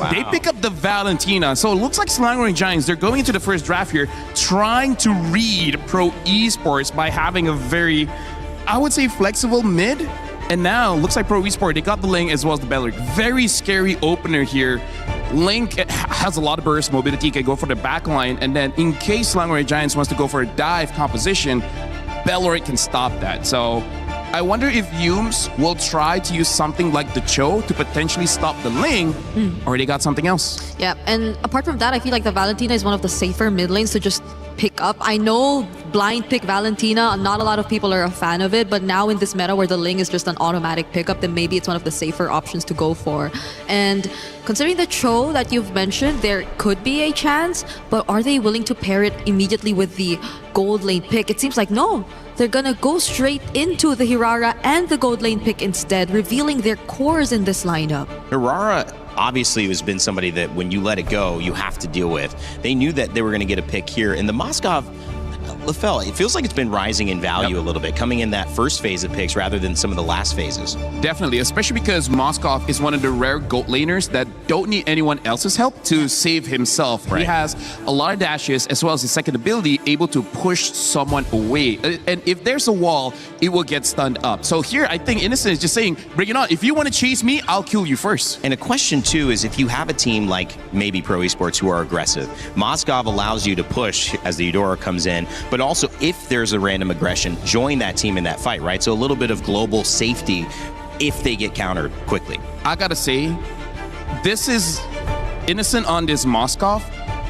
Wow. They pick up the Valentina. So it looks like Selangor Giants, they're going into the first draft here, trying to read Pro Esports by having a very, I would say, flexible mid. And now, looks like Pro Esports, they got the Ling as well as the Belric. Very scary opener here. Link has a lot of burst mobility, can go for the back line, and then in case Selangor Giants wants to go for a dive composition, Belric can stop that. So I wonder if Yumes will try to use something like the Cho to potentially stop the Ling, or they got something else. Yeah, and apart from that, I feel like the Valentina is one of the safer mid lanes to just pick up. I know blind pick Valentina, not a lot of people are a fan of it, but now in this meta where the Ling is just an automatic pickup, then maybe it's one of the safer options to go for. And considering the Cho that you've mentioned, there could be a chance, but are they willing to pair it immediately with the gold lane pick? It seems like no. They're gonna go straight into the Hirara and the gold lane pick instead, revealing their cores in this lineup. Hirara obviously has been somebody that when you let it go, you have to deal with. They knew that they were going to get a pick here. And the Moskov, LaFell, it feels like it's been rising in value a little bit, coming in that first phase of picks rather than some of the last phases. Definitely, especially because Moskov is one of the rare gold laners that don't need anyone else's help to save himself. He has a lot of dashes as well as his second ability, able to push someone away. And if there's a wall, it will get stunned up. So here, I think Innocent is just saying, bring it on. If you want to chase me, I'll kill you first. And a question too is if you have a team like maybe Pro Esports who are aggressive, Moskov allows you to push as the Eudora comes in, but also if there's a random aggression, join that team in that fight, right? So a little bit of global safety if they get countered quickly. I gotta say, this is Innocent on this Moskov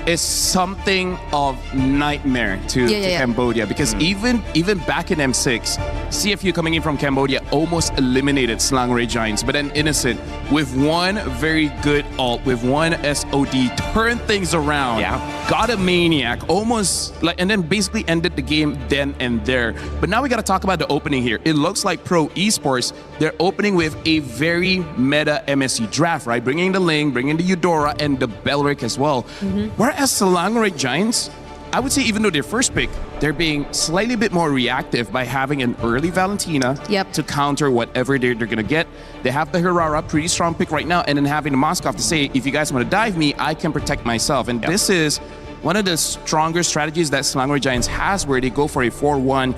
is something of nightmare to Cambodia, because even back in M6, CFU coming in from Cambodia almost eliminated Selangor Giants, but then Innocent with one very good ult, with one SOD, turned things around, got a maniac, almost like, and then basically ended the game then and there. But now we gotta talk about the opening here. It looks like Pro Esports, they're opening with a very meta MSC draft, right? Bringing the Ling, bringing the Eudora, and the Belric as well. Whereas Selangor Giants, I would say even though their first pick, they're being slightly bit more reactive by having an early Valentina to counter whatever they're gonna get. They have the Hirara, pretty strong pick right now, and then having the Moskov to say, if you guys want to dive me, I can protect myself. And this is one of the stronger strategies that Selangor Giants has, where they go for a 4-1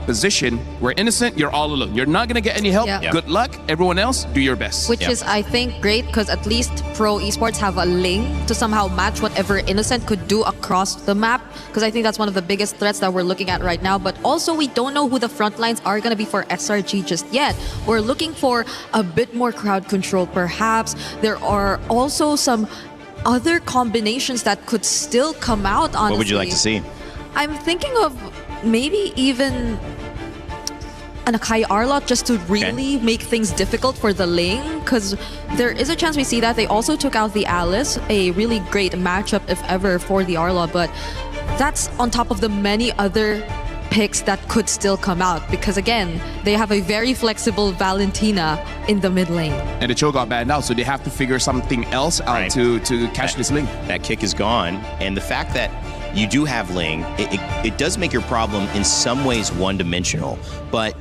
position, where Innocent, you're all alone. You're not going to get any help. Good luck. Everyone else, do your best. Which is, I think, great, because at least Pro Esports have a Ling to somehow match whatever Innocent could do across the map, because I think that's one of the biggest threats that we're looking at right now. But also, we don't know who the front lines are going to be for SRG just yet. We're looking for a bit more crowd control, perhaps. There are also some other combinations that could still come out, honestly. What would you like to see? I'm thinking of maybe even an Akai Arlot just to really make things difficult for the Ling, because there is a chance we see that. They also took out the Alice, a really great matchup if ever for the Arlot, but that's on top of the many other picks that could still come out, because again, they have a very flexible Valentina in the mid lane. And the Cho got bad now, so they have to figure something else out to catch this Ling. That kick is gone, and the fact that you do have Ling, it does make your problem in some ways one-dimensional, but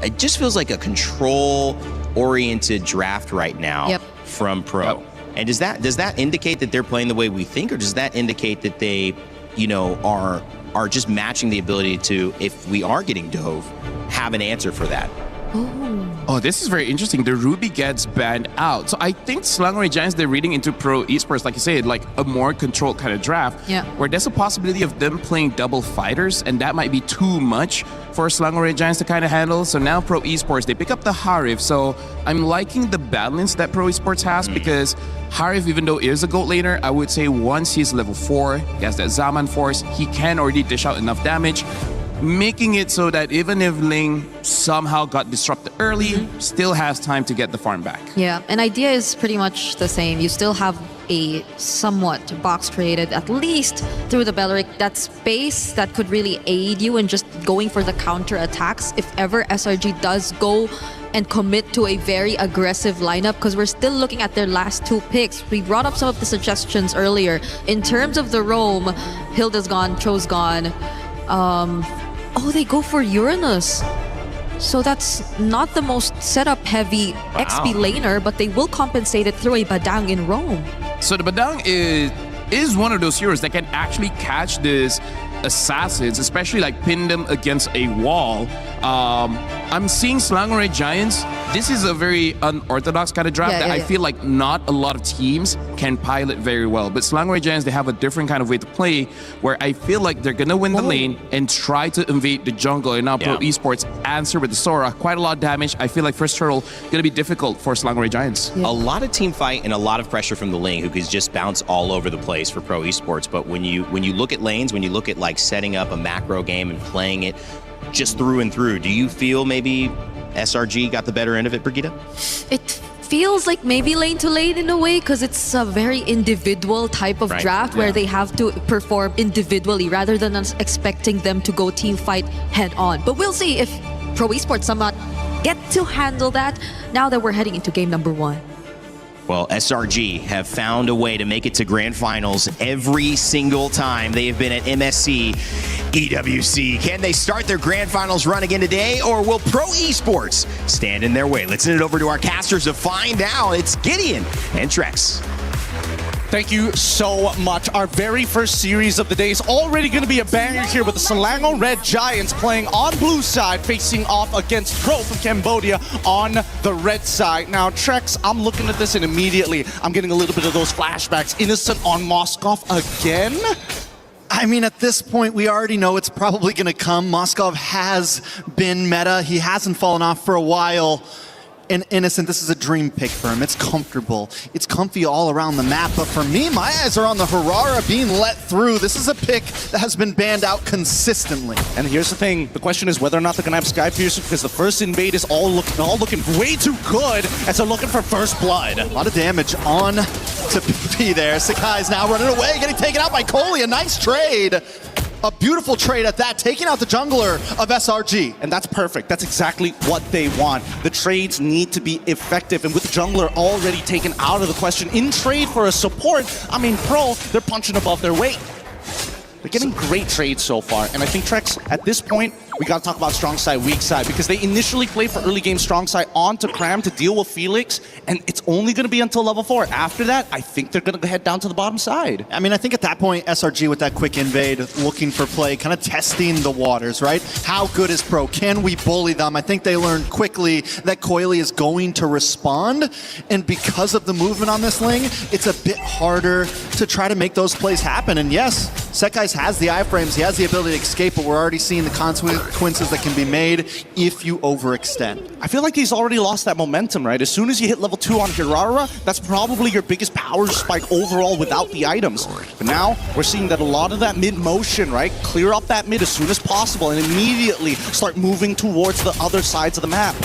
it just feels like a control-oriented draft right now from Pro. And does that indicate that they're playing the way we think, or does that indicate that they, you know, are just matching the ability to, if we are getting dove, have an answer for that? Oh, this is very interesting. The Ruby gets banned out. So I think Selangor Giants, they're reading into Pro Esports, like you said, like a more controlled kind of draft, where there's a possibility of them playing double fighters, and that might be too much for Selangor Giants to kind of handle. So now Pro Esports, they pick up the Harif. So I'm liking the balance that Pro Esports has, because Harif, even though he is a gold laner, I would say once he's level 4, he has that Zaman Force, he can already dish out enough damage, making it so that even if Ling somehow got disrupted early, still has time to get the farm back. Yeah, and idea is pretty much the same. You still have a somewhat box created, at least through the Belric, that space that could really aid you in just going for the counter attacks if ever SRG does go and commit to a very aggressive lineup, because we're still looking at their last 2 picks. We brought up some of the suggestions earlier. In terms of the roam, Hilda's gone, Cho's gone. Oh, they go for Uranus. So that's not the most setup-heavy XP laner, but they will compensate it through a Badang in roam. So the Badang is one of those heroes that can actually catch this assassins, especially like pin them against a wall. I'm seeing Slangoray Giants. This is a very unorthodox kind of draft that I feel like not a lot of teams can pilot very well. But Slangoray Giants, they have a different kind of way to play where I feel like they're going to win the lane and try to invade the jungle. And now Pro Esports answer with the Sora. Quite a lot of damage. I feel like first turtle going to be difficult for Slangoray Giants. A lot of team fight and a lot of pressure from the lane who could just bounce all over the place for Pro Esports. But when you look at lanes, when you look at like setting up a macro game and playing it just through and through, do you feel maybe SRG got the better end of it, Brigitte? It feels like maybe lane to lane in a way, because it's a very individual type of draft where they have to perform individually rather than us expecting them to go team fight head on. But we'll see if Pro Esports somewhat get to handle that now that we're heading into game number 1. Well, SRG have found a way to make it to grand finals every single time they have been at MSC EWC. Can they start their grand finals run again today, or will Pro Esports stand in their way? Let's send it over to our casters to find out. It's Gideon and Trex. Thank you so much. Our very first series of the day is already going to be a banger here with the Selangor Red Giants playing on blue side, facing off against Pro from Cambodia on the red side. Now, Trex, I'm looking at this and immediately I'm getting a little bit of those flashbacks. Innocent on Moskov again? I mean, at this point, we already know it's probably going to come. Moskov has been meta. He hasn't fallen off for a while. And Innocent, this is a dream pick for him. It's comfortable. It's comfy all around the map. But for me, my eyes are on the Harara being let through. This is a pick that has been banned out consistently. And here's the thing. The question is whether or not they're going to have Sky Piercer, because the first invade is all looking way too good as they're looking for first blood. A lot of damage on to PP there. Sakai's now running away, getting taken out by Kohli. A nice trade. A beautiful trade at that, taking out the jungler of SRG. And that's perfect. That's exactly what they want. The trades need to be effective. And with the jungler already taken out of the question in trade for a support, I mean, Pro, they're punching above their weight. They're getting great trades so far. And I think Trex, at this point, we got to talk about strong side, weak side, because they initially played for early game strong side onto Cram to deal with Felix, and it's only going to be until level 4. After that, I think they're going to head down to the bottom side. I mean, I think at that point, SRG with that quick invade, looking for play, kind of testing the waters, right? How good is Pro? Can we bully them? I think they learned quickly that Kohli is going to respond, and because of the movement on this lane, it's a bit harder to try to make those plays happen. And yes, Sekai's has the iframes, he has the ability to escape, but we're already seeing the consequences that can be made if you overextend. I feel like he's already lost that momentum, right? As soon as you hit level 2 on Hirara, that's probably your biggest power spike overall without the items. But now, we're seeing that a lot of that mid-motion, right? Clear up that mid as soon as possible and immediately start moving towards the other sides of the map.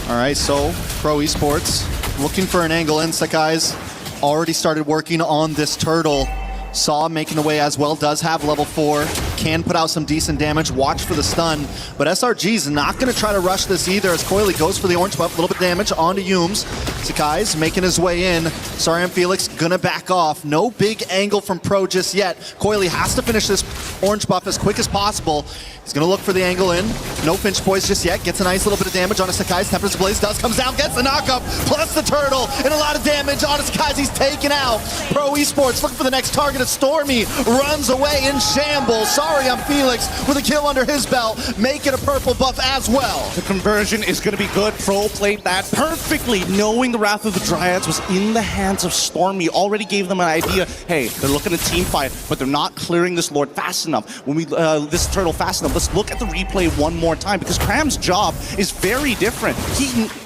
All right, so Pro Esports looking for an angle in. Sakai's already started working on this turtle. Saw making the way as well, does have level 4, can put out some decent damage, watch for the stun, but SRG's not going to try to rush this either as Kohli goes for the orange buff, a little bit of damage onto Yumes. Sakai's making his way in, Sariam Felix gonna back off, no big angle from Pro just yet. Kohli has to finish this orange buff as quick as possible. He's gonna look for the angle in, no pinch poise just yet, gets a nice little bit of damage onto Sakai's. Tempest Blaze does comes down, gets the knockup, plus the turtle, and a lot of damage onto Sakai's. He's taken out. Pro Esports looking for the next target. Stormy runs away in shambles. Sorry, I'm Felix with a kill under his belt. Make it a purple buff as well. The conversion is going to be good. Pro played that perfectly, knowing the Wrath of the Dryads was in the hands of Stormy. Already gave them an idea. Hey, they're looking to team fight, but they're not clearing this Lord fast enough. When we this turtle fast enough, let's look at the replay one more time, because Cram's job is very different.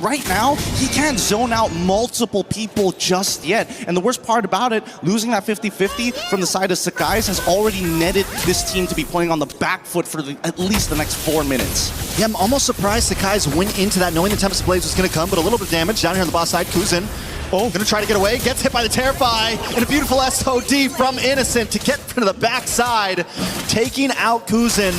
Right now, he can't zone out multiple people just yet. And the worst part about it, losing that 50-50 from the side of Sakai's has already netted this team to be playing on the back foot for at least the next 4 minutes. Yeah, I'm almost surprised Sakai's went into that knowing the Tempest Blaze was going to come, but a little bit of damage down here on the boss side. Kuzin gonna try to get away, gets hit by the Terrify, and a beautiful SOD from Innocent to get to the backside, taking out Kuzin.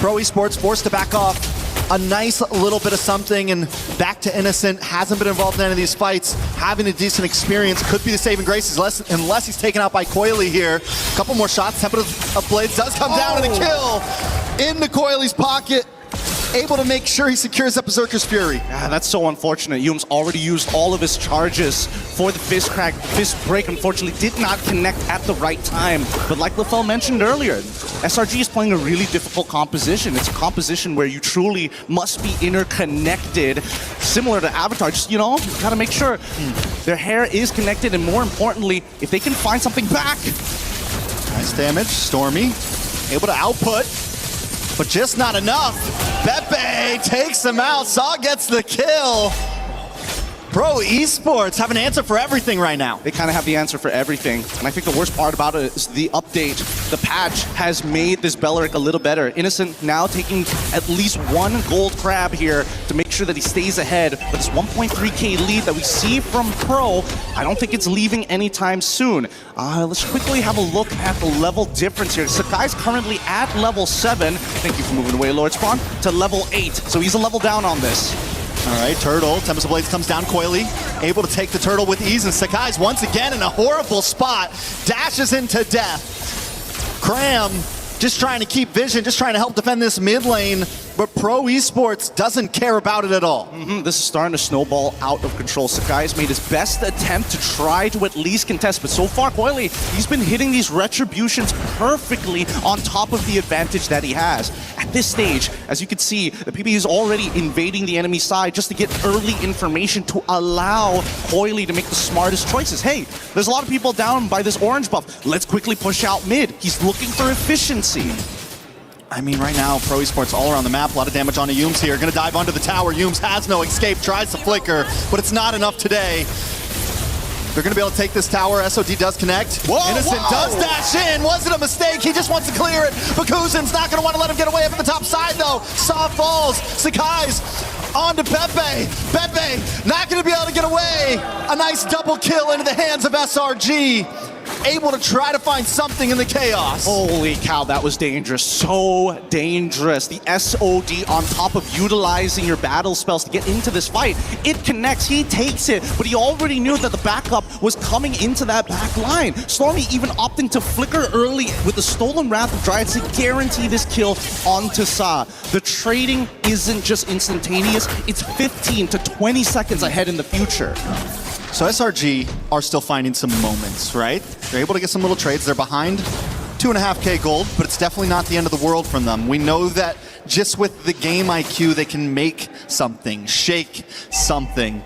Pro Esports forced to back off. A nice little bit of something, and back to Innocent. Hasn't been involved in any of these fights. Having a decent experience could be the saving grace unless he's taken out by Kohli here. A couple more shots. Tempest of Blades does come down, and a kill into Coily's pocket. able to make sure he secures up Berserker's Fury. Yeah, that's so unfortunate. Yum's already used all of his charges for the fist crack. The fist break, unfortunately, did not connect at the right time. But like LaFell mentioned earlier, SRG is playing a really difficult composition. It's a composition where you truly must be interconnected, similar to Avatar. Just, you know, you gotta make sure their hair is connected, and more importantly, if they can find something back. Nice damage. Stormy able to output, but just not enough. Pepe takes him out. Saw gets the kill. Pro Esports have an answer for everything right now. They kind of have the answer for everything. And I think the worst part about it is the update. The patch has made this Beleric a little better. Innocent now taking at least one gold crab here to make sure that he stays ahead. But this 1.3k lead that we see from Pro, I don't think it's leaving anytime soon. Let's quickly have a look at the level difference here. Sakai's currently at level 7. Thank you for moving away, Lord Spawn. To level 8. So he's a level down on this. All right, Turtle, Tempest of Blades comes down coyly, able to take the Turtle with ease, and Sakai's once again in a horrible spot, dashes into death. Cram just trying to keep vision, just trying to help defend this mid lane, but Pro Esports doesn't care about it at all. This is starting to snowball out of control. Sakai has made his best attempt to try to at least contest, but so far, Coily, he's been hitting these retributions perfectly on top of the advantage that he has. At this stage, as you can see, the PP is already invading the enemy side just to get early information to allow Coily to make the smartest choices. Hey, there's a lot of people down by this orange buff. Let's quickly push out mid. He's looking for efficiency. I mean, right now, Pro Esports all around the map. A lot of damage onto Yums here. Gonna dive onto the tower. Yums has no escape, tries to flicker, but it's not enough today. They're gonna be able to take this tower. SOD does connect. Whoa, Innocent whoa. does dash in. Was it a mistake? He just wants to clear it. But Kuzin's not gonna want to let him get away up at the top side, though. Saw falls. Sakai's onto Pepe. Pepe not gonna be able to get away. A nice double kill into the hands of SRG. Able to try to find something in the chaos. Holy cow, that was dangerous. So dangerous. The SOD on top of utilizing your battle spells to get into this fight. It connects, he takes it, but he already knew that the backup was coming into that back line. Stormy even opting to flicker early with the stolen Wrath of Dryads to guarantee this kill onto Sa. The trading isn't just instantaneous, it's 15 to 20 seconds ahead in the future. So SRG are still finding some moments, right? They're able to get some little trades. They're behind 2.5k gold, but it's definitely not the end of the world from them. We know that just with the game IQ, they can make something, shake something.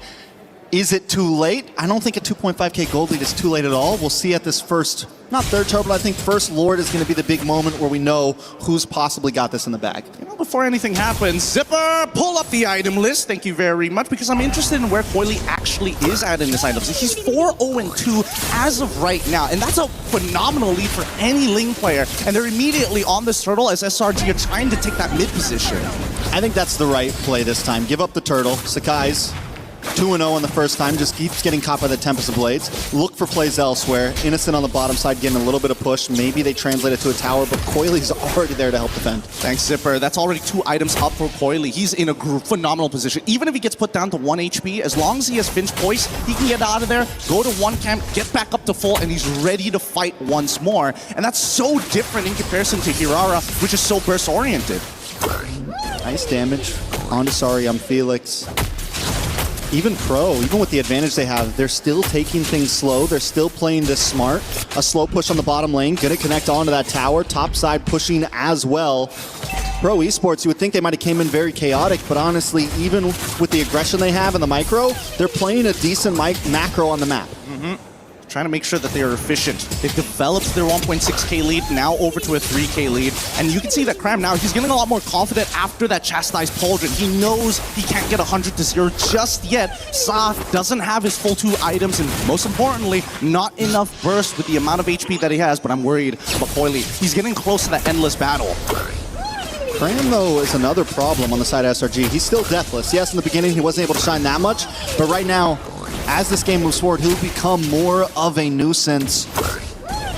Is it too late? I don't think a 2.5k gold lead is too late at all. We'll see at this first, not third tower, but I think first Lord is going to be the big moment where we know who's possibly got this in the bag. You know, before anything happens, Zipper, pull up the item list. Thank you very much, because I'm interested in where Coily actually is at in this item list. He's 4-0-2 as of right now, and that's a phenomenal lead for any Ling player. And they're immediately on this turtle as SRG are trying to take that mid position. I think that's the right play this time. Give up the turtle. Sakai's 2-0 on the first time, just keeps getting caught by the Tempest of Blades. Look for plays elsewhere. Innocent on the bottom side getting a little bit of push. Maybe they translate it to a tower, but Coily's already there to help defend. Thanks, Zipper. That's already 2 items up for Coily. He's in a phenomenal position. Even if he gets put down to 1 HP, as long as he has Finch Poise, he can get out of there, go to 1 camp, get back up to full, and he's ready to fight once more. And that's so different in comparison to Hirara, which is so burst-oriented. Nice damage onto Sarium Felix. Even Pro, even with the advantage they have, they're still taking things slow. They're still playing this smart. A slow push on the bottom lane, gonna connect onto that tower. Top side pushing as well. Pro Esports, you would think they might have came in very chaotic, but honestly, even with the aggression they have in the micro, they're playing a decent macro on the map. Trying to make sure that they are efficient. They've developed their 1.6k lead, now over to a 3k lead. And you can see that Cram now, he's getting a lot more confident after that chastised pauldron. He knows he can't get 100-0 just yet. Sa doesn't have his full 2 items, and most importantly, not enough burst with the amount of HP that he has, but I'm worried about Coily. He's getting close to that endless battle. Cram, though, is another problem on the side of SRG. He's still deathless. Yes, in the beginning, he wasn't able to shine that much, but right now, as this game moves forward, he'll become more of a nuisance.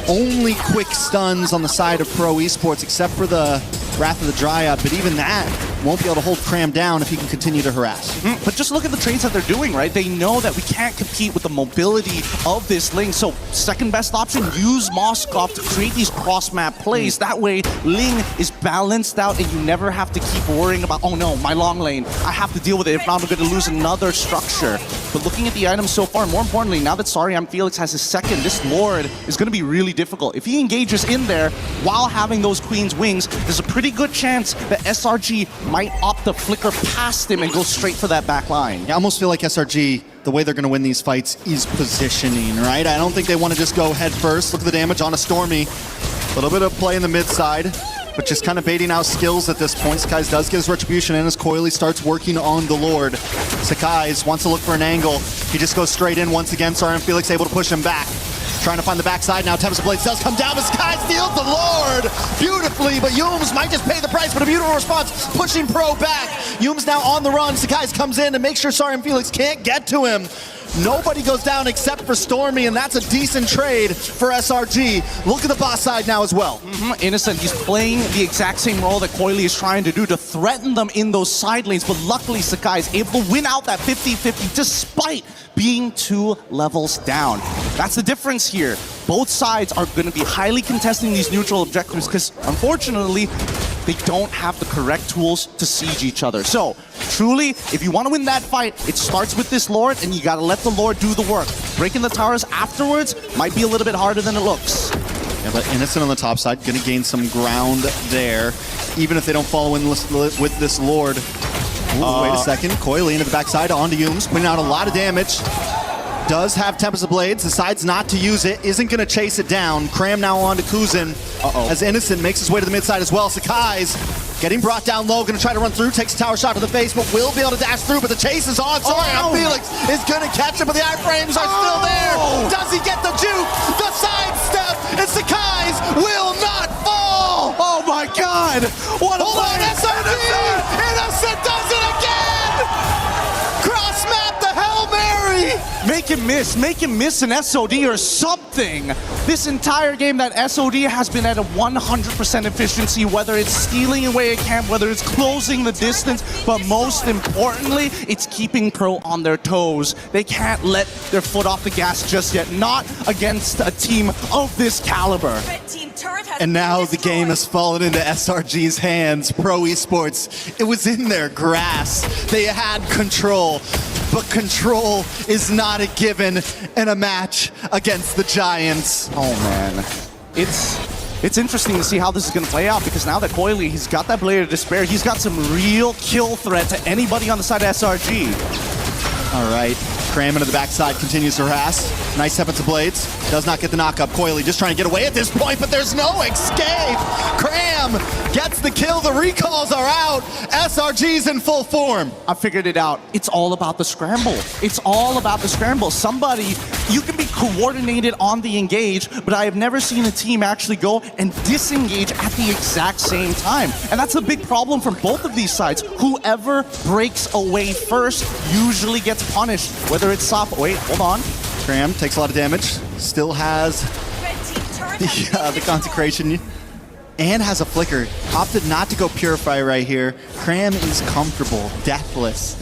Only quick stuns on the side of Pro Esports, except for the Wrath of the Dryad, but even that won't be able to hold Cram down if he can continue to harass. But just look at the trades that they're doing, right? They know that we can't compete with the mobility of this Ling. So second best option, use Moskov to create these cross-map plays. That way, Ling is balanced out and you never have to keep worrying about, oh no, my long lane, I have to deal with it. If not, I'm going to lose another structure. But looking at the items so far, more importantly, now that Sariam Felix has his second, this Lord is going to be really difficult. If he engages in there while having those Queen's Wings, there's a pretty good chance that SRG might opt to flicker past him and go straight for that back line. I almost feel like SRG, the way they're going to win these fights is positioning, right? I don't think they want to just go head first. Look at the damage on a Stormy. A little bit of play in the mid side, but just kind of baiting out skills at this point. Sakai's does get his retribution in as Coily starts working on the Lord. Sakai's wants to look for an angle. He just goes straight in once again. Sariam Felix able to push him back. Trying to find the backside now. Tempest of Blades does come down, but Sakai steals the Lord beautifully, but Yums might just pay the price, but a beautiful response, pushing Pro back. Yums now on the run. Sakai comes in to make sure Sariam Felix can't get to him. Nobody goes down except for Stormy, and that's a decent trade for SRG. Look at the boss side now as well. Innocent, he's playing the exact same role that Coily is trying to do to threaten them in those side lanes, but luckily Sakai is able to win out that 50-50 despite being 2 levels down. That's the difference here. Both sides are going to be highly contesting these neutral objectives because, unfortunately, they don't have the correct tools to siege each other. So, truly, if you want to win that fight, it starts with this Lord, and you got to let the Lord do the work. Breaking the towers afterwards might be a little bit harder than it looks. Yeah, but Innocent on the top side, going to gain some ground there, even if they don't follow in with this Lord. Ooh, wait a second. Coily into the backside onto Yums, putting out a lot of damage. Does have Tempest of Blades, decides not to use it, isn't going to chase it down. Cram now onto Kuzin as Innocent makes his way to the mid side as well. Sakai's getting brought down low, going to try to run through, takes a tower shot to the face, but will be able to dash through, but the chase is on. Sariam Felix is going to catch him, but the iframes are still there. Does he get the juke? The sidestep, and Sakai's will not fall. Oh my god! What a Hold on, SRG! Innocent does it again! Cross-map the Hail Mary! Make him miss an SOD or something. This entire game, that SOD has been at a 100% efficiency, whether it's stealing away a camp, whether it's closing the distance, but most importantly, it's keeping Pro on their toes. They can't let their foot off the gas just yet, not against a team of this caliber. And now the game has fallen into SRG's hands. Pro Esports, it was in their grasp. They had control, but control is not a given in a match against the Giants. Oh man, it's interesting to see how this is going to play out, because now that Coily, he's got that Blade of Despair, he's got some real kill threat to anybody on the side of SRG. All right, Cram into the backside, continues to harass. Nice step into Blades, does not get the knock up. Coily just trying to get away at this point, but there's no escape. Cram gets the kill, the recalls are out. SRG's in full form. I figured it out. It's all about the scramble. It's all about the scramble. Somebody, you can be coordinated on the engage, but I have never seen a team actually go and disengage at the exact same time. And that's a big problem from both of these sides. Whoever breaks away first usually gets punished, whether it's soft. Wait, hold on. Cram takes a lot of damage, still has the consecration and has a flicker. Opted not to go Purify right here. Cram is comfortable, deathless.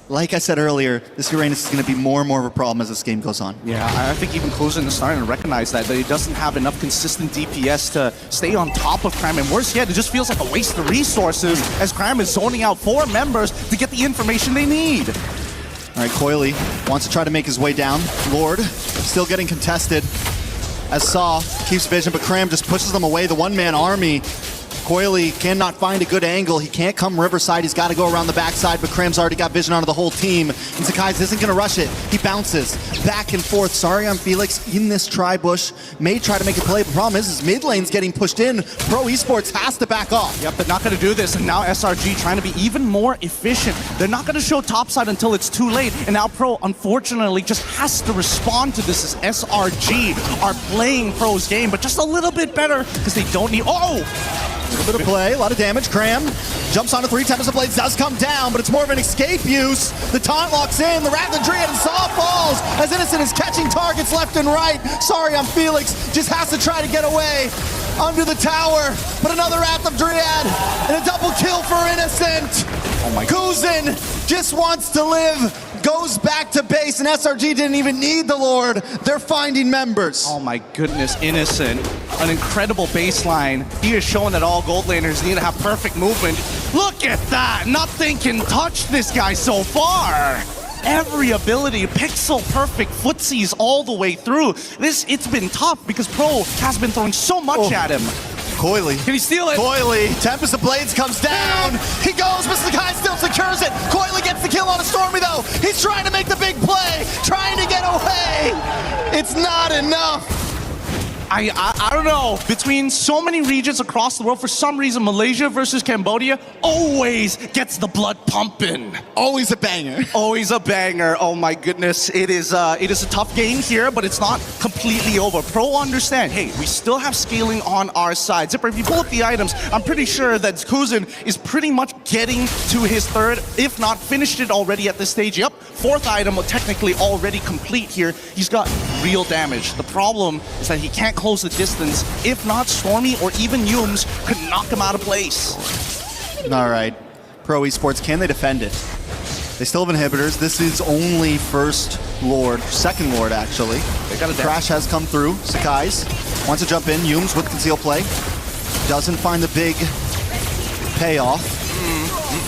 Like I said earlier, this Uranus is going to be more and more of a problem as this game goes on. Yeah, I think even Kuzin is starting to recognize that he doesn't have enough consistent DPS to stay on top of Cram. And worse yet, it just feels like a waste of resources as Cram is zoning out 4 members to get the information they need. All right, Coily wants to try to make his way down. Lord still getting contested as Saw keeps vision, but Cram just pushes them away. The one-man army. Coily cannot find a good angle. He can't come Riverside. He's got to go around the backside, but Cram's already got vision onto the whole team. And Sakai's isn't going to rush it. He bounces back and forth. Sariam Felix in this tri-bush may try to make a play, but the problem is mid lane's getting pushed in. Pro Esports has to back off. Yep, they're not going to do this, and now SRG trying to be even more efficient. They're not going to show topside until it's too late, and now Pro, unfortunately, just has to respond to this as SRG are playing Pro's game, but just a little bit better because they don't need... Oh! Bit of play, a lot of damage. Cram jumps onto 3. Tempest of Blades does come down, but it's more of an escape use. The taunt locks in. The Wrath of Dryad and Saw falls as Innocent is catching targets left and right. Sorry, I'm Felix. Just has to try to get away under the tower. But another Wrath of Dryad and a double kill for Innocent. Oh my God. Kuzin just wants to live. Goes back to base, and SRG didn't even need the Lord. They're finding members. Oh my goodness, Innocent. An incredible baseline. He is showing that all gold laners need to have perfect movement. Look at that! Nothing can touch this guy so far. Every ability, pixel perfect footsies all the way through. It's been tough because Pro has been throwing so much at him. Coily. Can he steal it? Coily. Tempest of Blades comes down. He goes, but Sakai still secures it. Coily gets the kill on a Stormy, though. He's trying to make the big play, trying to get away. It's not enough. I don't know. Between so many regions across the world, for some reason, Malaysia versus Cambodia always gets the blood pumping. Always a banger. Always a banger. Oh my goodness. It is a tough game here, but it's not completely over. Pro understand, hey, we still have scaling on our side. Zipper, if you pull up the items, I'm pretty sure that Kuzin is pretty much getting to his 3rd, if not finished it already at this stage. Yep, 4th item technically already complete here. He's got real damage. The problem is that he can't close the distance. If not, Stormy or even Yums could knock him out of place. All right. Pro Esports, can they defend it? They still have inhibitors. This is only 1st Lord, 2nd Lord, actually. They got a Crash has come through. Sakai's wants to jump in. Yums with conceal play. Doesn't find the big payoff.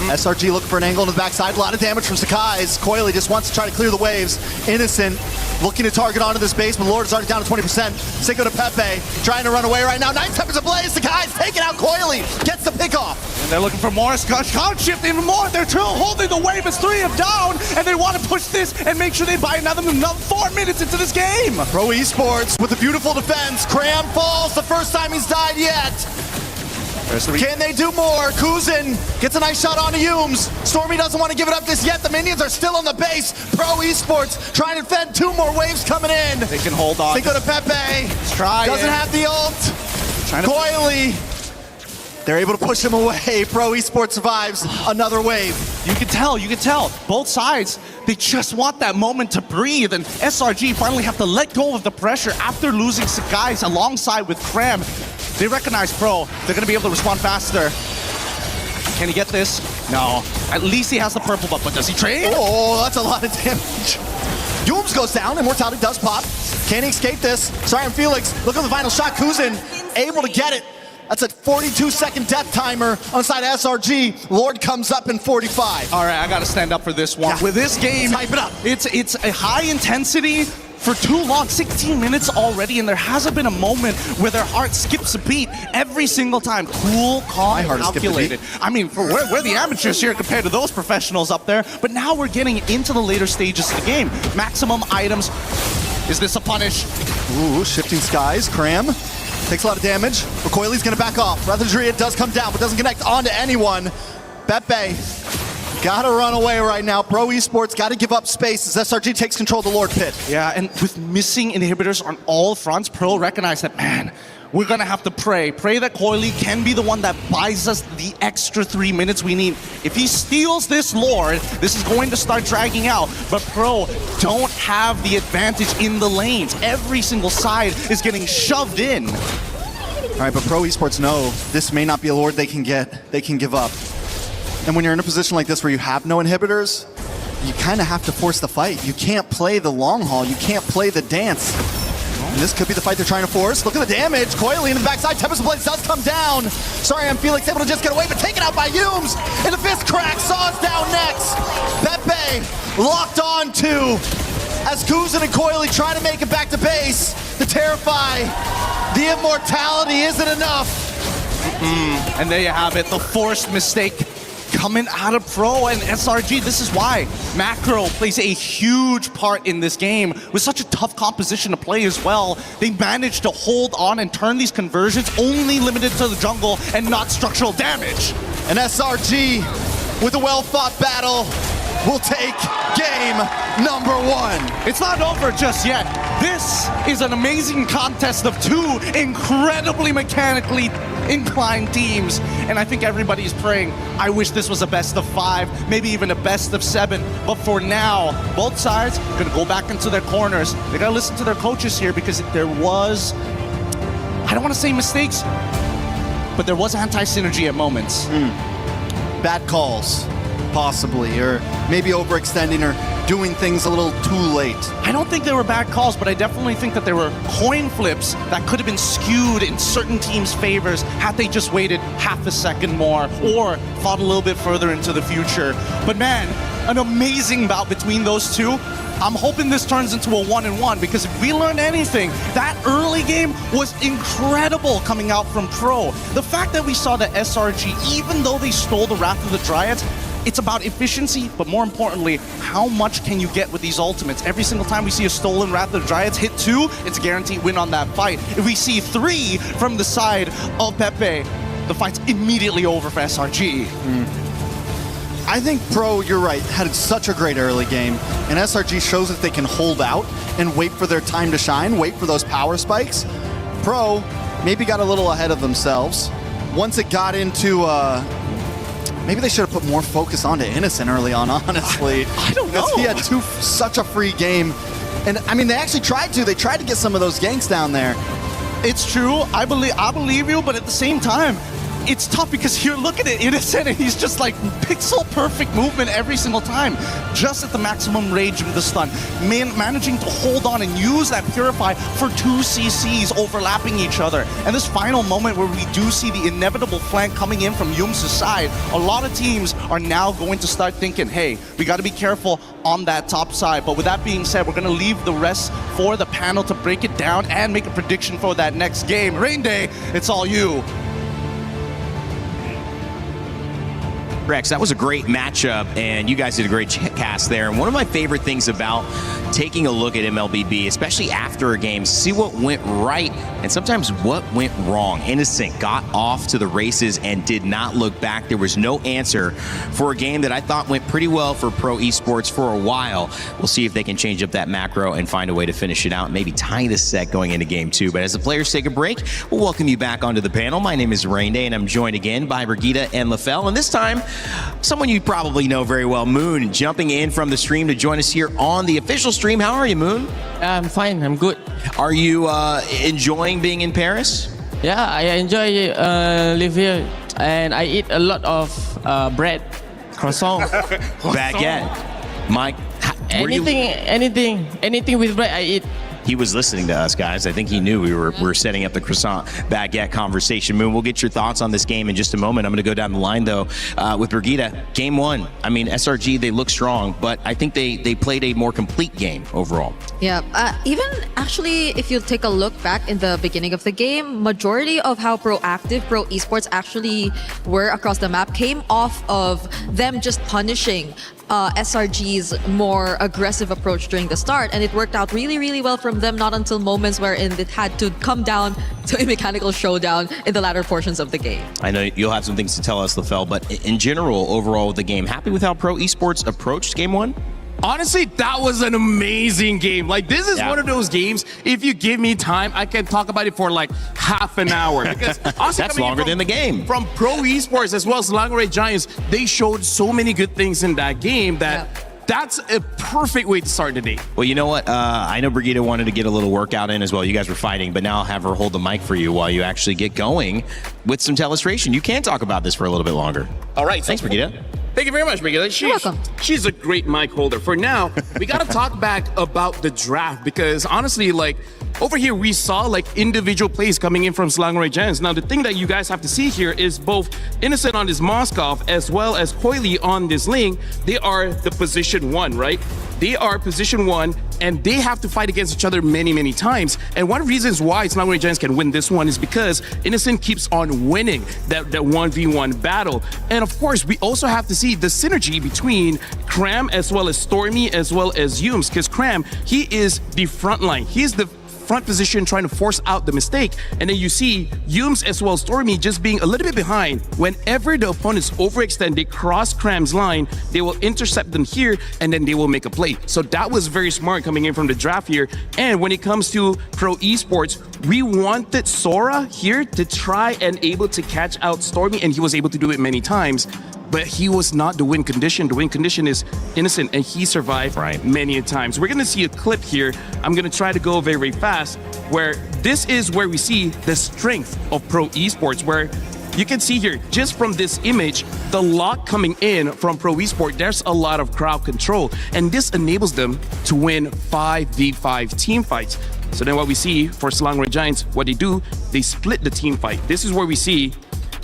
SRG looking for an angle on the backside. A lot of damage from Sakai's. Coily just wants to try to clear the waves. Innocent looking to target onto this base, but Lord is already down to 20%. Cinco de Pepe trying to run away right now. 9 Tempest ablaze. Sakai's taking out Coily. Gets the pick off. And they're looking for more. Can't shift even more. They're still holding the wave. It's 3 of down, and they want to push this and make sure they buy another 4 minutes into this game. Pro Esports with a beautiful defense. Cram falls the first time he's died yet. Can they do more? Kuzin gets a nice shot onto Yums. Stormy doesn't want to give it up just yet. The minions are still on the base. Pro Esports trying to defend. 2 more waves coming in. They can hold on. Cinco de Pepe. Let's try Doesn't have the ult. Coily. They're able to push him away. Pro Esports survives another wave. You can tell. Both sides, they just want that moment to breathe, and SRG finally have to let go of the pressure after losing Sakai's alongside with Cram. They recognize Pro. They're going to be able to respond faster. Can he get this? No. At least he has the purple buff, but does he trade? Oh, that's a lot of damage. Yums goes down. Immortality does pop. Can he escape this? Sorry, I'm Felix. Look at the final shot. Kuzin able to get it. That's a 42-second death timer on the side of SRG. Lord comes up in 45. All right, I got to stand up for this one. Yeah. With this game, Type it up. It's a high intensity for too long, 16 minutes already, and there hasn't been a moment where their heart skips a beat every single time. Cool, calm, My heart has skipped a beat. calculated. I mean, we're the amateurs here compared to those professionals up there, but now we're getting into the later stages of the game. Maximum items. Is this a punish? Ooh, shifting skies. Cram takes a lot of damage. Recoily's gonna back off. Rather Dryad does come down, but doesn't connect onto anyone. Pepe gotta run away right now. Pro Esports gotta give up space as SRG takes control of the Lord Pit. Yeah, and with missing inhibitors on all fronts, Pro recognize that, man, we're gonna have to pray that Coily can be the one that buys us the extra 3 minutes we need. If he steals this Lord, this is going to start dragging out. But Pro don't have the advantage in the lanes. Every single side is getting shoved in. All right, but Pro Esports know this may not be a Lord they can give up. And when you're in a position like this where you have no inhibitors, you kind of have to force the fight. You can't play the long haul. You can't play the dance. And this could be the fight they're trying to force. Look at the damage. Coily in the backside. Tempest of Blades does come down. Sorry, I'm Felix able to just get away, but taken out by Yums. And the fist crack. Saw's down next. Pepe locked on to as Kuzin and Coily try to make it back to base. The Terrify. The immortality isn't enough. And there you have it. The forced mistake coming out of Pro and SRG. This is why Macro plays a huge part in this game. With such a tough composition to play as well, they managed to hold on and turn these conversions only limited to the jungle and not structural damage. And SRG with a well-fought battle will take game number 1. It's not over just yet. This is an amazing contest of two incredibly mechanically inclined teams. And I think everybody's praying, I wish this was a best of 5, maybe even a best of 7. But for now, both sides are gonna go back into their corners. They gotta listen to their coaches here because there was, I don't wanna say mistakes, but there was anti-synergy at moments. Bad calls, possibly, or maybe overextending or doing things a little too late. I don't think they were bad calls, but I definitely think that there were coin flips that could have been skewed in certain teams' favors had they just waited half a second more or thought a little bit further into the future. But man, an amazing bout between those two. I'm hoping this turns into a 1-1 because if we learned anything, that early game was incredible coming out from Pro. The fact that we saw the SRG, even though they stole the Wrath of the Dryads, it's about efficiency, but more importantly, how much can you get with these ultimates? Every single time we see a stolen Wrath of the Dryads hit 2, it's a guaranteed win on that fight. If we see 3 from the side of Pepe, the fight's immediately over for SRG. I think Pro, you're right, had such a great early game, and SRG shows that they can hold out and wait for their time to shine, wait for those power spikes. Pro maybe got a little ahead of themselves. Once it got into, maybe they should have put more focus onto Innocent early on, honestly. I don't know. He had such a free game. And I mean, they actually tried to. They tried to get some of those ganks down there. It's true, I believe you, but at the same time, it's tough because you're looking at Innocent and he's just like pixel perfect movement every single time, just at the maximum range of the stun. Managing to hold on and use that Purify for 2 CCs overlapping each other. And this final moment where we do see the inevitable flank coming in from Yum's side, a lot of teams are now going to start thinking, hey, we got to be careful on that top side. But with that being said, we're going to leave the rest for the panel to break it down and make a prediction for that next game. Rain Day, it's all you. Rex, that was a great matchup, and you guys did a great cast there. And one of my favorite things about taking a look at MLBB, especially after a game, see what went right and sometimes what went wrong. Innocent got off to the races and did not look back. There was no answer for a game that I thought went pretty well for Pro Esports for a while. We'll see if they can change up that macro and find a way to finish it out, maybe tie the set going into game 2. But as the players take a break, we'll welcome you back onto the panel. My name is Rain Day, and I'm joined again by Brigitte and LaFell. And this time, someone you probably know very well, Moon, jumping in from the stream to join us here on the official stream. How are you, Moon? I'm fine, I'm good. Are you enjoying being in Paris? Yeah, I enjoy live here, and I eat a lot of bread, croissant, Baguette. Mike, anything with bread I eat. He was listening to us, guys. I think he knew we were setting up the croissant baguette conversation. Moon, we'll get your thoughts on this game in just a moment. I'm going to go down the line, though, with Brigitte. Game 1. I mean, SRG, they look strong, but I think they played a more complete game overall. Yeah, even actually, if you take a look back in the beginning of the game, majority of how proactive Pro Esports actually were across the map came off of them just punishing SRG's more aggressive approach during the start, and it worked out really, really well from them, not until moments wherein it had to come down to a mechanical showdown in the latter portions of the game. I know you'll have some things to tell us, LaFell, but in general, overall with the game, happy with how Pro Esports approached game 1? Honestly, that was an amazing game. Like, this is one of those games, if you give me time, I can talk about it for like half an hour. Because that's longer than the game. From Pro Esports as well as Slangoray Giants, they showed so many good things in that game that that's a perfect way to start the day. Well, you know what? I know Brigitte wanted to get a little workout in as well. You guys were fighting, but now I'll have her hold the mic for you while you actually get going with some telestration. You can talk about this for a little bit longer. All right. Thanks, Brigitte. Thank you very much, Brigitte. You're welcome. She's a great mic holder. For now, we got to talk back about the draft because honestly, like, over here we saw like individual plays coming in from Slangoray Giants. Now, the thing that you guys have to see here is both Innocent on this Moskov as well as Coily on this Ling. They are the position 1, right? They are position 1, and they have to fight against each other many, many times. And one of the reasons why Slangoray Giants can win this one is because Innocent keeps on winning that 1v1 battle. And of course, we also have to see the synergy between Cram as well as Stormy as well as Yums, because Cram, he is the front line. He's the front position trying to force out the mistake. And then you see Yums as well as Stormy just being a little bit behind. Whenever the opponents overextend, they cross Cram's line, they will intercept them here and then they will make a play. So that was very smart coming in from the draft here. And when it comes to Pro Esports, we wanted Sora here to try and able to catch out Stormy, and he was able to do it many times. But he was not the win condition. The win condition is Innocent, and he survived many a times. We're gonna see a clip here. I'm gonna try to go very, very fast, where this is where we see the strength of Pro Esports, where you can see here, just from this image, the lock coming in from Pro Esports, there's a lot of crowd control, and this enables them to win 5v5 team fights. So then what we see for Selangor Giants, what they do, they split the team fight. This is where we see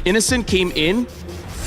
Innocent came in,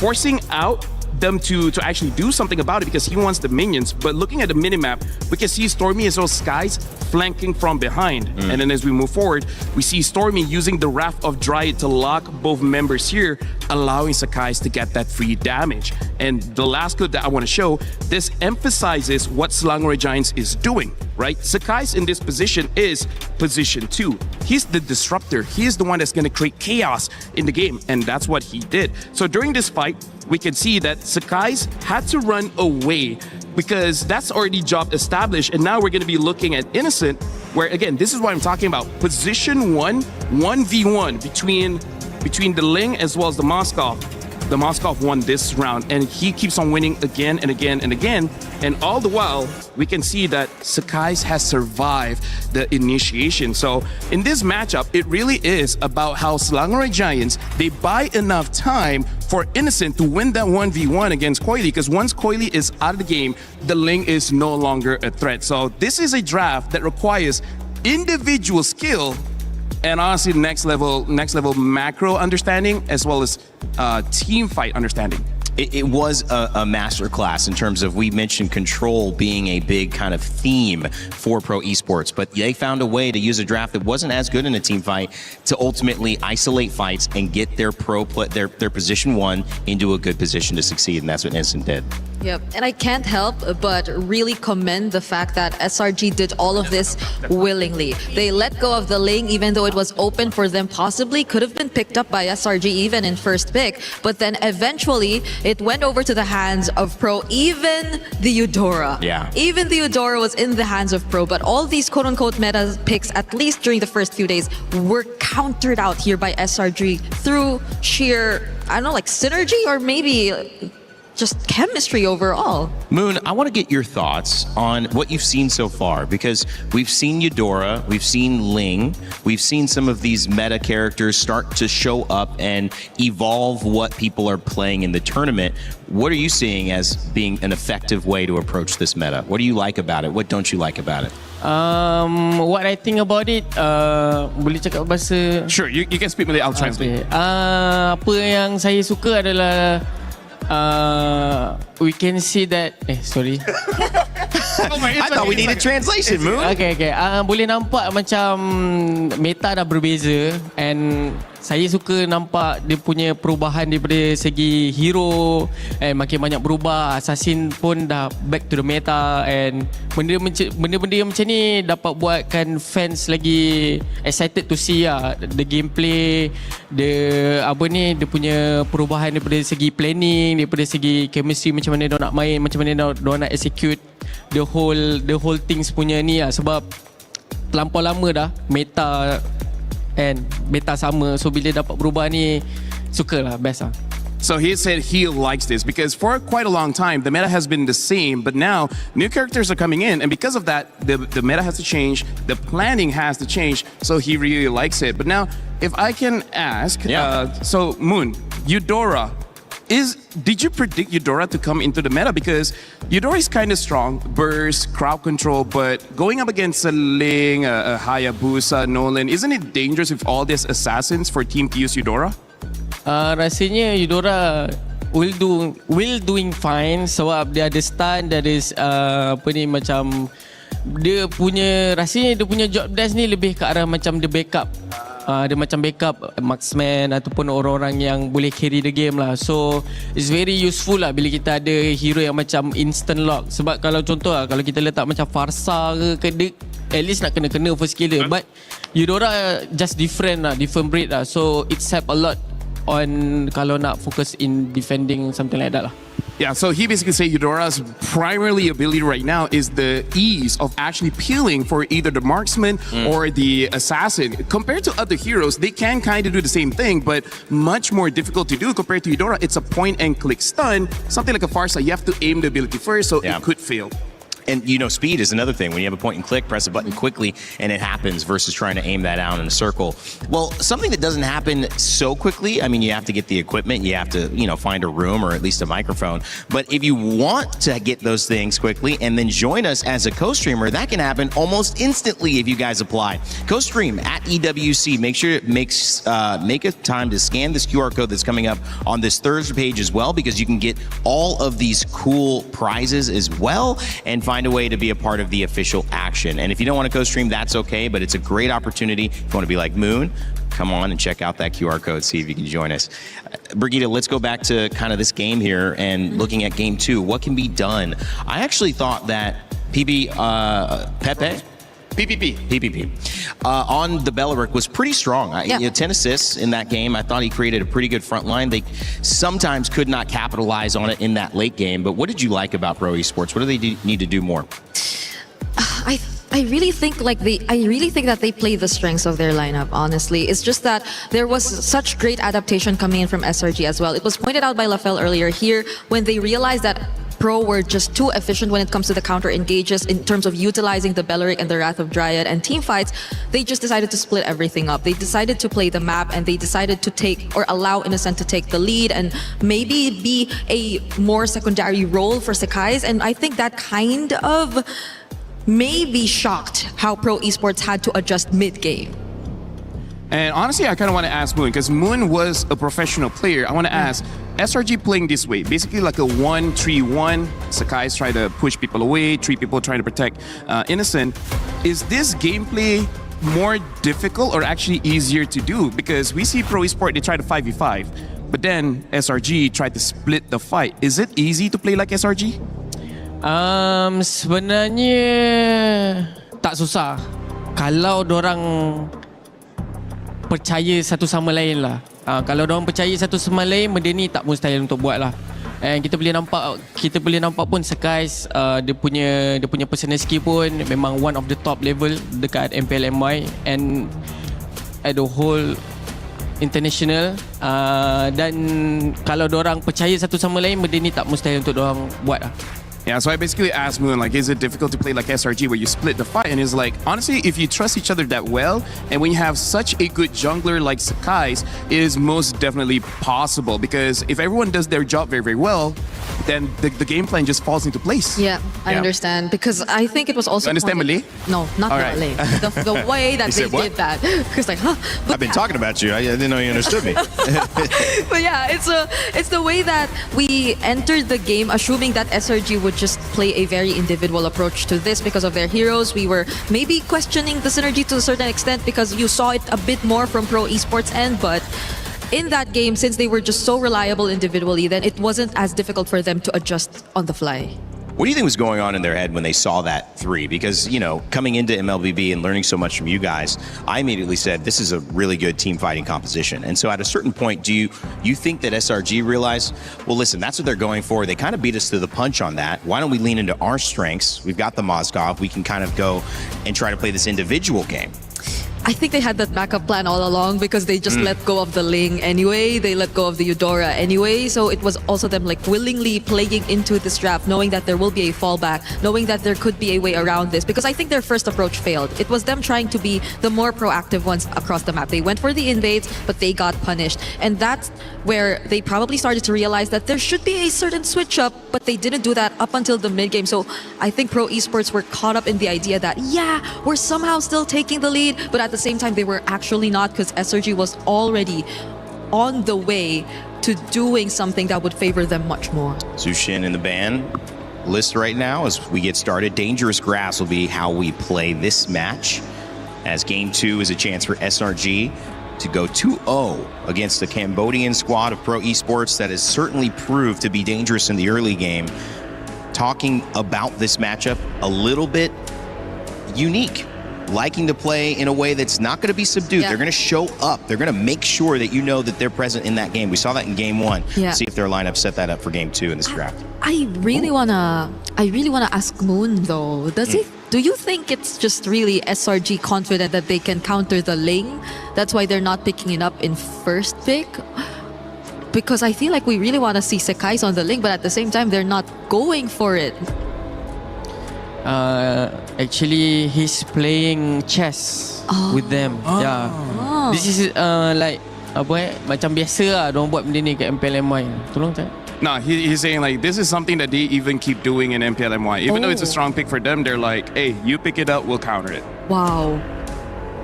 forcing out them to actually do something about it because he wants the minions. But looking at the minimap, we can see Stormy as well as Skies flanking from behind. And then as we move forward, we see Stormy using the Wrath of Dryad to lock both members here, allowing Sakai's to get that free damage. And the last clip that I want to show, this emphasizes what Selangor Giants is doing, right? Sakai's in this position is position 2. He's the disruptor. He is the one that's going to create chaos in the game, and that's what he did. So during this fight, we can see that Sakai's had to run away because that's already job established, and now we're going to be looking at Innocent, where again, this is what I'm talking about. Position 1, 1v1 between the Ling as well as the Moskov. The Moskov won this round, and he keeps on winning again and again and again. And all the while, we can see that Sakai's has survived the initiation. So in this matchup, it really is about how Selangor Giants, they buy enough time for Innocent to win that 1v1 against Coily, because once Coily is out of the game, the Ling is no longer a threat. So this is a draft that requires individual skill and honestly next level macro understanding as well as team fight understanding. It was a masterclass in terms of, we mentioned control being a big kind of theme for Pro Esports, but they found a way to use a draft that wasn't as good in a team fight to ultimately isolate fights and get their their position 1 into a good position to succeed, and that's what Innocent did. Yep, and I can't help but really commend the fact that SRG did all of this willingly. They let go of the Ling even though it was open for them, possibly could have been picked up by SRG even in first pick, but then eventually it went over to the hands of Pro, even the Eudora. Yeah. Even the Eudora was in the hands of Pro, but all these quote-unquote meta picks, at least during the first few days, were countered out here by SRG through sheer, I don't know, like synergy or maybe just chemistry overall. Moon, I want to get your thoughts on what you've seen so far, because we've seen Eudora, we've seen Ling, we've seen some of these meta characters start to show up and evolve what people are playing in the tournament. What are you seeing as being an effective way to approach this meta? What do you like about it? What don't you like about it? What I think about it, boleh cakap bahasa. Sure, you can speak Malay, I'll translate. Apa yang saya suka adalah we can see that sorry. I thought we needed translation, Moon. Okay. Boleh nampak macam meta dah berbeza, and saya suka nampak dia punya perubahan daripada segi hero, and makin banyak berubah. Assassin pun dah back to the meta, and benda-benda macam ni dapat buatkan fans lagi excited to see the gameplay, dia punya perubahan daripada segi planning, daripada segi chemistry, macam mana dia nak main, macam mana dia nak execute the whole things punya ni sebab terlampau lama dah meta and beta sama, so bila dapat berubah ni sukalah, best lah. So he said he likes this because for quite a long time, the meta has been the same, but now new characters are coming in, and because of that, the meta has to change, the planning has to change, so he really likes it. But now, if I can ask, so Moon, Eudora, did you predict Eudora to come into the meta? Because Eudora is kind of strong, burst, crowd control, but going up against a Ling, a Hayabusa, Nolan, isn't it dangerous with all these assassins for Team to use Eudora? Rasanya Eudora will doing fine sebab dia ada stun, dia ada macam rasanya dia punya job desk ni lebih ke arah macam dia backup. Dia macam backup marksman ataupun orang-orang yang boleh carry the game lah. So it's very useful lah bila kita ada hero yang macam instant lock. Sebab kalau contoh kalau kita letak macam Farsa ke dia at least nak kena first killer. But Eudora just different breed lah. So it's help a lot on kalau nak focus in defending something like that lah. Yeah, so he basically said Eudora's primarily ability right now is the ease of actually peeling for either the marksman or the assassin. Compared to other heroes, they can kind of do the same thing, but much more difficult to do compared to Eudora. It's a point and click stun. Something like a Farsa, you have to aim the ability first, so it could fail. And you know, speed is another thing. When you have a point and click, press a button quickly and it happens versus trying to aim that out in a circle. Well, something that doesn't happen so quickly, I mean, you have to get the equipment, you have to, you know, find a room or at least a microphone. But if you want to get those things quickly and then join us as a co-streamer, that can happen almost instantly if you guys apply. Co-stream at EWC. Make sure it make a time to scan this QR code that's coming up on this Thursday page as well, because you can get all of these cool prizes as well and find a way to be a part of the official action. And if you don't want to co-stream, that's okay, but it's a great opportunity. If you want to be like Moon, come on and check out that QR code, see if you can join us. Brigitte, let's go back to kind of this game here and looking at game 2. What can be done? I actually thought that PPP on the Belleric was pretty strong. You know, 10 assists in that game. I thought he created a pretty good front line. They sometimes could not capitalize on it in that late game. But what did you like about Pro Esports? What do they need to do more? I really think that they play the strengths of their lineup, honestly. It's just that there was such great adaptation coming in from SRG as well. It was pointed out by Lafel earlier here when they realized that Pro were just too efficient when it comes to the counter engages in terms of utilizing the Belleric and the Wrath of Dryad and team fights. They just decided to split everything up. They decided to play the map and they decided to take or allow Innocent to take the lead and maybe be a more secondary role for Sekai's. And I think that kind of maybe shocked how Pro Esports had to adjust mid-game. And honestly, I kind of want to ask Moon, because Moon was a professional player. I want to ask, SRG playing this way, basically like a 1-3-1, Sekai's trying to push people away, 3 people trying to protect Innocent. Is this gameplay more difficult or actually easier to do? Because we see Pro Esports, they try to 5v5, but then SRG tried to split the fight. Is it easy to play like SRG? Sebenarnya tak susah kalau dorang percaya satu sama lain lah. Kalau dorang percaya satu sama lain, benda ni tak mustahil untuk buat lah. And kita boleh nampak pun Sekai's dia punya personal skill pun memang one of the top level dekat MPLMY and at the whole international. Dan kalau dorang percaya satu sama lain, benda ni tak mustahil untuk dorang buat lah. Yeah, so I basically asked Moon, like, is it difficult to play like SRG where you split the fight? And he's like, honestly, if you trust each other that well, and when you have such a good jungler like Sekai's, it is most definitely possible. Because if everyone does their job very, very well, then the game plan just falls into place. Yeah, I understand. Because I think it was also... You understand Malay? No, not Malay. The way that they did that. Because like, huh? I've been talking about you. I didn't know you understood me. But yeah, it's the way that we entered the game assuming that SRG would just play a very individual approach to this because of their heroes. We were maybe questioning the synergy to a certain extent because you saw it a bit more from Pro Esports end, but in that game, since they were just so reliable individually, then it wasn't as difficult for them to adjust on the fly. What do you think was going on in their head when they saw that 3? Because, you know, coming into MLBB and learning so much from you guys, I immediately said, this is a really good team fighting composition. And so at a certain point, do you think that SRG realized, well, listen, that's what they're going for. They kind of beat us to the punch on that. Why don't we lean into our strengths? We've got the Moskov. We can kind of go and try to play this individual game. I think they had that backup plan all along because they just let go of the Ling anyway. They let go of the Eudora anyway. So it was also them like willingly playing into this draft, knowing that there will be a fallback, knowing that there could be a way around this. Because I think their first approach failed. It was them trying to be the more proactive ones across the map. They went for the invades, but they got punished. And that's where they probably started to realize that there should be a certain switch up, but they didn't do that up until the mid game. So I think Pro Esports were caught up in the idea that, yeah, we're somehow still taking the lead, but at the same time, they were actually not because SRG was already on the way to doing something that would favor them much more. Zushin in the ban list right now as we get started. Dangerous Grass will be how we play this match, as game 2 is a chance for SRG to go 2-0 against the Cambodian squad of Pro Esports that has certainly proved to be dangerous in the early game. Talking about this matchup a little bit unique. liking to play in a way that's not going to be subdued. Yeah. They're going to show up. They're going to make sure that you know that they're present in that game. We saw that in game 1. Yeah. See if their lineup set that up for game 2 in this draft. I really wanna ask Moon though. Do you think it's just really SRG confident that they can counter the Ling? That's why they're not picking it up in first pick? Because I feel like we really want to see Sekai's on the Ling, but at the same time they're not going for it. Actually, he's playing chess with them. Yeah. This is like macam biasa lah diorang buat benda ni kat MPLMY. Tolong tak? No, he's saying like this is something that they even keep doing in MPLMY. Even though it's a strong pick for them, they're like, hey, you pick it up, we'll counter it. Wow.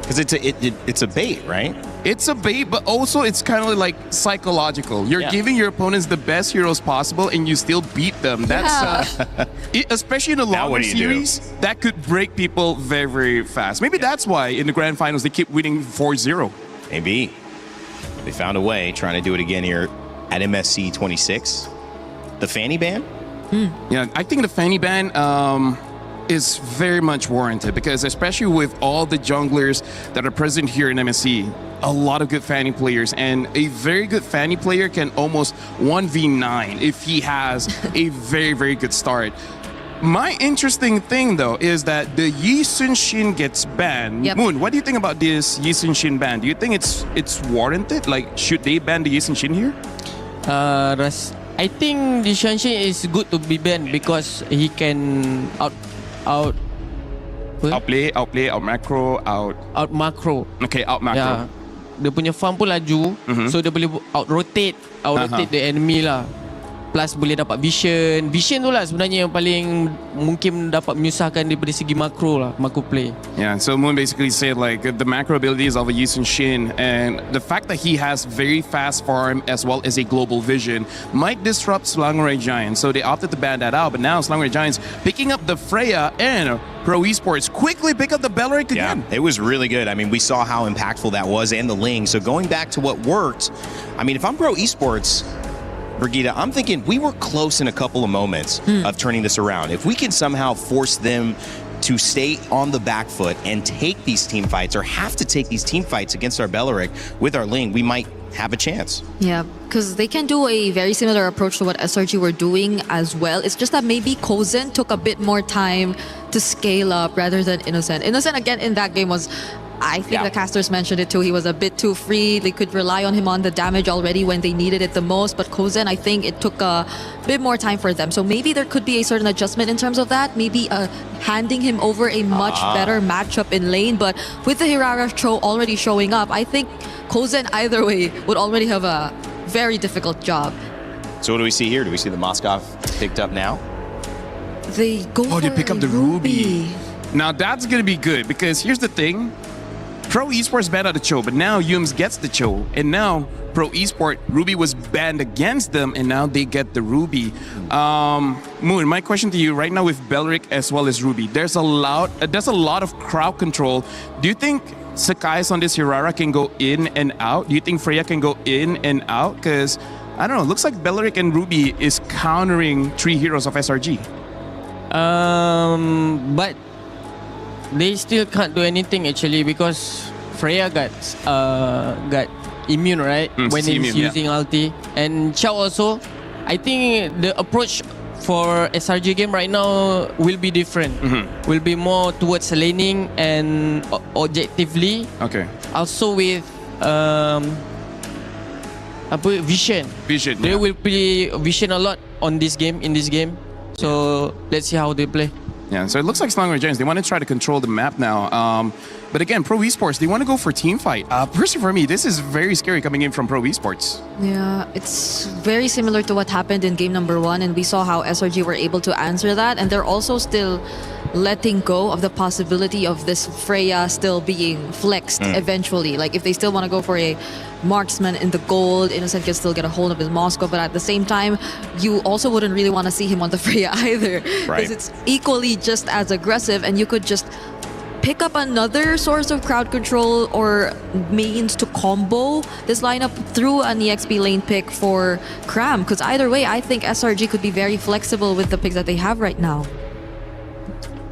Because it's a bait, right? It's a bait, but also it's kind of like psychological. You're giving your opponents the best heroes possible, and you still beat them. That's especially in a longer series, that could break people very, very fast. Maybe that's why in the grand finals they keep winning 4-0. Maybe. They found a way, trying to do it again here at MSC 26. The Fanny ban? Yeah, I think the Fanny ban is very much warranted, because especially with all the junglers that are present here in MSC, a lot of good Fanny players, and a very good Fanny player can almost 1v9 if he has a very, very good start. My interesting thing though is that the Yi Sun Shin gets banned. Yep. Moon, what do you think about this Yi Sun Shin ban? Do you think it's warranted? Like, should they ban the Yi Sun Shin here? I think the Shanshin is good to be banned because he can Outplay, out macro, out macro. Okay, out macro. Yeah. Dia punya farm pun laju, so dia boleh out rotate the enemy lah. Plus boleh dapat vision. Vision tu lah sebenarnya yang paling mungkin dapat menyusahkan daripada segi makro lah, makro play. Yeah, so Moon basically said like the macro abilities of a Yi Sun Shin, and the fact that he has very fast farm as well as a global vision might disrupt Slangray Giants. So they opted to ban that out, but now Slangray Giants picking up the Freya, and Pro Esports quickly pick up the Beleric again. Yeah, it was really good. I mean, we saw how impactful that was, and the Ling. So going back to what worked, I mean, if I'm Pro Esports, Brigitte, I'm thinking we were close in a couple of moments of turning this around. If we can somehow force them to stay on the back foot and take these team fights, or have to take these team fights against our Beleric with our Ling, we might have a chance. Yeah, because they can do a very similar approach to what SRG were doing as well. It's just that maybe Kozen took a bit more time to scale up rather than Innocent. Innocent, again, in that game was... I think the casters mentioned it too. He was a bit too free. They could rely on him on the damage already when they needed it the most. But Kozen, I think it took a bit more time for them. So maybe there could be a certain adjustment in terms of that. Maybe handing him over a much better matchup in lane. But with the Hirara already showing up, I think Kozen either way would already have a very difficult job. So what do we see here? Do we see the Moskov picked up now? They go for they pick up the Ruby. Now that's going to be good, because here's the thing. Pro Esports banned out the Cho, but now Yums gets the Cho, and now Pro Esport Ruby was banned against them, and now they get the Ruby. Moon, my question to you right now with Beleric as well as Ruby, there's a lot of crowd control. Do you think Sekai's on this Hirara can go in and out? Do you think Freya can go in and out? Because I don't know, it looks like Beleric and Ruby is countering 3 heroes of SRG. But they still can't do anything actually, because Freya got immune, right? When he's using ulti. And Chow also, I think the approach for SRG game right now will be different. Will be more towards laning and objectively. Okay. Also with vision. They will play vision a lot on this game, in this game. So let's see how they play. Yeah, so it looks like Slangray Giants, they want to try to control the map now. But again, Pro Esports, they want to go for team fight. Personally for me, this is very scary coming in from Pro Esports. Yeah, it's very similar to what happened in game number 1, and we saw how SRG were able to answer that, and they're also still letting go of the possibility of this Freya still being flexed eventually. Like, if they still want to go for a marksman in the gold, Innocent can still get a hold of his Moscow, but at the same time, you also wouldn't really want to see him on the Freya either, because it's equally just as aggressive, and you could just pick up another source of crowd control or means to combo this lineup through an EXP lane pick for Cram, because either way, I think SRG could be very flexible with the picks that they have right now.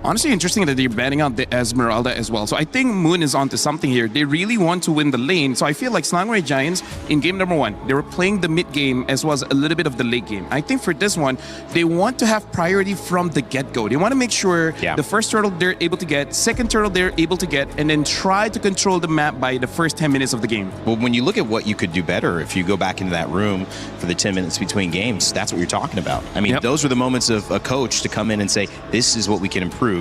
honestly interesting that they're banning out the Esmeralda as well. So I think Moon is onto something here. They really want to win the lane. So I feel like Slangway Giants in game number 1, they were playing the mid game as well as a little bit of the late game. I think for this one, they want to have priority from the get-go. They want to make sure the first turtle they're able to get, second turtle they're able to get, and then try to control the map by the first 10 minutes of the game. Well, when you look at what you could do better, if you go back into that room for the 10 minutes between games, that's what you're talking about. I mean, those were the moments of a coach to come in and say, this is what we can improve.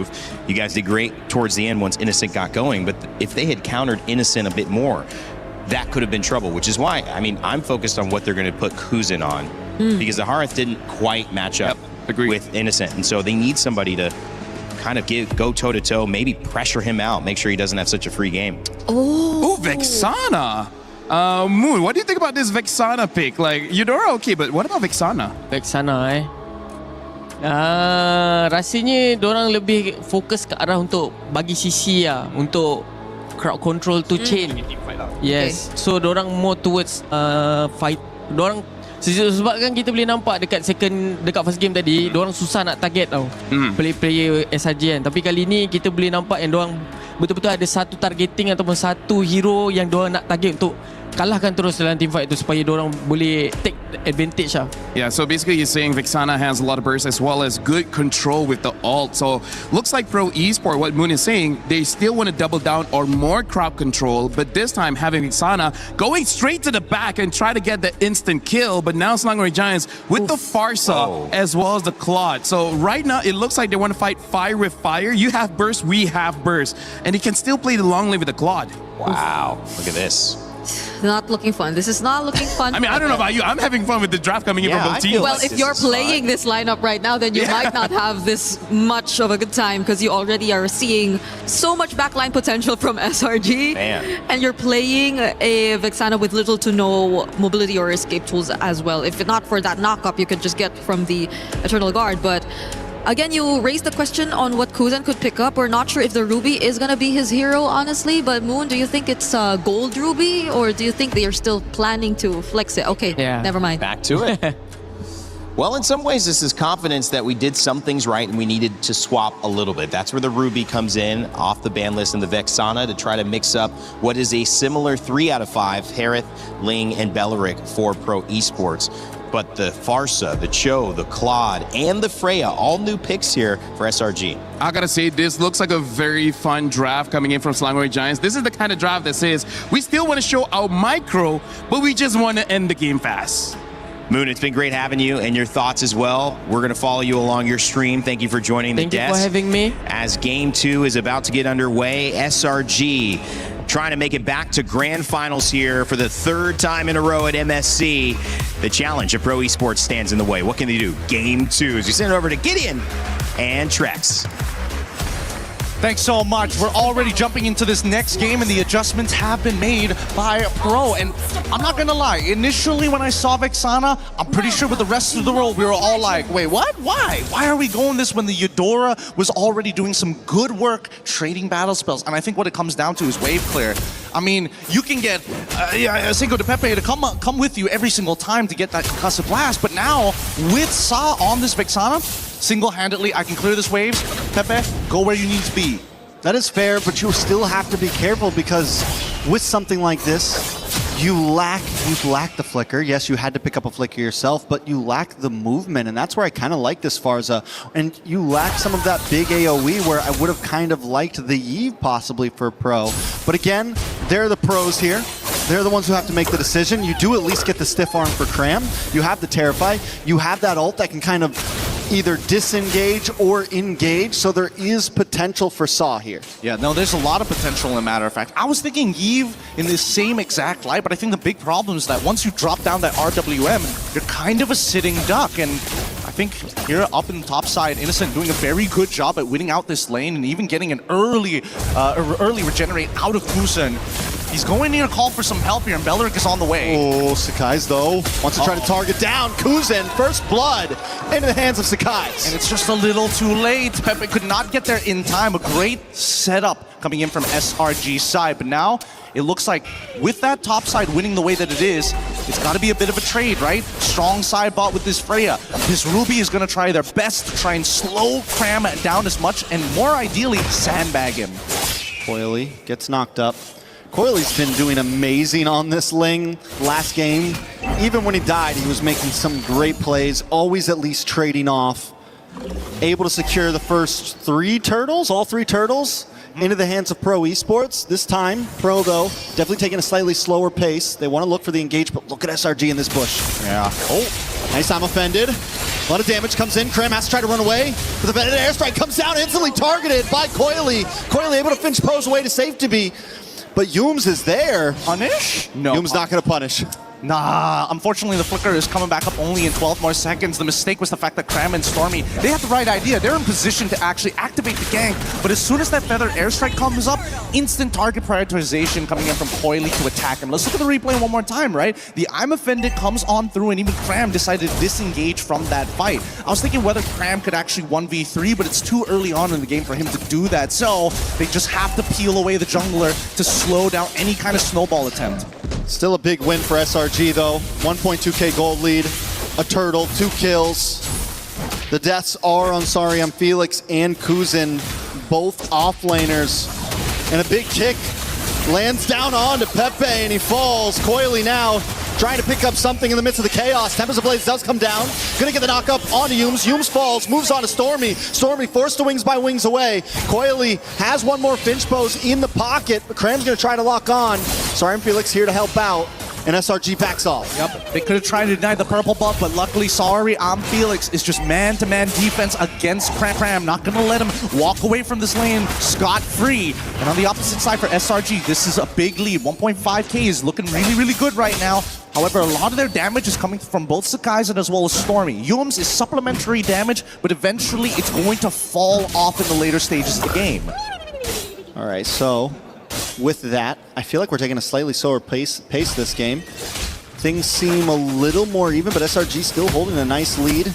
You guys did great towards the end once Innocent got going, but if they had countered Innocent a bit more, that could have been trouble, which is why, I mean, I'm focused on what they're going to put Kuzin on, because the Hearth didn't quite match up with Innocent, and so they need somebody to kind of go toe-to-toe, maybe pressure him out, make sure he doesn't have such a free game. Oh, Vexana! Moon, what do you think about this Vexana pick? Like, Eudora okay, but what about Vexana? Vexana rasanya diorang lebih fokus ke arah untuk bagi sisi lah, untuk crowd control to chain. Yes. Okay. So diorang more towards fight. Diorang sebab kan kita boleh nampak dekat first game tadi, diorang susah nak target tau. Player SRG kan. Tapi kali ni kita boleh nampak yang diorang betul-betul ada satu targeting ataupun satu hero yang diorang nak target untuk kalahkan terus dalam team fight tu supaya diorang boleh take advantage lah. Yeah, so basically he's saying Vexana has a lot of burst as well as good control with the ult. So looks like Pro Esport, what Moon is saying, they still want to double down on more crowd control, but this time having Vexana going straight to the back and try to get the instant kill, but now Slangway Giants with the Farsa as well as the Claude. So right now it looks like they want to fight fire with fire. You have burst, we have burst. And he can still play the long lane with the Claude. Wow, look at this. Not looking fun. This is not looking fun. I mean, I don't know about you. I'm having fun with the draft coming in from both teams. Well, if you're playing this lineup right now, then you might not have this much of a good time because you already are seeing so much backline potential from SRG. And you're playing a Vexana with little to no mobility or escape tools as well. If not for that knock-up you could just get from the Eternal Guard. But again, you raised the question on what Kuzan could pick up. We're not sure if the Ruby is going to be his hero, honestly. But Moon, do you think it's Gold Ruby? Or do you think they are still planning to flex it? Okay, never mind. Back to it. Well, in some ways, this is confidence that we did some things right and we needed to swap a little bit. That's where the Ruby comes in, off the ban list, and the Vexana to try to mix up what is a similar 3 out of 5, Harith, Ling, and Belleric for Pro Esports. But the Farsa, the Cho, the Claude, and the Freya, all new picks here for SRG. I gotta say, this looks like a very fun draft coming in from Slangway Giants. This is the kind of draft that says, we still want to show our micro, but we just want to end the game fast. Moon, it's been great having you and your thoughts as well. We're going to follow you along your stream. Thank you for joining the GESSS. Thank you for having me. As Game 2 is about to get underway, SRG trying to make it back to grand finals here for the 3rd time in a row at MSC. The challenge of Pro Esports stands in the way. What can they do? Game 2 as we send it over to Gideon and Trex. Thanks so much. We're already jumping into this next game, and the adjustments have been made by Pro. And I'm not gonna lie, initially when I saw Vexana, I'm pretty sure with the rest of the world, we were all like, wait, what? Why? Why are we going this when the Eudora was already doing some good work trading battle spells? And I think what it comes down to is wave clear. I mean, you can get Cinco de Pepe to come with you every single time to get that concussive blast, but now with Sa on this Vexana, single-handedly, I can clear this waves. Pepe, go where you need to be. That is fair, but you still have to be careful because with something like this, you lack the flicker. Yes, you had to pick up a flicker yourself, but you lack the movement, and that's where I kind of like this Farsa. And you lack some of that big AoE where I would have kind of liked the Eve possibly for Pro. But again, they're the pros here. They're the ones who have to make the decision. You do at least get the stiff arm for Cram. You have the Terrify. You have that ult that can kind of either disengage or engage, so there is potential for Saw here. Yeah, no, there's a lot of potential, in a matter of fact. I was thinking Eve in this same exact light, but I think the big problem is that once you drop down that RWM, you're kind of a sitting duck, and I think here up in the top side, Innocent doing a very good job at winning out this lane and even getting an early regenerate out of Kuzan. He's going in to call for some help here, and Belleric is on the way. Oh, Sakai's though wants to try to target down Kuzan. First blood into the hands of Sakai's. And it's just a little too late. Pepe could not get there in time. A great setup coming in from SRG's side. But now, it looks like with that top side winning the way that it is, it's got to be a bit of a trade, right? Strong side bot with this Freya. This Ruby is going to try their best to try and slow Cram down as much and more ideally sandbag him. Coily gets knocked up. Coily's been doing amazing on this Ling last game. Even when he died, he was making some great plays, always at least trading off. Able to secure the first 3 turtles, all 3 turtles, into the hands of Pro Esports. This time, Pro, though, definitely taking a slightly slower pace. They want to look for the engage, but look at SRG in this bush. Yeah. Oh, nice time offended. A lot of damage comes in. Cram has to try to run away. But the vended airstrike comes down, instantly targeted by Coily. Coily able to finch Pro's away to safety. But Yooms is there. Punish? No. Yooms not going to punish. Nah, unfortunately the flicker is coming back up only in 12 more seconds. The mistake was the fact that Cram and Stormy, they had the right idea. They're in position to actually activate the gank, but as soon as that feather airstrike comes up, instant target prioritization coming in from Coily to attack him. Let's look at the replay one more time, right? The I'm Offended comes on through and even Cram decided to disengage from that fight. I was thinking whether Cram could actually 1v3, but it's too early on in the game for him to do that, so they just have to peel away the jungler to slow down any kind of snowball attempt. Still a big win for SRG though. 1.2k gold lead, a turtle, 2 kills. The deaths are on Sariam Felix and Kuzin, both offlaners. And a big kick lands down onto Pepe and he falls. Coily now trying to pick up something in the midst of the chaos. Tempest Ablaze does come down. Gonna get the knock up onto Yooms. Yooms falls, moves on to Stormy. Stormy forced to wings by wings away. Coily has one more Finch pose in the pocket, but Cram's gonna try to lock on. Sariam Felix here to help out, and SRG backs off. Yep, they could have tried to deny the purple buff, but luckily Sariam Felix is just man-to-man defense against Cram. Not gonna let him walk away from this lane scot-free. And on the opposite side for SRG, this is a big lead. 1.5k is looking really, really good right now. However, a lot of their damage is coming from both Sakaizen as well as Stormy. Yooms is supplementary damage, but eventually it's going to fall off in the later stages of the game. All right, so with that, I feel like we're taking a slightly slower pace this game. Things seem a little more even, but SRG still holding a nice lead.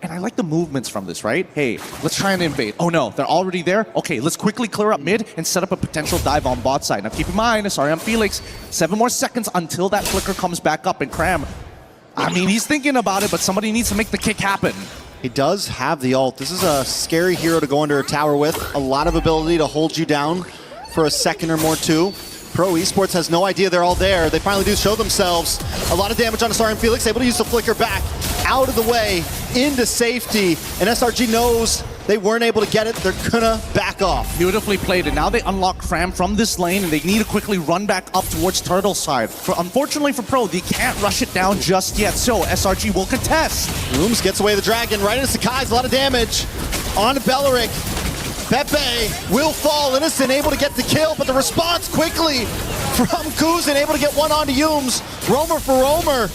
And I like the movements from this, right? Hey, let's try and invade. Oh no, they're already there? Okay, let's quickly clear up mid and set up a potential dive on bot side. Now keep in mind, Sariam Felix, 7 more seconds until that flicker comes back up, and Cram, I mean, he's thinking about it, but somebody needs to make the kick happen. He does have the ult. This is a scary hero to go under a tower with. A lot of ability to hold you down for a second or more too. Pro Esports has no idea they're all there. They finally do show themselves. A lot of damage on Sariam Felix, able to use the flicker back out of the way into safety. And SRG knows they weren't able to get it. They're gonna back off. Beautifully played, and now they unlock Cram from this lane, and they need to quickly run back up towards Turtle side. Unfortunately for Pro, they can't rush it down just yet, so SRG will contest. Looms gets away the dragon, right into Sakai's, a lot of damage. On to Belleric. Pepe will fall, Innocent able to get the kill, but the response quickly from Kuzin, able to get one onto Yooms. Roamer for Roamer.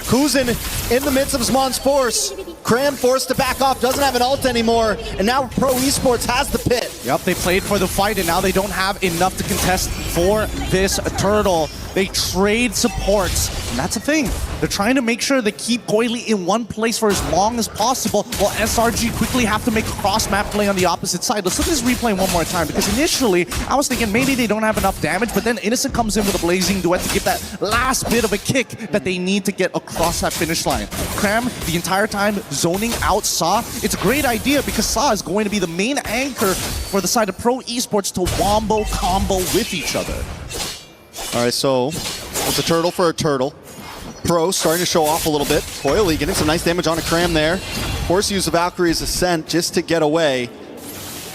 Kuzin in the midst of Zmon's force. Cram forced to back off, doesn't have an ult anymore, and now Pro Esports has the pit. Yep, they played for the fight, and now they don't have enough to contest for this turtle. They trade supports, and that's the thing. They're trying to make sure they keep Coily in one place for as long as possible, while SRG quickly have to make a cross-map play on the opposite side. Let's look at this replay one more time, because initially, I was thinking maybe they don't have enough damage, but then Innocent comes in with a blazing duet to give that last bit of a kick that they need to get across that finish line. Cram, the entire time, zoning out Sa. It's a great idea, because Sa is going to be the main anchor for the side of Pro Esports to wombo combo with each other. All right, so it's a turtle for a turtle. Pro starting to show off a little bit. Coily getting some nice damage on a Cram there. Force use of Valkyrie's Ascent just to get away.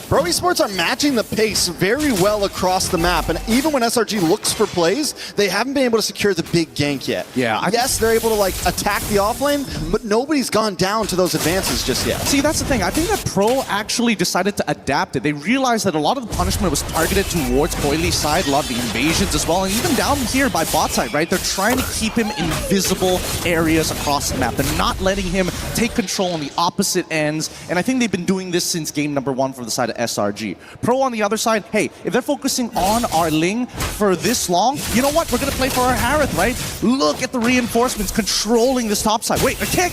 Pro Esports are matching the pace very well across the map, and even when SRG looks for plays, they haven't been able to secure the big gank yet. Yeah, yes, they're able to like attack the offlane, but nobody's gone down to those advances just yet. See, that's the thing. I think that Pro actually decided to adapt it. They realized that a lot of the punishment was targeted towards Coily's side, a lot of the invasions as well, and even down here by bot side, right? They're trying to keep him in visible areas across the map. They're not letting him take control on the opposite ends, and I think they've been doing this since game number 1 for the side of SRG. Pro on the other side, hey, if they're focusing on our Ling for this long, you know what? We're going to play for our Harith, right? Look at the reinforcements controlling this top side. Wait, a kick!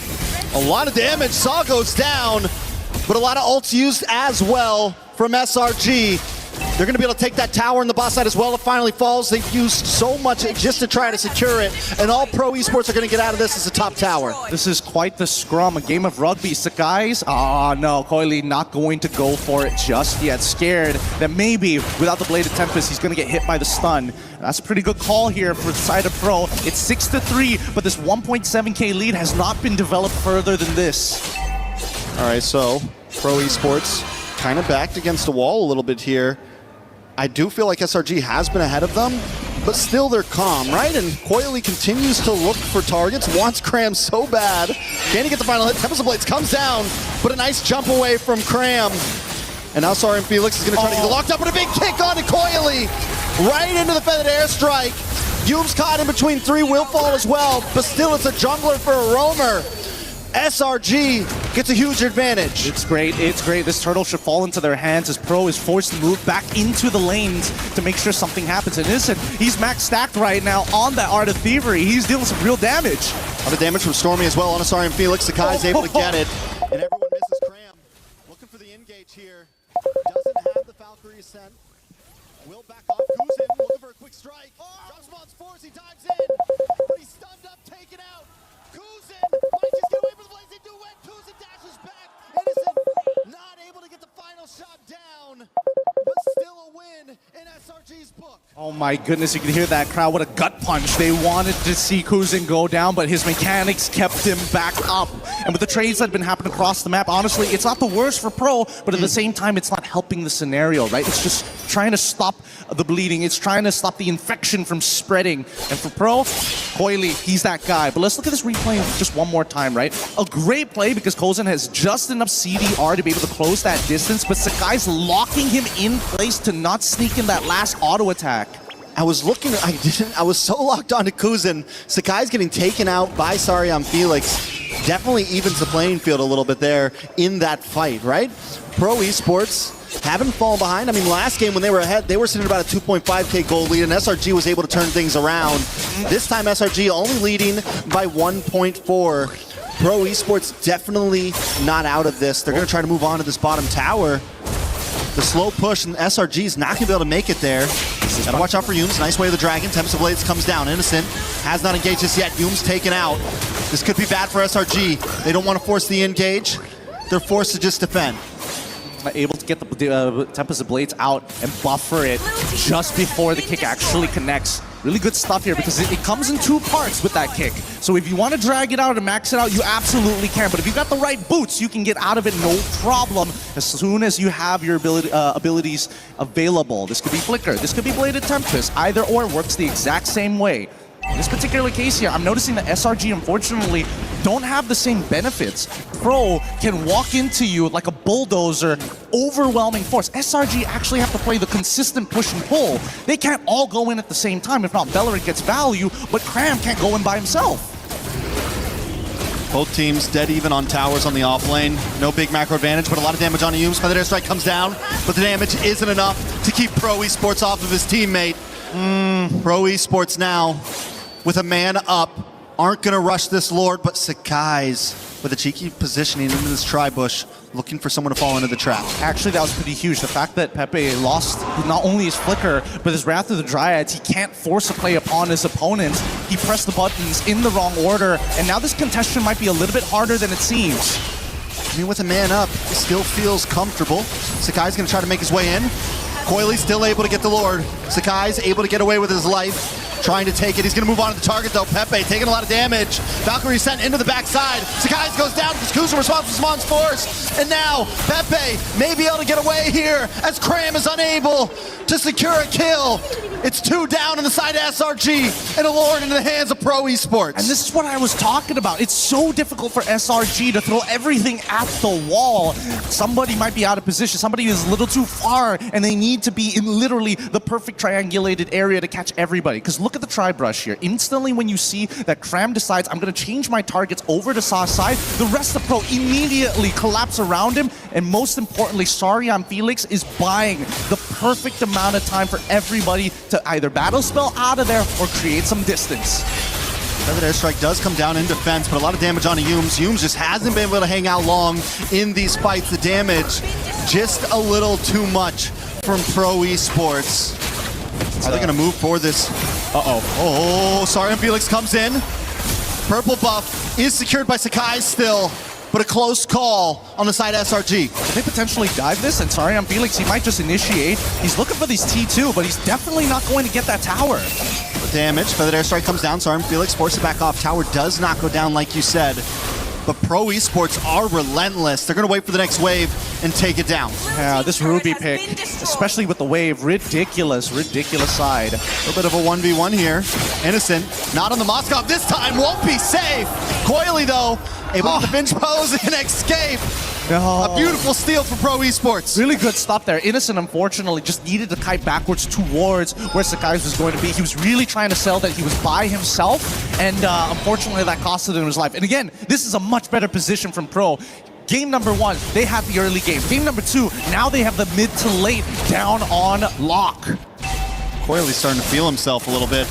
A lot of damage. Saw goes down, but a lot of ults used as well from SRG. They're going to be able to take that tower in the boss side as well. It finally falls. They've used so much just to try to secure it, and all Pro Esports are going to get out of this is a top tower. This is quite the scrum, a game of rugby. Sakai's, no, KOILI not going to go for it just yet. Scared that maybe without the Bladed Tempest, he's going to get hit by the stun. That's a pretty good call here for the side of Pro. It's 6-3, but this 1.7k lead has not been developed further than this. All right, so Pro Esports kind of backed against the wall a little bit here. I do feel like SRG has been ahead of them, but still they're calm, right? And KOILI continues to look for targets, wants Cram so bad. Can he get the final hit? Tempest of Blades comes down, but a nice jump away from Cram. And now Sari and Felix is going to try to get locked up, but a big kick on to KOILI. Right into the feathered airstrike. Yume's caught in between 3, will fall as well, but still it's a jungler for a roamer. SRG gets a huge advantage. It's great, it's great. This turtle should fall into their hands as Pro is forced to move back into the lanes to make sure something happens. And listen, he's max stacked right now on that Art of Thievery. He's dealing some real damage. A lot of damage from Stormy as well on Asari and Felix. Sakai's able to get it. And everyone misses Cram. Looking for the engage here. Doesn't have the Valkyrie sent. Will back off. Kuzin looking for a quick strike. Drops him on force. He dives in. But he's stunned up, taken out. Kuzin might just get away from the blades. They do win. Kuzin dashes back. Innocent not able to get the final shot down. But still a win in SRG's book. Oh my goodness, you can hear that crowd. What a gut punch. They wanted to see Kuzin go down, but his mechanics kept him back up. And with the trades that have been happening across the map, honestly, it's not the worst for Pro, but at the same time, it's not helping the scenario, right? It's just trying to stop the bleeding. It's trying to stop the infection from spreading. And for Pro, KOILI, he's that guy. But let's look at this replay just one more time, right? A great play because Kuzin has just enough CDR to be able to close that distance, but Sakai's locking him in place to not sneak in that last auto attack. I was looking, I was so locked onto Kuzin. Sakai's getting taken out by Sari on Felix. Definitely evens the playing field a little bit there in that fight, right? Pro Esports haven't fallen behind. I mean, last game when they were ahead, they were sitting at about a 2.5k gold lead, and SRG was able to turn things around. This time, SRG only leading by 1.4. Pro Esports definitely not out of this. They're going to try to move on to this bottom tower. The slow push, and SRG's not going to be able to make it there. Gotta watch out for Yumes. Nice way of the dragon. Tempest of Blades comes down. Innocent has not engaged this yet. Yumes taken out. This could be bad for SRG. They don't want to force the engage. They're forced to just defend. Able to get the Tempest of Blades out and buffer it just before the kick actually connects. Really good stuff here because it comes in 2 parts with that kick. So if you want to drag it out and max it out, you absolutely can. But if you got the right boots, you can get out of it no problem as soon as you have your abilities available. This could be Flicker, this could be Bladed Tempest. Either or works the exact same way. In this particular case here, I'm noticing that SRG, unfortunately, don't have the same benefits. Pro can walk into you like a bulldozer, overwhelming force. SRG actually have to play the consistent push and pull. They can't all go in at the same time. If not, Bellerin gets value, but Cram can't go in by himself. Both teams dead even on towers on the off lane. No big macro advantage, but a lot of damage on Yumes. Feather Airstrike comes down, but the damage isn't enough to keep Pro Esports off of his teammate. Pro Esports now, with a man up, aren't going to rush this Lord, but Sakai's with a cheeky positioning into this tri-bush, looking for someone to fall into the trap. Actually, that was pretty huge. The fact that Pepe lost not only his Flicker, but his Wrath of the Dryads, he can't force a play upon his opponents. He pressed the buttons in the wrong order, and now this contention might be a little bit harder than it seems. I mean, with a man up, he still feels comfortable. Sakai's going to try to make his way in. KOILI's still able to get the Lord. Sakai's able to get away with his life. Trying to take it. He's going to move on to the target, though. Pepe taking a lot of damage. Valkyrie sent into the backside. Sakai's goes down because Kuzin responds to Smon's force. And now Pepe may be able to get away here as Cram is unable to secure a kill. It's 2 down on the side of SRG and a Lord into the hands of Pro Esports. And this is what I was talking about. It's so difficult for SRG to throw everything at the wall. Somebody might be out of position. Somebody is a little too far, and they need to be in literally the perfect triangulated area to catch everybody. Because look at the tri-brush here. Instantly when you see that Cram decides, I'm going to change my targets over to Saw's side, the rest of Pro immediately collapse around him. And most importantly, Sari on Felix is buying the perfect amount of time for everybody to either battle spell out of there or create some distance. Feather Airstrike does come down in defense, but a lot of damage on Yumes. Yumes just hasn't been able to hang out long in these fights. The damage just a little too much from Pro Esports. Are they going to move for this? Oh, Sarian Felix comes in. Purple buff is secured by Sakai still, but a close call on the side of SRG. Can they potentially dive this? And Sarian Felix, he might just initiate. He's looking for these T2, but he's definitely not going to get that tower. Damage. Feathered Airstrike comes down. Sarian Felix forces it back off. Tower does not go down like you said. But Pro Esports are relentless. They're going to wait for the next wave and take it down. Yeah, this Ruby pick, especially with the wave, ridiculous side. A little bit of a 1v1 here. Innocent, not on the Moskov this time, won't be safe. Coily though, able to binge pose and escape. A beautiful steal for Pro Esports. Really good stop there. Innocent, unfortunately, just needed to kite backwards towards where Sakai was going to be. He was really trying to sell that he was by himself, and unfortunately that costed him his life. And again, this is a much better position from Pro. Game number 1, they have the early game. Game number 2, now they have the mid to late down on lock. Coily's starting to feel himself a little bit.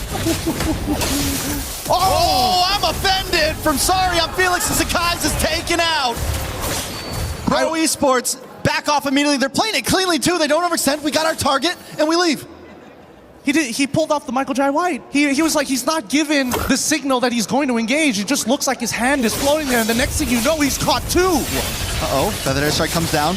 Oh, I'm offended from Sarian Felix and Sakai's is taken out. Pro Esports back off immediately. They're playing it cleanly too. They don't overextend. We got our target and we leave. He pulled off the Michael Jai White. He was like, he's not given the signal that he's going to engage. It just looks like his hand is floating there, and the next thing you know, he's caught 2. Feathered Airstrike comes down.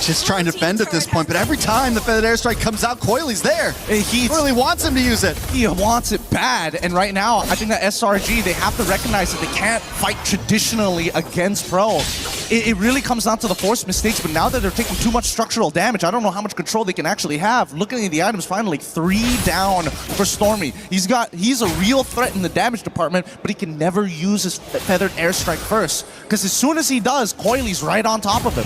Just trying to defend at this point, but every time the Feathered Airstrike comes out, Coily's there. He really wants him to use it. He wants it bad, and right now, I think that SRG, they have to recognize that they can't fight traditionally against Pro. It really comes down to the forced mistakes, but now that they're taking too much structural damage, I don't know how much control they can actually have. Looking at the items, finally 3 down for Stormy. He's a real threat in the damage department, but he can never use his Feathered Airstrike first, because as soon as he does, Coily's right on top of him.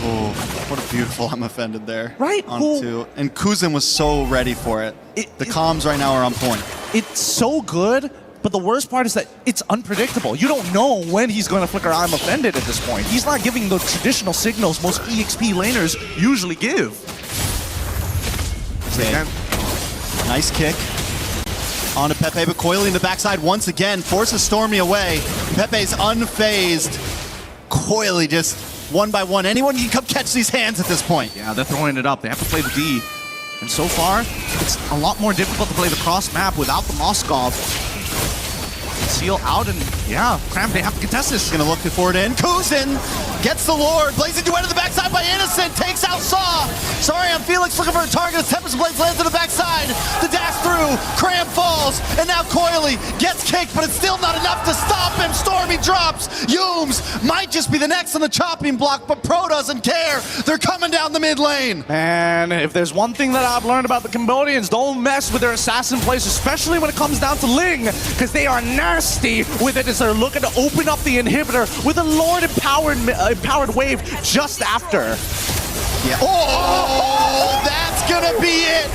Oh, what a beautiful I'm offended there. Right. And Kuzin was so ready for it. The comms right now are on point. It's so good, but the worst part is that it's unpredictable. You don't know when he's going to flicker I'm offended at this point. He's not giving the traditional signals most EXP laners usually give. Okay. Nice kick. On to Pepe, but Coily in the backside once again forces Stormy away. Pepe's unfazed. Coily just one by one. Anyone can come catch these hands at this point. Yeah, they're throwing it up. They have to play the D. And so far, it's a lot more difficult to play the cross map without the Moskov. Seal out, and yeah, Cramp, they have to contest this. Gonna look forward in. Kuzin gets the Lord. Blazing duet to the backside by Innocent. Takes out Saw. Sarian Felix looking for a target as Tempest Blaze lands to the backside. The dash through. Cramp falls. And now Coily gets kicked, but it's still not enough to stop him. Stormy drops. Yooms might just be the next on the chopping block, but Pro doesn't care. They're coming down the mid lane. And if there's one thing that I've learned about the Cambodians, don't mess with their assassin plays, especially when it comes down to Ling, because they are nasty with it as they're looking to open up the inhibitor with a Lord empowered wave just after. Yeah. Oh, that's gonna be it.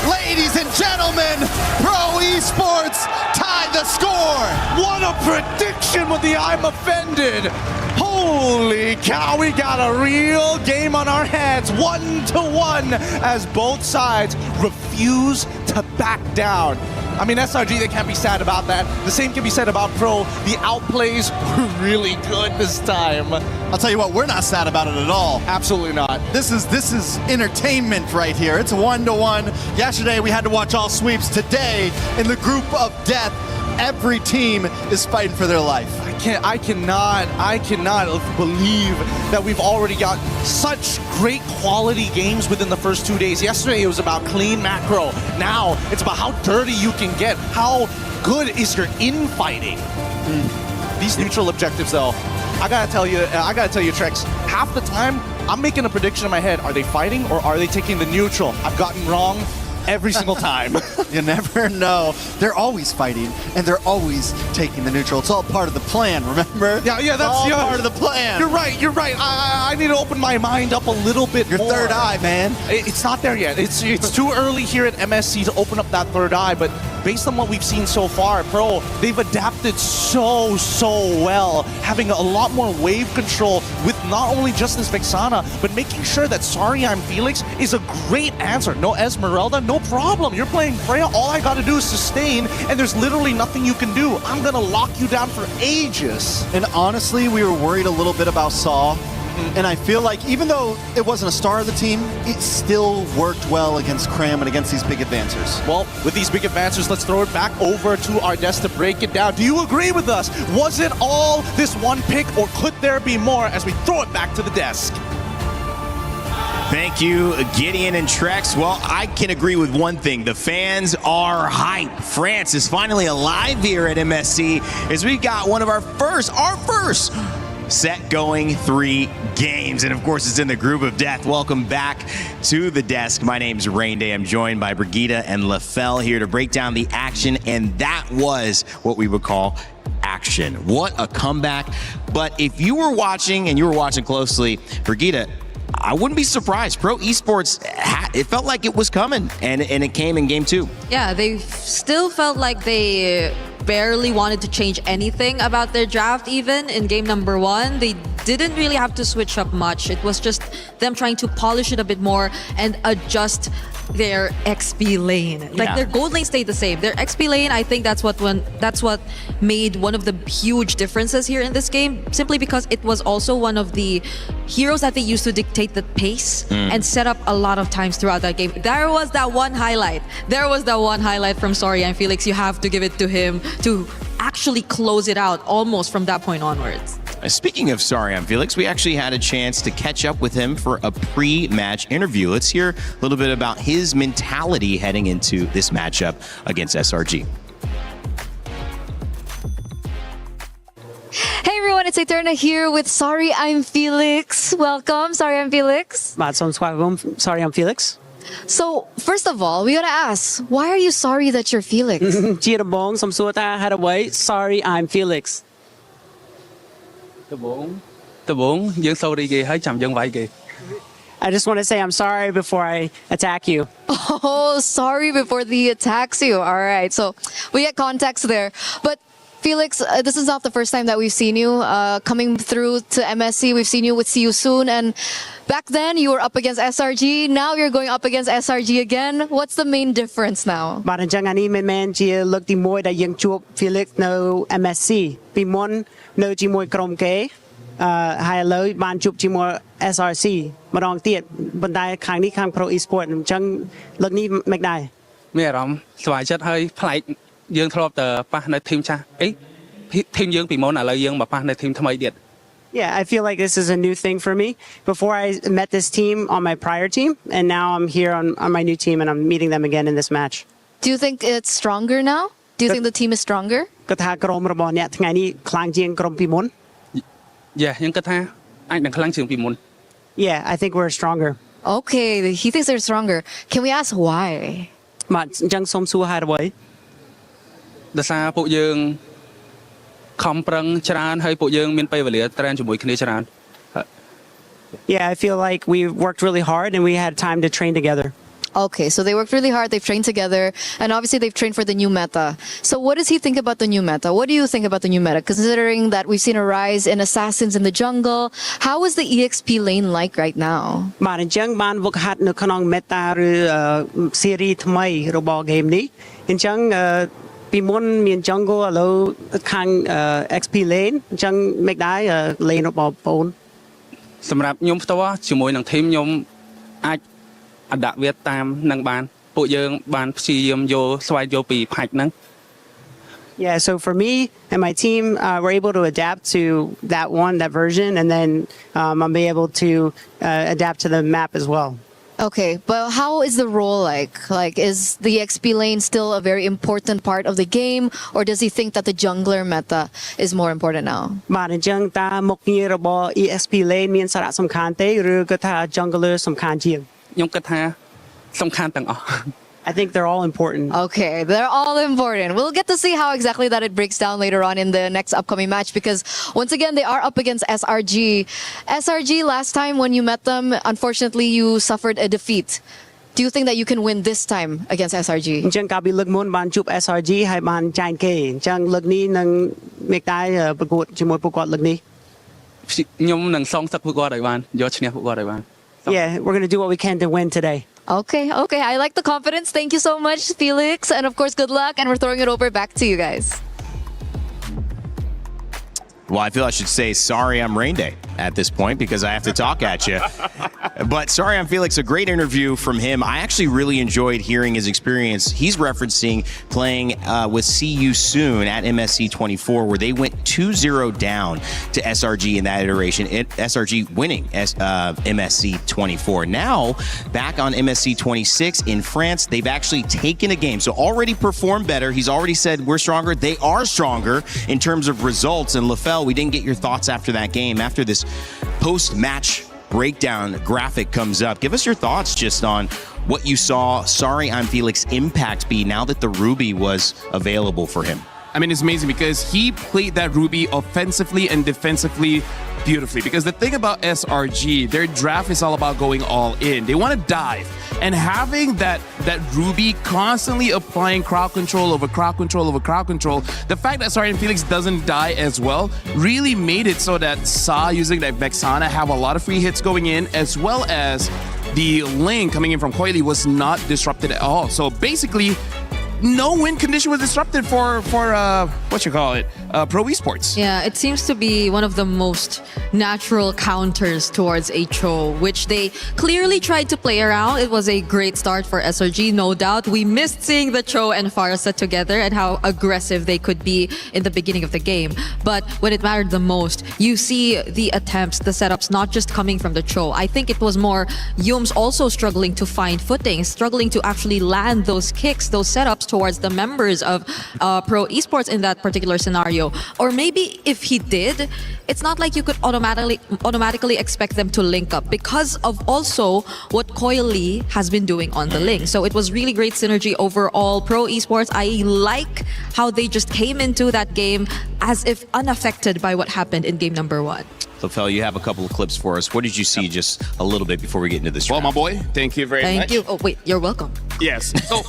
Ladies and gentlemen, Pro Esports tied the score. What a prediction with the I'm offended. Holy cow, we got a real game on our hands, 1-1, as both sides refuse to back down. I mean, SRG, they can't be sad about that. The same can be said about Pro. The outplays were really good this time. I'll tell you what, we're not sad about it at all. Absolutely not. This is entertainment right here. It's a 1-1. Yesterday, we had to watch all sweeps. Today, in the group of death, every team is fighting for their life. I cannot believe that we've already got such great quality games within the first 2 days. Yesterday it was about clean macro. Now it's about how dirty you can get. How good is your infighting? These neutral objectives though, I gotta tell you, Trex, half the time I'm making a prediction in my head. Are they fighting or are they taking the neutral? I've gotten wrong every single time. You never know. They're always fighting, and they're always taking the neutral. It's all part of the plan, remember? Yeah, that's all part of the plan. You're right. I need to open my mind up a little bit more. Your third eye, man. It's not there yet. It's too early here at MSC to open up that third eye, but based on what we've seen so far, Pro, they've adapted so well, having a lot more wave control with not only just this Vexana, but making sure that Sarian Felix is a great answer. No Esmeralda, no problem. You're playing Freya, all I gotta do is sustain, and there's literally nothing you can do. I'm gonna lock you down for ages. And honestly, we were worried a little bit about Saw And I feel like even though it wasn't a star of the team, it still worked well against Cram and against these big advancers. Well, with these big advancers, let's throw it back over to our desk to break it down. Do you agree with us? Was it all this one pick, or could there be more as we throw it back to the desk? Thank you, Gideon and Trex. Well, I can agree with one thing. The fans are hype. France is finally alive here at MSC as we got one of our first set going 3 games. And of course, it's in the group of death. Welcome back to the desk. My name's Rain Day. I'm joined by Brigida and LaFell here to break down the action. And that was what we would call action. What a comeback. But if you were watching and you were watching closely, Brigida, I wouldn't be surprised. Pro Esports, it felt like it was coming, and it came in game 2. Yeah, they still felt like they barely wanted to change anything about their draft even in game number 1. They didn't really have to switch up much. It was just them trying to polish it a bit more and adjust their XP lane. Like their gold lane stayed the same. Their XP lane, I think that's what made one of the huge differences here in this game, simply because it was also one of the heroes that they used to dictate the pace and set up a lot of times throughout that game. There was that one highlight. From Sorry I'm Felix. You have to give it to him to actually close it out almost from that point onwards. Speaking of Sorry I'm Felix, we actually had a chance to catch up with him for a pre-match interview. Let's hear a little bit about his mentality heading into this matchup against SRG. Hey everyone, it's Eterna here with Sorry I'm Felix. Welcome, Sorry I'm Felix. Sorry I'm Felix. So, first of all, we gotta ask, why are you sorry that you're Felix? Sorry I'm Felix. I just want to say I'm sorry before I attack you. Oh, sorry before the attacks you. All right, so we get context there. But Felix, this is not the first time that we've seen you coming through to MSC. We've seen you with See You Soon, and back then you were up against SRG. Now you're going up against SRG again. What's the main difference now? But in Jang Ani man chia look the more that young chup Felix no MSC. Be mon no chi moy krom ke. Hai lo ban chup chi more SRC. Madong tiet bandai khang ni khang pro esport chang look ni mek dai. មានអារម្មណ៍ស្វាយចិត្តហើយប្លែកយើងធ្លាប់តែប៉ះនៅធីមចាស់អីធីមយើងពីមុនឥឡូវយើងមកប៉ះនៅធីមថ្មីទៀត Yeah, I feel like this is a new thing for me. Before I met this team on my prior team, and now I'm here on my new team and I'm meeting them again in this match. Do you think it's stronger now? Do you think the team is stronger? គាត់ថាក្រុមរបស់អ្នកថ្ងៃនេះខ្លាំងជាងក្រុមពីមុន Yeah ខ្ញុំគិតថាអាចនឹងខ្លាំងជាងពីមុន Yeah, I think we're stronger. Okay, he thinks they're stronger. Can we ask why? បាទអញ្ចឹងសូមសួរហេតុអ្វី ដោយសារពួកយើងខំប្រឹងច្រើនហើយពួកយើងមានពេលវេលាត្រានជាមួយគ្នាច្រើន Yeah, I feel like we worked really hard and we had time to train together. Okay, so they worked really hard, they've trained together, and obviously they've trained for the new meta. So what does he think about the new meta? What do you think about the new meta? Considering that we've seen a rise in assassins in the jungle, how is the EXP lane like right now? បាទអញ្ចឹងបានវឹកហាត់នៅក្នុង meta ឬ series ថ្មីរបស់ game នេះអញ្ចឹងពីមុនមាន jungle ឥឡូវខាង XP lane អញ្ចឹង make ដែរ lane របស់បងប្អូន សម្រាប់ខ្ញុំផ្ទាល់ជាមួយនឹងធីមខ្ញុំអាចអដាក់វាតាមនឹងបានពួកយើងបានព្យាយាមយកស្វែងយកពីផាច់ហ្នឹង Yeah, so for me and my team, we're able to adapt to that version, and then I'll be able to adapt to the map as well. Okay, but how is the role like? Like, is the XP lane still a very important part of the game, or does he think that the jungler meta is more important now? បាទអញ្ចឹងតើមុខងាររបស់ EXP lane មានសារៈសំខាន់ទេឬក៏ថា jungler សំខាន់ជាង ខ្ញុំគិតថាសំខាន់ទាំងអស់ I think they're all important. Okay, they're all important. We'll get to see how exactly that it breaks down later on in the next upcoming match, because once again, they are up against SRG. SRG, last time when you met them, unfortunately, you suffered a defeat. Do you think that you can win this time against SRG? អញ្ចឹងកាលពីលើកមុនបានជួប SRG ហើយបានចាញ់គេអញ្ចឹងលើកនេះនឹងមេកដែរប្រកួតជាមួយពួកគាត់លើកនេះ ខ្ញុំនឹងសងសឹកពួកគាត់ឲ្យបានយកឈ្នះពួកគាត់ឲ្យបាន Yeah, we're going to do what we can to win today. Okay, I like the confidence. Thank you so much, Felix. And of course, good luck. And we're throwing it over back to you guys. Well, I feel I should say sorry I'm Rain Day at this point because I have to talk at you. But sorry I'm Felix, a great interview from him. I actually really enjoyed hearing his experience. He's referencing playing with See You Soon at MSC 24, where they went 2-0 down to SRG in that iteration. SRG winning MSC 24. Now, back on MSC 26 in France, they've actually taken a game. So already performed better. He's already said we're stronger. They are stronger in terms of results. And LaFell, we didn't get your thoughts after that game, after this post-match breakdown graphic comes up. Give us your thoughts just on what you saw Sorry I'm Felix impact be now that the Ruby was available for him. I mean, it's amazing because he played that Ruby offensively and defensively beautifully. Because the thing about SRG, their draft is all about going all in. They want to dive. And having that Ruby constantly applying crowd control over crowd control over crowd control, the fact that Sorry and Felix doesn't die as well really made it so that Sa using that Vexana have a lot of free hits going in, as well as the lane coming in from Coily was not disrupted at all. So basically, no win condition was disrupted for what you call it, pro esports. Yeah, it seems to be one of the most natural counters towards a Cho, which they clearly tried to play around. It was a great start for SRG, no doubt. We missed seeing the Cho and Farsa together and how aggressive they could be in the beginning of the game. But when it mattered the most, you see the attempts, the setups, not just coming from the Cho. I think it was more Yums also struggling to find footing, struggling to actually land those kicks, those setups towards the members of pro esports in that particular scenario. Or maybe if he did, it's not like you could automatically expect them to link up because of also what Coily has been doing on the link. So it was really great synergy overall. Pro esports, I like how they just came into that game as if unaffected by what happened in game number 1. LaFell, you have a couple of clips for us. What did you see just a little bit before we get into this Well, draft? my boy, thank you very much. Thank you. Oh, wait, you're welcome. Yes. So,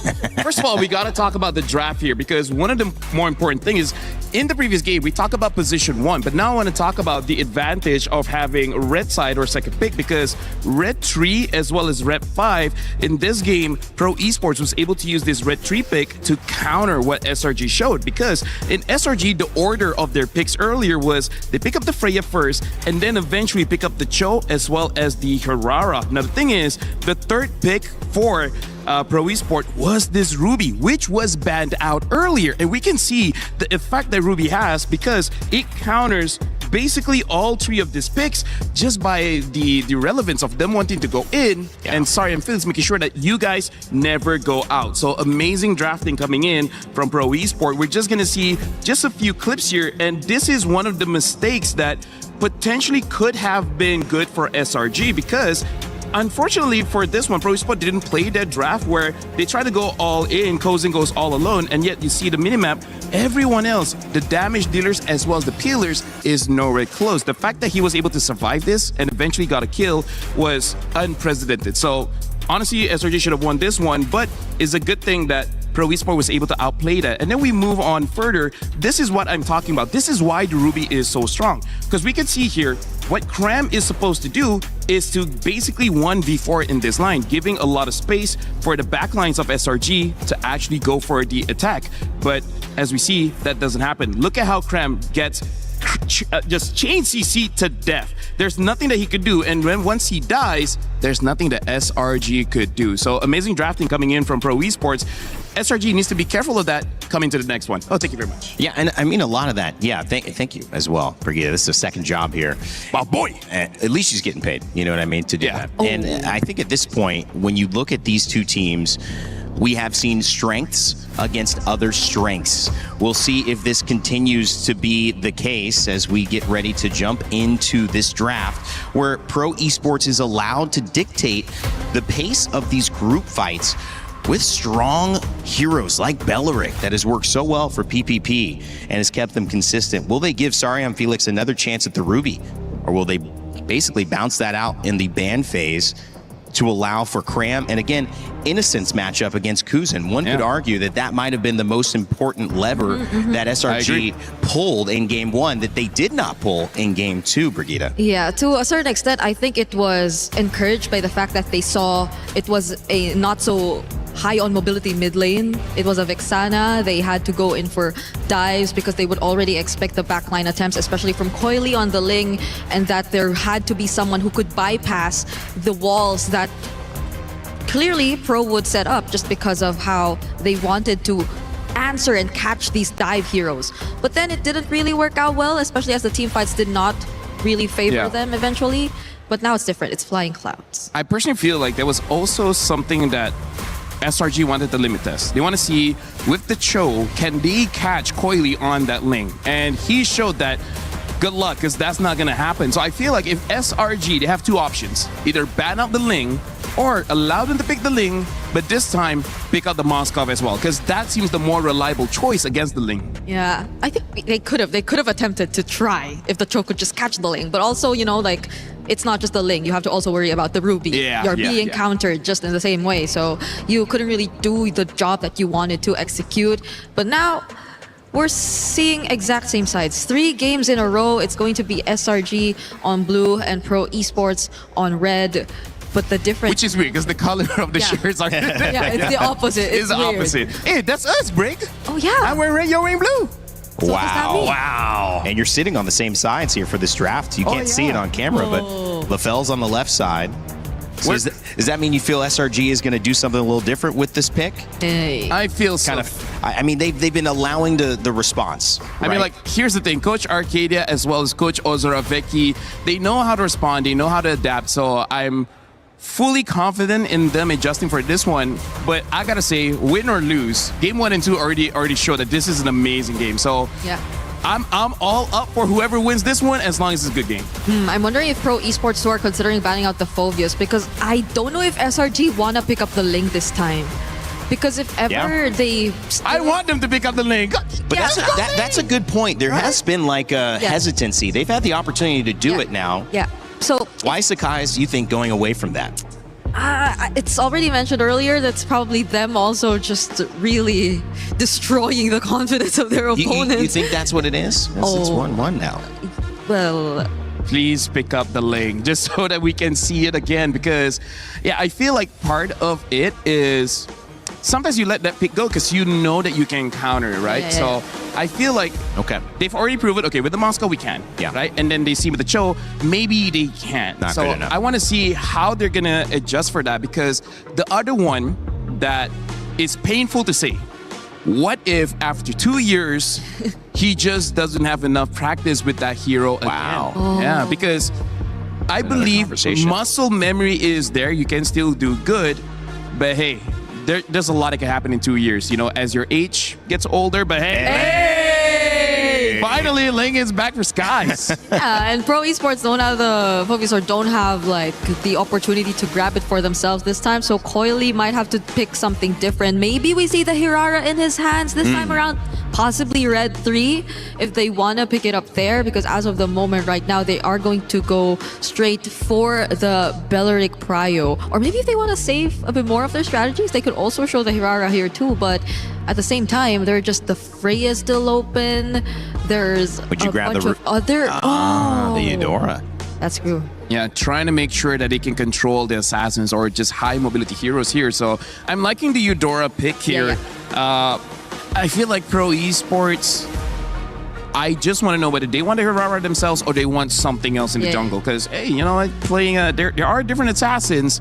first of all, we got to talk about the draft here because one of the more important things is in the previous game, we talked about position 1, but now I want to talk about the advantage of having red side or second pick because red 3 as well as red 5 in this game, Pro Esports was able to use this red 3 pick to counter what SRG showed because in SRG, the order of their picks earlier was they pick up the Freya first and then eventually pick up the Cho as well as the Herrera. Now, the thing is, the third pick for Pro Esport was this Ruby, which was banned out earlier. And we can see the effect that Ruby has because it counters basically all 3 of these picks just by the relevance of them wanting to go in. Yeah. And Sorry, I'm Felix making sure that you guys never go out. So amazing drafting coming in from Pro Esport. We're just going to see just a few clips here. And this is one of the mistakes that potentially could have been good for SRG because unfortunately for this one, Pro Esport didn't play that draft where they try to go all in, Kozin goes all alone, and yet you see the minimap, everyone else, the damage dealers as well as the peelers, is nowhere close. The fact that he was able to survive this and eventually got a kill was unprecedented. So honestly, SRG should have won this one, but it's a good thing that Pro Esport was able to outplay that. And then we move on further. This is what I'm talking about. This is why the Ruby is so strong. Because we can see here, what Cram is supposed to do is to basically 1v4 in this line, giving a lot of space for the backlines of SRG to actually go for the attack. But as we see, that doesn't happen. Look at how Cram gets just chain CC to death. There's nothing that he could do, and once he dies, there's nothing that SRG could do. So amazing drafting coming in from Pro Esports. SRG needs to be careful of that coming to the next one. Oh, thank you very much. Yeah, and I mean a lot of that. Yeah, thank you as well, Brigida. This is a second job here. Wow, boy. At least she's getting paid. You know what I mean? To do that. Oh. And I think at this point, when you look at these two teams, we have seen strengths against other strengths. We'll see if this continues to be the case as we get ready to jump into this draft where Pro Esports is allowed to dictate the pace of these group fights with strong heroes like Belleric that has worked so well for PPP and has kept them consistent. Will they give Sorry I'm Felix another chance at the Ruby, or will they basically bounce that out in the ban phase to allow for Cram and again Innocent's matchup against Kuzin? One could argue that that might have been the most important lever that SRG pulled in game 1 that they did not pull in game 2, Brigida. Yeah, to a certain extent, I think it was encouraged by the fact that they saw it was a not so high on mobility mid lane. It was a Vexana. They had to go in for dives because they would already expect the backline attempts, especially from Coily on the Ling, and that there had to be someone who could bypass the walls that clearly Pro would set up just because of how they wanted to answer and catch these dive heroes. But then it didn't really work out well, especially as the team fights did not really favor them eventually. But now it's different. It's flying clouds. I personally feel like there was also something that SRG wanted to limit us. They want to see with the Cho, can they catch Coily on that Ling? And he showed that. Good luck, because that's not going to happen. So I feel like if SRG, they have two options. Either ban out the Ling or allow them to pick the Ling, but this time pick out the Moskov as well, because that seems the more reliable choice against the Ling. Yeah, I think they could have attempted to try if the Cho could just catch the Ling. But also, you know, like, it's not just the Ling. You have to also worry about the Ruby. You're being countered just in the same way. So you couldn't really do the job that you wanted to execute. But now we're seeing exact same sides. 3 games in a row. It's going to be SRG on blue and Pro Esports on red. But the difference... Which is weird, because the color of the shirts are... yeah, it's the opposite. It's the weird. opposite. Hey, that's us, Brick. Oh, yeah. I'm wearing red, you're wearing blue. So wow. Wow. And you're sitting on the same sides here for this draft. You can't see it on camera, but LaFell's on the left side. So does that mean you feel SRG is going to do something a little different with this pick? Hey. I feel kind of. I mean, they've been allowing the response. I mean, like, here's the thing. Coach Arcadia as well as Coach Ozoravecki, they know how to respond. They know how to adapt. So I'm fully confident in them adjusting for this one. But I got to say, win or lose, game 1 and 2 already showed that this is an amazing game. So yeah. I'm all up for whoever wins this one as long as it's a good game. I'm wondering if Pro Esports 2 are considering banning out the Phobius, because I don't know if SRG want to pick up the Ling this time. Because if ever they... I want them to pick up the Ling. But that's a good point. There has been like a hesitancy. They've had the opportunity to do it now. Yeah. So why Sakai's, you think, going away from that? It's already mentioned earlier, that's probably them also just really destroying the confidence of their opponents. You think that's what it is? It's 1-1 now. Well... Please pick up the Ling just so that we can see it again, because I feel like part of it is sometimes you let that pick go because you know that you can counter it, right? So I feel like they've already proven, with the Moscow we can, right? And then they see with the Cho, maybe they can't. Not good enough. I want to see how they're going to adjust for that, because the other one that is painful to say, what if after 2 years, he just doesn't have enough practice with that hero again? Yeah, because I believe muscle memory is there. You can still do good, but hey, there's a lot that can happen in 2 years, you know, as your age gets older. But hey, finally, Ling is back for Skies. Yeah, and Pro Esports don't have the focus or don't have like the opportunity to grab it for themselves this time. So Coily might have to pick something different. Maybe we see the Hirara in his hands this time around. Possibly red 3 if they want to pick it up there, because as of the moment right now, they are going to go straight for the Belleric Prio. Or maybe if they want to save a bit more of their strategies, they could also show the Hirara here too. But at the same time, they're just the Freya still open. There's Would you grab bunch of other... the Eudora. That's true. Yeah, trying to make sure that they can control the assassins or just high mobility heroes here. So I'm liking the Eudora pick here. I feel like Pro Esports, I just want to know whether they want to Hirara themselves or they want something else in the jungle. Because, hey, you know, like playing, there are different assassins.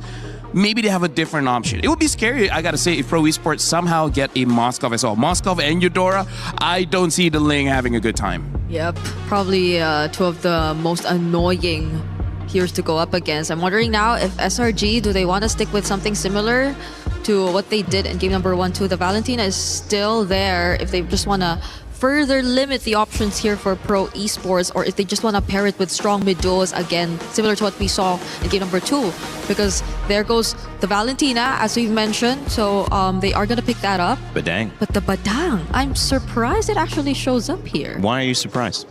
Maybe they have a different option. It would be scary, I gotta say, if Pro Esports somehow get a Moskov as well. Moskov and Eudora, I don't see the Ling having a good time. Yep, probably 2 of the most annoying heroes to go up against. I'm wondering now if SRG, do they want to stick with something similar to what they did in game number 1-2? The Valentina is still there. If they just want to further limit the options here for Pro Esports, or if they just want to pair it with strong mid duos again, similar to what we saw in game number 2, because there goes the Valentina, as we've mentioned. So they are going to pick that up. Badang. But the Badang, I'm surprised it actually shows up here. Why are you surprised?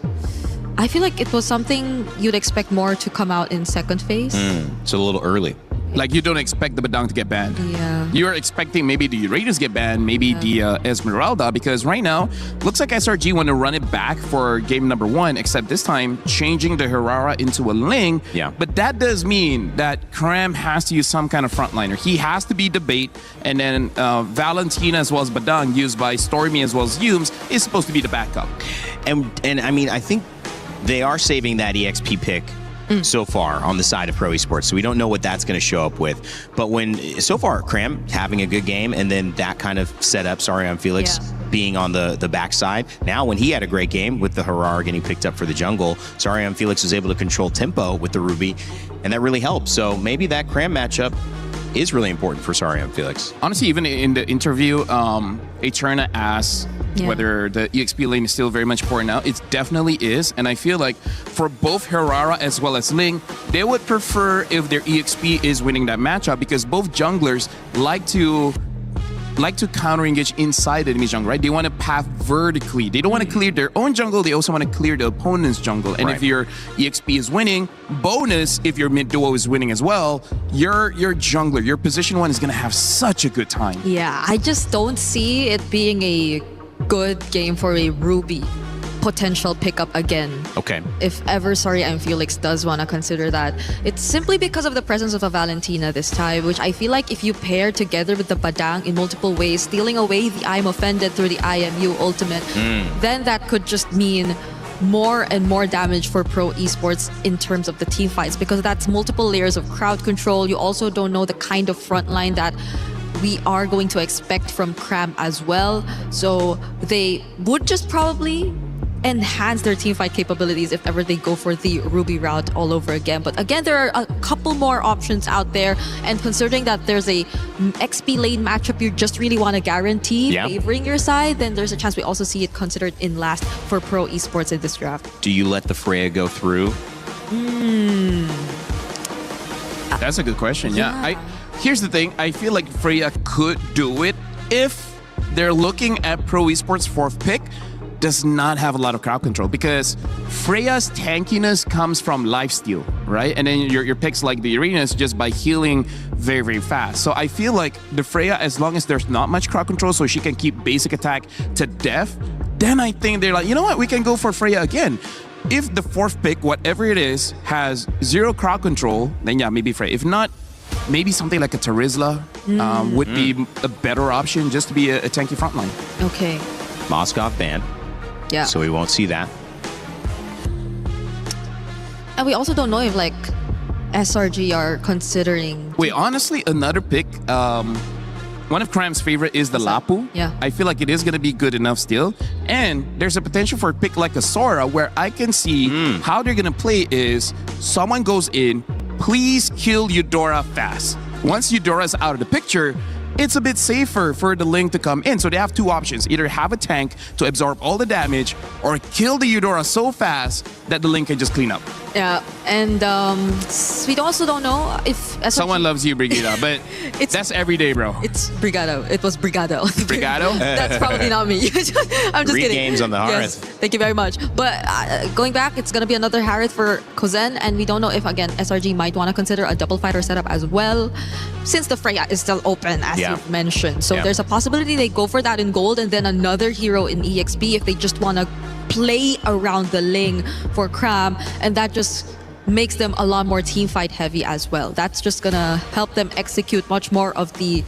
I feel like it was something you'd expect more to come out in second phase. It's a little early. Like, you don't expect the Badang to get banned. Yeah. You're expecting maybe the Raiders get banned, maybe the Esmeralda, because right now, looks like SRG want to run it back for game number 1, except this time changing the Herrera into a Ling. Yeah. But that does mean that Cram has to use some kind of frontliner. He has to be the bait, and then Valentina as well as Badang, used by Stormy as well as Humes, is supposed to be the backup. And I mean, I think they are saving that EXP pick so far on the side of Pro Esports, so we don't know what that's going to show up with. But so far, Cram having a good game, and then that kind of set up Sarion Felix being on the backside. Now, when he had a great game with the Herrera getting picked up for the jungle, Sarion Felix was able to control tempo with the Ruby, and that really helped. So maybe that Cram matchup is really important for Sarion Felix. Honestly, even in the interview, Eterna asked whether the EXP lane is still very much important now. It definitely is, and I feel like for both Herrera as well as Ling, they would prefer if their EXP is winning that matchup, because both junglers like to counter engage inside the enemy jungle, right? They want to path vertically. They don't want to clear their own jungle. They also want to clear the opponent's jungle. And if your EXP is winning, bonus, if your mid duo is winning as well, your jungler, your position 1 is going to have such a good time. Yeah, I just don't see it being a good game for a Ruby potential pickup again. Okay. If ever Sarion Felix does want to consider that, it's simply because of the presence of a Valentina this time, which I feel like if you pair together with the Badang in multiple ways, stealing away the I'm offended through the IMU ultimate, then that could just mean more and more damage for Pro Esports in terms of the team fights, because that's multiple layers of crowd control. You also don't know the kind of frontline that we are going to expect from Cram as well. So they would just probably enhance their teamfight capabilities if ever they go for the Ruby route all over again. But again, there are a couple more options out there, and considering that there's a XP lane matchup you just really want to guarantee favoring your side, then there's a chance we also see it considered in last for Pro Esports in this draft. Do you let the Freya go through? That's a good question. Here's the thing. I feel like Freya could do it if they're looking at Pro Esports' 4th pick. Does not have a lot of crowd control, because Freya's tankiness comes from lifesteal, right? And then your picks like the Arenas just by healing very, very fast. So I feel like the Freya, as long as there's not much crowd control, so she can keep basic attack to death, then I think they're like, you know what, we can go for Freya again. If the 4th pick, whatever it is, has 0 crowd control, then yeah, maybe Freya. If not, maybe something like a Terizla would be a better option, just to be a tanky frontline. Okay. Moskov banned. Yeah. So we won't see that. And we also don't know if like SRG are considering. Wait, honestly, another pick. One of Cram's favorite is the Lapu. Yeah. I feel like it is going to be good enough still. And there's a potential for a pick like a Sora, where I can see how they're going to play is someone goes in, please kill Eudora fast. Once Eudora's out of the picture, it's a bit safer for the Ling to come in. So they have 2 options. Either have a tank to absorb all the damage, or kill the Eudora so fast that the Ling can just clean up. Yeah, and we also don't know if SRG... Someone loves you, Brigida, but that's every day, bro. It's Brigado. It was Brigado. Brigado? That's probably not me. I'm just 3 kidding. games on the Harith. Yes, thank you very much. But going back, it's going to be another Harith for Kozen, and we don't know if, again, SRG might want to consider a double fighter setup as well, since the Freya is still open, as you've mentioned. So there's a possibility they go for that in gold, and then another hero in EXP if they just want to play around the Ling for Cram, and that just makes them a lot more team fight heavy as well. That's just gonna help them execute much more of the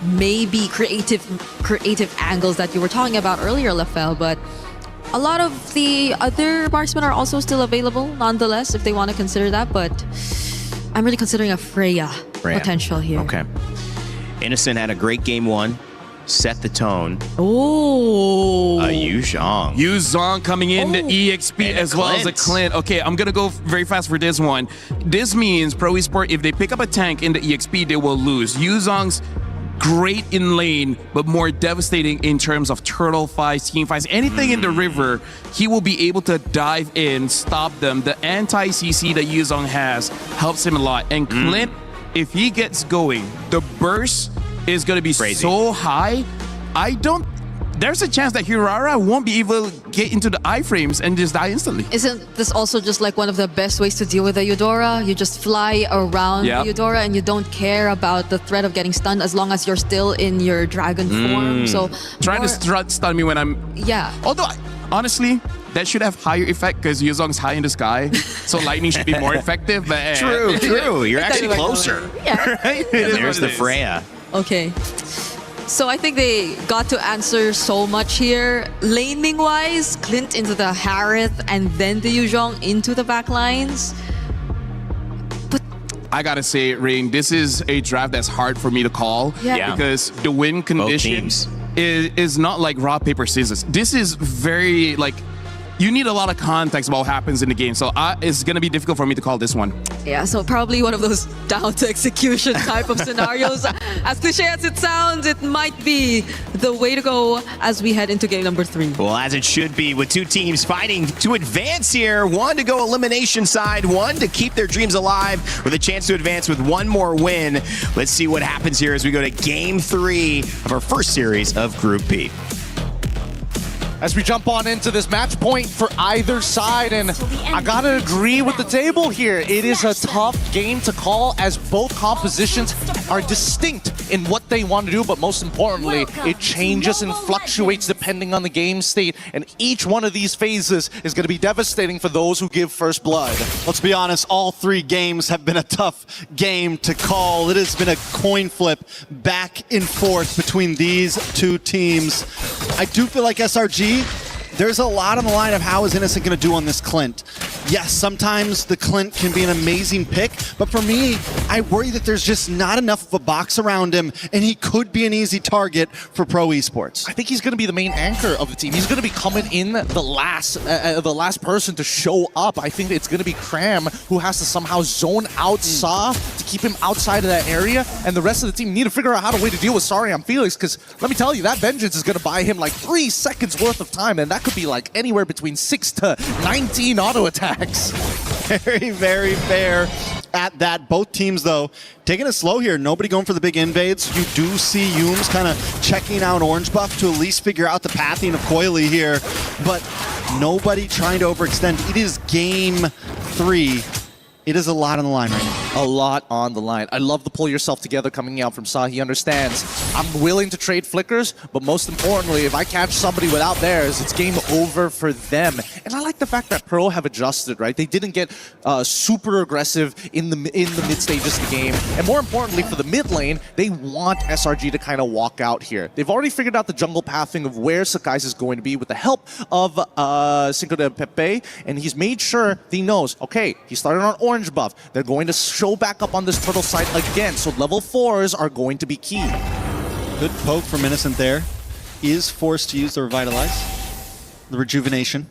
maybe creative angles that you were talking about earlier, Lafel. But a lot of the other marksmen are also still available nonetheless if they want to consider that. But I'm really considering a Freya potential here. Okay. Innocent had a great game 1. Set the tone. Oh. Yu Zhang. Yu Zhang coming in the EXP and as well as a Clint. Okay, I'm going to go very fast for this one. This means Pro Esport, if they pick up a tank in the EXP, they will lose. Yu Zhang's great in lane, but more devastating in terms of turtle fights, team fights, anything in the river, he will be able to dive in, stop them. The anti-CC that Yu Zhang has helps him a lot. And Clint, if he gets going, the burst is going to be so high. I don't there's a chance that Hirara won't be able to get into the iframes and just die instantly. Isn't this also just like one of the best ways to deal with a Eudora? You just fly around the Eudora and you don't care about the threat of getting stunned as long as you're still in your dragon form. So trying to stun me when I'm... Yeah. Although, honestly, that should have higher effect because Yuzong's high in the sky. So lightning should be more effective. But True. You're actually closer. Yeah. Right? And there's the Freya. Okay. So I think they got to answer so much here. Laning wise, Clint into the Harith and then the Yuzhong into the back lines. But I gotta say, Rain, this is a draft that's hard for me to call. Yeah. Because the win condition is not like rock, paper, scissors. This is very like, you need a lot of context about what happens in the game. So it's going to be difficult for me to call this one. yeah, so probably one of those down to execution type of scenarios. As cliche as it sounds, it might be the way to go as we head into game number 3. Well, as it should be, with two teams fighting to advance here. One to go elimination side, one to keep their dreams alive with a chance to advance with one more win. Let's see what happens here as we go to game 3 of our first series of Group B. As we jump on into this match point for either side, and I gotta agree with the table here. It is a tough game to call as both compositions are distinct in what they want to do, but most importantly, it changes and fluctuates depending on the game state, and each one of these phases is going to be devastating for those who give first blood. Let's be honest, all 3 games have been a tough game to call. It has been a coin flip back and forth between these 2 teams. I do feel like SRG, there's a lot on the line of how is Innocent going to do on this Clint. Yes, sometimes the Clint can be an amazing pick, but for me, I worry that there's just not enough of a box around him, and he could be an easy target for Pro Esports. I think he's going to be the main anchor of the team. He's going to be coming in the last person to show up. I think it's going to be Cram who has to somehow zone out Saw to keep him outside of that area, and the rest of the team need to figure out how to deal with Sariam Felix, because let me tell you, that Vengeance is going to buy him like 3 seconds worth of time, and that could be like anywhere between 6 to 19 auto attacks. Very, very fair at that. Both teams, though, taking it slow here. Nobody going for the big invades. You do see Yums kind of checking out Orange Buff to at least figure out the pathing of Coily here, but nobody trying to overextend. It is game 3. It is a lot on the line right now. A lot on the line. I love the pull yourself together coming out from Saw. He understands. I'm willing to trade flickers, but most importantly, if I catch somebody without theirs, it's game over for them. And I like the fact that Pro have adjusted, right? They didn't get super aggressive in the mid stages of the game. And more importantly, for the mid lane, they want SRG to kind of walk out here. They've already figured out the jungle pathing of where Sakai's is going to be with the help of Cinco de Pepe, and he's made sure he knows, okay, he started on Orange Buff. They're going to show back up on this turtle side again, so level 4s are going to be key. Good poke from Innocent there. Is forced to use the Revitalize. The Rejuvenation.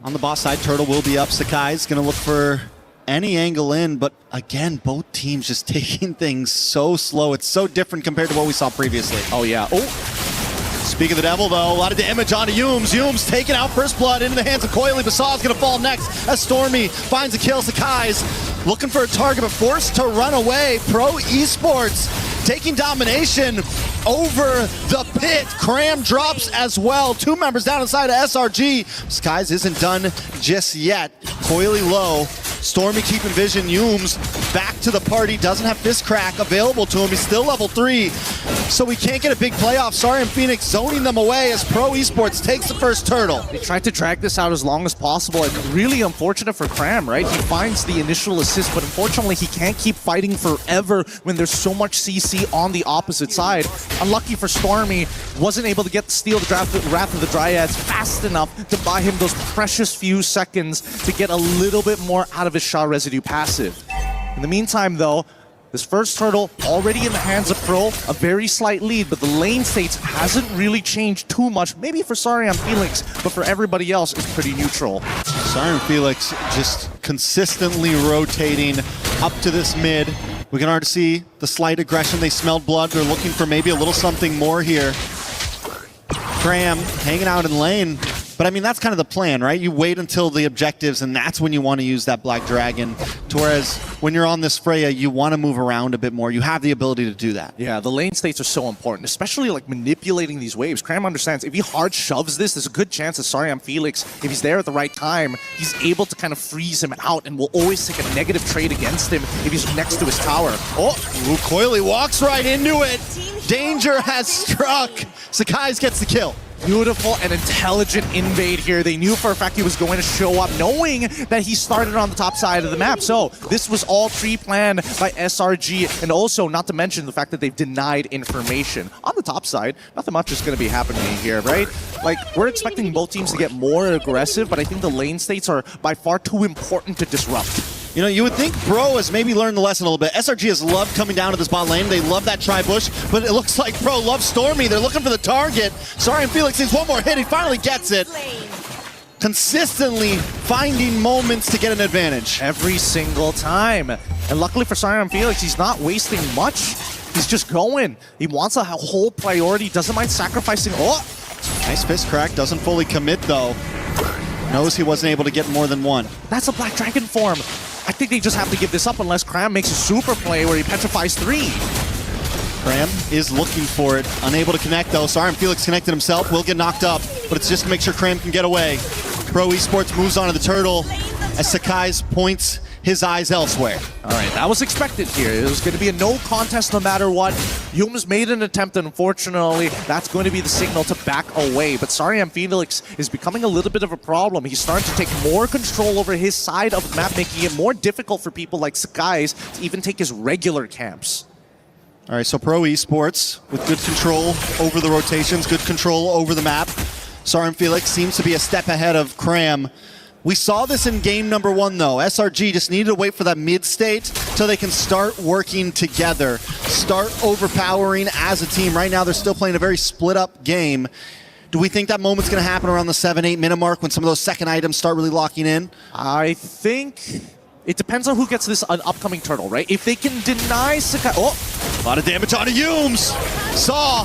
On the boss side, Turtle will be up. Sakai's going to look for any angle in, but again, both teams just taking things so slow. It's so different compared to what we saw previously. Oh, yeah. Speak of the devil, though, a lot of damage onto Yums. Yums taking out first blood into the hands of Coily. Basaw's going to fall next as Stormy finds a kill. Sakai's looking for a target, but forced to run away. Pro Esports taking domination over the pit. Cram drops as well. 2 members down inside of SRG. Skies isn't done just yet. Coily low. Stormy keeping vision. Yums back to the party. Doesn't have Fist Crack available to him. He's still level 3. So we can't get a big playoff. Sorry, and Phoenix zoning them away as Pro Esports takes the first turtle. They tried to drag this out as long as possible, and really unfortunate for Cram, right? He finds the initial assist, but unfortunately he can't keep fighting forever when there's so much CC on the opposite side. Unlucky for Stormy, wasn't able to steal the Wrath of the Dryads fast enough to buy him those precious few seconds to get a little bit more out of his Shah Residue passive. In the meantime, though, this first turtle already in the hands of Pro, a very slight lead, but the lane states hasn't really changed too much. Maybe for Sariam Felix, but for everybody else, it's pretty neutral. Sariam Felix just consistently rotating up to this mid. We can already see the slight aggression. They smelled blood. They're looking for maybe a little something more here. Cram hanging out in lane. But I mean, that's kind of the plan, right? You wait until the objectives, and that's when you want to use that Black Dragon. Whereas when you're on this Freya, you want to move around a bit more. You have the ability to do that. Yeah, the lane states are so important, especially like manipulating these waves. Cram understands if he hard shoves this, there's a good chance that Sariam Felix, if he's there at the right time, he's able to kind of freeze him out and will always take a negative trade against him if he's next to his tower. Oh, Coily walks right into it. Danger has struck. Sakai's gets the kill. Beautiful and intelligent invade here. They knew for a fact he was going to show up, knowing that he started on the top side of the map. So this was all pre-planned by SRG, and also not to mention the fact that they've denied information. On the top side, nothing much is going to be happening here, right? Like, we're expecting both teams to get more aggressive, but I think the lane states are by far too important to disrupt. You know, you would think Pro has maybe learned the lesson a little bit. SRG has loved coming down to this bot lane. They love that tri-bush, but it looks like Pro loves Stormy. They're looking for the target. Sorry, and Felix needs one more hit. He finally gets it. Consistently finding moments to get an advantage. Every single time. And luckily for Sariam Felix, he's not wasting much. He's just going. He wants a whole priority, doesn't mind sacrificing. Oh! Nice fist crack, doesn't fully commit though. Knows he wasn't able to get more than one. That's a Black Dragon form. I think they just have to give this up unless Cram makes a super play where he petrifies 3. Cram is looking for it. Unable to connect though. Sorry, Felix connected himself. Will get knocked up, but it's just to make sure Cram can get away. Pro Esports moves on to the turtle as Sakai's points his eyes elsewhere. All right, that was expected here. It was going to be a no contest no matter what. Yums made an attempt, and unfortunately, that's going to be the signal to back away. But Sariam Felix is becoming a little bit of a problem. He's starting to take more control over his side of the map, making it more difficult for people like Sakai's to even take his regular camps. All right, so Pro Esports with good control over the rotations, good control over the map. Sariam Felix seems to be a step ahead of Cram. We saw this in game number 1 though. SRG just needed to wait for that mid state so they can start working together, start overpowering as a team. Right now they're still playing a very split up game. Do we think that moment's going to happen around the 7-8 minute mark when some of those second items start really locking in? I think it depends on who gets this upcoming turtle, right? If they can deny Sakai... Oh! A lot of damage onto Yums. Saw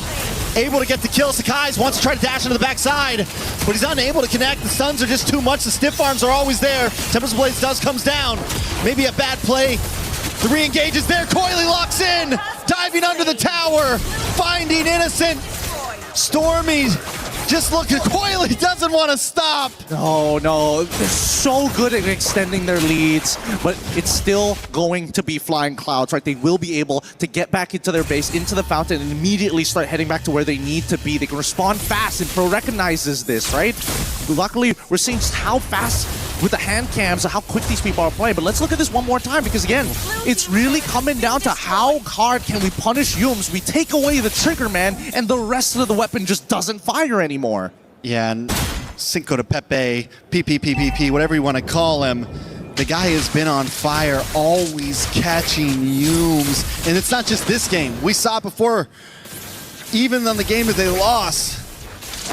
able to get the kill. Sakai's wants to try to dash into the backside, but he's unable to connect. The stuns are just too much. The stiff arms are always there. Tempest Blaze comes down. Maybe a bad play. The re-engage is there. Coily locks in. Diving under the tower. Finding Innocent. Stormy just look at Coily. Doesn't want to stop. No, they're so good at extending their leads, but it's still going to be flying clouds, right? They will be able to get back into their base, into the fountain, and immediately start heading back to where they need to be. They can respond fast, and Pro recognizes this, right? Luckily, we're seeing just how fast with the hand cams, how quick these people are playing. But let's look at this one more time, because again, it's really coming down to how hard can we punish Yums. We take away the trigger man, and the rest of the weapon just doesn't fire anymore. Yeah, and Cinco de Pepe, PPPPP, whatever you want to call him, the guy has been on fire, always catching Yums. And it's not just this game. We saw it before, even on the game that they lost.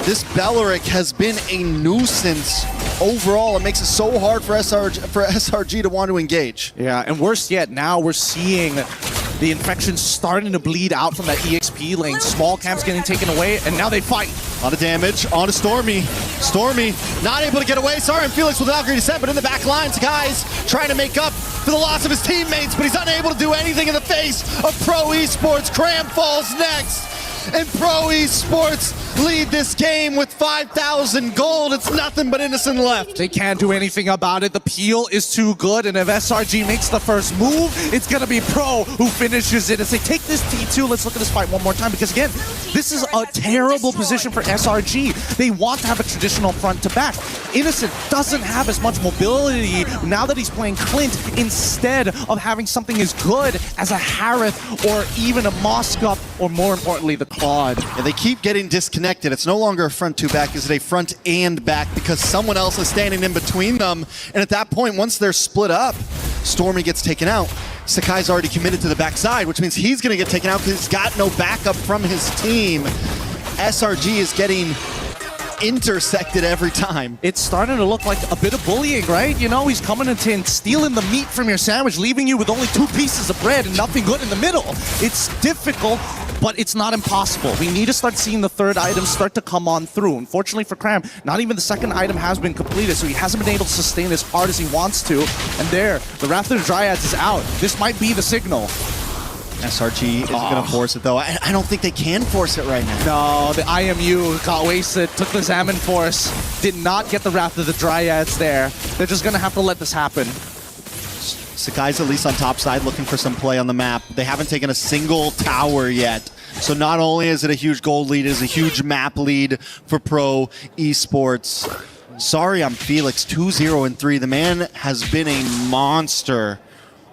This Belleric has been a nuisance overall. It makes it so hard for SRG to want to engage. Yeah, and worse yet, now we're seeing the infection starting to bleed out from that EXP lane. Small camps getting taken away, and now they fight. A lot of damage onto Stormy. Stormy not able to get away. Sorry, and Felix with an Valkyrie descent, but in the back lines, guys trying to make up for the loss of his teammates, but he's unable to do anything in the face of Pro Esports. Cram falls next, and Pro Esports lead this game with 5,000 gold. It's nothing but Innocent left. They can't do anything about it. The peel is too good, and if SRG makes the first move, it's going to be Pro who finishes it. As they take this T2, let's look at this fight one more time, because again, this is a terrible position for SRG. They want to have a traditional front to back. Innocent doesn't have as much mobility now that he's playing Clint, instead of having something as good as a Harith or even a Moskov, or more importantly, the Claude. Yeah, they keep getting disconnected. It's no longer a front to back, it's a front and back, because someone else is standing in between them. And at that point, once they're split up, Stormy gets taken out. Sakai's already committed to the backside, which means he's going to get taken out because he's got no backup from his team. SRG is getting intersected every time. It's starting to look like a bit of bullying, right? You know, he's coming in, stealing the meat from your sandwich, leaving you with only 2 pieces of bread and nothing good in the middle. It's difficult. but it's not impossible. We need to start seeing the third item start to come on through. Unfortunately for Cram, not even the second item has been completed, so he hasn't been able to sustain as hard as he wants to. And there, the Wrath of the Dryads is out. This might be the signal. SRG is going to force it, though. I don't think they can force it right now. No, the IMU got wasted, took the Xammen Force, did not get the Wrath of the Dryads there. They're just going to have to let this happen. Sakai's at least on top side looking for some play on the map. They haven't taken a single tower yet. So not only is it a huge gold lead, it is a huge map lead for Pro Esports. Sorry, I'm Felix, 2-0-3. The man has been a monster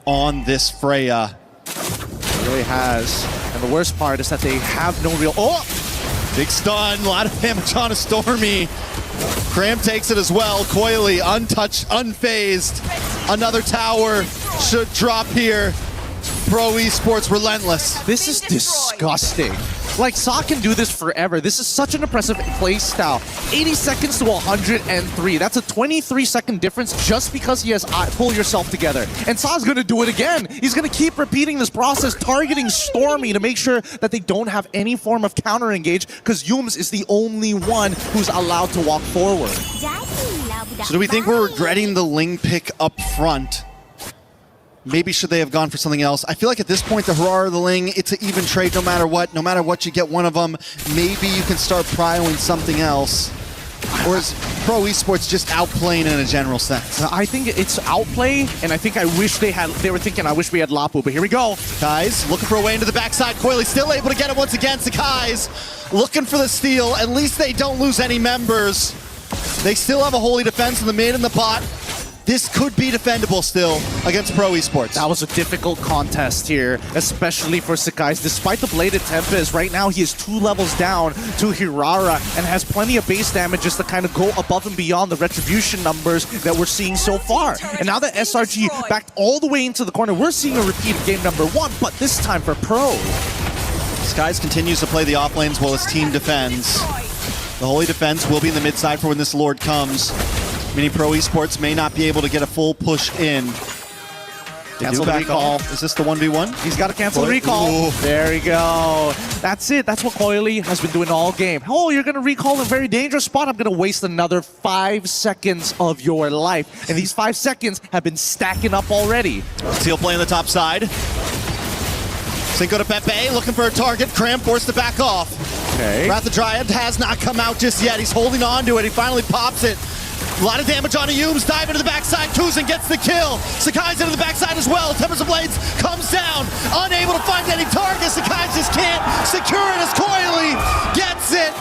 on this Freya. He really has. And the worst part is that they have no real... Oh! Big stun, a lot of damage on a Stormy. Cram takes it as well. Coily, untouched, unfazed. Another tower should drop here. Pro Esports relentless. This is disgusting. Like, Sa can do this forever. This is such an impressive play style. 80 seconds to 103. That's a 23-second difference just because he has pull yourself together. And Sa's gonna do it again. He's gonna keep repeating this process, targeting Stormy to make sure that they don't have any form of counter engage, because Yums is the only one who's allowed to walk forward. So do we think we're regretting the Ling pick up front? Maybe should they have gone for something else? I feel like at this point, the Harar or the Ling, it's an even trade no matter what. No matter what, you get one of them. Maybe you can start prioing something else. Or is Pro Esports just outplaying in a general sense? I think it's outplay, and I think I wish they were thinking, I wish we had Lapu, but here we go. Sakai's looking for a way into the backside. Coily still able to get it once again. Sakai's looking for the steal. At least they don't lose any members. They still have a holy defense in the mid and the bot. This could be defendable still against Pro Esports. That was a difficult contest here, especially for Sakai's. Despite the Bladed Tempest, right now he is 2 levels down to Hirara and has plenty of base damage just to kind of go above and beyond the Retribution numbers that we're seeing so far. And now that SRG backed all the way into the corner, we're seeing a repeat of game number 1, but this time for Pro. Skies continues to play the off lanes while his team defends. The holy defense will be in the mid side for when this Lord comes. Many Pro Esports may not be able to get a full push in. Cancel the recall. Is this the 1v1? He's got to cancel the recall. Ooh. There we go. That's it. That's what Coily has been doing all game. Oh, you're going to recall in a very dangerous spot. I'm going to waste another 5 seconds of your life. And these 5 seconds have been stacking up already. Seal play on the top side. Cinco to Pepe looking for a target. Cram forced to back off. Okay. Wrath of Dryad has not come out just yet. He's holding on to it. He finally pops it. A lot of damage on Ayums, dive into the backside, Kuzin gets the kill. Sakai's into the backside as well. Tempest of Blades comes down, unable to find any target. Sakai just can't secure it as Coily gets it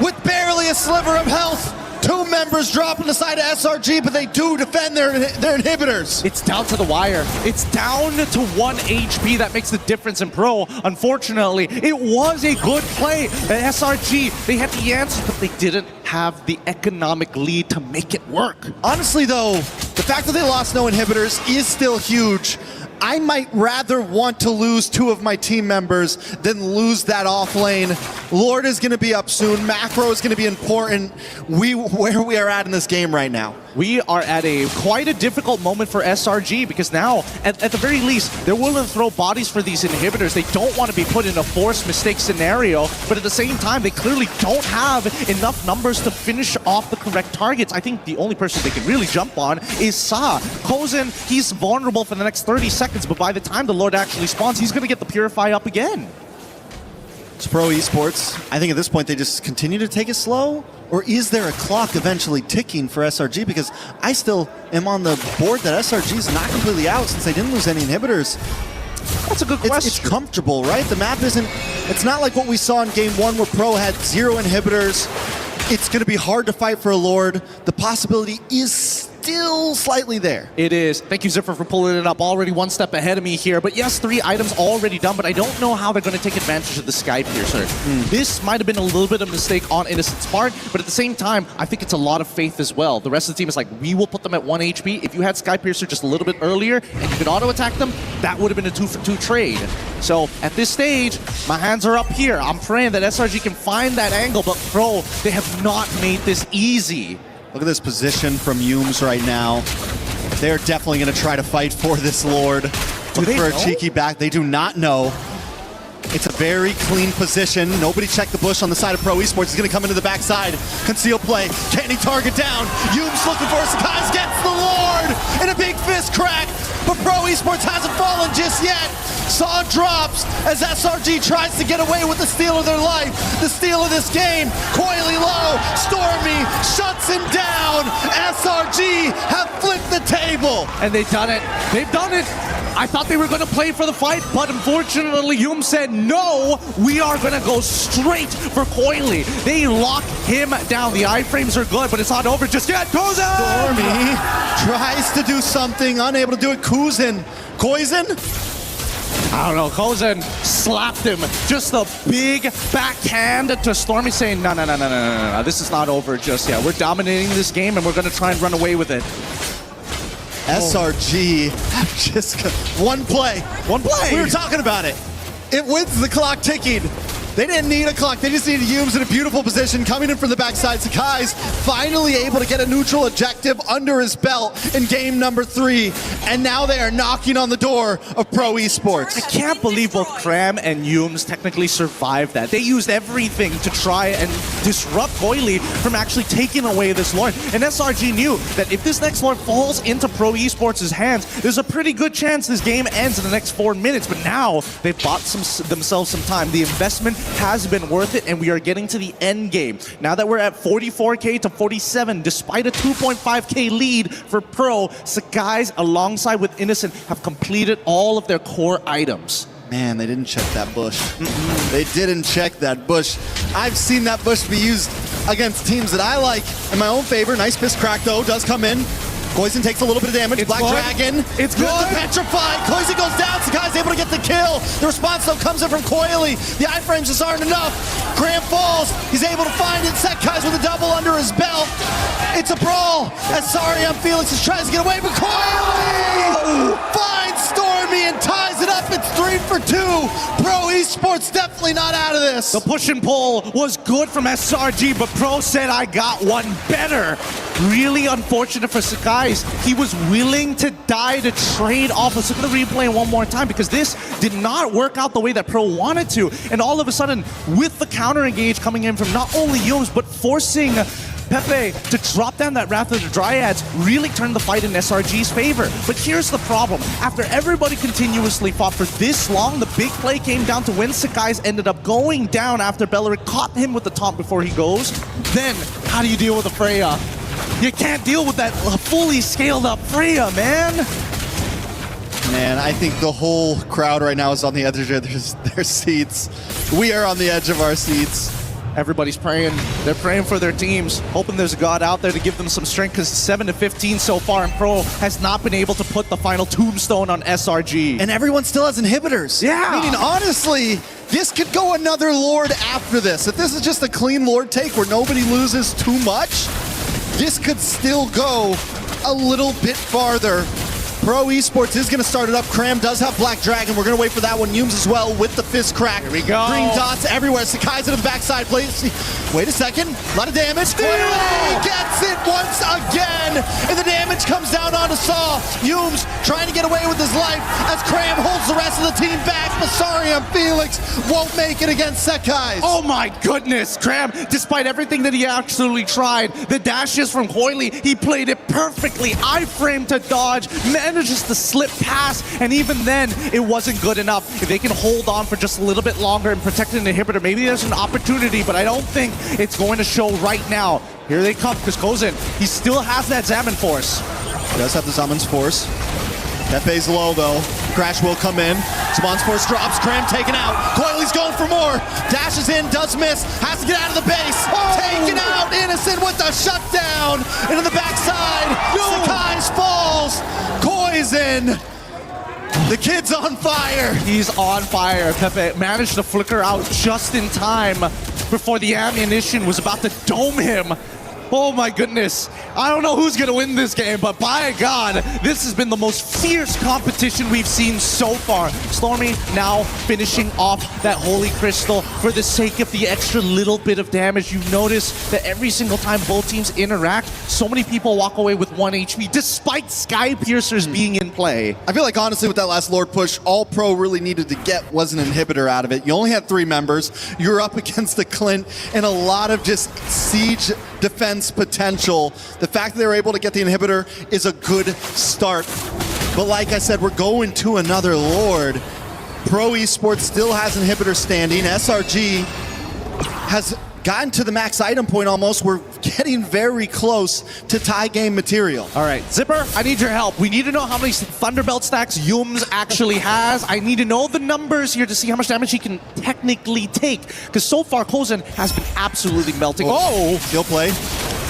with barely a sliver of health. 2 members drop on the side of SRG, but they do defend their inhibitors. It's down to the wire. It's down to 1 HP. That makes the difference in Pro. Unfortunately, it was a good play. At SRG, they had the answers, but they didn't have the economic lead to make it work. Honestly, though, the fact that they lost no inhibitors is still huge. I might rather want to lose 2 of my team members than lose that off lane. Lord is going to be up soon. Macro is going to be important. Where we are at in this game right now. We are at quite a difficult moment for SRG because now, at the very least, they're willing to throw bodies for these inhibitors. They don't want to be put in a forced mistake scenario, but at the same time, they clearly don't have enough numbers to finish off the correct targets. I think the only person they can really jump on is Sa. Kozin, he's vulnerable for the next 30 seconds, but by the time the Lord actually spawns, he's going to get the Purify up again. It's Pro Esports. I think at this point they just continue to take it slow, or is there a clock eventually ticking for SRG? Because I still am on the board that SRG is not completely out since they didn't lose any inhibitors. That's a good question. It's comfortable, right? The map isn't, it's not like what we saw in game 1 where Pro had 0 inhibitors. It's going to be hard to fight for a Lord. The possibility is still slightly there. It is. Thank you, Ziffer, for pulling it up. Already 1 step ahead of me here. But yes, 3 items already done, but I don't know how they're going to take advantage of the Sky Piercer. This might have been a little bit of a mistake on Innocent's part, but at the same time, I think it's a lot of faith as well. The rest of the team is like, we will put them at 1 HP. If you had Sky Piercer just a little bit earlier and you could auto-attack them, that would have been a 2-for-2 trade. So at this stage, my hands are up here. I'm praying that SRG can find that angle, but Pro, they have not made this easy. Look at this position from Yums right now. They're definitely going to try to fight for this Lord. Look for a cheeky back. They do not know. It's a very clean position. Nobody checked the bush on the side of Pro Esports. He's going to come into the backside. Conceal play. Can he target down? Yume's looking for it. Sakai's gets the Lord in a big fist crack. But Pro Esports hasn't fallen just yet. Saw drops as SRG tries to get away with the steal of their life. The steal of this game. Coily low. Stormy shuts him down. SRG have flipped the table. And they've done it. They've done it. I thought they were going to play for the fight, but unfortunately, Yume said, no, we are going to go straight for Coily. They lock him down. The iframes are good, but it's not over just yet. Kozen! Stormy tries to do something, unable to do it. Kozen. I don't know, Kozen slapped him. Just a big backhand to Stormy saying, no, this is not over just yet. We're dominating this game and we're going to try and run away with it. SRG just one play. We were talking about it. It wins the clock ticking. They didn't need a clock. They just needed Yume's in a beautiful position coming in from the backside. Sakai's finally able to get a neutral objective under his belt in game number 3. And now they are knocking on the door of Pro Esports. I can't believe both Cram and Yume's technically survived that. They used everything to try and disrupt Coily from actually taking away this Lord. And SRG knew that if this next Lord falls into Pro Esports' hands, there's a pretty good chance this game ends in the next 4 minutes. But now they've bought themselves some time. The investment has been worth it, and we are getting to the end game. Now that we're at 44K to 47, despite a 2.5K lead for Pro, Sakai's alongside with Innocent have completed all of their core items. Man, they didn't check that bush. They didn't check that bush. I've seen that bush be used against teams that I like in my own favor. Nice fist crack, though, does come in. Koizen takes a little bit of damage. It's Black good. Dragon. It's good. The petrified. Koizen goes down. Sakai's able to get the kill. The response, though, comes in from Coily. The iframes just aren't enough. Cram falls. He's able to find it. Sakai's with a double under his belt. It's a brawl. As Felix is trying to get away, but Coily finds Stormy and ties it up. It's 3 for 2. Pro Esports definitely not out of this. The push and pull was good from SRG, but Pro said, I got one better. Really unfortunate for Sakai. He was willing to die to trade off. Let's look at the replay one more time because this did not work out the way that Pro wanted to. And all of a sudden, with the counter engage coming in from not only Yume's, but forcing Pepe to drop down that Wrath of the Dryads really turned the fight in SRG's favor. But here's the problem. After everybody continuously fought for this long, the big play came down to when Sakai's ended up going down after Beleric caught him with the taunt before he goes. Then, how do you deal with a Freya? You can't deal with that fully scaled up Freya, man. Man, I think the whole crowd right now is on the edge of their seats. We are on the edge of our seats. Everybody's praying. They're praying for their teams, hoping there's a God out there to give them some strength because 7-15 so far, and Pro has not been able to put the final tombstone on SRG. And everyone still has inhibitors. Yeah. Meaning, honestly, this could go another Lord after this. If this is just a clean Lord take where nobody loses too much, this could still go a little bit farther. Pro Esports is going to start it up. Cram does have Black Dragon. We're going to wait for that one. Yume's as well with the fist crack. Here we go. Green dots everywhere. Sakai's into the backside. Please. Wait a second. A lot of damage. He gets it once again. And the damage comes down onto Saw. Yume's trying to get away with his life as Cram holds the rest of the team back. But Felix won't make it against Sakai's. Oh my goodness, Cram, despite everything that he actually tried, the dashes from Coily, he played it perfectly. Iframe to dodge, manages to slip past, and even then, it wasn't good enough. If they can hold on for just a little bit longer and protect an inhibitor, maybe there's an opportunity, but I don't think it's going to show right now. Here they come, because Kozen, he still has that Zaman Force. He does have the Zaman's Force. Pepe's low, though. Crash will come in. Zaman's Force drops. Cram taken out. Coily's going for more. Dashes in, does miss. Has to get out of the base. Taken out. Innocent with the shutdown. Into the backside. Sakai's falls. Koizen. The kid's on fire. He's on fire. Pepe managed to flicker out just in time before the ammunition was about to dome him. Oh my goodness. I don't know who's going to win this game, but by God, this has been the most fierce competition we've seen so far. Stormy now finishing off that Holy Crystal for the sake of the extra little bit of damage. You notice that every single time both teams interact, so many people walk away with 1 HP, despite Sky Piercers being in play. I feel like honestly with that last Lord push, all Pro really needed to get was an inhibitor out of it. You only had 3 members. You're up against the Clint and a lot of just siege defense potential. The fact that they were able to get the inhibitor is a good start. But like I said, we're going to another Lord. Pro Esports still has inhibitor standing. SRG has gotten to the max item point almost. We're getting very close to tie game material. All right, Zipper, I need your help. We need to know how many Thunderbelt stacks Yums actually has. I need to know the numbers here to see how much damage he can technically take. Because so far, Kozen has been absolutely melting. Oh! Skill play.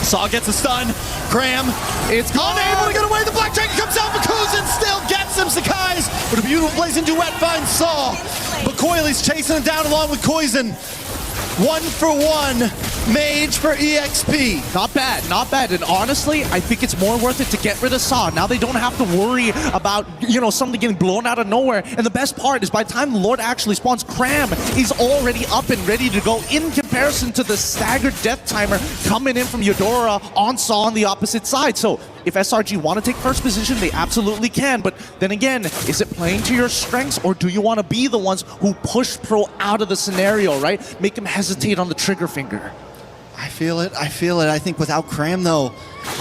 Saw gets a stun. Graham, it's gone. Unable to get away. The Black Dragon comes out, but Kozen still gets him. Sakai's with a beautiful blazing duet finds Saw. But Coiley's chasing him down along with Kozen. 1 for 1 Mage for EXP. Not bad, not bad. And honestly, I think it's more worth it to get rid of Saw. Now they don't have to worry about, you know, something getting blown out of nowhere. And the best part is by the time the Lord actually spawns, Cram is already up and ready to go in comparison to the staggered death timer coming in from Eudora on Saw on the opposite side. So if SRG want to take first position, they absolutely can. But then again, is it playing to your strengths, or do you want to be the ones who push Pro out of the scenario, right? Make him hesitate on the trigger finger. I feel it. I feel it. I think without Cram, though,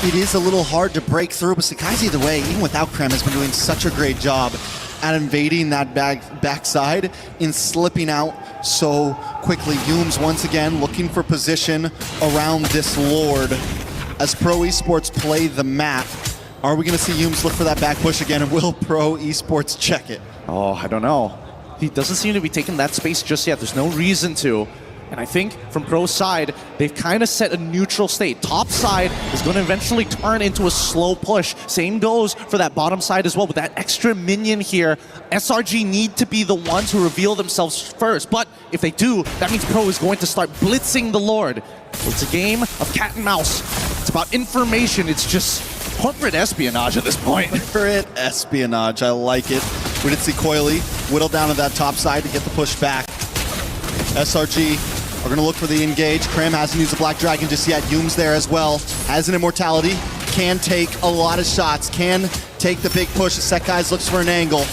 it is a little hard to break through. But Sakai's either way, even without Cram, has been doing such a great job at invading that backside and slipping out so quickly. Yums once again looking for position around this Lord. As Pro Esports play the map, are we going to see Yums look for that back push again, and will Pro Esports check it? Oh, I don't know. He doesn't seem to be taking that space just yet. There's no reason to. And I think from Pro's side, they've kind of set a neutral state. Top side is going to eventually turn into a slow push. Same goes for that bottom side as well. With that extra minion here, SRG need to be the ones who reveal themselves first. But if they do, that means Pro is going to start blitzing the Lord. It's a game of cat and mouse. It's about information. It's just corporate espionage at this point. Corporate espionage. I like it. We did see Coily whittle down to that top side to get the push back. SRG are going to look for the engage. Cram hasn't used the Black Dragon just yet. Yums there as well. Has an immortality. Can take a lot of shots. Can take the big push. Sakai's looks for an angle.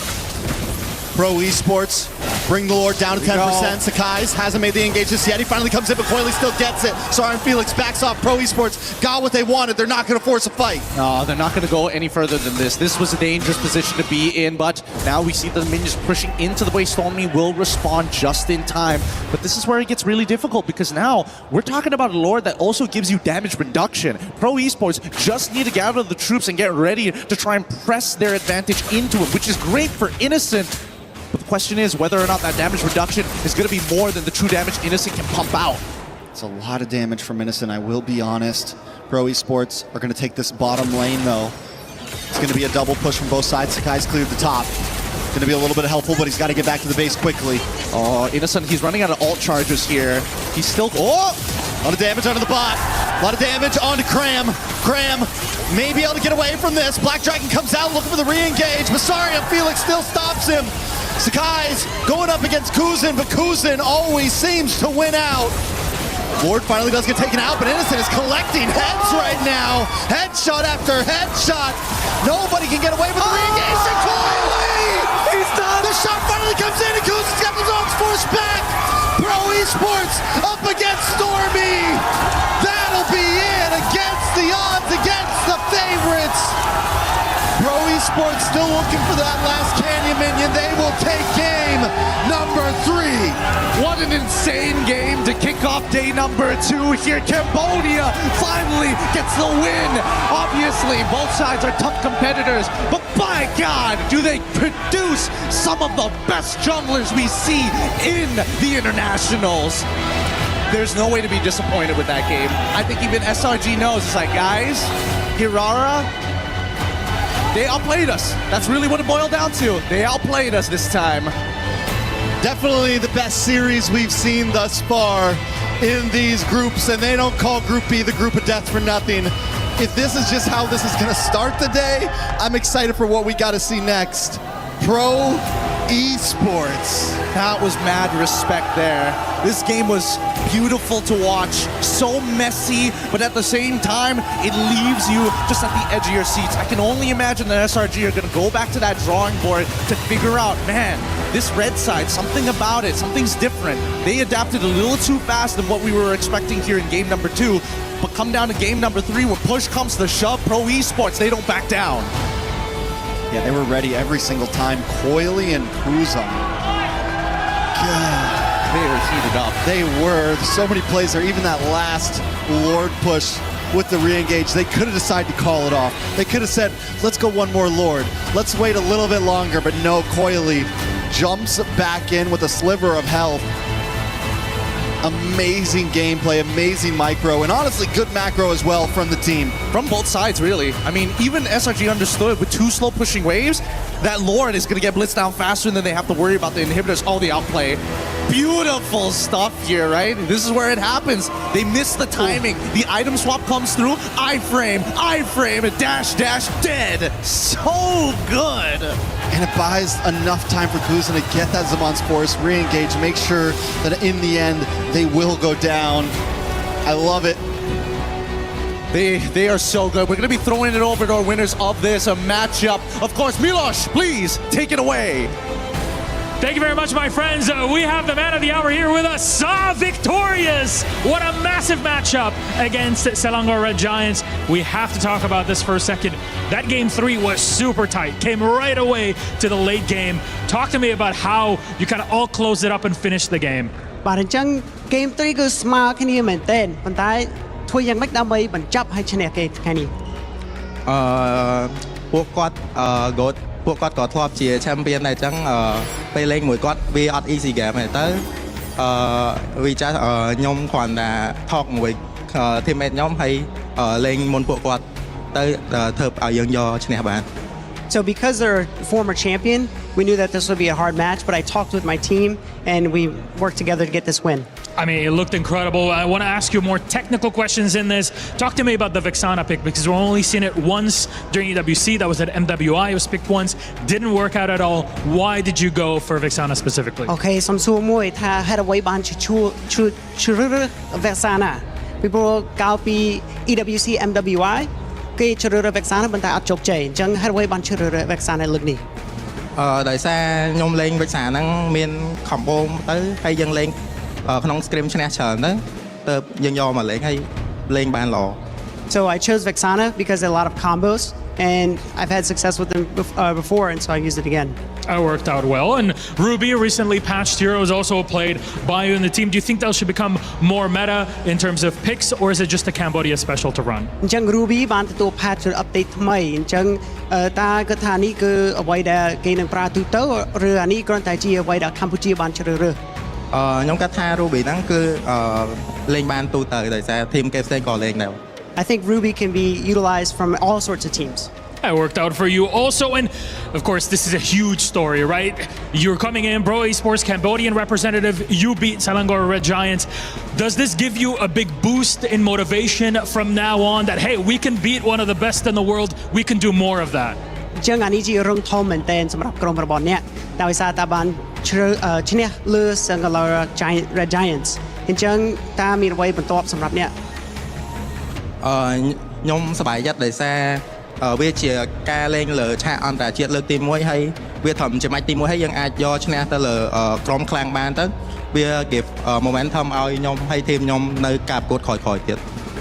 Pro Esports bring the Lord down to 10%. Sakai's hasn't made the engage just yet. He finally comes in, but Coily still gets it. Sorry, Felix backs off. Pro Esports got what they wanted. They're not going to force a fight. No, they're not going to go any further than this. This was a dangerous position to be in, but now we see the minions pushing into the way. Stormy will respond just in time. But this is where it gets really difficult, because now we're talking about a Lord that also gives you damage reduction. Pro Esports just need to gather the troops and get ready to try and press their advantage into it, which is great for Innocent. But the question is whether or not that damage reduction is going to be more than the true damage Innocent can pump out. It's a lot of damage from Innocent, I will be honest. Pro Esports are going to take this bottom lane, though. It's going to be a double push from both sides. Sakai's cleared the top. Going to be a little bit helpful, but he's got to get back to the base quickly. Oh, Innocent, he's running out of ult charges here. He's still... Oh! A lot of damage onto the bot. A lot of damage onto Cram. Cram may be able to get away from this. Black Dragon comes out looking for the re-engage. Masaria Felix still stops him. Sakai's going up against Kuzin, but Kuzin always seems to win out. Lord finally does get taken out, but Innocent is collecting heads right now. Headshot after headshot. Nobody can get away with the re-engage. He's done. The shot finally comes in, and Kuzin's got his own force back. Pro Esports up against Stormy. That'll be it against the odds, against the favorites. Pro Esports still looking for that last Canyon minion. They will take game number 3. What an insane game to kick off day number 2 here. Cambodia finally gets the win. Obviously, both sides are tough competitors, but by God, do they produce some of the best junglers we see in the internationals. There's no way to be disappointed with that game. I think even SRG knows. It's like, guys, Hirara, they outplayed us. That's really what it boiled down to. They outplayed us this time. Definitely the best series we've seen thus far. in these groups, and they don't call Group B the group of death for nothing. If this is just how this is going to start the day, I'm excited for what we got to see next. Pro Esports. That was mad respect there. This game was beautiful to watch. So messy, but at the same time, it leaves you just at the edge of your seats. I can only imagine that SRG are going to go back to that drawing board to figure out, man, this red side, something about it, something's different. They adapted a little too fast than what we were expecting here in game number 2. But come down to game number 3, when push comes to shove, Pro Esports, they don't back down. Yeah, they were ready every single time. Coily and Cruzon. God. They were heated up. They were. So many plays there. Even that last Lord push with the re-engage, they could have decided to call it off. They could have said, let's go one more Lord. Let's wait a little bit longer. But no, Coily jumps back in with a sliver of health. Amazing gameplay, amazing micro, and honestly good macro as well from the team. From both sides, really. I mean, even SRG understood with 2 slow pushing waves, that Lord is going to get blitzed down faster, and then they have to worry about the inhibitors, all the outplay. Beautiful stuff here, right? This is where it happens. They miss the timing. The item swap comes through, iframe, and dash, dead. So good. And it buys enough time for Kuzan to get that Zamon's Force, re-engage, make sure that in the end, they will go down. I love it. They are so good. We're going to be throwing it over to our winners of this matchup. Of course, Milos, please take it away. Thank you very much, my friends. We have the man of the hour here with us, Saw victorious. What a massive matchup against Selangor Red Giants. We have to talk about this for a second. That game 3 was super tight, came right away to the late game. Talk to me about how you kind of all closed it up and finished the game. បាទអញ្ចឹង game 3 គឺស្មើគ្នាមែនទែនប៉ុន្តែធ្វើយ៉ាងម៉េចដើម្បីបញ្ចប់ហើយឈ្នះគេថ្ងៃនេះ ពួកគាត់ពួកគាត់ក៏ធ្លាប់ជា champion ដែរអញ្ចឹងពេលលេងមួយគាត់វាអត់ easy game ទេទៅវាចាស់ខ្ញុំគ្រាន់តែថកមួយ teammate ខ្ញុំហើយលេងមុនពួកគាត់ទៅធ្វើឲ្យយើងយកឈ្នះបាន So because they're a former champion, we knew that this would be a hard match, but I talked with my team and we worked together to get this win. I mean, it looked incredible. I want to ask you more technical questions in this. Talk to me about the Vexana pick, because we've only seen it once during EWC. That was at MWI. It was picked once. Didn't work out at all. Why did you go for Vexana specifically? Okay, សំសួរមួយថាហេតុអ្វីបានជ្រើសរើស Vexana ពីព្រោះកាលពី EWC MWI គេជ្រើសរើស Vexana ប៉ុន្តែអត់ជោគជ័យអញ្ចឹងហេតុអ្វីបានជ្រើសរើស Vexana លើកនេះ ដោយសារខ្ញុំលេង Vexana ហ្នឹងមាន combo ទៅហើយយើងលេងក្នុង scrim ឈ្នះច្រើនទៅយើងយកមកលេងហើយលេងបានល្អ So I chose Vexana because there are a lot of combos and I've had success with them before, and so I used it again. It worked out well. And Ruby, recently patched heroes, also played by you in the team. Do you think that should become more meta in terms of picks, or is it just a Cambodia special to run? អញ្ចឹង Ruby បានទទួល patch update ថ្មីអញ្ចឹងតើគាត់ថានេះគឺអ្វីដែលគេនឹងប្រើទូទៅឬអានេះគ្រាន់តែជាអ្វីដែលកម្ពុជាបានជ្រើសរើស ខ្ញុំគិតថា Ruby ហ្នឹងគឺលេងបានទូទៅដោយសារ team គេផ្សេងក៏លេងដែរ I think Ruby can be utilized from all sorts of teams. That worked out for you also, and of course this is a huge story, right? You're coming in, Pro Esports Cambodian representative, you beat Selangor Red Giants. Does this give you a big boost in motivation from now on that, hey, we can beat one of the best in the world, we can do more of that? អញ្ចឹងអានេះជារឿងធំមែនទែនសម្រាប់ក្រុមរបស់អ្នកដោយសារតែបានឈ្នះលើ Selangor Red Giants អញ្ចឹងតើមានអ្វីបន្ទាប់សម្រាប់អ្នក ខ្ញុំសប្បាយចិត្តដោយសារវាជាការលេងលើឆាកអន្តរជាតិលើកទី1ហើយវាធំជាម៉ាច់ទី1ហើយយើងអាចយកឈ្នះទៅលើក្រុមខ្លាំងបានទៅវា give momentum ឲ្យខ្ញុំហើយ team ខ្ញុំនៅការប្រកួតក្រោយៗទៀត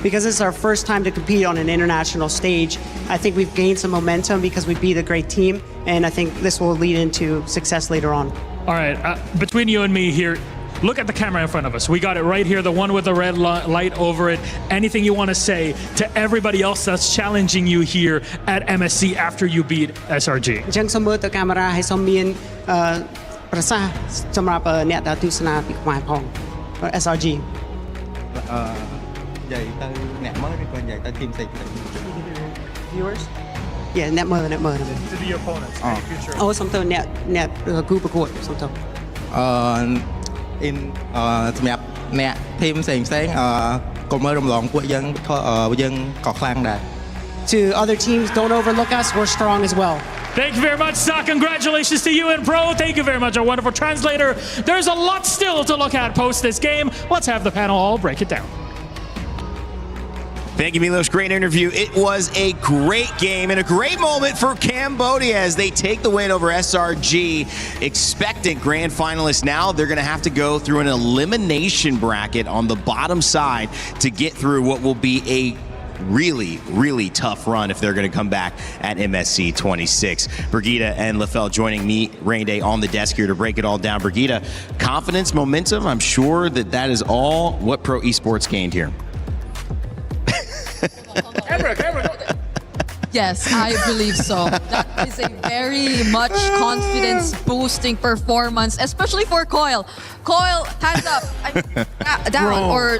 Because it's our first time to compete on an international stage, I think we've gained some momentum because we beat a great team, and I think this will lead into success later on. All right, between you and me here, look at the camera in front of us. We got it right here, the one with the red light over it. Anything you want to say to everybody else that's challenging you here at MSC after you beat SRG? អញ្ចឹងសូមមើលទៅកាមេរ៉ាហើយសូមមានប្រសាសន៍សម្រាប់អ្នកដែលទស្សនាពីខ្មែរផង SRG និយាយទៅអ្នកមើលឬក៏និយាយទៅ team ផ្សេង Viewers Yeah អ្នកមើល To the opponents. Future. អូសូមទៅអ្នកគូប្រកួតសូមទៅ in សម្រាប់ អ្នកធីមផ្សេងកុំមើលរំលងពួកយើងក៏ខ្លាំងដែរ To other teams, don't overlook us. We're strong as well. Thank you very much, Sa. Congratulations to you and Pro. Thank you very much, our wonderful translator. There's a lot still to look at post this game. Let's have the panel all break it down. Thank you, Milos. Great interview. It was a great game and a great moment for Cambodia as they take the win over SRG. Expectant grand finalists now. They're going to have to go through an elimination bracket on the bottom side to get through what will be a really tough run if they're going to come back at MSC 26. Brigitte and Lefel joining me, Rain Day, on the desk here to break it all down. Brigitte, confidence, momentum, I'm sure that is all what Pro Esports gained here. Yes, I believe so. That is a very much confidence boosting performance, especially for Coil. Coil, hands up, down or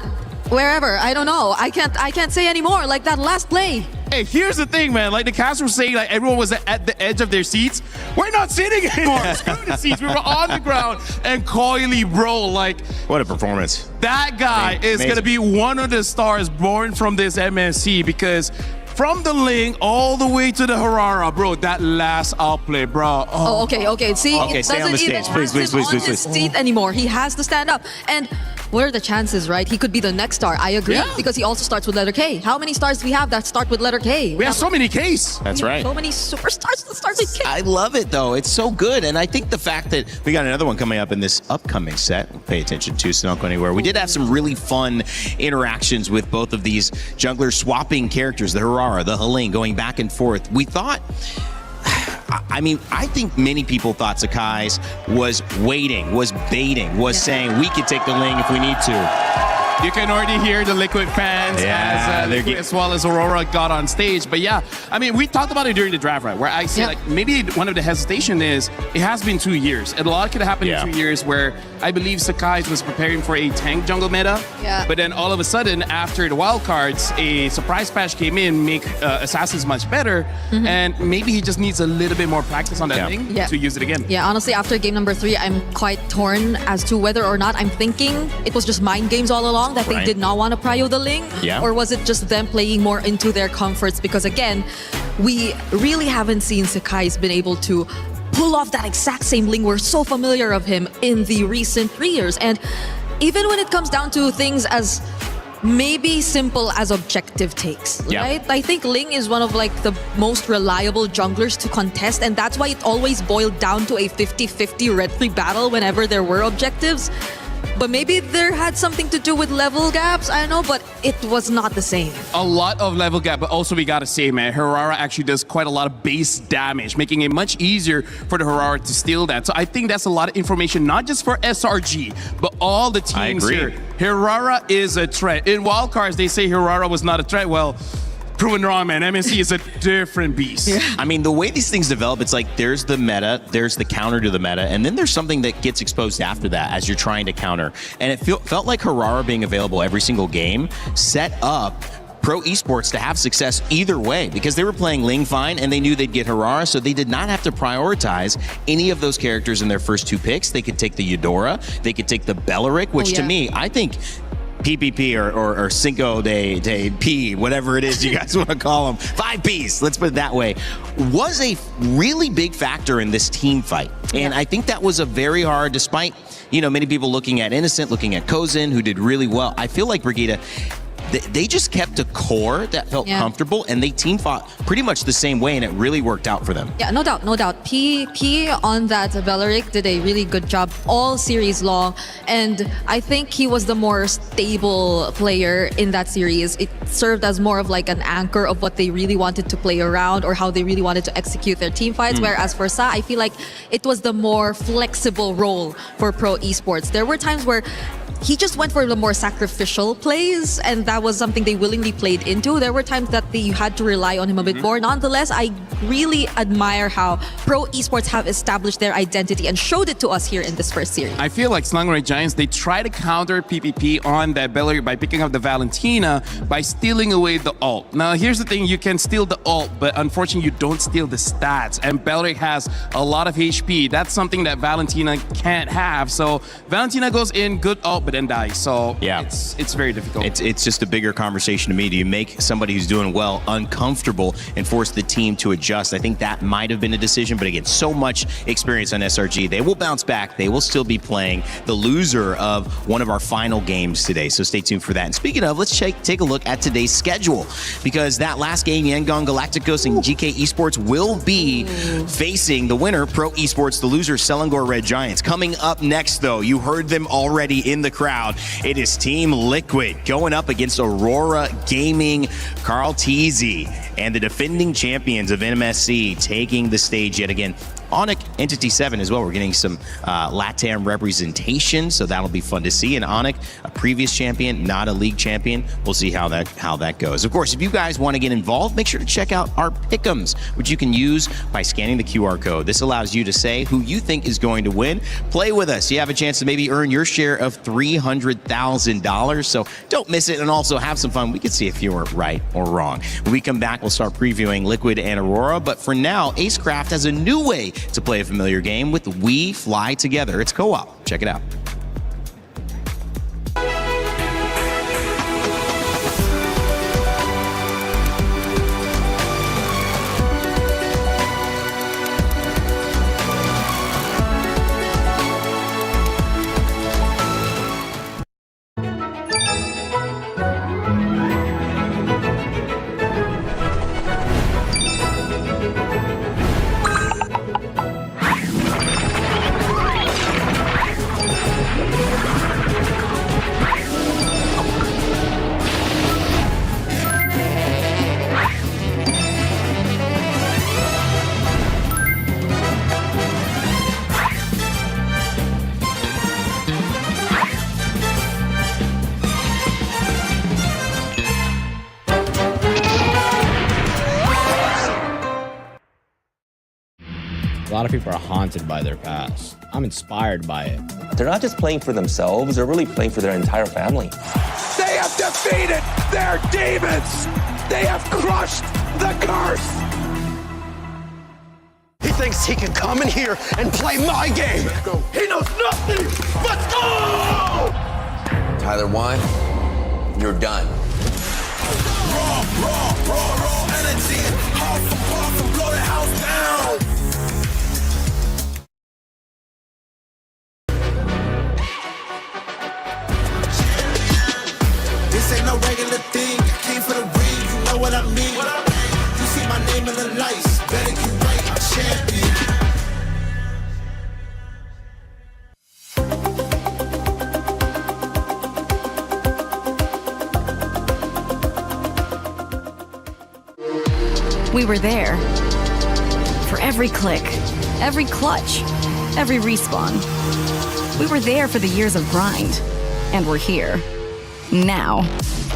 wherever. I don't know. I can't say anymore. Like that last play. Hey, here's the thing, man. Like the cast were saying, like everyone was at the edge of their seats. We're not sitting anymore. Screw the seats. We were on the ground. And Coily, bro, like What a performance. That guy is going to be one of the stars born from this MSC because from the Ling all the way to the Harara, bro, that last outplay, bro. Oh, okay. See, Okay, it stay on doesn't the even stage. Please, have him on his seat anymore. He has to stand up. And what are the chances, right? He could be the next star. I agree. Yeah. Because he also starts with letter K. How many stars do we have that start with letter K? We have so many Ks. That's right. So many superstars that start with K. I love it, though. It's so good. And I think the fact that we got another one coming up in this upcoming set, pay attention to, so don't go anywhere. We did have some really fun interactions with both of these junglers swapping characters, the Harara, the Haling, going back and forth. We thought, I mean, I think many people thought Sakai's was waiting, was baiting, was saying we could take the Ling if we need to. You can already hear the Liquid fans as well as Aurora got on stage. But yeah, I mean, we talked about it during the draft, right? Where I say like maybe one of the hesitation is it has been 2 years. And a lot could happen in 2 years where I believe Sakai's was preparing for a tank jungle meta. Yeah. But then all of a sudden, after the wildcards, a surprise patch came in, make assassins much better. And maybe he just needs a little bit more practice on that thing to use it again. Yeah, honestly, after game number 3, I'm quite torn as to whether or not I'm thinking it was just mind games all along that they did not want to prio the Ling, or was it just them playing more into their comforts? Because again, we really haven't seen Sakai's been able to pull off that exact same Ling. We're so familiar of him in the recent 3 years. And even when it comes down to things as maybe simple as objective takes, right? I think Ling is one of like the most reliable junglers to contest, and that's why it always boiled down to a 50-50 red 3 battle whenever there were objectives. But maybe there had something to do with level gaps, I don't know, but it was not the same. A lot of level gap, but also we gotta say, man, Harara actually does quite a lot of base damage, making it much easier for the Harara to steal that. So I think that's a lot of information, not just for SRG, but all the teams here. Harara is a threat. In wildcards, they say Harara was not a threat. Well, proven wrong, man. MSC is a different beast. I mean, the way these things develop, it's like there's the meta, there's the counter to the meta, and then there's something that gets exposed after that as you're trying to counter. And it felt like Harara being available every single game set up Pro Esports to have success either way because they were playing Ling fine and they knew they'd get Harara, so they did not have to prioritize any of those characters in their first 2 picks. They could take the Eudora, they could take the Belleric, which to me, I think PPP or Cinco de P, whatever it is you guys want to call them, 5 Ps, let's put it that way, was a really big factor in this team fight. And I think that was a very hard, despite, you know, many people looking at Innocent, looking at Kozin, who did really well. I feel like Brigitte, they just kept a core that felt comfortable, and they team fought pretty much the same way, and it really worked out for them. Yeah, no doubt. P on that Belleric did a really good job all series long, and I think he was the more stable player in that series. It served as more of like an anchor of what they really wanted to play around or how they really wanted to execute their team fights, whereas for Sa, I feel like it was the more flexible role for Pro Esports. There were times where he just went for the more sacrificial plays, and that was something they willingly played into. There were times that you had to rely on him a bit more. Nonetheless, I really admire how pro esports have established their identity and showed it to us here in this first series. I feel like Selangor Red Giants, they try to counter PPP on that Bellary by picking up the Valentina by stealing away the ult. Now, here's the thing, you can steal the ult, but unfortunately, you don't steal the stats. And Bellary has a lot of HP. That's something that Valentina can't have. So Valentina goes in, good ult, but then dies. So yeah, it's very difficult. It's just a bigger conversation to me. Do you make somebody who's doing well uncomfortable and force the team to adjust? I think that might have been a decision, but again, so much experience on SRG. They will bounce back. They will still be playing the loser of one of our final games today. So stay tuned for that. And speaking of, let's take a look at today's schedule, because that last game, Yangon Galacticos and GK Esports will be facing the winner, Pro Esports, the loser, Selangor Red Giants. Coming up next, though, you heard them already in the crowd. It is Team Liquid going up against Aurora Gaming, Carl Teasy, and the defending champions of MSC taking the stage yet again. onic Entity 7 as well. We're getting some LATAM representation, so that'll be fun to see. And onic, a previous champion, not a league champion. We'll see how that goes. Of course, if you guys want to get involved, make sure to check out our pick'ems, which you can use by scanning the QR code. This allows you to say who you think is going to win. Play with us. You have a chance to maybe earn your share of $300,000. So don't miss it, and also have some fun. We can see if you were right or wrong. When we come back, we'll start previewing Liquid and Aurora. But for now, Acecraft has a new way to play a familiar game with We Fly Together. It's co-op. Check it out. A lot of people are haunted by their past. I'm inspired by it. They're not just playing for themselves, they're really playing for their entire family. They have defeated their demons! They have crushed the curse! He thinks he can come in here and play my game! He knows nothing! Let's go! Tyler won. You're done. Raw energy! Half for half and blow the house down! This ain't no regular thing. I came for the ring, you know what I mean. You see my name in the lights, better get right, I'm champion. We were there. For every click, every clutch, every respawn. We were there for the years of grind. And we're here. Now,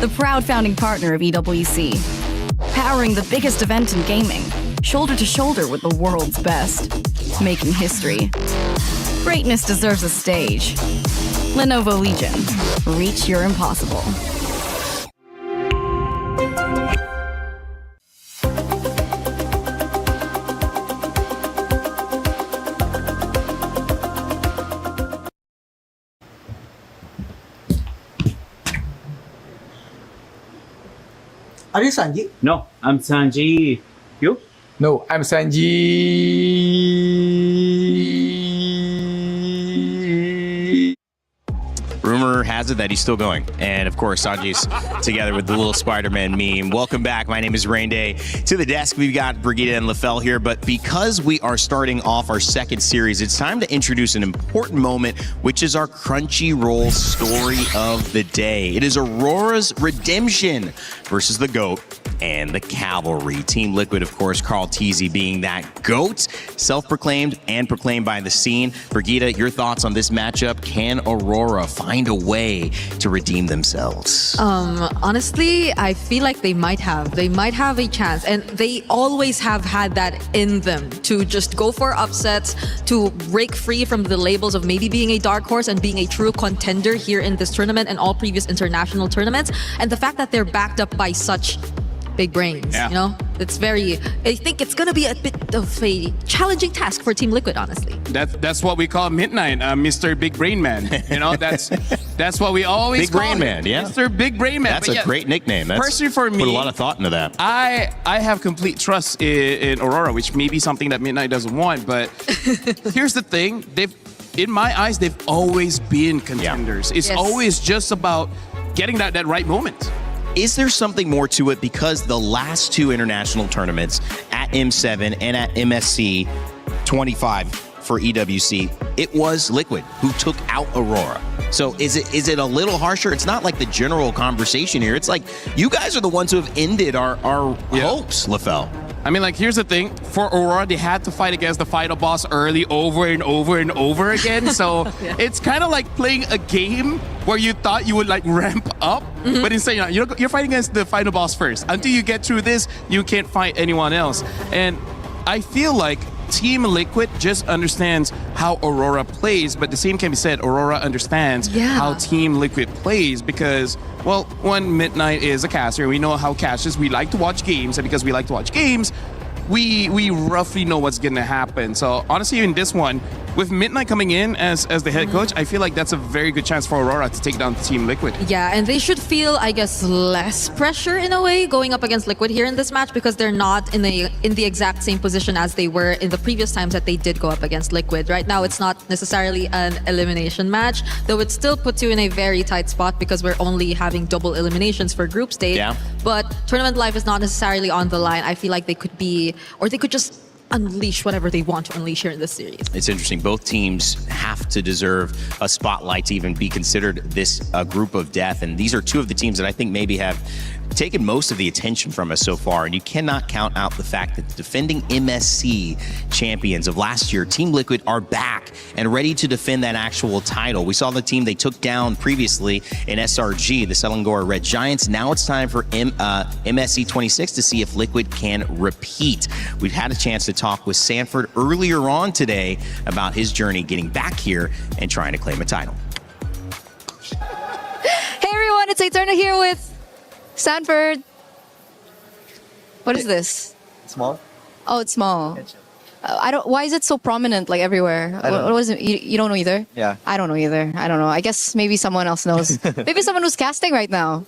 the proud founding partner of EWC, powering the biggest event in gaming, shoulder to shoulder with the world's best, making history. Greatness deserves a stage. Lenovo Legion, reach your impossible. Are you Sanji? No, I'm Sanji. You? No, I'm Sanji. Rumor has it that he's still going. And of course, Sanji's together with the little Spider-Man meme. Welcome back. My name is Rain Day. To the desk, we've got Brigitte and Lefel here. But because we are starting off our second series, it's time to introduce an important moment, which is our Crunchyroll story of the day. It is Aurora's redemption versus the GOAT and the Cavalry. Team Liquid, of course, Carl Teasy being that GOAT, self-proclaimed and proclaimed by the scene. Brigitte, your thoughts on this matchup? Can Aurora find a way to redeem themselves? Honestly, I feel like they might have a chance, and they always have had that in them to just go for upsets, to break free from the labels of maybe being a dark horse and being a true contender here in this tournament and all previous international tournaments. And the fact that they're backed up by such big brains, you know, I think it's gonna be a bit of a challenging task for Team Liquid, honestly. That's what we call Midnight, Mr. Big Brain Man. You know, that's what we always Big call Brain him. Man, yeah. Mr. Big Brain Man. That's But a great nickname. That's personally for me, put a lot of thought into that. I have complete trust in Aurora, which may be something that Midnight doesn't want. But here's the thing: in my eyes, they've always been contenders. It's always just about getting that right moment. Is there something more to it? Because the last two international tournaments at M7 and at MSC 25 for EWC, it was Liquid who took out Aurora. So is it a little harsher? It's not like the general conversation here. It's like you guys are the ones who have ended our hopes, LaFell. I mean, like, here's the thing. For Aurora, they had to fight against the final boss early over and over and over again. So it's kind of like playing a game where you thought you would, like, ramp up. But instead, you're fighting against the final boss first. Until you get through this, you can't fight anyone else. And I feel like Team Liquid just understands how Aurora plays, but the same can be said, Aurora understands how Team Liquid plays because, well, one, Midnight is a caster. We know how casters, we like to watch games, and because we like to watch games, we roughly know what's going to happen. So honestly, in this one, with Midnight coming in as the head coach, I feel like that's a very good chance for Aurora to take down Team Liquid. Yeah, and they should feel, I guess, less pressure in a way going up against Liquid here in this match because they're not in the exact same position as they were in the previous times that they did go up against Liquid. Right now, it's not necessarily an elimination match, though it still puts you in a very tight spot because we're only having double eliminations for group stage. Yeah. But tournament life is not necessarily on the line. I feel like they could be, or they could just unleash whatever they want to unleash here in this series. It's interesting. Both teams have to deserve a spotlight to even be considered this group of death. And these are two of the teams that I think maybe have taken most of the attention from us so far. And you cannot count out the fact that the defending MSC champions of last year, Team Liquid, are back and ready to defend that actual title. We saw the team they took down previously in SRG, the Selangor Red Giants. Now it's time for MSC 26 to see if Liquid can repeat. We've had a chance to talk with Sanford earlier on today about his journey getting back here and trying to claim a title. Hey everyone, it's Eterna here with Sanford. What is this? Small. Oh, it's small. I don't. Why is it so prominent, like everywhere? What was it? You don't know either. Yeah. I don't know either. I don't know. I guess maybe someone else knows. Maybe someone who's casting right now.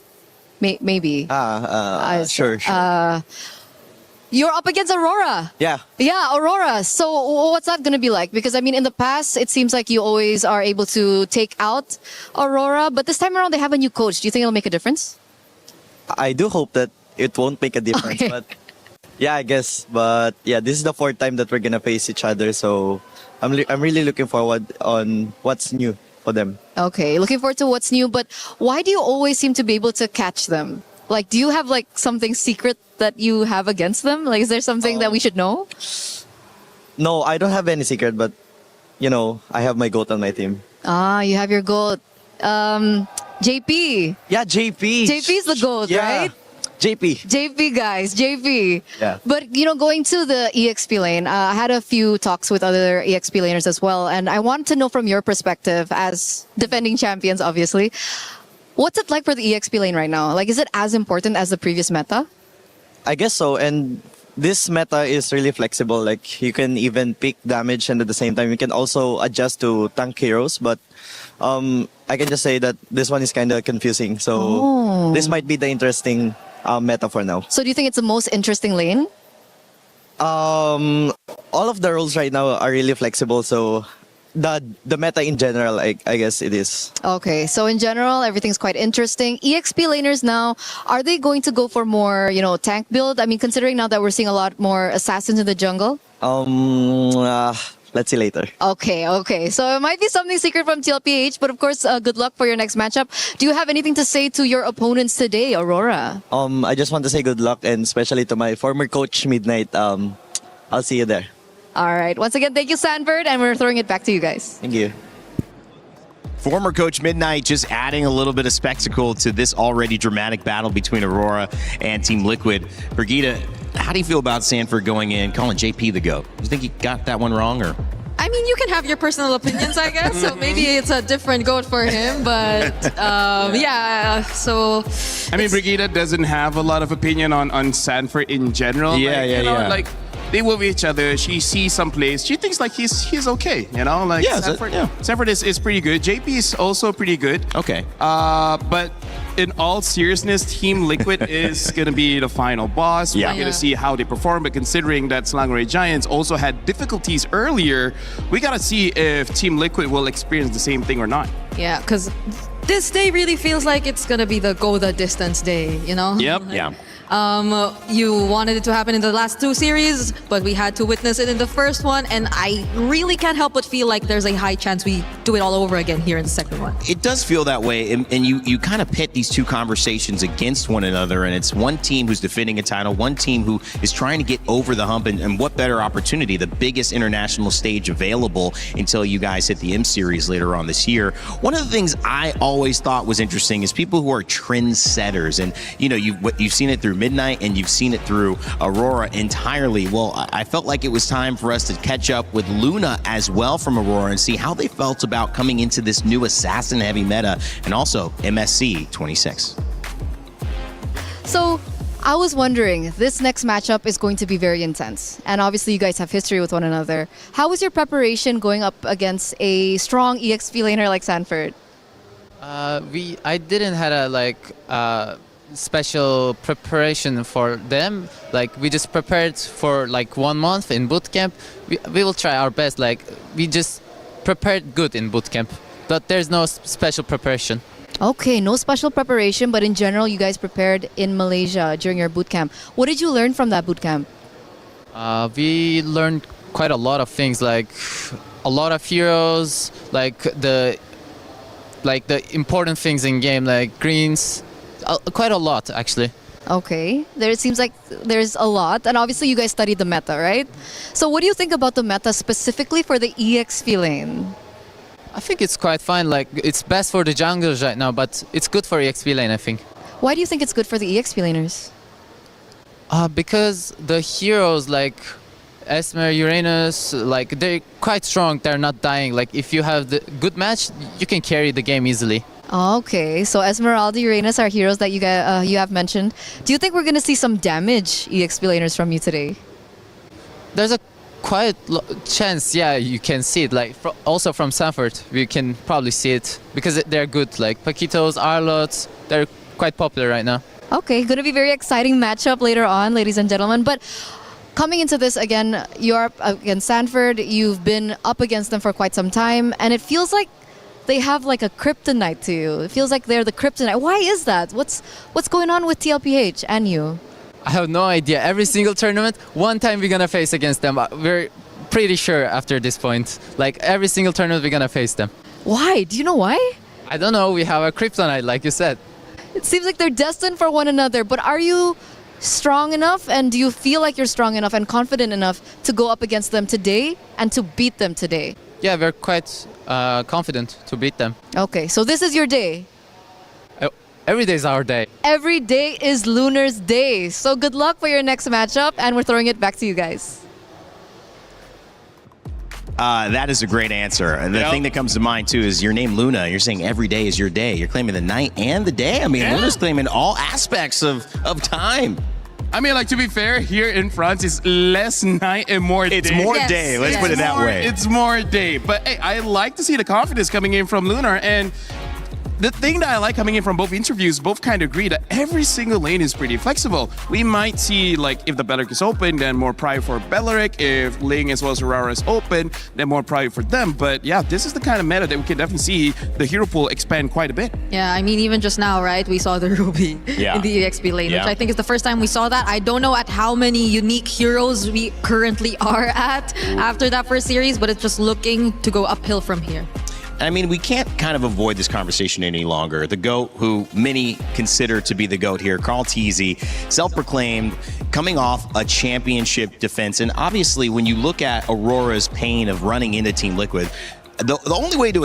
Maybe. Sure. You're up against Aurora. Yeah. Yeah, Aurora. So what's that going to be like? Because, I mean, in the past, it seems like you always are able to take out Aurora. But this time around, they have a new coach. Do you think it'll make a difference? I do hope that it won't make a difference. But yeah, I guess. But yeah, this is the fourth time that we're going to face each other. So I'm really looking forward on what's new for them. Okay, looking forward to what's new. But why do you always seem to be able to catch them? Like, do you have like something secret that you have against them? Like, is there something that we should know? No, I don't have any secret, but you know, I have my GOAT on my team. Ah, you have your GOAT. JP. Yeah, JP. JP's the GOAT, right? JP. JP, guys. JP. Yeah. But, you know, going to the EXP lane, I had a few talks with other EXP laners as well. And I want to know from your perspective as defending champions, obviously, what's it like for the EXP lane right now? Like, is it as important as the previous meta? I guess so. And this meta is really flexible. Like, you can even pick damage and at the same time, you can also adjust to tank heroes. But I can just say that this one is kind of confusing. So this might be the interesting meta for now. So do you think it's the most interesting lane? All of the roles right now are really flexible. So the meta in general, I guess it is. Okay, so in general, everything's quite interesting. EXP laners now, are they going to go for more, you know, tank build? I mean, considering now that we're seeing a lot more assassins in the jungle? Let's see later. Okay. So it might be something secret from TLPH, but of course, good luck for your next matchup. Do you have anything to say to your opponents today, Aurora? I just want to say good luck, and especially to my former coach, Midnight. I'll see you there. All right. Once again, thank you, Sanford, and we're throwing it back to you guys. Thank you. Former Coach Midnight just adding a little bit of spectacle to this already dramatic battle between Aurora and Team Liquid. Brigitte, how do you feel about Sanford going in, calling JP the GOAT? Do you think he got that one wrong, or? I mean, you can have your personal opinions, I guess. So maybe it's a different GOAT for him, but yeah. So I mean, Brigitte doesn't have a lot of opinion on Sanford in general. Yeah. Like they work with each other. She sees some plays. She thinks like he's okay. You know, like Sanford is pretty good. JP is also pretty good. Okay. But in all seriousness, Team Liquid is going to be the final boss. We're going to see how they perform. But considering that Selangor Giants also had difficulties earlier, we got to see if Team Liquid will experience the same thing or not. Yeah, because this day really feels like it's going to be the go the distance day, you know? Yep. Yeah. You wanted it to happen in the last two series, but we had to witness it in the first one, and I really can't help but feel like there's a high chance we do it all over again here in the second one. It does feel that way, and you kind of pit these two conversations against one another, and it's one team who's defending a title, one team who is trying to get over the hump, and what better opportunity, the biggest international stage available until you guys hit the M Series later on this year. One of the things I always thought was interesting is people who are trendsetters, and you know, you've seen it through Midnight and you've seen it through Aurora entirely. Well, I felt like it was time for us to catch up with Luna as well from Aurora and see how they felt about coming into this new assassin heavy meta, and also MSC 26. So I was wondering, this next matchup is going to be very intense, and obviously you guys have history with one another. How was your preparation going up against a strong EXP laner like Sanford? I didn't had a special preparation for them. Like, we just prepared for like 1 month in boot camp. We will try our best. Like, we just prepared good in boot camp, but there's no special preparation. Okay, no special preparation, but in general you guys prepared in Malaysia during your boot camp. What did you learn from that boot camp? We learned quite a lot of things, like a lot of heroes, like the important things in game, like greens. Quite a lot, actually. Okay, it seems like there's a lot, and obviously you guys studied the meta, right? So what do you think about the meta specifically for the EXP lane? I think it's quite fine. Like, it's best for the junglers right now, but it's good for EXP lane, I think. Why do you think it's good for the EXP laners? Because the heroes like Esmer, Uranus, like, they're quite strong. They're not dying. Like, if you have the good match, you can carry the game easily. Okay, so Esmeralda, Uranus are heroes that you have mentioned. Do you think we're going to see some damage EXP laners from you today? There's a quite chance, yeah, you can see it. Like, also from Sanford, we can probably see it because they're good. Like Paquitos, Arlots, they're quite popular right now. Okay, going to be very exciting matchup later on, ladies and gentlemen. But coming into this again, you're up against Sanford. You've been up against them for quite some time, and it feels like they have like a kryptonite to you. It feels like they're the kryptonite. Why is that? What's going on with TLPH and you? I have no idea. Every single tournament, one time we're gonna face against them. We're pretty sure after this point. Like, every single tournament we're gonna face them. Why? Do you know why? I don't know. We have a kryptonite, like you said. It seems like they're destined for one another. But are you strong enough, and do you feel like you're strong enough and confident enough to go up against them today and to beat them today? Yeah, we're quite confident to beat them. Okay, so this is your day. Every day is our day. Every day is Lunar's day. So good luck for your next matchup, and we're throwing it back to you guys. That is a great answer. And the thing that comes to mind, too, is your name, Luna. You're saying every day is your day. You're claiming the night and the day. I mean, Luna's claiming all aspects of time. I mean, like, to be fair, here in France, it's less night and more day. It's more day. Let's put it that way. It's more day. But, hey, I like to see the confidence coming in from Lunar. And the thing that I like coming in from both interviews, both kind of agree that every single lane is pretty flexible. We might see, like, if the Belleric is open, then more prio for Belleric. If Ling as well as Aurora is open, then more prio for them. But yeah, this is the kind of meta that we can definitely see the hero pool expand quite a bit. Yeah, I mean, even just now, right, we saw the Ruby in the EXP lane, which I think is the first time we saw that. I don't know at how many unique heroes we currently are at after that first series, but it's just looking to go uphill from here. I mean, we can't kind of avoid this conversation any longer. The GOAT, who many consider to be the GOAT here, Carl Teasy, self-proclaimed, coming off a championship defense. And obviously, when you look at Aurora's pain of running into Team Liquid, the only way to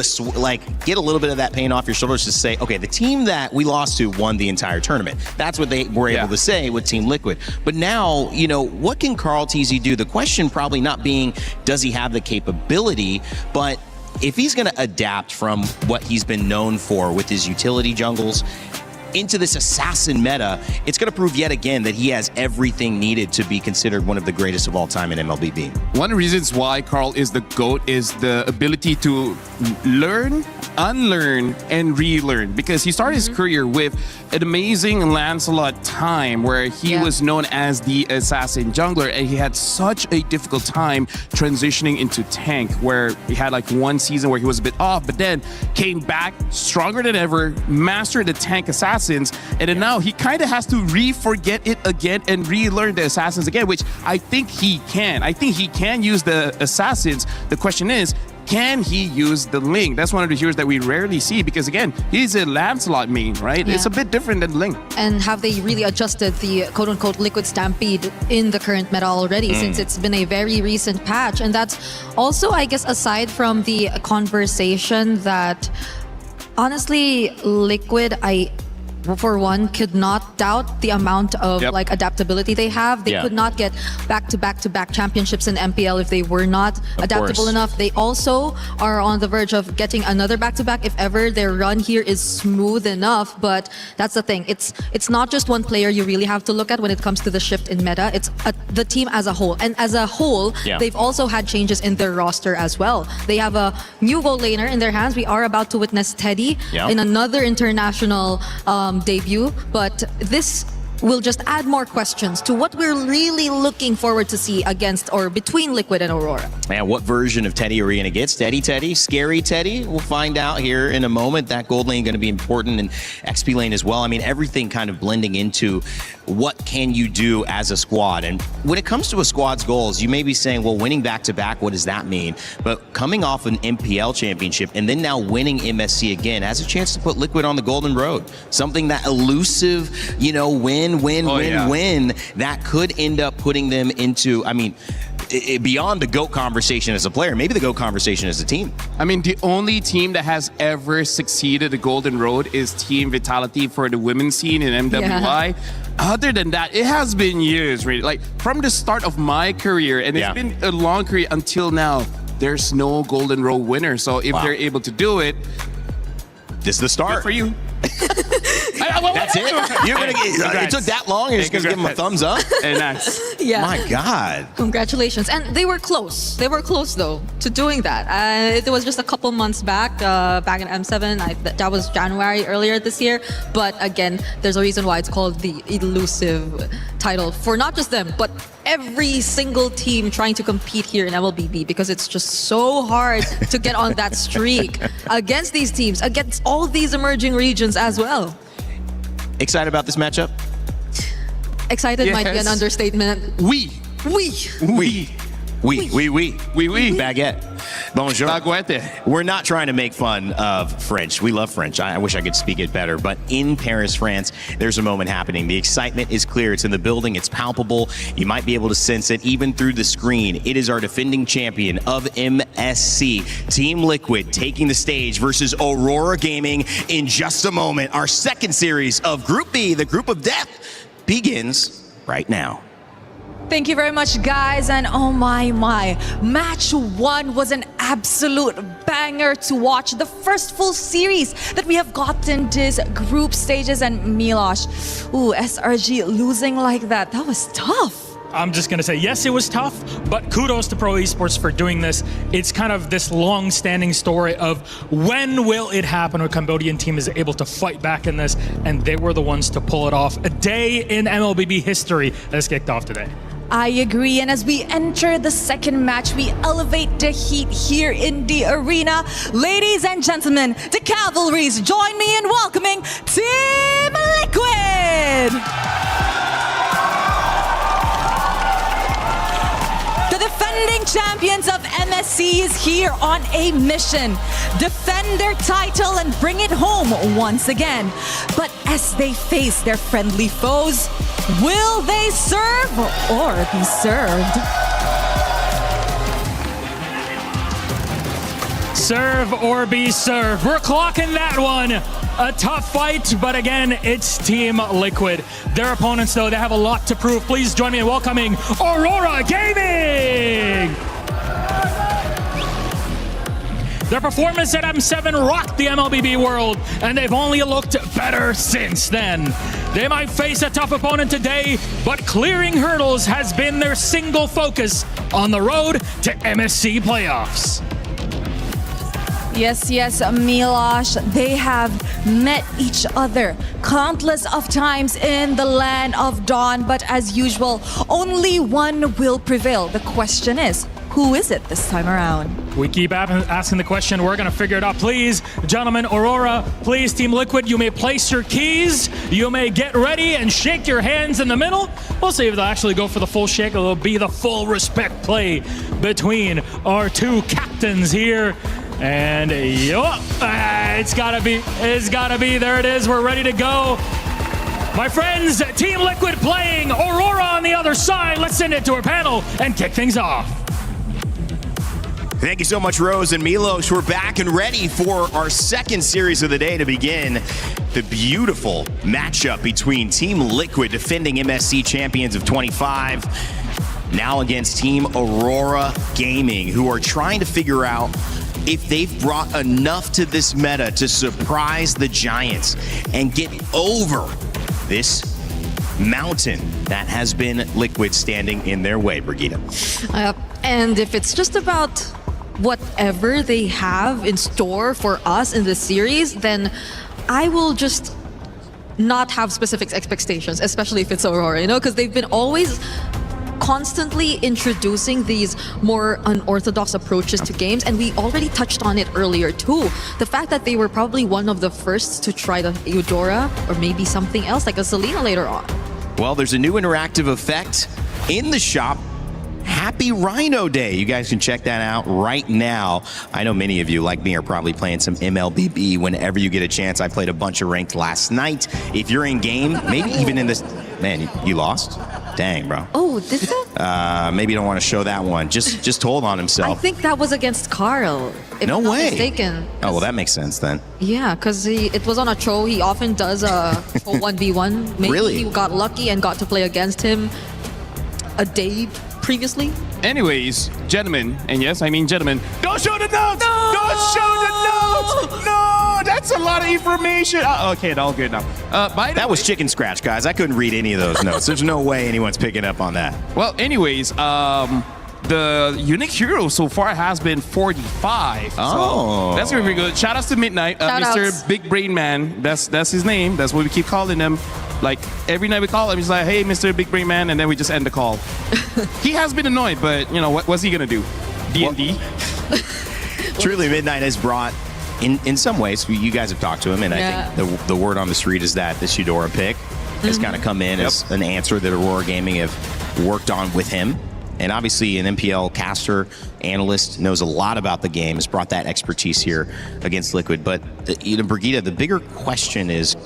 get a little bit of that pain off your shoulders is to say, okay, the team that we lost to won the entire tournament. That's what they were able to say with Team Liquid. But now, what can Carl TZ do? The question probably not being, does he have the capability, but if he's going to adapt from what he's been known for with his utility jungles into this assassin meta, it's going to prove yet again that he has everything needed to be considered one of the greatest of all time in MLBB. One of the reasons why Carl is the GOAT is the ability to learn, unlearn, and relearn, because he started his career with an amazing Lancelot time where he was known as the assassin jungler, and he had such a difficult time transitioning into tank, where he had like one season where he was a bit off, but then came back stronger than ever, mastered the tank assassins, and then now he kind of has to re-forget it again and relearn the assassins again, which I think he can. I think he can use the assassins. The question is, can he use the Ling? That's one of the heroes that we rarely see because, again, he's a Lancelot main, right? It's a bit different than Ling. And have they really adjusted the quote-unquote Liquid Stampede in the current meta already, since it's been a very recent patch? And that's also, I guess, aside from the conversation that, honestly, Liquid, for one, could not doubt the amount of adaptability they have. They could not get back-to-back championships in MPL if they were not adaptable enough. They also are on the verge of getting another back-to-back if ever their run here is smooth enough. But that's the thing. It's not just one player you really have to look at when it comes to the shift in meta. It's the team as a whole. And as a whole, they've also had changes in their roster as well. They have a new goal laner in their hands. We are about to witness Teddy in another international debut, but this will just add more questions to what we're really looking forward to see against or between Liquid and Aurora. Man, what version of Teddy are we going to get? Steady Teddy? Scary Teddy? We'll find out here in a moment. That gold lane going to be important, and XP lane as well. I mean, everything kind of blending into what can you do as a squad. And when it comes to a squad's goals, you may be saying, well, winning back-to-back, what does that mean? But coming off an MPL championship and then now winning MSC again has a chance to put Liquid on the golden road. Something that elusive, win, that could end up putting them into, beyond the GOAT conversation as a player, maybe the GOAT conversation as a team. I mean, the only team that has ever succeeded the golden road is Team Vitality for the women's scene in MWI. Other than that, it has been years, really. Like, from the start of my career, and it's been a long career until now, there's no golden road winner. So if they're able to do it, this is the start. Good for you. That's it? You're gonna get, it took that long? You're just going to give them a thumbs up? And that's... My God. Congratulations. And they were close. They were close, though, to doing that. It was just a couple months back in M7. That was January earlier this year. But again, there's a reason why it's called the elusive title for not just them, but every single team trying to compete here in MLBB, because it's just so hard to get on that streak against these teams, against all these emerging regions as well. Excited about this matchup? Excited might be an understatement. Oui. Baguette. Bonjour. Baguette. We're not trying to make fun of French. We love French. I wish I could speak it better. But in Paris, France, there's a moment happening. The excitement is clear. It's in the building. It's palpable. You might be able to sense it even through the screen. It is our defending champion of MSC, Team Liquid, taking the stage versus Aurora Gaming in just a moment. Our second series of Group B, the Group of Death, begins right now. Thank you very much, guys. And oh my. Match 1 was an absolute banger to watch. The first full series that we have gotten this group stages, and Milosh, SRG losing like that. That was tough. I'm just going to say, yes, it was tough, but kudos to Pro Esports for doing this. It's kind of this long-standing story of when will it happen when a Cambodian team is able to fight back in this, and they were the ones to pull it off. A day in MLBB history that has kicked off today. I agree, and as we enter the second match, we elevate the heat here in the arena. Ladies and gentlemen, the Cavalries, join me in welcoming Team Liquid! The defending champions of MSC is here on a mission. Defend their title and bring it home once again. But as they face their friendly foes, will they serve or be served? Serve or be served. We're clocking that one. A tough fight, but again, it's Team Liquid. Their opponents, though, they have a lot to prove. Please join me in welcoming Aurora Gaming. Their performance at M7 rocked the MLBB world, and they've only looked better since then. They might face a tough opponent today, but clearing hurdles has been their single focus on the road to MSC playoffs. Yes, Milosh, they have met each other countless of times in the land of Dawn, but as usual, only one will prevail. The question is, who is it this time around? We keep asking the question. We're going to figure it out. Please, gentlemen, Aurora, please, Team Liquid, you may place your keys. You may get ready and shake your hands in the middle. We'll see if they'll actually go for the full shake. It'll be the full respect play between our two captains here. And it's gotta be. There it is. We're ready to go. My friends, Team Liquid playing, Aurora on the other side. Let's send it to our panel and kick things off. Thank you so much, Rose and Milos. We're back and ready for our second series of the day to begin the beautiful matchup between Team Liquid, defending MSC champions of 25, now against Team Aurora Gaming, who are trying to figure out if they've brought enough to this meta to surprise the Giants and get over this mountain that has been Liquid standing in their way, Brigitte. And if it's just about whatever they have in store for us in this series, then I will just not have specific expectations, especially if it's Aurora, you know, because they've been always constantly introducing these more unorthodox approaches to games, and we already touched on it earlier too. The fact that they were probably one of the first to try the Eudora or maybe something else like a Selena later on. Well, there's a new interactive effect in the shop. Happy Rhino Day. You guys can check that out right now. I know many of you, like me, are probably playing some MLBB whenever you get a chance. I played a bunch of ranked last night. If you're in game, maybe even in this... Man, you lost? Dang, bro. Oh, did that? Maybe you don't want to show that one. Just told on himself. I think that was against Carl, if no I'm not way. mistaken. Oh, well, that makes sense then. Yeah, because it was on a Cho. He often does a 1v1. Maybe Really? he got lucky and got to play against him a day previously. Anyways, gentlemen, and yes, I mean gentlemen, don't show the notes! No! Don't show the notes! No! That's a lot of information. Okay, all good now. That was chicken scratch, guys. I couldn't read any of those notes. There's no way anyone's picking up on that. Well, anyways, the unique hero so far has been 45. Oh. So that's really good. Shout outs to Midnight, Mr. Big Brain Man. That's his name. That's what we keep calling him. Like every night we call him, he's like, "Hey, Mr. Big Brain Man," and then we just end the call. He has been annoyed, but you know what's he gonna do? D&D. Truly, Midnight has brought, in some ways, you guys have talked to him, and I think the word on the street is that this Eudora pick has kind of come in as an answer that Aurora Gaming have worked on with him. And obviously an MPL caster, analyst, knows a lot about the game, has brought that expertise here against Liquid. But, Brigitte, the bigger question is,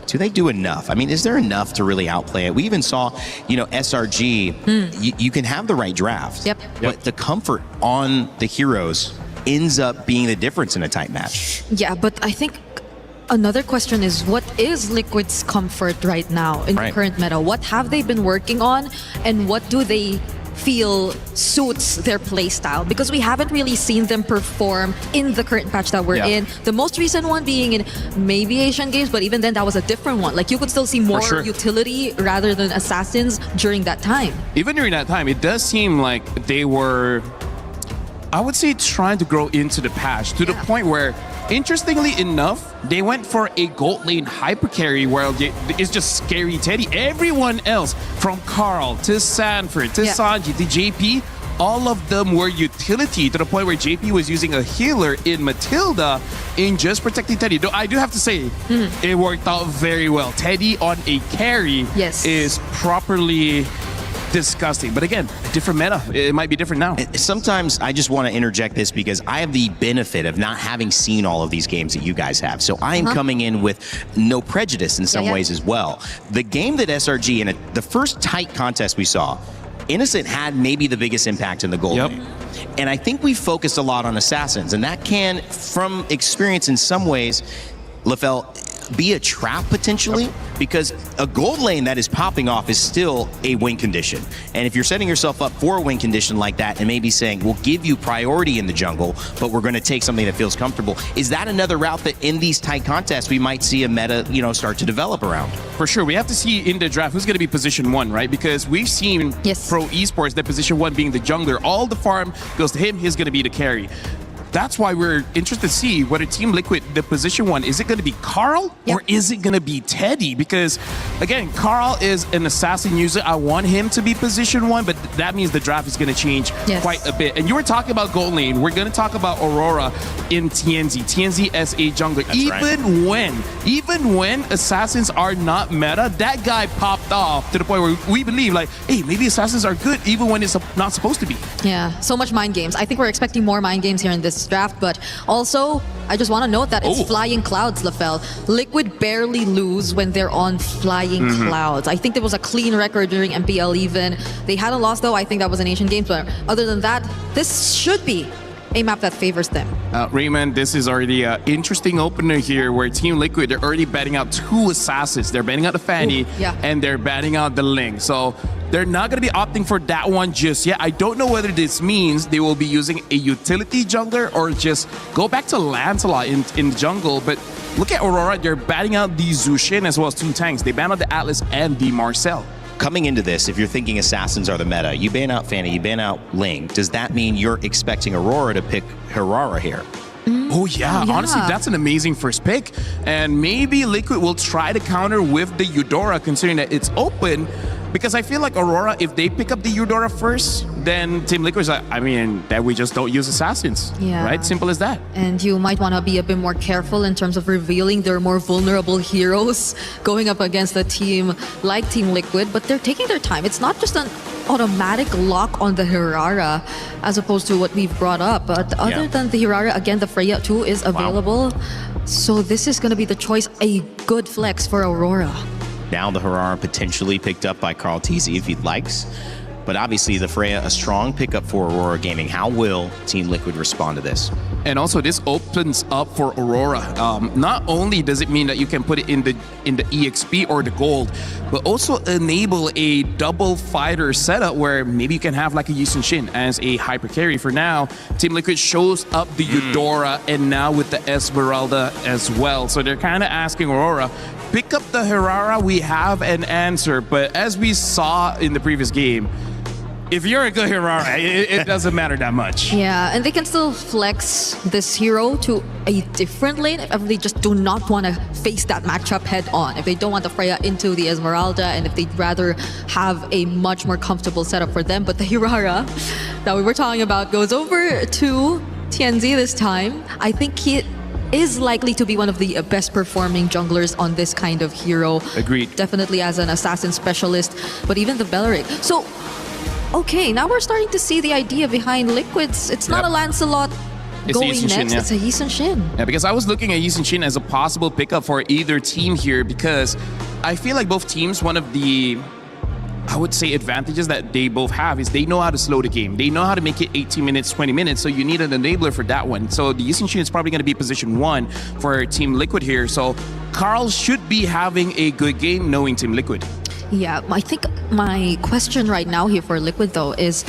do they do enough? I mean, is there enough to really outplay it? We even saw, SRG, you can have the right draft, but the comfort on the heroes ends up being the difference in a tight match. Yeah, but I think another question is, what is Liquid's comfort right now in the current meta? What have they been working on, and what do they feel suits their playstyle? Because we haven't really seen them perform in the current patch that we're in. The most recent one being in maybe Asian Games, but even then that was a different one. Like you could still see more utility rather than assassins during that time. Even during that time, it does seem like they were, I would say, trying to grow into the patch to the point where, interestingly enough, they went for a gold lane hyper carry where it's just scary Teddy. Everyone else, from Carl to Sanford to Sanji to JP, all of them were utility to the point where JP was using a healer in Matilda in just protecting Teddy. Though I do have to say, it worked out very well. Teddy on a carry is properly disgusting. But again, different meta. It might be different now. Sometimes I just want to interject this because I have the benefit of not having seen all of these games that you guys have. So I am coming in with no prejudice in some ways as well. The game that SRG, in the first tight contest we saw, Innocent had maybe the biggest impact in the gold lane. And I think we focused a lot on assassins, and that can, from experience in some ways, LaFell, be a trap potentially, because a gold lane that is popping off is still a win condition. And if you're setting yourself up for a win condition like that and maybe saying, we'll give you priority in the jungle, but we're going to take something that feels comfortable, is that another route that in these tight contests we might see a meta, start to develop around? For sure. We have to see in the draft who's going to be position 1, right? Because we've seen pro esports that position 1 being the jungler. All the farm goes to him. He's going to be the carry. That's why we're interested to see whether Team Liquid, the position 1, is it going to be Carl or is it going to be Teddy? Because, again, Carl is an assassin user. I want him to be position 1, but that means the draft is going to change quite a bit. And you were talking about gold lane. We're going to talk about Aurora in TNZ. TNZ as a jungler. Even when assassins are not meta, that guy popped off to the point where we believe, like, hey, maybe assassins are good even when it's not supposed to be. Yeah, so much mind games. I think we're expecting more mind games here in this draft, but also I just want to note that it's flying clouds, LaFell. Liquid barely lose when they're on flying clouds. I think there was a clean record during MPL even. They had a loss though, I think that was an Asian Games, but other than that, this should be a map that favors them. Raymond, this is already an interesting opener here where Team Liquid, they're already batting out 2 assassins. They're batting out the Fanny and they're batting out the Ling. So they're not going to be opting for that one just yet. I don't know whether this means they will be using a utility jungler or just go back to Lancelot in the jungle. But look at Aurora. They're batting out the Zushin as well as 2 tanks. They ban out the Atlas and the Marcel. Coming into this, if you're thinking assassins are the meta, you ban out Fanny, you ban out Ling. Does that mean you're expecting Aurora to pick Hirara here? Oh yeah, honestly, that's an amazing first pick. And maybe Liquid will try to counter with the Eudora, considering that it's open. Because I feel like Aurora, if they pick up the Eudora first, then Team Liquid's like, that we just don't use assassins. Right? Simple as that. And you might want to be a bit more careful in terms of revealing their more vulnerable heroes going up against a team like Team Liquid, but they're taking their time. It's not just an automatic lock on the Hirara as opposed to what we've brought up. But other than the Hirara, again, the Freya too is available. So this is going to be the choice, a good flex for Aurora. Now the Hirara potentially picked up by Carl TZ if he likes. But obviously the Freya, a strong pickup for Aurora Gaming. How will Team Liquid respond to this? And also this opens up for Aurora. Not only does it mean that you can put it in the EXP or the gold, but also enable a double fighter setup where maybe you can have like a Yisun Shin as a hyper carry. For now, Team Liquid shows up the Eudora and now with the Esmeralda as well. So they're kind of asking Aurora, pick up the Hirara, we have an answer. But as we saw in the previous game, if you're a good Hirara, it doesn't matter that much. Yeah, and they can still flex this hero to a different lane if they just do not want to face that matchup head on. If they don't want the Freya into the Esmeralda, and if they'd rather have a much more comfortable setup for them. But the Hirara that we were talking about goes over to TNZ this time. I think he is likely to be one of the best performing junglers on this kind of hero. Agreed. Definitely as an assassin specialist, but even the Beleric. So, okay, now we're starting to see the idea behind Liquids. It's not a Lancelot going next, it's a Yisun Shin. Yeah, because I was looking at Yisun Shin as a possible pickup for either team here because I feel like both teams, one of the, I would say, advantages that they both have is they know how to slow the game. They know how to make it 18 minutes, 20 minutes, so you need an enabler for that one. So the Yisun Shin is probably going to be position 1 for Team Liquid here. So Carl should be having a good game knowing Team Liquid. Yeah, I think my question right now here for Liquid though is,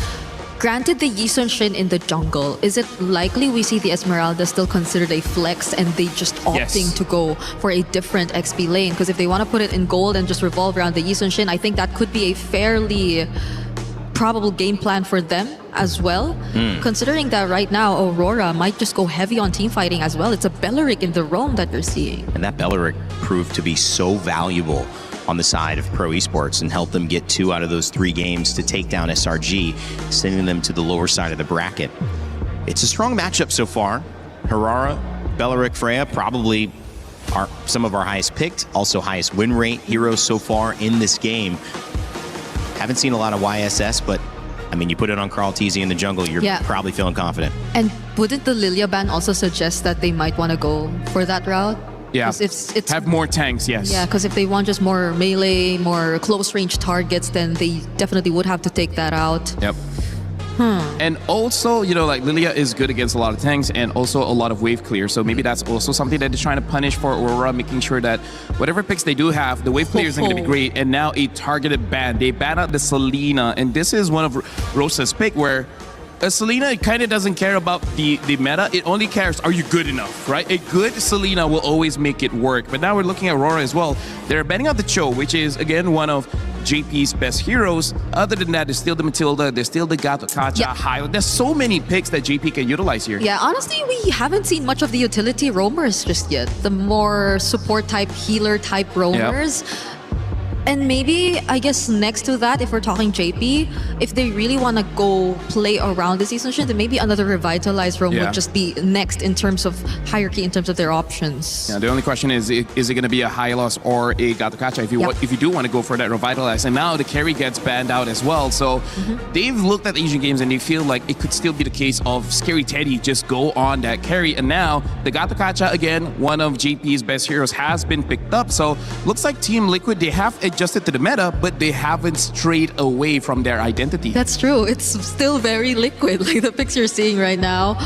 granted the Yisun Shin in the jungle, is it likely we see the Esmeralda still considered a flex and they just opting to go for a different XP lane? Because if they want to put it in gold and just revolve around the Yisun Shin, I think that could be a fairly probable game plan for them as well. Considering that right now Aurora might just go heavy on team fighting as well. It's a Beleric in the roam that you're seeing. And that Beleric proved to be so valuable on the side of pro esports and help them get 2 out of those 3 games to take down SRG, sending them to the lower side of the bracket. It's a strong matchup so far. Hirara, Beleric, Freya, probably are some of our highest picked, also highest win rate heroes so far in this game. Haven't seen a lot of YSS, but I mean, you put it on Carl TZ in the jungle, you're probably feeling confident. And wouldn't the Lilia ban also suggest that they might want to go for that route? Yeah, it's have more tanks, yes. Yeah, because if they want just more melee, more close range targets, then they definitely would have to take that out. Yep. And also, you know, like Lilia is good against a lot of tanks and also a lot of wave clear. So maybe that's also something that they're trying to punish for Aurora, making sure that whatever picks they do have, the wave clear isn't going to be great. And now a targeted ban. They ban out the Selena. And this is one of Rosa's pick where a Selena kind of doesn't care about the meta. It only cares, are you good enough, right? A good Selena will always make it work. But now we're looking at Aurora as well. They're banning out the Cho, which is, again, one of JP's best heroes. Other than that, there's still the Matilda, there's still the Gato Kacha, Hylo. There's so many picks that JP can utilize here. Yeah, honestly, we haven't seen much of the utility roamers just yet. The more support type, healer type roamers. Yep. And maybe, I guess, next to that, if we're talking JP, if they really want to go play around this season, then maybe another revitalized roam would just be next in terms of hierarchy, in terms of their options. Yeah, the only question is it going to be a Hylos or a Gato Kacha if you do want to go for that revitalize? And now the carry gets banned out as well. So they've looked at Asian games and they feel like it could still be the case of Scary Teddy just go on that carry. And now the Gato Kacha, again, one of JP's best heroes, has been picked up. So looks like Team Liquid, they have adjusted to the meta, but they haven't strayed away from their identity. That's true. It's still very Liquid, like the picks you're seeing right now.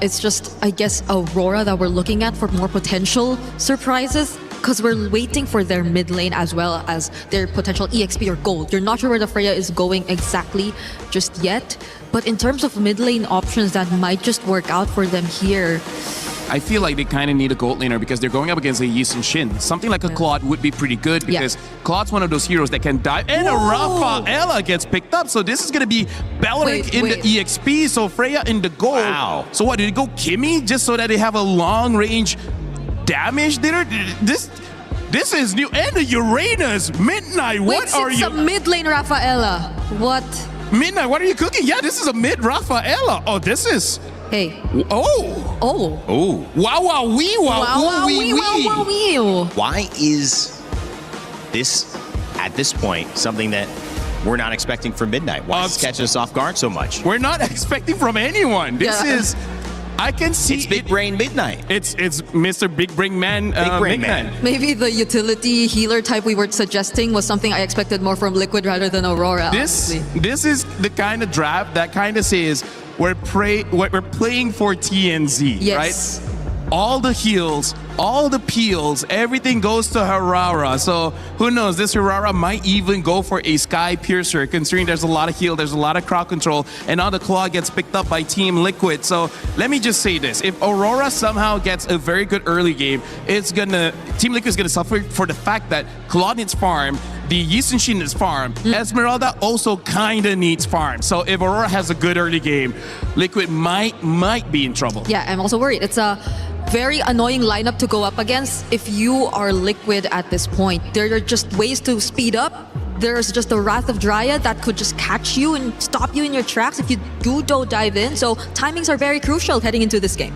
It's just, I guess, Aurora that we're looking at for more potential surprises, because we're waiting for their mid lane as well as their potential EXP or gold. You're not sure where the Freya is going exactly just yet, but in terms of mid lane options that might just work out for them here, I feel like they kind of need a gold laner because they're going up against a Yi Sun-shin. Something like a Claude would be pretty good because Claude's one of those heroes that can dive. And a Rafaela gets picked up. So this is going to be Beleric in the EXP. So Freya in the gold. Wow. So what, did it go Kimmy just so that they have a long range damage dinner? This is new. And the Uranus. Midnight, what are you? It's a mid lane Rafaela. What? Midnight, what are you cooking? Yeah, this is a mid Rafaela. Oh, this is... Hey. Oh. Oh. Oh. Wow, wow, wee, wow, wow, wee, wow, wow, wee. Why is this, at this point, something that we're not expecting from Midnight? Why is it catching us off guard so much? We're not expecting from anyone. This is... I can see it's Big Brain Midnight. It's Mr. Big Brain Man. Big Brain Man. Maybe the utility healer type we were suggesting was something I expected more from Liquid rather than Aurora. This is the kind of draft that kind of says we're playing for TNZ, right? All the heals, all the peels, everything goes to Harara. So who knows, this Harara might even go for a Sky Piercer, considering there's a lot of heal, there's a lot of crowd control, and now the Claw gets picked up by Team Liquid. So let me just say this, if Aurora somehow gets a very good early game, Team Liquid is gonna suffer for the fact that Claw needs farm, the Yi Sun-shin needs farm, Esmeralda also kinda needs farm. So if Aurora has a good early game, Liquid might be in trouble. Yeah, I'm also worried. It's a very annoying lineup to go up against if you are Liquid at this point. There are just ways to speed up. There's just the Wrath of Dryad that could just catch you and stop you in your tracks if you don't dive in. So timings are very crucial heading into this game.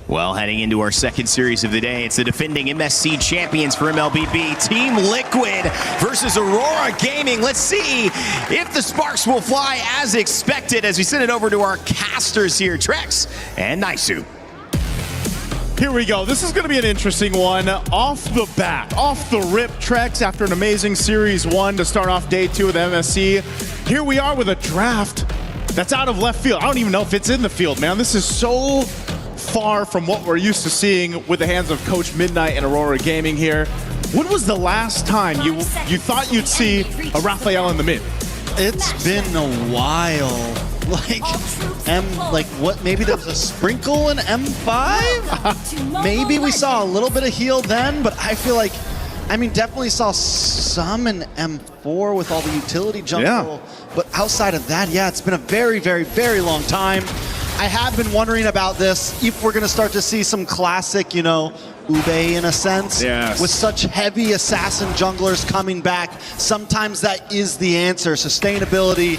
Well, heading into our second series of the day, it's the defending MSC champions for MLBB, Team Liquid versus Aurora Gaming. Let's see if the sparks will fly as expected as we send it over to our casters here, Trex and Naisu. Here we go. This is going to be an interesting one. Off the bat, off the rip, Trex after an amazing Series 1 to start off day 2 with MSC. Here we are with a draft that's out of left field. I don't even know if it's in the field, man. This is so far from what we're used to seeing with the hands of Coach Midnight and Aurora Gaming here. When was the last time you thought you'd see a Raphael in the mid? It's been a while. Maybe there was a sprinkle in M5? Maybe we saw a little bit of heal then, but I feel like, definitely saw some in M4 with all the utility jungle. But outside of that, it's been a very, very, very long time. I have been wondering about this, if we're gonna start to see some classic, Ube in a sense. Yes. With such heavy assassin junglers coming back, sometimes that is the answer. Sustainability,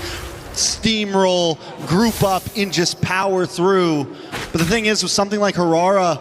steamroll, group up, and just power through. But the thing is, with something like Aurora,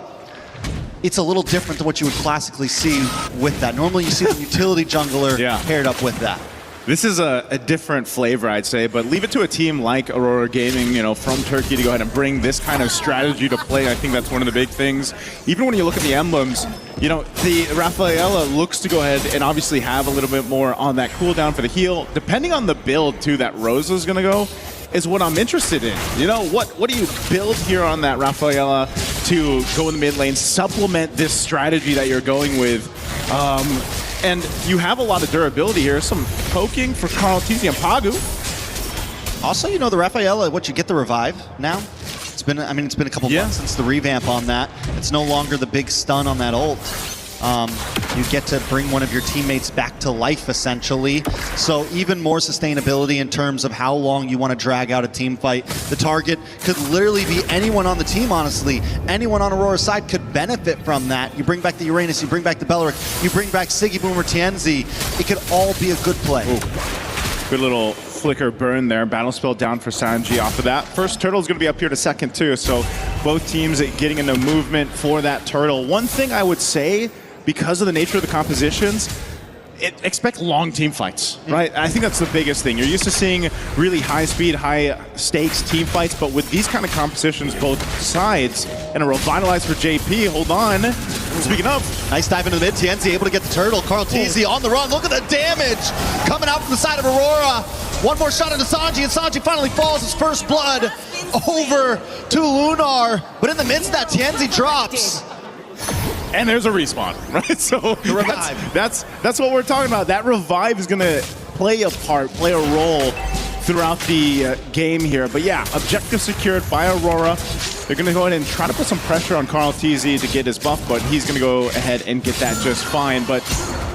it's a little different than what you would classically see with that. Normally you see the utility jungler paired up with that. This is a different flavor, I'd say, but leave it to a team like Aurora Gaming, you know, from Turkey to go ahead and bring this kind of strategy to play. I think that's one of the big things. Even when you look at the emblems, you know, the Rafaela looks to go ahead and obviously have a little bit more on that cooldown for the heal. Depending on the build, too, that Rosa's going to go, is what I'm interested in. You know, what do you build here on that Rafaela to go in the mid lane, supplement this strategy that you're going with? And you have a lot of durability here. Some poking for Carl Tizzy and Pagu. Also, you know, the Rafaela, you get the revive now. It's been a couple months since the revamp on that. It's no longer the big stun on that ult. You get to bring one of your teammates back to life, essentially. So even more sustainability in terms of how long you want to drag out a team fight. The target could literally be anyone on the team, honestly. Anyone on Aurora's side could benefit from that. You bring back the Uranus, you bring back the Beleric, you bring back Siggy Boomer Tienzi. It could all be a good play. Ooh. Good little flicker burn there. Battle spell down for Sanji off of that. First turtle is going to be up here to second, too. So both teams getting into movement for that turtle. One thing I would say, because of the nature of the compositions, expect long team fights, right? I think that's the biggest thing. You're used to seeing really high speed, high stakes team fights, but with these kind of compositions, both sides, and a revitalize for JP, hold on. Speaking of. Nice dive into the mid, Tienzi able to get the turtle. Carl Tizzy on the run, look at the damage coming out from the side of Aurora. One more shot into Sanji, and Sanji finally falls his first blood over to Lunar. But in the midst of that, Tienzi drops. And there's a respawn, right? So that's what we're talking about. That revive is going to play a part, play a role throughout the game here. But yeah, objective secured by Aurora. They're going to go ahead and try to put some pressure on Carl TZ to get his buff, but he's going to go ahead and get that just fine. But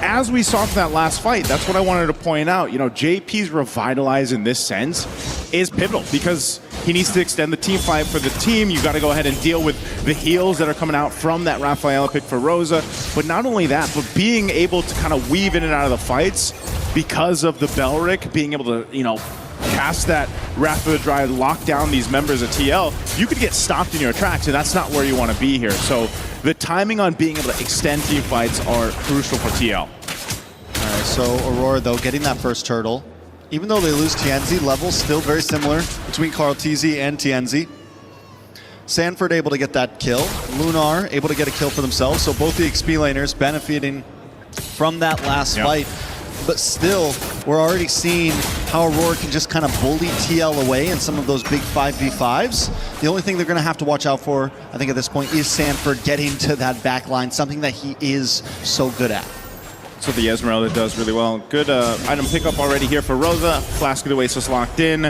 as we saw from that last fight, that's what I wanted to point out. You know, JP's revitalize in this sense is pivotal because he needs to extend the team fight for the team. You got to go ahead and deal with the heals that are coming out from that Rafaela pick for Rosa. But not only that, but being able to kind of weave in and out of the fights because of the Beleric, being able to, you know, cast that Rapid Drive, lock down these members of TL, you could get stopped in your tracks, and that's not where you want to be here. So the timing on being able to extend team fights are crucial for TL. All right, so Aurora, though, getting that first turtle. Even though they lose Tienzi, levels still very similar between Carl TZ and Tienzi. Sanford able to get that kill. Lunar able to get a kill for themselves. So both the XP laners benefiting from that last fight. But still, we're already seeing how Aurora can just kind of bully TL away in some of those big 5v5s. The only thing they're going to have to watch out for, I think at this point, is Sanford getting to that back line, something that he is so good at. So the Esmeralda does really well. Good item pickup already here for Rosa. Flask of the Oasis locked in,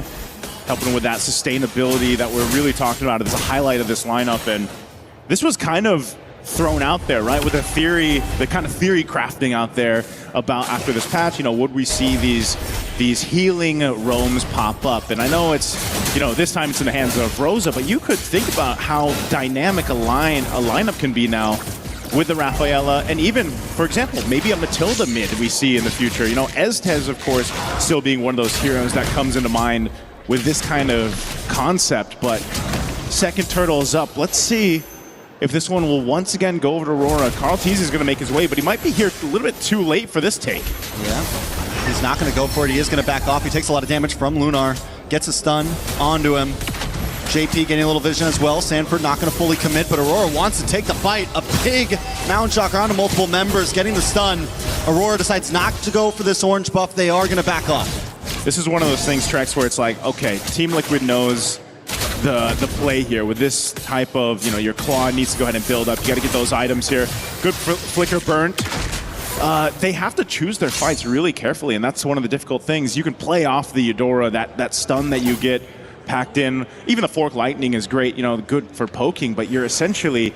helping with that sustainability that we're really talking about. It's a highlight of this lineup, and this was kind of thrown out there, right? With a theory, the kind of theory crafting out there about after this patch, you know, would we see these healing roams pop up? And I know it's, you know, this time it's in the hands of Rosa, but you could think about how dynamic a lineup can be now with the Rafaela, and even, for example, maybe a Matilda mid we see in the future. You know, Estes, of course, still being one of those heroes that comes into mind with this kind of concept, but second turtle is up. Let's see if this one will once again go over to Aurora. Carl Tease is going to make his way, but he might be here a little bit too late for this take. Yeah, he's not going to go for it. He is going to back off. He takes a lot of damage from Lunar, gets a stun onto him. JP getting a little vision as well. Sanford not going to fully commit, but Aurora wants to take the fight. A big Mount Shock onto multiple members, getting the stun. Aurora decides not to go for this orange buff. They are going to back off. This is one of those things, Trex, where it's like, okay, Team Liquid knows the play here with this type of, you know, your claw needs to go ahead and build up. You got to get those items here. Good flicker burnt. They have to choose their fights really carefully, and that's one of the difficult things. You can play off the Eudora, that stun that you get packed in. Even the Fork Lightning is great, you know, good for poking, but you're essentially,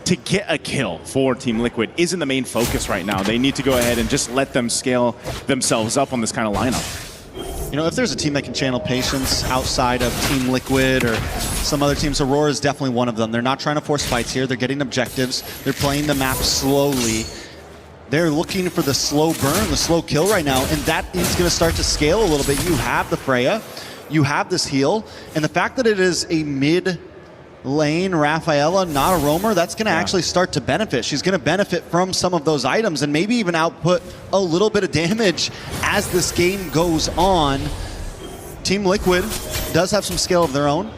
to get a kill for Team Liquid isn't the main focus right now. They need to go ahead and just let them scale themselves up on this kind of lineup. You know, if there's a team that can channel patience outside of Team Liquid or some other teams, Aurora is definitely one of them. They're not trying to force fights here. They're getting objectives. They're playing the map slowly. They're looking for the slow burn, the slow kill right now, and that is going to start to scale a little bit. You have the Freya. You have this heal, and the fact that it is a mid lane, Rafaela, not a roamer, that's going to actually start to benefit. She's going to benefit from some of those items and maybe even output a little bit of damage as this game goes on. Team Liquid does have some skill of their own.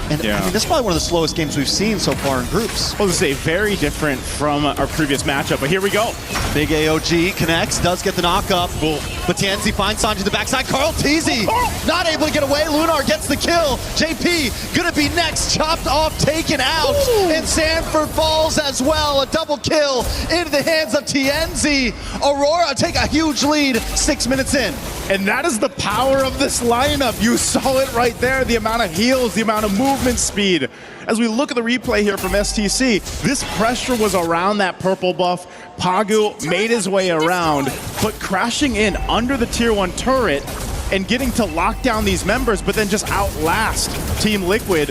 And I mean, this is probably one of the slowest games we've seen so far in groups. I was going to say, very different from our previous matchup, but here we go. Big AOG connects, does get the knock up. But TNC finds Sanji the backside. Carl Teasy not able to get away. Lunar gets the kill. JP gonna be next, chopped off, taken out. And Sanford falls as well. A double kill into the hands of TNZ. Aurora take a huge lead 6 minutes in. And that is the power of this lineup. You saw it right there, the amount of heals, the amount of movement speed. As we look at the replay here from STC, this pressure was around that purple buff. Pagu made his way around, but crashing in under the tier 1 turret and getting to lock down these members, but then just outlast Team Liquid.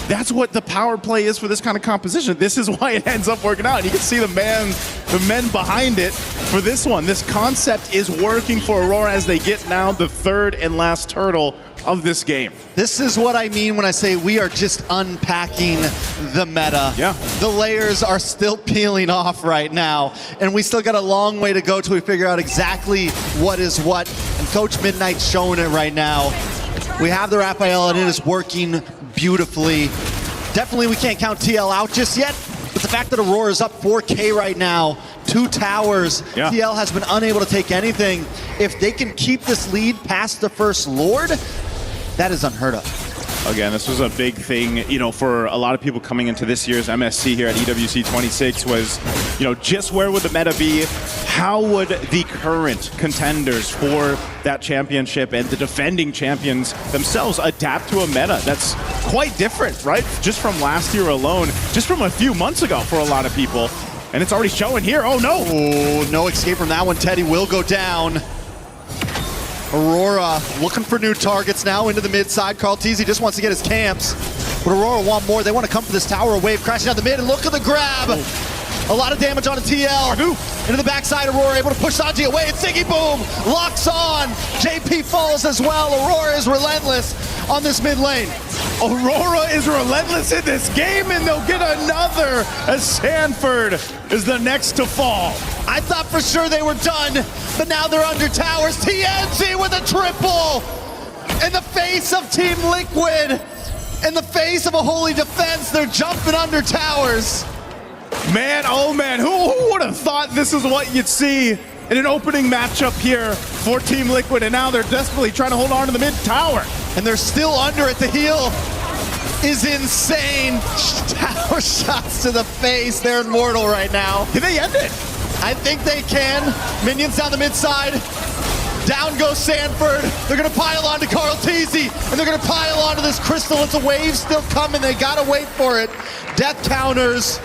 That's what the power play is for this kind of composition. This is why it ends up working out. And you can see the men behind it for this one. This concept is working for Aurora as they get now the third and last turtle of this game. This is what I mean when I say we are just unpacking the meta. Yeah. The layers are still peeling off right now, and we still got a long way to go till we figure out exactly what is what. And Coach Midnight's showing it right now. We have the Raphael, and it is working beautifully. Definitely we can't count TL out just yet, but the fact that Aurora is up 4K right now, 2 towers, TL has been unable to take anything. If they can keep this lead past the first Lord, that is unheard of. Again, this was a big thing, you know, for a lot of people coming into this year's MSC here at EWC 26 was, you know, just where would the meta be? How would the current contenders for that championship and the defending champions themselves adapt to a meta that's quite different, right? Just from last year alone, just from a few months ago for a lot of people. And it's already showing here. Oh, no. Oh, no escape from that one. Teddy will go down. Aurora looking for new targets now into the mid side. Carl Teasy just wants to get his camps. But Aurora want more. They want to come for this tower. A wave crashing down the mid, and look at the grab. A lot of damage on a TL. Into the backside, Aurora able to push Sanji away, and Siggy Boom locks on. JP falls as well. Aurora is relentless on this mid lane. Aurora is relentless in this game, and they'll get another as Sanford is the next to fall. I thought for sure they were done, but now they're under towers. TNC with a triple in the face of Team Liquid. In the face of a holy defense, they're jumping under towers. Man, oh man, who would have thought this is what you'd see in an opening matchup here for Team Liquid, and now they're desperately trying to hold on to the mid tower. And they're still under it. The heal is insane. Tower shots to the face. They're immortal right now. Can they end it? I think they can. Minions down the mid side. Down goes Sanford. They're going to pile on to Carl Teasy, and they're going to pile onto this crystal. It's a wave still coming. They got to wait for it. Death counters.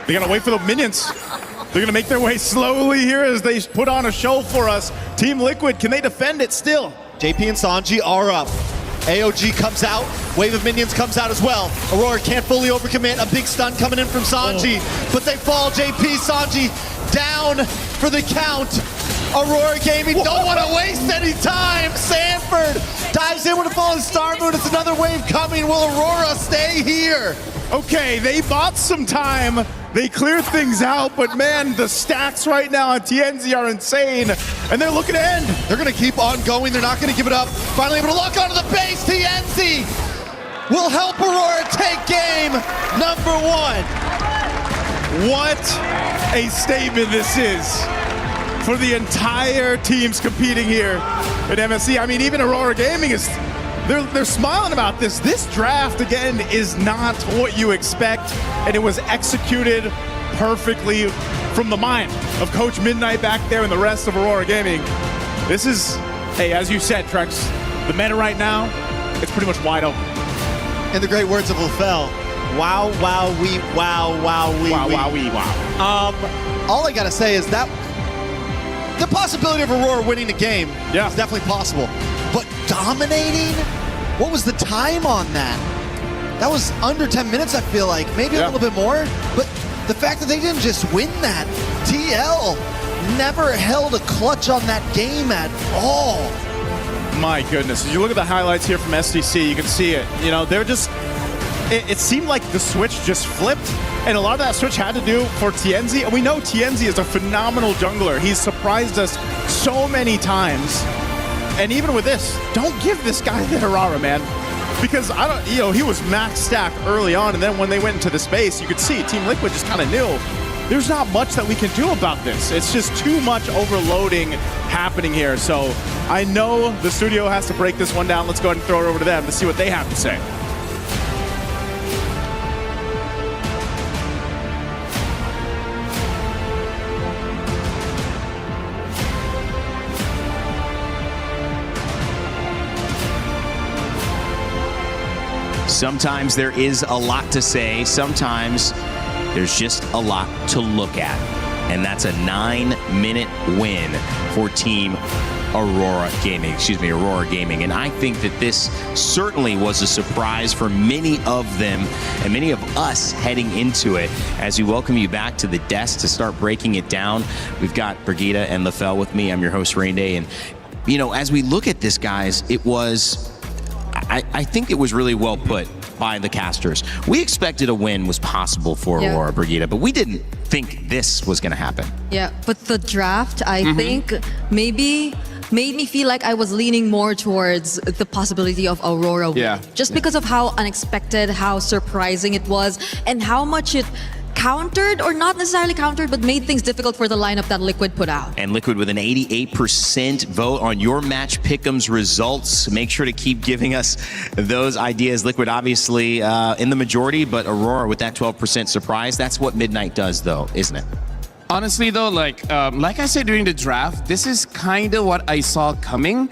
They got to wait for the minions. They're going to make their way slowly here as they put on a show for us. Team Liquid, can they defend it still? JP and Sanji are up. AOG comes out. Wave of minions comes out as well. Aurora can't fully overcommit. A big stun coming in from Sanji. But they fall. JP, Sanji down for the count. Aurora Gaming don't want to waste any time. Sanford dives in with a fallen star moon. It's another wave coming. Will Aurora stay here? Okay, they bought some time. They cleared things out, but man, the stacks right now on TNZ are insane, and they're looking to end. They're going to keep on going. They're not going to give it up. Finally able to lock onto the base. TNZ will help Aurora take game number 1. What a statement this is for the entire teams competing here at MSC. I mean, even Aurora Gaming is, they're smiling about this. This draft, again, is not what you expect, and it was executed perfectly from the mind of Coach Midnight back there and the rest of Aurora Gaming. This is, hey, as you said, Trex, the meta right now, it's pretty much wide open. In the great words of LaFell, wow, wow, wee, wow, wow, wee, wow, wee. wow, wee, wow. All I gotta say is that the possibility of Aurora winning the game is definitely possible. But dominating? What was the time on that? That was under 10 minutes, I feel like. Maybe a little bit more. But the fact that they didn't just win that, TL never held a clutch on that game at all. My goodness. As you look at the highlights here from SDC, you can see it. You know, they're just, it seemed like the switch just flipped, and a lot of that switch had to do for TNZ. And we know TNZ is a phenomenal jungler. He's surprised us so many times. And even with this, don't give this guy the Harara, man. Because he was max stack early on, and then when they went into the space, you could see Team Liquid just kind of knew there's not much that we can do about this. It's just too much overloading happening here. So I know the studio has to break this one down. Let's go ahead and throw it over to them to see what they have to say. Sometimes there is a lot to say. Sometimes there's just a lot to look at. And that's a 9-minute win for Team Aurora Gaming. And I think that this certainly was a surprise for many of them and many of us heading into it. As we welcome you back to the desk to start breaking it down, we've got Brigitte and Lefel with me. I'm your host, Rain Day. And, as we look at this, guys, it was... I think it was really well put by the casters. We expected a win was possible for Aurora, Brigitte, but we didn't think this was going to happen. Yeah, but the draft, I think, maybe made me feel like I was leaning more towards the possibility of Aurora winning. Just because of how unexpected, how surprising it was, and how much it countered, or not necessarily countered, but made things difficult for the lineup that Liquid put out. And Liquid with an 88% vote on your match pick'ems results. Make sure to keep giving us those ideas. Liquid obviously in the majority, but Aurora with that 12% surprise. That's what Midnight does though, isn't it? Honestly though, like I said during the draft, this is kind of what I saw coming.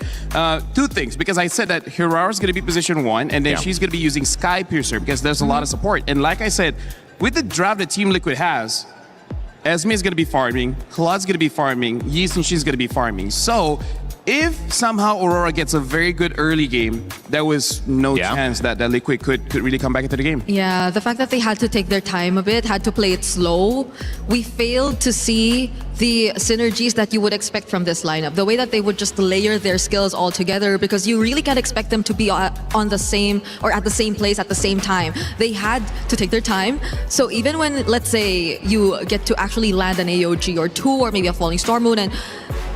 Two things, because I said that Hirara's going to be position 1, and then she's going to be using Sky Piercer because there's a lot of support. And like I said, with the draft that Team Liquid has, Esme is going to be farming, Claude's going to be farming, Yeast and she's going to be farming. So if somehow Aurora gets a very good early game, there was no chance that Liquid could really come back into the game. Yeah, the fact that they had to take their time a bit, had to play it slow, we failed to see the synergies that you would expect from this lineup. The way that they would just layer their skills all together, because you really can't expect them to be on the same or at the same place at the same time. They had to take their time. So even when, let's say, you get to actually land an AOG or 2 or maybe a Falling Star Moon, and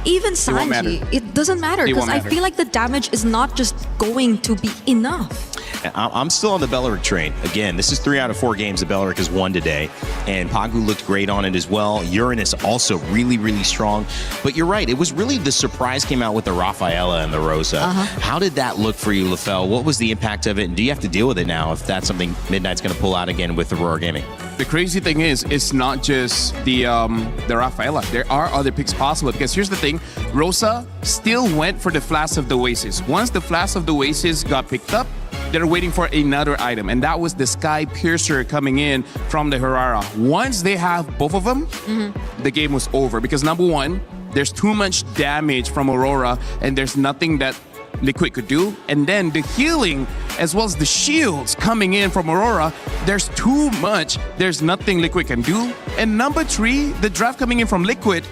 even Sanji, it doesn't matter, because I feel like the damage is not just going to be enough. I'm still on the Beleric train. Again, this is 3 out of 4 games that Beleric has won today, and Pagu looked great on it as well. Uranus also really, really strong. But you're right, it was really the surprise came out with the Rafaela and the Rosa. How did that look for you, Lefel? What was the impact of it, and do you have to deal with it now if that's something Midnight's going to pull out again with Aurora Gaming? The crazy thing is, it's not just the Rafaela. There are other picks possible, because here's the thing, Rosa still went for the Flask of the Oasis. Once the Flask of the Oasis got picked up, they're waiting for another item, and that was the Sky Piercer coming in from the Harara. Once they have both of them, the game was over, because number one, there's too much damage from Aurora, and there's nothing that Liquid could do. And then the healing as well as the shields coming in from Aurora, there's too much. There's nothing Liquid can do. And number 3, the draft coming in from Liquid,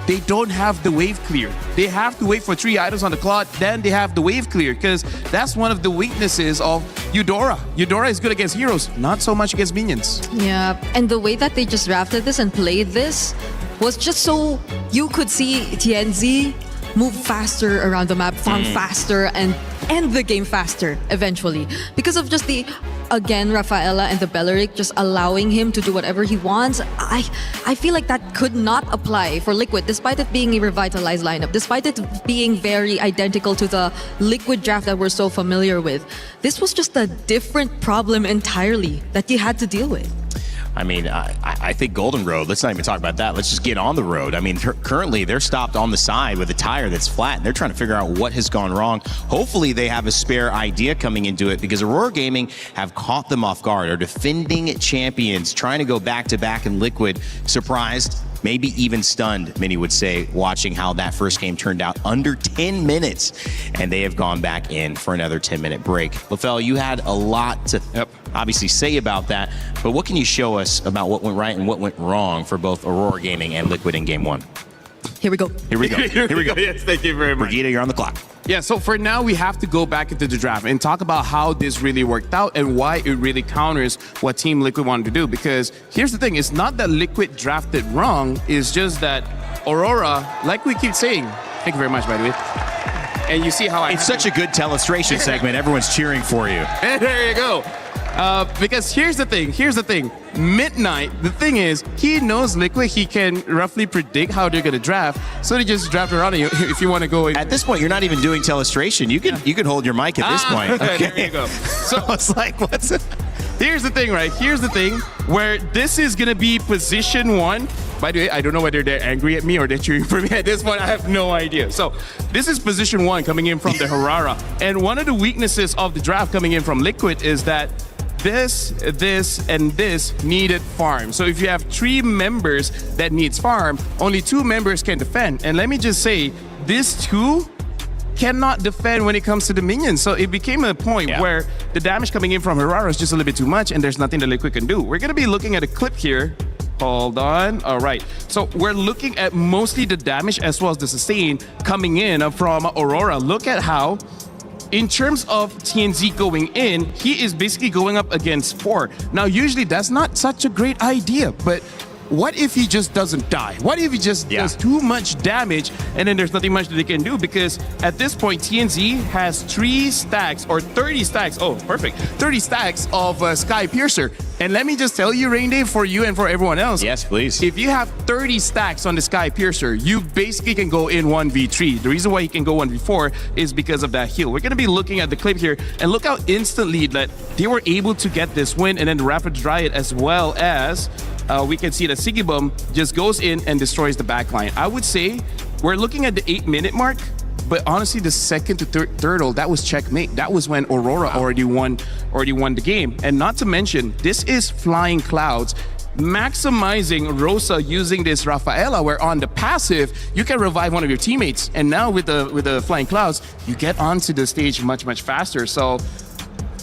they don't have the wave clear. They have to wait for 3 items on the clock, then they have the wave clear, because that's one of the weaknesses of Eudora. Eudora is good against heroes, not so much against minions. Yeah, and the way that they just drafted this and played this was just so you could see TNZ move faster around the map, farm faster, and end the game faster eventually. Because of just the, again, Rafaela and the Beleric just allowing him to do whatever he wants. I feel like that could not apply for Liquid, despite it being a revitalized lineup, despite it being very identical to the Liquid draft that we're so familiar with. This was just a different problem entirely that you had to deal with. I mean, I think Golden Road, let's not even talk about that. Let's just get on the road. I mean, currently they're stopped on the side with a tire that's flat, and they're trying to figure out what has gone wrong. Hopefully they have a spare idea coming into it, because Aurora Gaming have caught them off guard. Are defending champions, trying to go back-to-back in Liquid, surprised, maybe even stunned, many would say, watching how that first game turned out under 10 minutes. And they have gone back in for another 10-minute break. Lefel, you had a lot to obviously say about that, but what can you show us about what went right and what went wrong for both Aurora Gaming and Liquid in Game 1? Here we go. Here we go. Here we go. Yes, thank you very much. Brigitte, you're on the clock. Yeah, so for now, we have to go back into the draft and talk about how this really worked out and why it really counters what Team Liquid wanted to do. Because here's the thing, it's not that Liquid drafted wrong, it's just that Aurora, like we keep saying, thank you very much, by the way. And you see how it's such a good telestration segment. Everyone's cheering for you. There you go. Because here's the thing. Midnight, the thing is, he knows Liquid, he can roughly predict how they're gonna draft, so they just draft around you if you want to go. At this point, you're not even doing telestration. You can hold your mic at this point. Okay, there you go. So it's like, what's it? Here's the thing, right? Here's the thing where this is gonna be position 1. By the way, I don't know whether they're angry at me or they're cheering for me at this point. I have no idea. So this is position 1 coming in from the Harara. And one of the weaknesses of the draft coming in from Liquid is that this, and this needed farm. So if you have 3 members that needs farm, only 2 members can defend. And let me just say, these 2 cannot defend when it comes to the minions. So it became a point where the damage coming in from Harara is just a little bit too much and there's nothing that Liquid can do. We're gonna be looking at a clip here. Hold on. All right. So we're looking at mostly the damage as well as the sustain coming in from Aurora. Look at how, in terms of TNZ going in, he is basically going up against 4. Now, usually that's not such a great idea, but what if he just doesn't die? What if he just does too much damage and then there's nothing much that they can do? Because at this point, TNZ has 3 stacks or 30 stacks. Oh, perfect. 30 stacks of Sky Piercer. And let me just tell you, Rainday, for you and for everyone else. Yes, please. If you have 30 stacks on the Sky Piercer, you basically can go in 1v3. The reason why you can go 1v4 is because of that heal. We're going to be looking at the clip here and look how instantly that they were able to get this win, and then the Rapid Riot as well as we can see that Sigibum just goes in and destroys the backline. I would say we're looking at the 8-minute mark, but honestly, the second to third, that was checkmate. That was when Aurora already won the game. And not to mention, this is Flying Clouds, maximizing Rosa using this Rafaela, where on the passive, you can revive one of your teammates. And now with the Flying Clouds, you get onto the stage much, much faster. So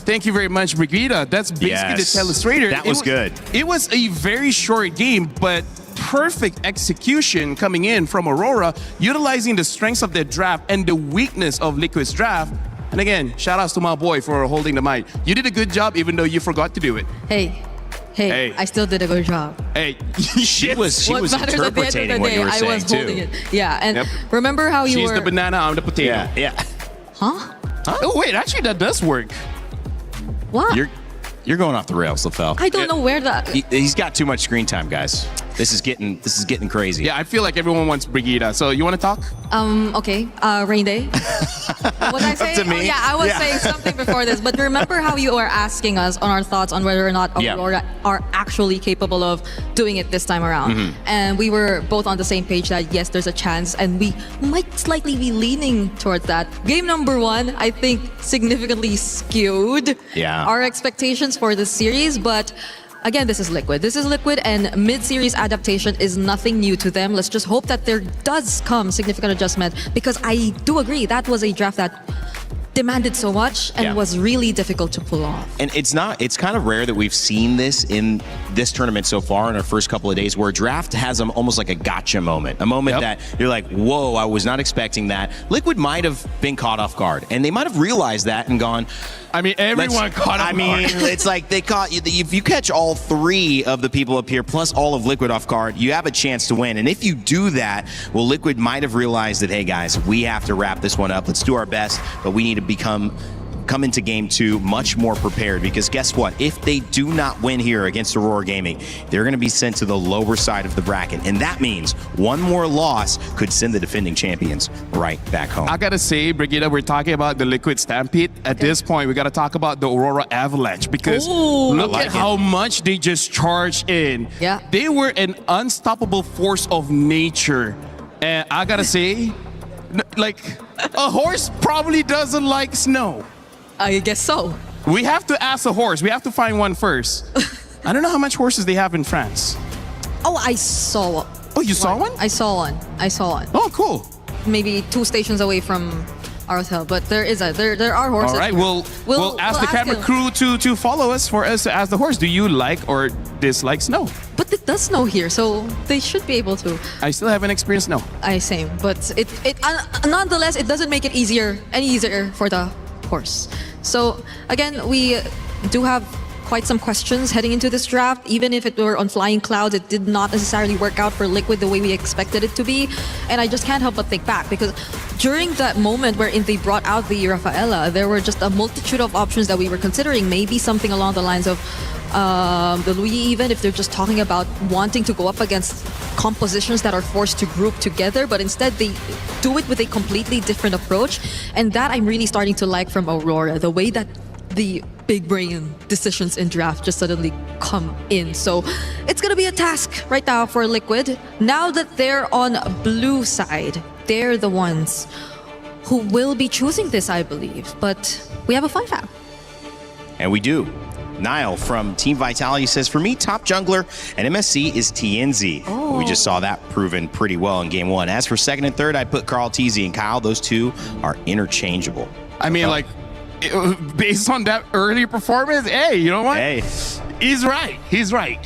thank you very much, Brigida. That's basically the telestrator. That was good. It was a very short game, but perfect execution coming in from Aurora, utilizing the strengths of their draft and the weakness of Liquid's draft. And again, shout outs to my boy for holding the mic. You did a good job even though you forgot to do it. Hey, I still did a good job. Hey, she was interpreting what you were saying I was holding it. Yeah, and remember how you She's were... the banana, I'm the potato. Yeah. Huh? Oh wait, actually that does work. What? You're going off the rails, LaFell. I don't know where that... He's got too much screen time, guys. This is getting crazy. Yeah, I feel like everyone wants Brigida. So you want to talk? Okay. Rain Day. What was I saying? To me? Oh, yeah, I was saying something before this. But remember how you were asking us on our thoughts on whether or not Aurora are actually capable of doing it this time around. And we were both on the same page that yes, there's a chance, and we might slightly be leaning towards that. Game number 1, I think, significantly skewed our expectations for this series, but again, this is Liquid. This is Liquid, and mid-series adaptation is nothing new to them. Let's just hope that there does come significant adjustment, because I do agree that was a draft that demanded so much and was really difficult to pull off. And it's kind of rare that we've seen this in this tournament so far in our first couple of days, where a draft has almost like a gotcha moment, a moment that you're like, whoa, I was not expecting that. Liquid might have been caught off guard, and they might have realized that and gone, I mean, everyone caught off guard. I mean, it's like they caught you. If you catch all 3 of the people up here plus all of Liquid off guard, you have a chance to win. And if you do that, well, Liquid might have realized that, hey guys, we have to wrap this one up. Let's do our best, but we need to come into game 2 much more prepared, because guess what? If they do not win here against Aurora Gaming, they're going to be sent to the lower side of the bracket, and that means one more loss could send the defending champions right back home. I gotta say, Brigida, we're talking about the Liquid Stampede. At this point, we gotta talk about the Aurora Avalanche, because look at how much they just charged in. Yeah. They were an unstoppable force of nature, and I gotta say, like, a horse probably doesn't like snow. I guess so. We have to ask a horse. We have to find one first. I don't know how much horses they have in France. Oh, I saw one. Oh, you saw one? I saw one. Oh, cool. Maybe 2 stations away from our hotel, but there are horses. All right, we'll ask the camera crew to follow us for us to ask the horse, do you like or dislike snow? But it does snow here, so they should be able to. I still haven't experienced snow. Same, but nonetheless, it doesn't make it any easier for the horse. So again, we do have quite some questions heading into this draft. Even if it were on flying clouds, it did not necessarily work out for Liquid the way we expected it to be. And I just can't help but think back, because during that moment wherein they brought out the Rafaela, there were just a multitude of options that we were considering. Maybe something along the lines of the Louis, even if they're just talking about wanting to go up against compositions that are forced to group together, but instead they do it with a completely different approach. And that I'm really starting to like from Aurora, the way that the big brain decisions in draft just suddenly come in. So it's gonna be a task right now for Liquid. Now that they're on blue side, they're the ones who will be choosing this, I believe. But we have a fun fact. And we do. Niall from Team Vitality says, for me, top jungler and MSC is TNZ. Oh. We just saw that proven pretty well in game one. As for second and third, I'd put Carl TZ and Kyle. Those two are interchangeable. I mean, like, based on that early performance, hey, you know what? Hey. He's right. He's right.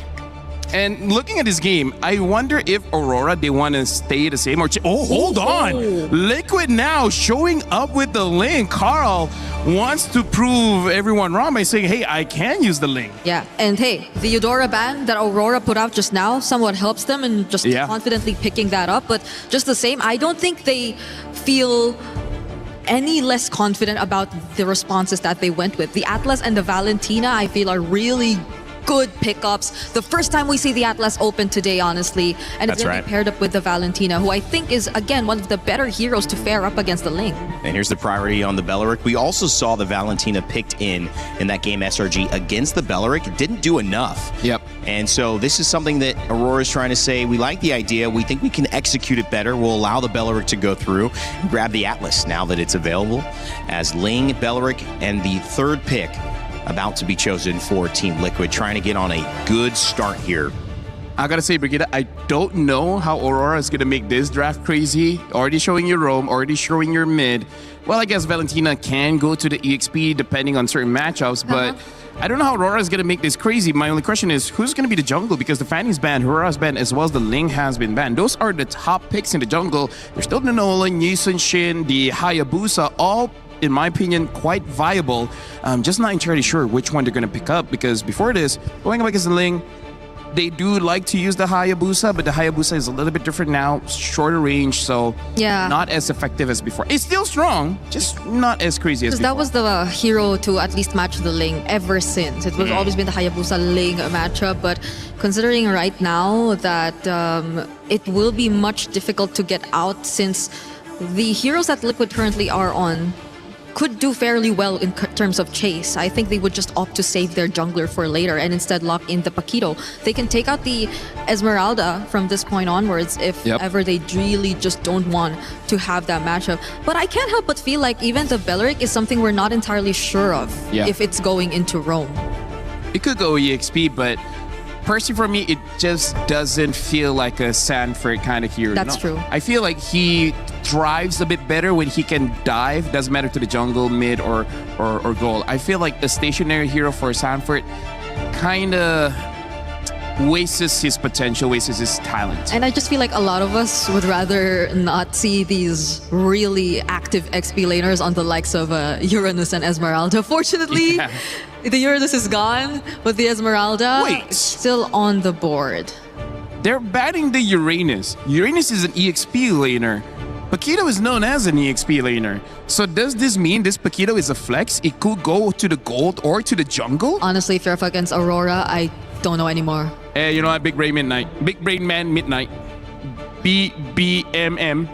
And looking at this game, I wonder if Aurora, they want to stay the same or hold on. Liquid now showing up with the link. Carl wants to prove everyone wrong by saying, hey, I can use the link. Yeah, and hey, the Eudora ban that Aurora put out just now somewhat helps them in just confidently picking that up. But just the same, I don't think they feel any less confident about the responses that they went with. The Atlas and the Valentina, I feel, are really good pickups. The first time we see the Atlas open today, honestly, and it's going to be paired up with the Valentina, who I think is, again, one of the better heroes to fare up against the lane. And here's the priority on the Beleric. We also saw the Valentina picked in that game SRG against the Beleric. It didn't do enough. Yep. And so this is something that Aurora is trying to say, we like the idea, we think we can execute it better, we'll allow the Beleric to go through and grab the Atlas now that it's available, as Ling, Beleric, and the third pick about to be chosen for Team Liquid, trying to get on a good start here. I gotta say, Brigitte, I don't know how Aurora is gonna make this draft crazy. Already showing your roam, already showing your mid. Well, I guess Valentina can go to the EXP depending on certain matchups, but I don't know how Aurora is gonna make this crazy. My only question is, who's gonna be the jungle? Because the Fanny's banned, Aurora's banned, as well as the Ling has been banned. Those are the top picks in the jungle. There's still the Nolan, Yisun Shin, the Hayabusa, all, in my opinion, quite viable. Just not entirely sure which one they're going to pick up, because before this, going up against the Ling, they do like to use the Hayabusa, but the Hayabusa is a little bit different now, shorter range, so not as effective as before. It's still strong, just not as crazy as before. That was the hero to at least match the Ling ever since. It was always been the Hayabusa Ling matchup, but considering right now that it will be much difficult to get out, since the heroes that Liquid currently are on could do fairly well in terms of chase. I think they would just opt to save their jungler for later and instead lock in the Paquito. They can take out the Esmeralda from this point onwards if ever they really just don't want to have that matchup. But I can't help but feel like even the Beleric is something we're not entirely sure of if it's going into Rome. It could go EXP, but personally for me, it just doesn't feel like a Sanford kind of hero. That's true. I feel like he thrives a bit better when he can dive. Doesn't matter to the jungle, mid, or goal. I feel like the stationary hero for Sanford kind of wastes his potential, wastes his talent. And I just feel like a lot of us would rather not see these really active XP laners on the likes of Uranus and Esmeralda. Fortunately, the Uranus is gone, but the Esmeralda is still on the board. They're banning the Uranus. Uranus is an EXP laner. Paquito is known as an EXP laner. So does this mean this Paquito is a flex? It could go to the gold or to the jungle? Honestly, if you're up against Aurora, I don't know anymore. Hey, you know what? Big Brain Midnight. Big Brain Man Midnight. BBMM.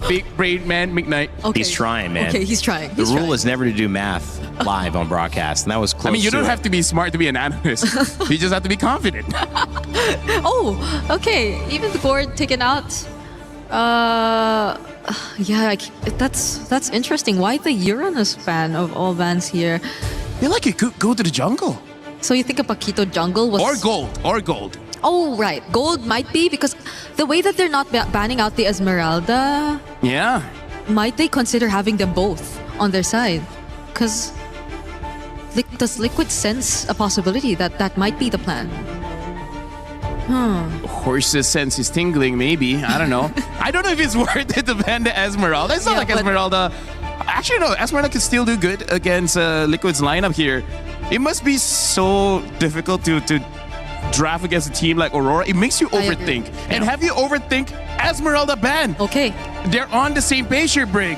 Big Brain Man Midnight. Okay. He's trying, man. Okay, he's trying. The rule is never to do math live on broadcast, and that was close. I mean, you don't to have to be smart to be an analyst. You just have to be confident. Oh, okay. Even the board taken out. Yeah, that's interesting. Why the Uranus ban of all bans here? I feel like it could go to the jungle. So you think a Paquito jungle was... Or gold. Oh, right. Gold might be, because the way that they're not banning out the Esmeralda... Yeah. Might they consider having them both on their side? Because does Liquid sense a possibility that that might be the plan? Horse's sense is tingling, maybe. I don't know. I don't know if it's worth it to ban the Esmeralda. It's not like Esmeralda. Actually, no. Esmeralda can still do good against Liquid's lineup here. It must be so difficult to draft against a team like Aurora. It makes you overthink. And have you overthink Esmeralda ban? Okay. They're on the same page here, Brig.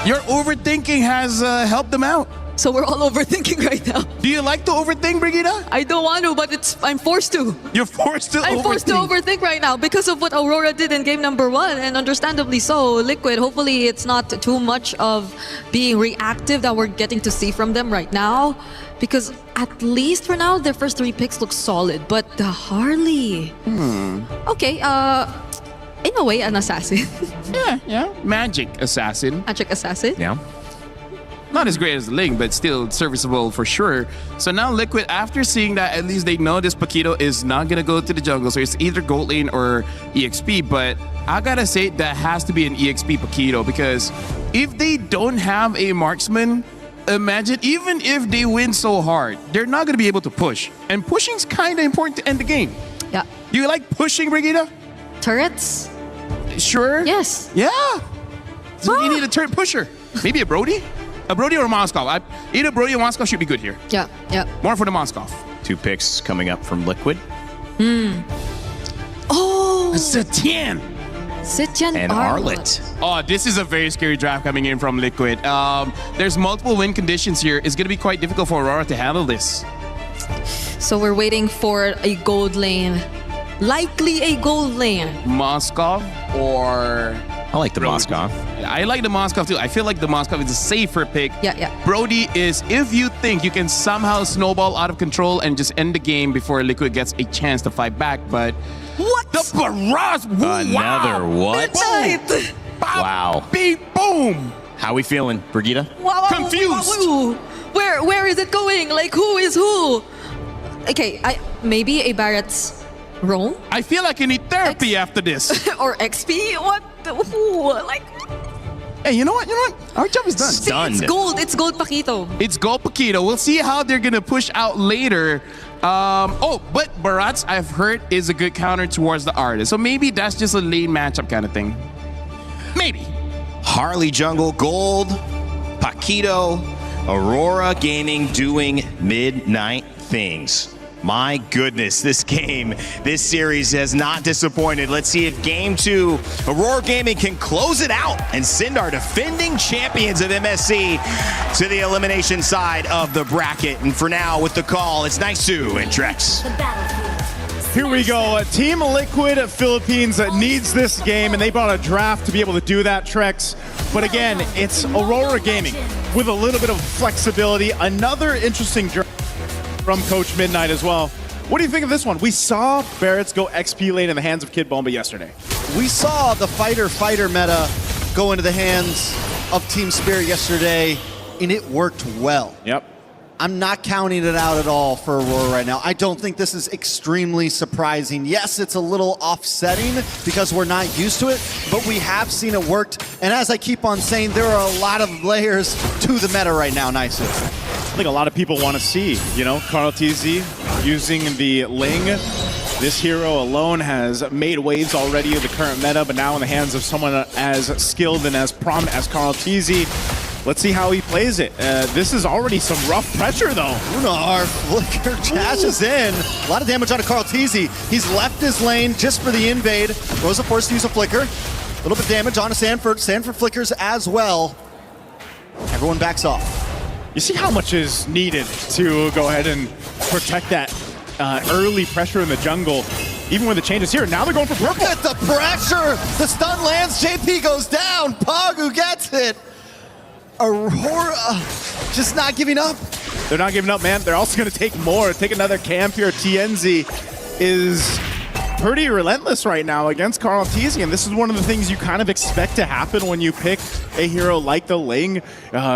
Your overthinking has helped them out. So we're all overthinking right now. Do you like to overthink, Brigida? I don't want to, but I'm forced to. You're forced to overthink. I'm forced to overthink right now because of what Aurora did in game number 1, and understandably so. Liquid, hopefully it's not too much of being reactive that we're getting to see from them right now, because at least for now, their first 3 picks look solid. But the Harley... Okay, in a way, an assassin. Yeah. Magic assassin. Magic assassin? Yeah. Not as great as the Ling, but still serviceable for sure. So now Liquid, after seeing that, at least they know this Paquito is not going to go to the jungle. So it's either gold lane or EXP. But I got to say, that has to be an EXP Paquito, because if they don't have a marksman, imagine, even if they win so hard, they're not going to be able to push. And pushing's kind of important to end the game. Yeah. Do you like pushing, Brigida? Turrets? Sure. Yes. Yeah. So you need a turret pusher. Maybe a Brody? A Brody or a Moskov. Either Brody or Moskov should be good here. Yeah. More for the Moskov. 2 picks coming up from Liquid. Oh! Zetian and Arlet. Oh, this is a very scary draft coming in from Liquid. There's multiple win conditions here. It's going to be quite difficult for Aurora to handle this. So we're waiting for a gold lane. Likely a gold lane. Moskov or... I like the Moskov. Yeah, I like the Moskov too. I feel like the Moskov is a safer pick. Yeah. Brody is, if you think you can somehow snowball out of control and just end the game before Liquid gets a chance to fight back, but... What? The barrage! Another what? Midnight! Wow. Beep, boom! How we feeling, Brigida? Wow, confused. Where is it going? Like, who is who? Okay, maybe a Barrett's Roam? I feel like I need therapy after this. Or XP? What? Like... Hey, you know what? Our job is done. Done. It's gold Paquito. It's gold Paquito. We'll see how they're going to push out later. But Barats, I've heard, is a good counter towards the artist. So maybe that's just a lane matchup kind of thing. Maybe. Harley jungle, gold, Paquito, Aurora Gaming doing midnight things. My goodness, this series has not disappointed. Let's see if Game 2, Aurora Gaming can close it out and send our defending champions of MSC to the elimination side of the bracket. And for now, with the call, it's TENGKYU and Trex. Here we go. Team Liquid Philippines needs this game, and they brought a draft to be able to do that, Trex. But again, it's Aurora Gaming with a little bit of flexibility. Another interesting draft from Coach Midnight as well. What do you think of this one? We saw Barrett's go XP lane in the hands of Kid Bomba yesterday. We saw the fighter meta go into the hands of Team Spirit yesterday, and it worked well. Yep. I'm not counting it out at all for Aurora right now. I don't think this is extremely surprising. Yes, it's a little offsetting because we're not used to it, but we have seen it worked. And as I keep on saying, there are a lot of layers to the meta right now, Nicely. I think a lot of people want to see, Carl TZ using the Ling. This hero alone has made waves already of the current meta, but now in the hands of someone as skilled and as prominent as Carl TZ. Let's see how he plays it. This is already some rough pressure, though. Unar Flicker dashes in. A lot of damage on Carl TZ. He's left his lane just for the invade. Rosa forced to use a flicker. A little bit of damage onto Sanford. Sanford flickers as well. Everyone backs off. You see how much is needed to go ahead and protect that early pressure in the jungle, even when the changes here. Now they're going for purple. Look at the pressure. The stun lands. JP goes down. Pagu gets it. Aurora just not giving up. They're not giving up, man. They're also going to take more. Take another camp here. TNZ is pretty relentless right now against Carl TZ, and this is one of the things you kind of expect to happen when you pick a hero like the Ling.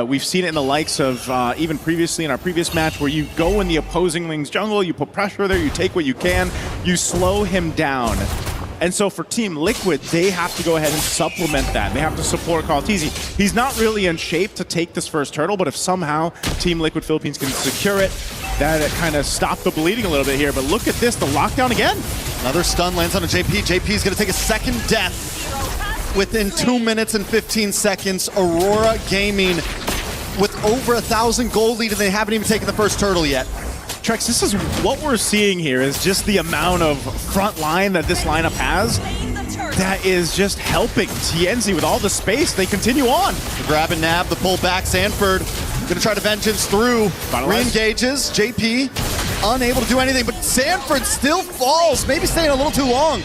We've seen it in the likes of even previously in our previous match where you go in the opposing Ling's jungle, you put pressure there, you take what you can, you slow him down. And so for Team Liquid, they have to go ahead and supplement that. They have to support Carl TZ. He's not really in shape to take this first turtle, but if somehow Team Liquid Philippines can secure it, that kind of stopped the bleeding a little bit here. But look at this, the lockdown again. Another stun lands on a JP. JP is going to take a second death within 2 minutes and 15 seconds. Aurora Gaming with over 1,000 gold lead, and they haven't even taken the first turtle yet. Trex, this is what we're seeing here is just the amount of front line that this lineup has that is just helping TNZ with all the space. They continue on. The grab and nab, the pull back. Sanford gonna try to vengeance through. Re-engages. JP unable to do anything, but Sanford still falls. Maybe staying a little too long.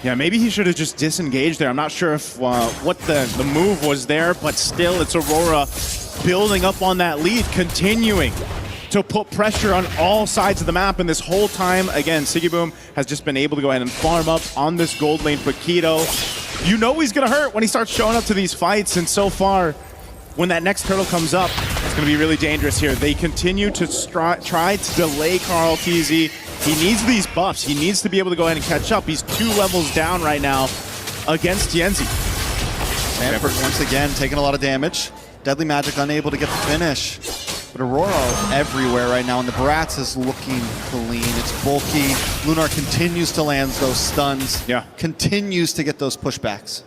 Yeah, maybe he should have just disengaged there. I'm not sure if what the move was there, but still it's Aurora building up on that lead, continuing to put pressure on all sides of the map. And this whole time, again, Sigiboom has just been able to go ahead and farm up on this gold lane. Paquito, you know he's gonna hurt when he starts showing up to these fights. And so far, when that next turtle comes up, it's gonna be really dangerous here. They continue to try to delay Carl TZ. He needs these buffs. He needs to be able to go ahead and catch up. He's 2 levels down right now against TNZ. Sanford once again taking a lot of damage. Deadly Magic unable to get the finish. But Aurora everywhere right now, and the Bratz is looking clean. It's bulky. Lunar continues to land those stuns. Yeah. Continues to get those pushbacks.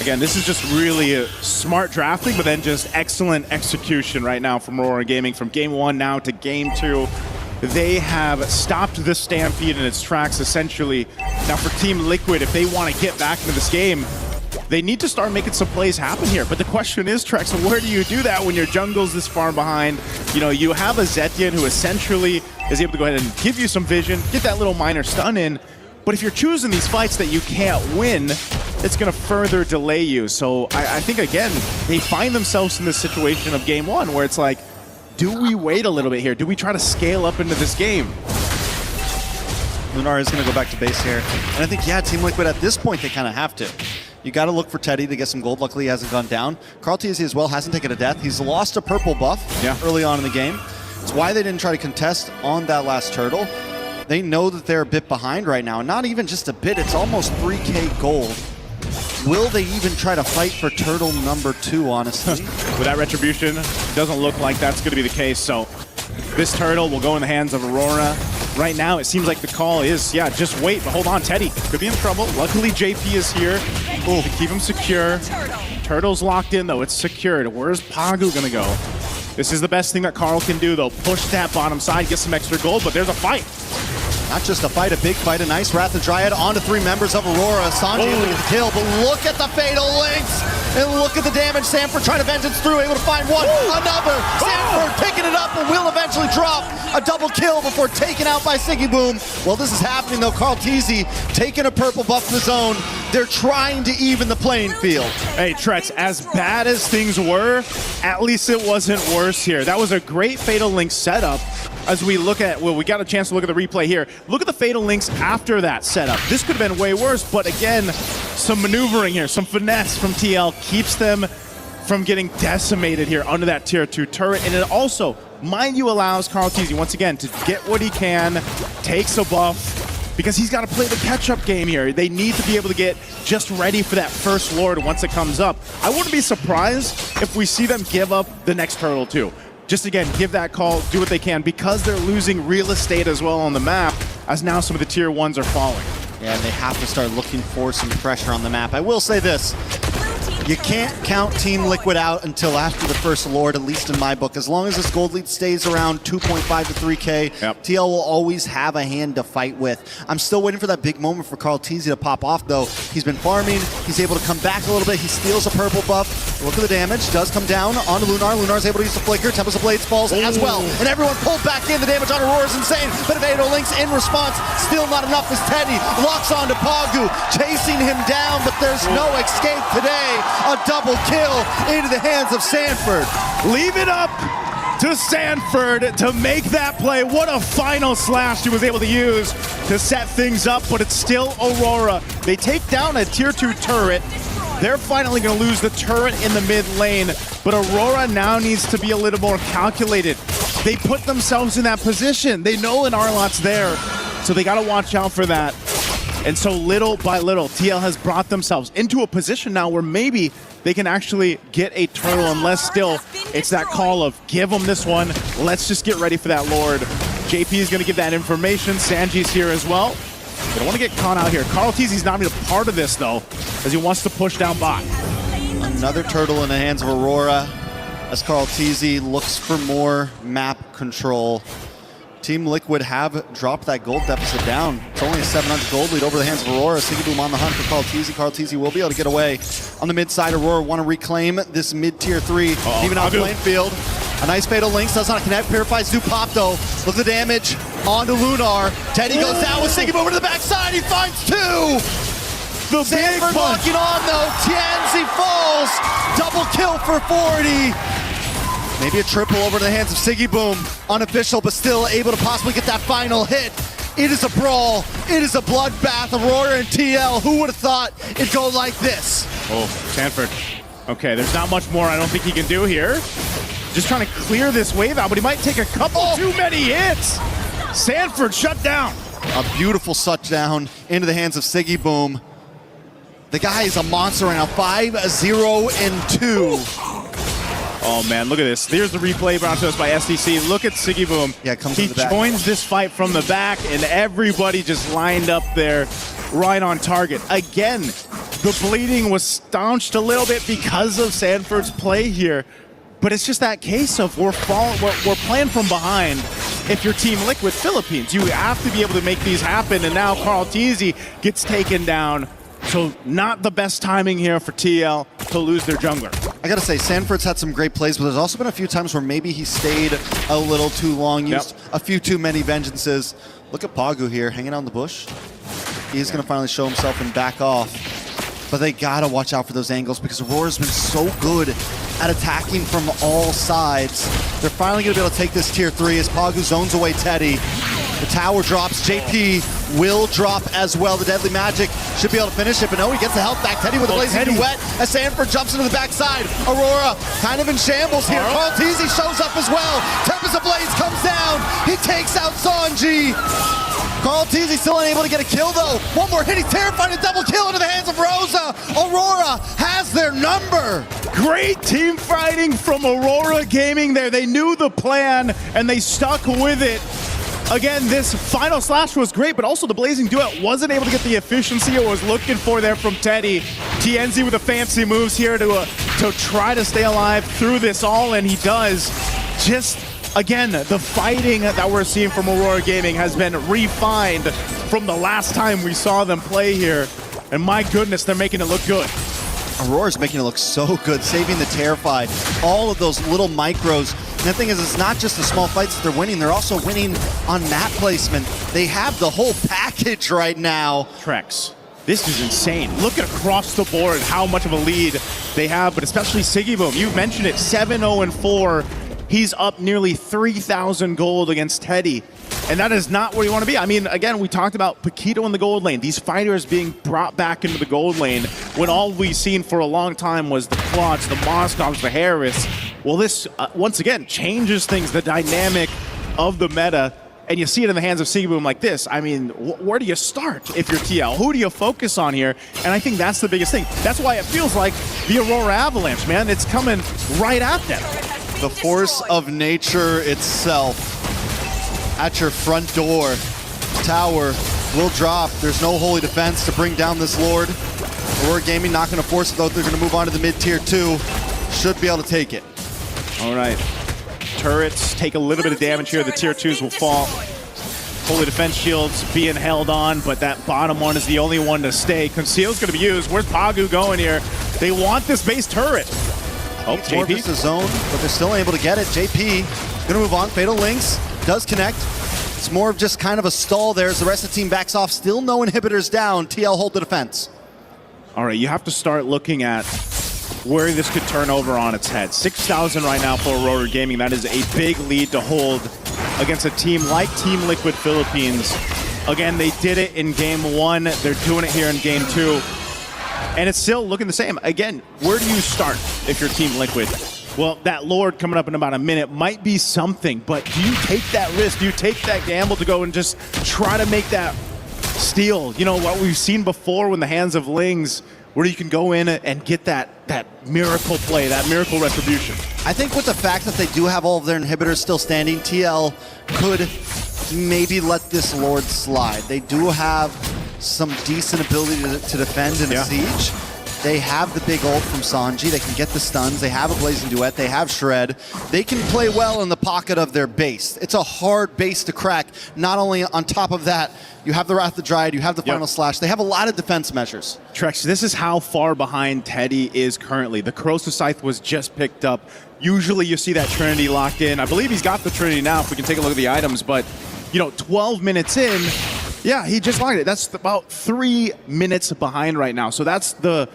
Again, this is just really a smart drafting, but then just excellent execution right now from Aurora Gaming. From game 1 now to game 2. They have stopped the Stampede in its tracks, essentially. Now for Team Liquid, if they want to get back into this game, they need to start making some plays happen here. But the question is, Trex, where do you do that when your jungle's this far behind? You know, you have a Zetian who essentially is able to go ahead and give you some vision, get that little minor stun in. But if you're choosing these fights that you can't win, it's going to further delay you. So I think, again, they find themselves in this situation of game 1 where it's like, do we wait a little bit here? Do we try to scale up into this game? Lunar is going to go back to base here. And I think, yeah, Team Liquid at this point, they kind of have to. You got to look for Teddy to get some gold. Luckily, he hasn't gone down. Carl TZ as well hasn't taken a death. He's lost a purple buff early on in the game. It's why they didn't try to contest on that last turtle. They know that they're a bit behind right now. Not even just a bit, it's almost 3K gold. Will they even try to fight for turtle number 2, honestly? With that retribution, doesn't look like that's going to be the case. So this turtle will go in the hands of Aurora. Right now, it seems like the call is, yeah, just wait, but hold on, Teddy could be in trouble. Luckily, JP is here to keep him secure. Turtle's locked in, though. It's secured. Where's Pagu going to go? This is the best thing that Carl can do, though. Push that bottom side, get some extra gold, but there's a fight. Not just a fight, a big fight. A nice Wrath of Dryad onto 3 members of Aurora. Sanji able to get the kill, but look at the fatal links. And look at the damage. Sanford trying to vengeance through, able to find one. Another. Sanford picking it up and will eventually drop a double kill before taken out by Sigiboom. Well, this is happening, though. Carl TZ taking a purple buff of his own. They're trying to even the playing field. Hey, Trex, as bad as things were, at least it wasn't worse here. That was a great Fatal Link setup. As we look at, well, we got a chance to look at the replay here. Look at the Fatal Links after that setup. This could have been way worse, but again, some maneuvering here, some finesse from TL keeps them from getting decimated here under that tier 2 turret. And it also, mind you, allows Carl TZ once again to get what he can, takes a buff, because he's got to play the catch-up game here. They need to be able to get just ready for that first Lord once it comes up. I wouldn't be surprised if we see them give up the next turtle too. Just again, give that call, do what they can, because they're losing real estate as well on the map, as now some of the tier 1s are falling. Yeah, and they have to start looking for some pressure on the map. I will say this. You can't count Team Liquid out until after the first Lord, at least in my book. As long as this gold lead stays around 2.5 to 3K, TL will always have a hand to fight with. I'm still waiting for that big moment for Carl TZ to pop off, though. He's been farming. He's able to come back a little bit. He steals a purple buff. Look at the damage. Does come down onto Lunar. Lunar's able to use the flicker. Tempest of Blades falls as well. And everyone pulled back in. The damage on Aurora is insane. But Fatal Links in response. Still not enough as Teddy locks onto Pagu, chasing him down, but there's no escape today. A double kill into the hands of Sanford. Leave it up to Sanford to make that play. What a final slash he was able to use to set things up, but it's still Aurora. They take down a tier 2 turret. They're finally going to lose the turret in the mid lane, but Aurora now needs to be a little more calculated. They put themselves in that position. They know an Arlot's there, so they got to watch out for that. And so little by little, TL has brought themselves into a position now where maybe they can actually get a turtle, unless still it's that call of give them this one. Let's just get ready for that Lord. JP is going to give that information. Sanji's here as well. They don't want to get caught out here. Carl Teasy's not even a part of this, though, as he wants to push down bot. Another turtle in the hands of Aurora as Carl Teasy looks for more map control. Team Liquid have dropped that gold deficit down. It's only a 700 gold lead over the hands of Aurora. Sigiboom on the hunt for Carl Teasy. Carl Teasy will be able to get away on the mid side. Aurora want to reclaim this mid-tier 3. Even out the lane field. A nice fatal links, does not connect. Purifies do pop though. Look at the damage onto Lunar. Teddy goes down with Sigiboom over to the backside. He finds 2. The Sanford big punch. locking on though. Tianzi falls. Double kill for 40. Maybe a triple over to the hands of Sigiboom. Unofficial, but still able to possibly get that final hit. It is a brawl. It is a bloodbath. Aurora and TL. Who would have thought it'd go like this? Oh, Sanford. Okay, there's not much more I don't think he can do here. Just trying to clear this wave out, but he might take a couple too many hits. Sanford shut down. A beautiful shutdown into the hands of Sigiboom. The guy is a monster right now. 5-0-2. Oh man, look at this. There's the replay brought to us by SDC. Look at Sigiboom. Yeah, comes he to the back. joins this fight from the back, and everybody just lined up there right on target. Again, the bleeding was staunched a little bit because of Sanford's play here. But it's just that case of we're playing from behind. If you're Team Liquid Philippines, you have to be able to make these happen. And now Carl Teasy gets taken down. So not the best timing here for TL to lose their jungler. I gotta say, Sanford's had some great plays, but there's also been a few times where maybe he stayed a little too long, used a few too many vengeances. Look at Pagu here, hanging out in the bush. He's gonna finally show himself and back off. But they gotta watch out for those angles because Aurora's been so good at attacking from all sides. They're finally gonna be able to take this tier 3 as Pagu zones away Teddy. The tower drops, JP will drop as well. The Deadly Magic should be able to finish it, but no, he gets the health back. Teddy with a blazing duet as Sanford jumps into the backside. Aurora kind of in shambles here. Carl Teasy shows up as well. Tempest Ablaze comes down. He takes out Sanji. Carl Teasy still unable to get a kill though. One more hit, he's terrified, a double kill into the hands of Rosa. Aurora has their number. Great team fighting from Aurora Gaming there. They knew the plan and they stuck with it. Again, this final slash was great, but also the Blazing Duet wasn't able to get the efficiency it was looking for there from Teddy. TNZ with the fancy moves here to try to stay alive through this all, and he does. Just, again, the fighting that we're seeing from Aurora Gaming has been refined from the last time we saw them play here. And my goodness, they're making it look good. Aurora's making it look so good, saving the Terrified, all of those little micros. And the thing is, it's not just the small fights that they're winning, they're also winning on map placement. They have the whole package right now. Trex, this is insane. Look at across the board how much of a lead they have, but especially Sigiboom. You mentioned it, 7-0-4. He's up nearly 3,000 gold against Teddy. And that is not where you want to be. I mean, again, we talked about Paquito in the gold lane. These fighters being brought back into the gold lane when all we've seen for a long time was the Clots, the Moscovs, the Harris. Well, this, once again, changes things, the dynamic of the meta. And you see it in the hands of Sigiboom like this. I mean, where do you start if you're TL? Who do you focus on here? And I think that's the biggest thing. That's why it feels like the Aurora Avalanche, man. It's coming right at them. The force of nature itself at your front door. Tower will drop. There's no holy defense to bring down this Lord. Aurora Gaming not going to force it though. They're going to move on to the mid-tier 2. Should be able to take it. All right. Turrets take a little bit of damage here. The tier 2s will fall. Holy defense shields being held on, but that bottom one is the only one to stay. Conceal's going to be used. Where's Pagu going here? They want this base turret. Oh, More JP. just a zone, but they're still able to get it. JP gonna move on. Fatal Links does connect. It's more of just kind of a stall there as the rest of the team backs off. Still no inhibitors down. TL hold the defense. All right, you have to start looking at where this could turn over on its head. 6,000 right now for Aurora Gaming. That is a big lead to hold against a team like Team Liquid Philippines. Again, they did it in game 1. They're doing it here in game 2. And it's still looking the same. Again, where do you start if you're Team Liquid? Well, that Lord coming up in about a minute might be something, but do you take that risk? Do you take that gamble to go and just try to make that steal? You know, what we've seen before in the hands of Lings, where you can go in and get that miracle play, that miracle retribution. I think with the fact that they do have all of their inhibitors still standing, TL could maybe let this Lord slide. They do have some decent ability to defend in a siege. They have the big ult from Sanji. They can get the stuns. They have a Blazing Duet. They have Shred. They can play well in the pocket of their base. It's a hard base to crack. Not only on top of that, you have the Wrath of the Dryad, you have the Final Slash. They have a lot of defense measures. Trex, this is how far behind Teddy is currently. The Corrosive Scythe was just picked up. Usually you see that Trinity locked in. I believe he's got the Trinity now if we can take a look at the items, but 12 minutes in, yeah, he just locked it. That's about 3 minutes behind right now. So that's the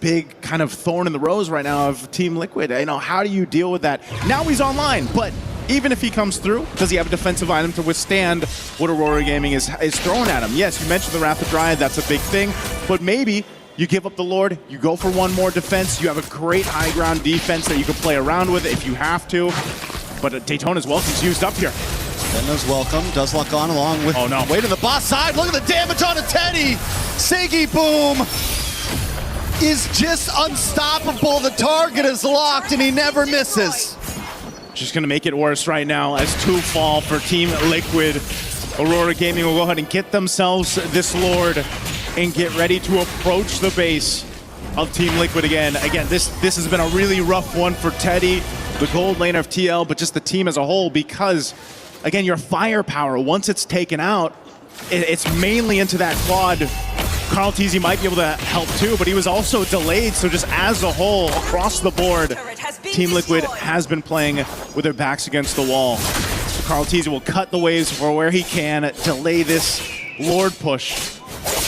big kind of thorn in the rose right now of Team Liquid. How do you deal with that? Now he's online, but even if he comes through, does he have a defensive item to withstand what Aurora Gaming is throwing at him? Yes, you mentioned the Wrath of Dryad, that's a big thing, but maybe you give up the Lord, you go for one more defense, you have a great high ground defense that you can play around with if you have to, but Daytona's welcome's used up here. Denno's welcome, does lock on along with way to the boss side. Look at the damage on a Teddy! Siggy Boom is just unstoppable. The target is locked and he never misses. Just gonna make it worse right now as 2 fall for Team Liquid. Aurora Gaming will go ahead and get themselves this Lord and get ready to approach the base of Team Liquid again. Again, this has been a really rough one for Teddy, the gold lane of TL, but just the team as a whole, because again, your firepower, once it's taken out, it's mainly into that quad. Carl Teasy might be able to help too, but he was also delayed, so just as a whole, across the board, Team Liquid has been playing with their backs against the wall. So Carl Teasy will cut the waves for where he can, delay this Lord push,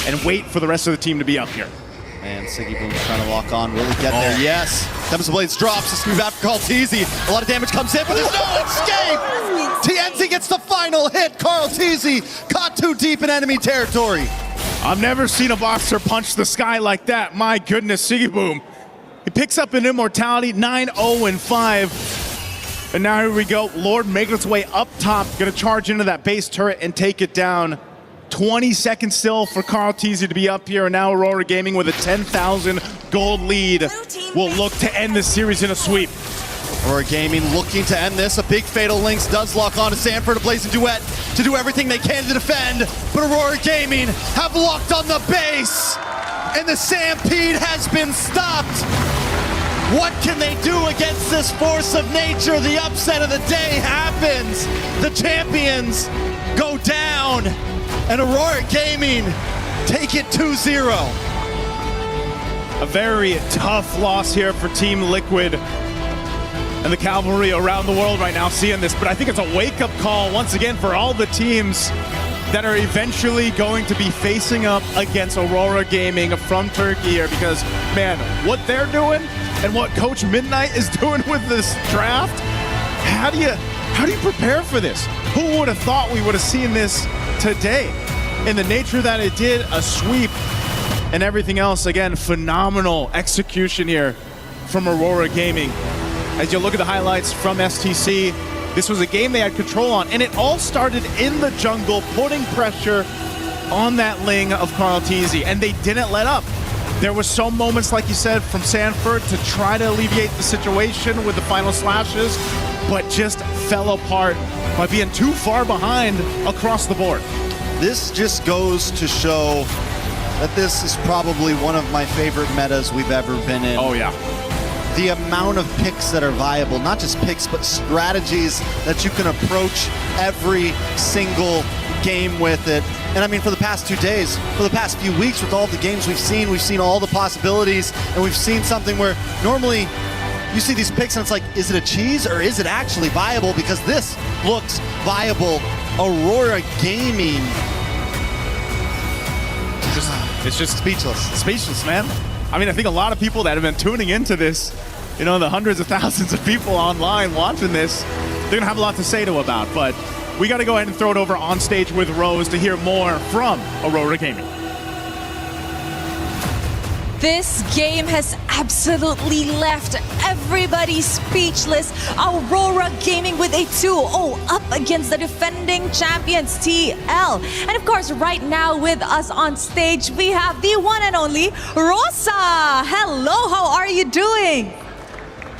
and wait for the rest of the team to be up here. And Siggy Boom's trying to lock on. Will he get there? Yes. Tempest Blades drops. This move after Carl Teasy. A lot of damage comes in, but there's no escape! TNZ gets the final hit. Carl Teasy caught too deep in enemy territory. I've never seen a boxer punch the sky like that. My goodness, Siggy Boom. He picks up an immortality, 9-0-5. And now here we go. Lord making its way up top. Gonna charge into that base turret and take it down. 20 seconds still for Carl Teasy to be up here, and now Aurora Gaming with a 10,000 gold lead will look to end this series in a sweep. Aurora Gaming looking to end this. A big Fatal Links does lock on to Sanford, a Blazing Duet to do everything they can to defend, but Aurora Gaming have locked on the base, and the Stampede has been stopped. What can they do against this force of nature? The upset of the day happens. The champions go down, and Aurora Gaming take it 2-0. A very tough loss here for Team Liquid. And the Cavalry around the world right now seeing this, but I think it's a wake-up call once again for all the teams that are eventually going to be facing up against Aurora Gaming from Turkey here, because, man, what they're doing and what Coach Midnight is doing with this draft, how do you prepare for this? Who would have thought we would have seen this today? In the nature that it did, a sweep and everything else. Again, phenomenal execution here from Aurora Gaming. As you look at the highlights from STC, this was a game they had control on, and it all started in the jungle, putting pressure on that Ling of Carl Teasy, and they didn't let up. There was some moments, like you said, from Sanford to try to alleviate the situation with the final slashes, but just fell apart by being too far behind across the board. This just goes to show that this is probably one of my favorite metas we've ever been in. Oh yeah. The amount of picks that are viable, not just picks, but strategies that you can approach every single game with it. And I mean, for the past 2 days, for the past few weeks, with all the games we've seen all the possibilities, and we've seen something where normally you see these picks and it's like, is it a cheese or is it actually viable? Because this looks viable. Aurora Gaming. It's just speechless. Speechless, man. I mean, I think a lot of people that have been tuning into this, the hundreds of thousands of people online watching this, they're going to have a lot to say to about. But we got to go ahead and throw it over on stage with Rose to hear more from Aurora Gaming. This game has absolutely left everybody speechless. Aurora Gaming with a 2-0 up against the defending champions, TL. And of course, right now with us on stage, we have the one and only Rosa. Hello, how are you doing?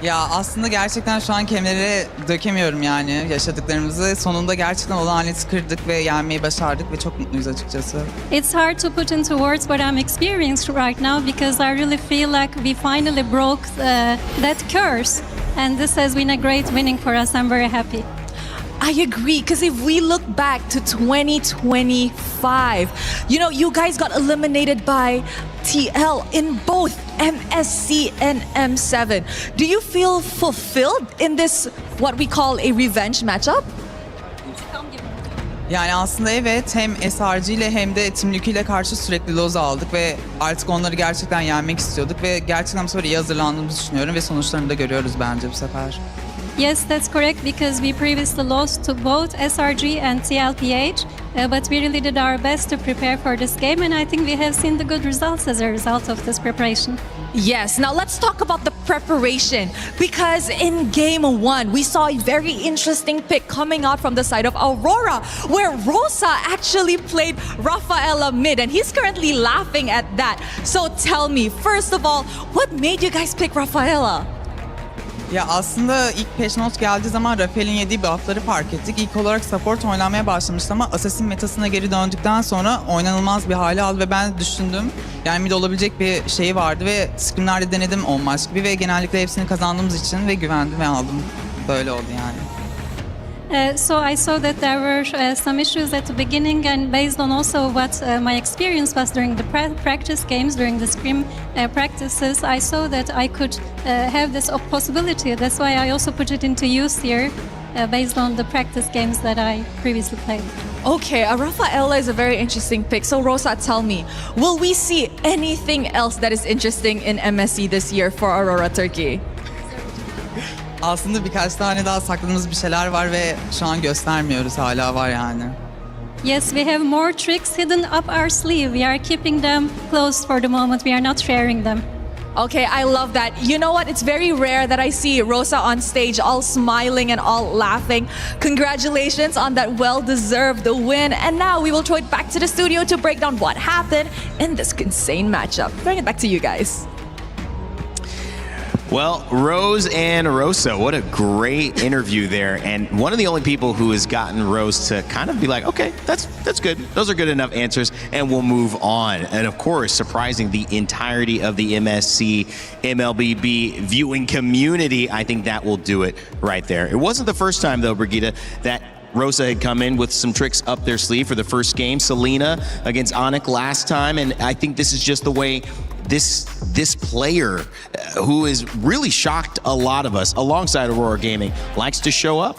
Ya aslında gerçekten şu an kelimelere dökemiyorum yani yaşadıklarımızı. Sonunda gerçekten o laneti kırdık ve yenmeyi başardık ve çok mutluyuz açıkçası. It's hard to put into words what I'm experiencing right now because I really feel like we finally broke that curse. And this has been a great winning for us. I'm very happy. I agree, because if we look back to 2025, you know, you guys got eliminated by TL in both MSC and M7. Do you feel fulfilled in this, what we call a revenge matchup? Yani aslında evet, hem SRG ile hem de Team Liquid ile karşı sürekli loz aldık ve artık onları gerçekten yenmek istiyorduk ve gerçekten bu sefer iyi hazırlandığımızı düşünüyorum ve sonuçlarını da görüyoruz bence bu sefer. Yes, that's correct because we previously lost to both SRG and TLPH, but we really did our best to prepare for this game, and I think we have seen the good results as a result of this preparation. Yes, now let's talk about the preparation, because in game 1, we saw a very interesting pick coming out from the side of Aurora, where Rosa actually played Rafaela mid, and he's currently laughing at that. So tell me, first of all, what made you guys pick Rafaela? Ya aslında ilk patch note geldiği zaman Rafael'in yediği buff'ları fark ettik. İlk olarak support oynanmaya başlamıştı ama Assassin metasına geri döndükten sonra oynanılmaz bir hale aldı ve ben düşündüm. Yani mid olabilecek bir şey vardı ve scrimlerde denedim 10 maç gibi ve genellikle hepsini kazandığımız için ve güvendim ve aldım. Böyle oldu yani. So I saw that there were some issues at the beginning, and based on also what my experience was during the practice games, during the scrim practices, I saw that I could have this possibility. That's why I also put it into use here, based on the practice games that I previously played. Okay, Rafaela is a very interesting pick. So Rosa, tell me, will we see anything else that is interesting in MSC this year for Aurora Turkey? Aslında birkaç tane daha sakladığımız bir şeyler var ve şu an göstermiyoruz, hala var yani. Yes, we have more tricks hidden up our sleeve. We are keeping them closed for the moment. We are not sharing them. Okay, I love that. You know what? It's very rare that I see Rosa on stage all smiling and all laughing. Congratulations on that well-deserved win. And now we will throw it back to the studio to break down what happened in this insane matchup. Bring it back to you guys. Well, Rose and Rosa, what a great interview there. And one of the only people who has gotten Rose to kind of be like, okay, that's good. Those are good enough answers, and we'll move on. And of course, surprising the entirety of the MSC MLBB viewing community, I think that will do it right there. It wasn't the first time, though, Brigitte, that Rosa had come in with some tricks up their sleeve for the first game. Selena against onic last time, and I think this is just the way this player who has really shocked a lot of us alongside Aurora Gaming likes to show up.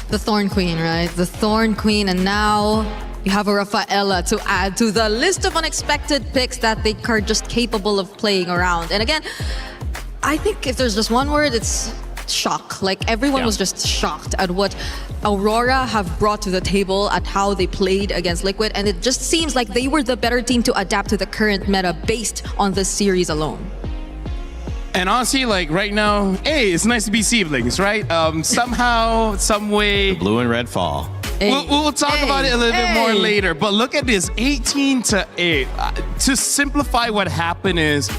The Thorn Queen, right? The Thorn Queen, and now you have a Rafaela to add to the list of unexpected picks that they are just capable of playing around. And again, I think if there's just one word, it's shock. Like everyone was just shocked at what Aurora have brought to the table, at how they played against Liquid, and it just seems like they were the better team to adapt to the current meta based on this series alone. And honestly, like right now, hey, it's nice to be siblings, right? Somehow, some way, the blue and red fall. We'll talk about it a little bit more later. But look at this, 18-8. To simplify what happened is,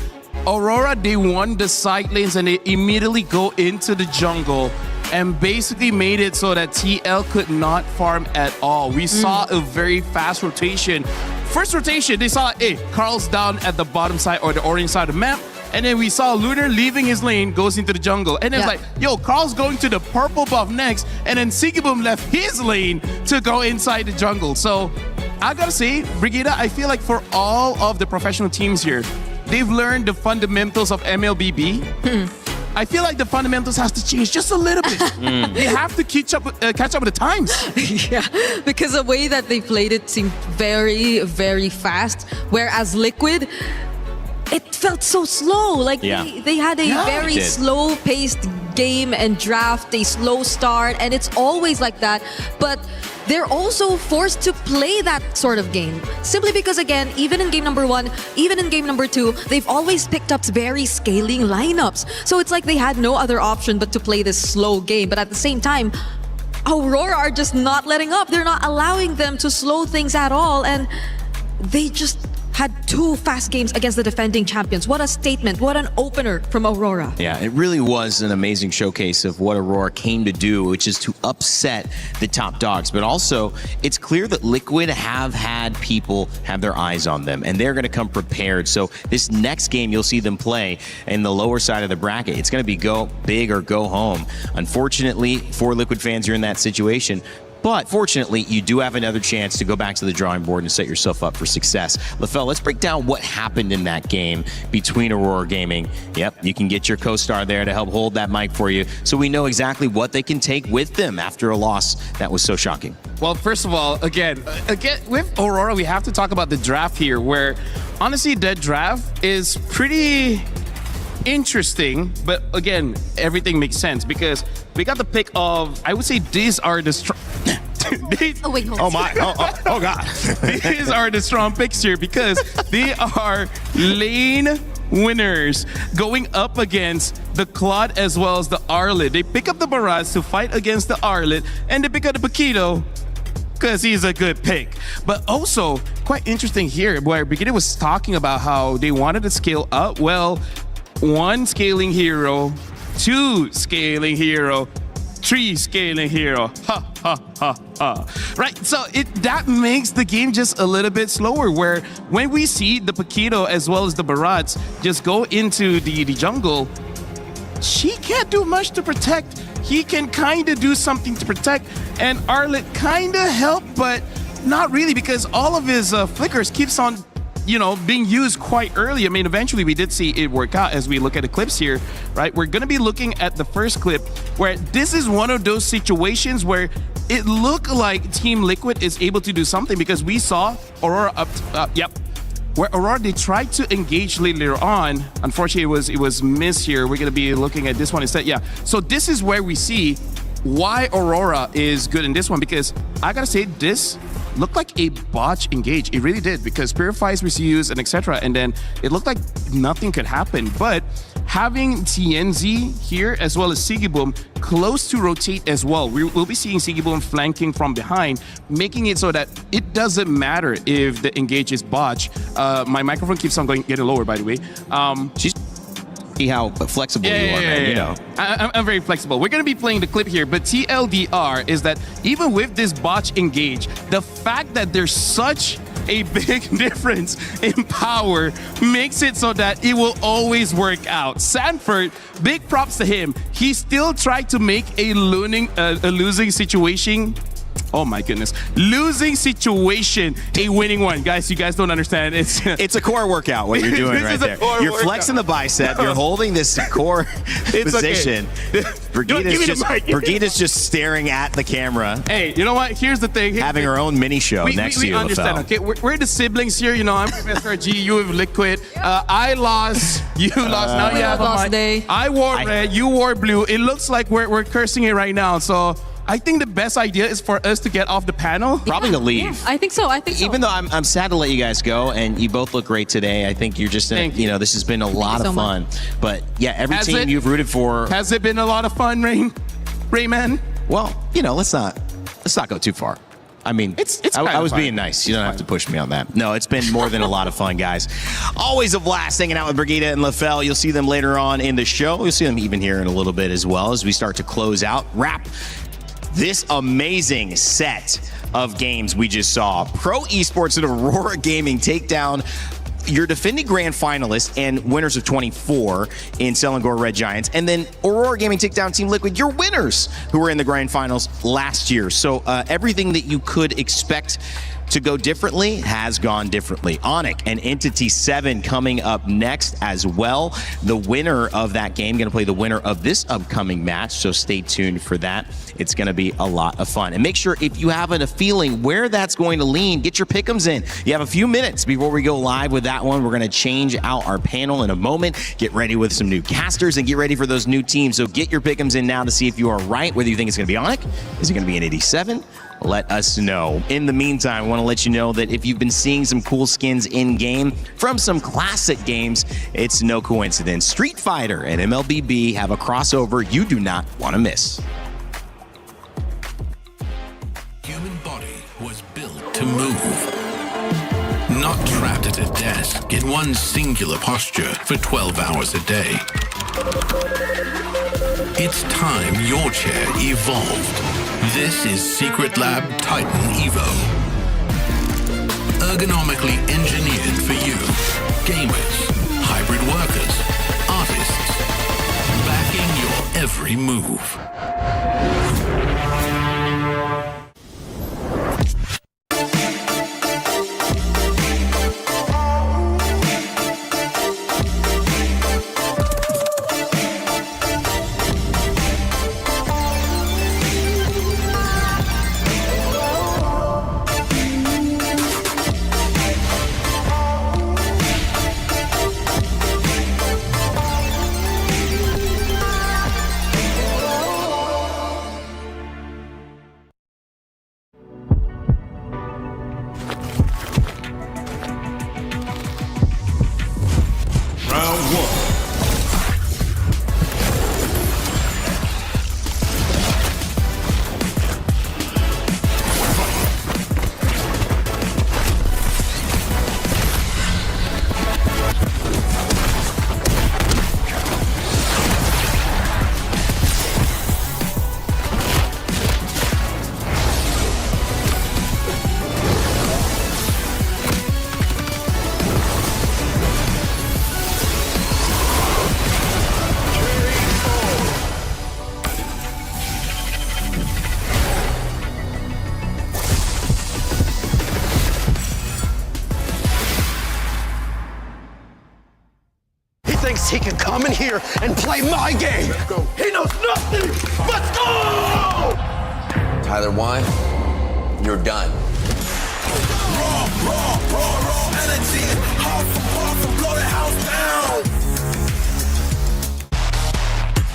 Aurora, they won the side lanes and they immediately go into the jungle and basically made it so that TL could not farm at all. We saw a very fast rotation. First rotation, they saw, hey, Carl's down at the bottom side or the orange side of the map. And then we saw Lunar leaving his lane, goes into the jungle. And it's like, yo, Carl's going to the purple buff next. And then Sigiboom left his lane to go inside the jungle. So I gotta say, Brigitte, I feel like for all of the professional teams here, they've learned the fundamentals of MLBB. I feel like the fundamentals has to change just a little bit. They have to catch up with the times. Yeah, because the way that they played it seemed very, very fast. Whereas Liquid, it felt so slow. Like they had a very slow-paced game and draft, a slow start, and it's always like that. But they're also forced to play that sort of game. Simply because, again, even in game number 1, even in game number 2, they've always picked up very scaling lineups. So it's like they had no other option but to play this slow game. But at the same time, Aurora are just not letting up. They're not allowing them to slow things at all. And they just had 2 fast games against the defending champions. What a statement. What an opener from Aurora. Yeah, it really was an amazing showcase of what Aurora came to do, which is to upset the top dogs. But also, it's clear that Liquid have had people have their eyes on them, and they're going to come prepared. So this next game you'll see them play in the lower side of the bracket, it's going to be go big or go home. Unfortunately, for Liquid fans, you're in that situation. But fortunately, you do have another chance to go back to the drawing board and set yourself up for success. LaFell, let's break down what happened in that game between Aurora Gaming. Yep, you can get your co-star there to help hold that mic for you so we know exactly what they can take with them after a loss that was so shocking. Well, first of all, again, with Aurora, we have to talk about the draft here, where honestly, that draft is pretty interesting, but again, everything makes sense because we got the pick of, I would say these are the strong oh god. These are the strong picks here because they are lane winners going up against the Claude as well as the Arlet. They pick up the Barrage to fight against the Arlet, and they pick up the Paquito because he's a good pick. But also, quite interesting here where Brigitte was talking about how they wanted to scale up. Well, 1 scaling hero, 2 scaling hero, 3 scaling hero. Ha, ha, ha, ha. Right, so that makes the game just a little bit slower, where when we see the Paquito as well as the Barrage just go into the jungle, she can't do much to protect. He can kind of do something to protect, and Arlet kind of help, but not really because all of his flickers keeps on being used quite early. I mean, eventually we did see it work out as we look at the clips here, right? We're going to be looking at the first clip where this is one of those situations where it looked like Team Liquid is able to do something because we saw Aurora where Aurora, they tried to engage later on. Unfortunately, it was missed here. We're going to be looking at this one instead. Yeah, so this is where we see why Aurora is good in this one, because I got to say, this looked like a botch engage. It really did, because Purifies was used and etc. And then it looked like nothing could happen. But having TNZ here as well as Sigiboom close to rotate as well, we'll be seeing Sigiboom flanking from behind, making it so that it doesn't matter if the engage is botch. My microphone keeps on getting lower, by the way. See how flexible you are, man. You know. I'm very flexible. We're going to be playing the clip here, but TLDR is that even with this botch engage, the fact that there's such a big difference in power makes it so that it will always work out. Sanford, big props to him. He still tried to make a losing situation. Oh my goodness. Losing situation a winning one. Guys, you guys don't understand. It's a core workout, what you're doing right there. You're flexing the bicep. You're holding this core position. Okay. Brigitte just staring at the camera. Hey, you know what? Here's the thing. Having her own mini show next to you. We understand. Okay, we're the siblings here. You know, I'm Professor G. You have Liquid. I lost. You lost. Now you have a day. I wore red. You wore blue. It looks like we're cursing it right now. So I think the best idea is for us to get off the panel. Probably to leave. Yeah, I think so. Even though I'm sad to let you guys go, and you both look great today. I think you're just, this has been a lot of fun. But yeah, every team you've rooted for. Has it been a lot of fun, Rayman? Well, let's not go too far. I mean, I was being nice. You don't have to push me on that. No, it's been more than a lot of fun, guys. Always a blast hanging out with Brigitte and LaFell. You'll see them later on in the show. You'll see them even here in a little bit as well as we start to close out, wrap this amazing set of games we just saw. Pro Esports and Aurora Gaming take down your defending grand finalists and winners of 24 in Selangor Red Giants, and then Aurora Gaming take down Team Liquid, your winners who were in the grand finals last year. So everything that you could expect to go differently has gone differently. onic and Entity 7 coming up next as well. The winner of that game going to play the winner of this upcoming match, so stay tuned for that. It's going to be a lot of fun. And make sure if you have a feeling where that's going to lean, get your pick'ems in. You have a few minutes before we go live with that one. We're going to change out our panel in a moment, get ready with some new casters, and get ready for those new teams. So get your pick'ems in now to see if you are right, whether you think it's going to be onic, is it going to be an 87? Let us know. In the meantime, I want to let you know that if you've been seeing some cool skins in-game from some classic games, it's no coincidence. Street Fighter and MLBB have a crossover you do not want to miss. Human body was built to move, not trapped at a desk in one singular posture for 12 hours a day. It's time your chair evolved. This is Secret Lab Titan Evo. Ergonomically engineered for you, gamers, hybrid workers, artists, backing your every move. He can come in here and play my game. He knows nothing. Let's go! Tyler Wine, you're done. Raw energy. Half from blow the house down.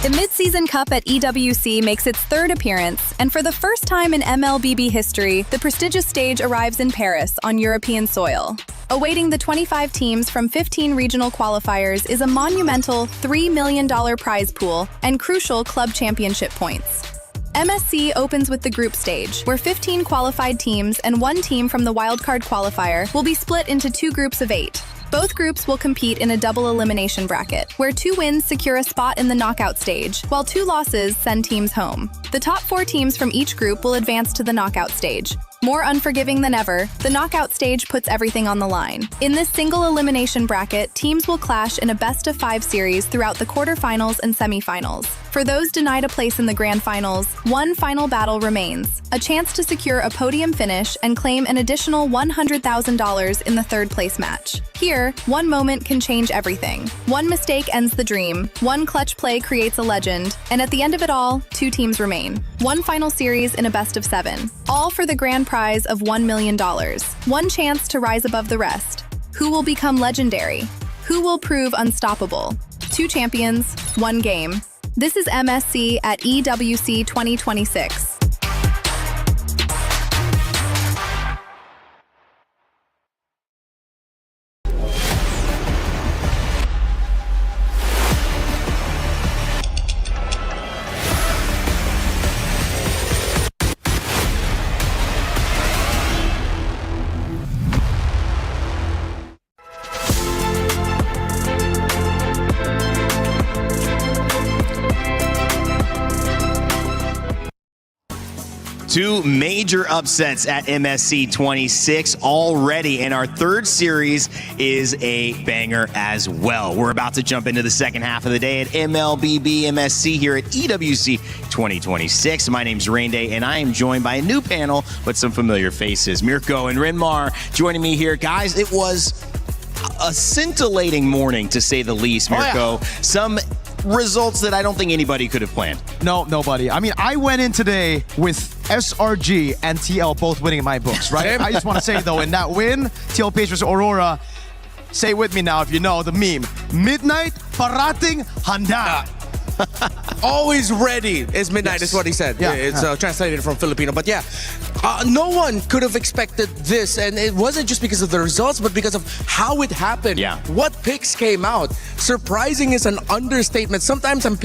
The mid-season cup at EWC makes its third appearance, and for the first time in MLBB history, the prestigious stage arrives in Paris on European soil. Awaiting the 25 teams from 15 regional qualifiers is a monumental $3 million prize pool and crucial club championship points. MSC opens with the group stage, where 15 qualified teams and one team from the wildcard qualifier will be split into 2 groups of 8. Both groups will compete in a double elimination bracket, where 2 wins secure a spot in the knockout stage, while 2 losses send teams home. The top 4 teams from each group will advance to the knockout stage. More unforgiving than ever, the knockout stage puts everything on the line. In this single elimination bracket, teams will clash in a best-of-5 series throughout the quarterfinals and semifinals. For those denied a place in the grand finals, one final battle remains, a chance to secure a podium finish and claim an additional $100,000 in the third-place match. Here, one moment can change everything. One mistake ends the dream, one clutch play creates a legend, and at the end of it all, 2 teams remain. One final series in a best-of-7, all for the grand prize of $1 million. One chance to rise above the rest. Who will become legendary? Who will prove unstoppable? 2 champions, 1 game. This is MSC at EWC 2026. Two major upsets at MSC 26 already, and our third series is a banger as well. We're about to jump into the second half of the day at MLBB MSC here at EWC 2026. My name's Rainday, and I am joined by a new panel with some familiar faces. Mirko and Renmar joining me here. Guys, it was a scintillating morning, to say the least, Mirko. Oh, yeah. Some results that I don't think anybody could have planned. No, nobody. I mean, I went in today with SRG and TL both winning in my books, right? I just want to say, though, in that win, TL Page versus Aurora, say with me now if you know the meme. Midnight, parating, handa. Always ready is midnight, Yes. is what he said. Yeah. It's translated from Filipino. But yeah, No one could have expected this, and it wasn't just because of the results, but because of how it happened. Yeah. What picks came out. Surprising is an understatement. Sometimes I'm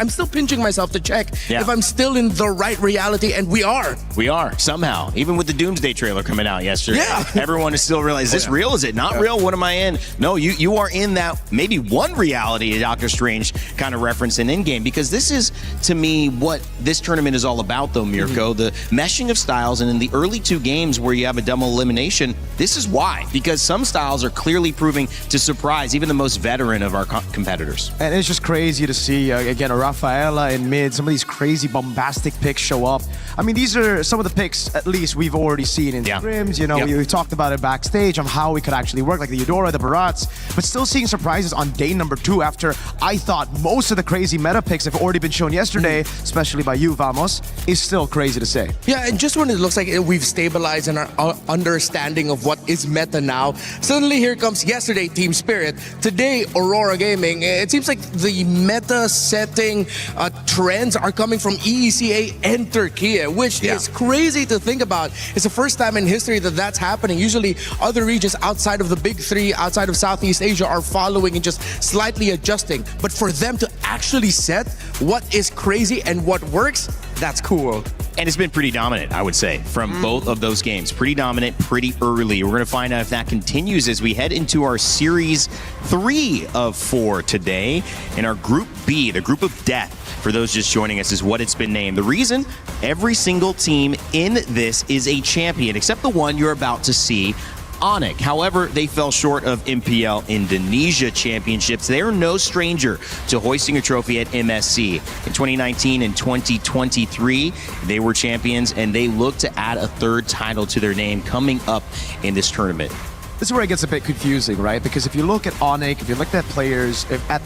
still pinching myself to check if I'm still in the right reality, and we are. We are, somehow. Even with the Doomsday trailer coming out yesterday. Yeah. Everyone is still realizing, is this real? Is it not real? What am I in? No, you are in that maybe one reality Doctor Strange kind of reference in in-game, because this is, to me, what this tournament is all about, though, Mirko. The meshing of styles, and in the early 2 games where you have a double elimination, this is why. Because some styles are clearly proving to surprise even the most veteran of our competitors. And it's just crazy to see, again, a Rafaela in mid, some of these crazy bombastic picks show up. I mean, these are some of the picks, at least, we've already seen in scrims. You know, we talked about it backstage on how we could actually work, like the Eudora, the Barats, but still seeing surprises on day number 2 after I thought most of the crazy meta picks have already been shown yesterday, especially by you, Vamos, is still crazy to say. Yeah, and just when it looks like we've stabilized in our understanding of what is meta now, suddenly here comes yesterday Team Spirit, today Aurora Gaming. It seems like the meta setting trends are coming from EECA and TENGKYU, which is crazy to think about. It's the first time in history that that's happening. Usually other regions outside of the big 3, outside of Southeast Asia, are following and just slightly adjusting. But for them to actually set what is crazy and what works, that's cool. And it's been pretty dominant, I would say, from both of those games. Pretty dominant, pretty early. We're going to find out if that continues as we head into our Series 3 of 4 today. In our Group B, the Group of Death, for those just joining us, is what it's been named. The reason? Every single team in this is a champion, except the one you're about to see, onic. However, they fell short of MPL Indonesia Championships. They're no stranger to hoisting a trophy at MSC. In 2019 and 2023, they were champions, and they look to add a 3rd title to their name coming up in this tournament. This is where it gets a bit confusing, right? Because if you look at onic, if you look at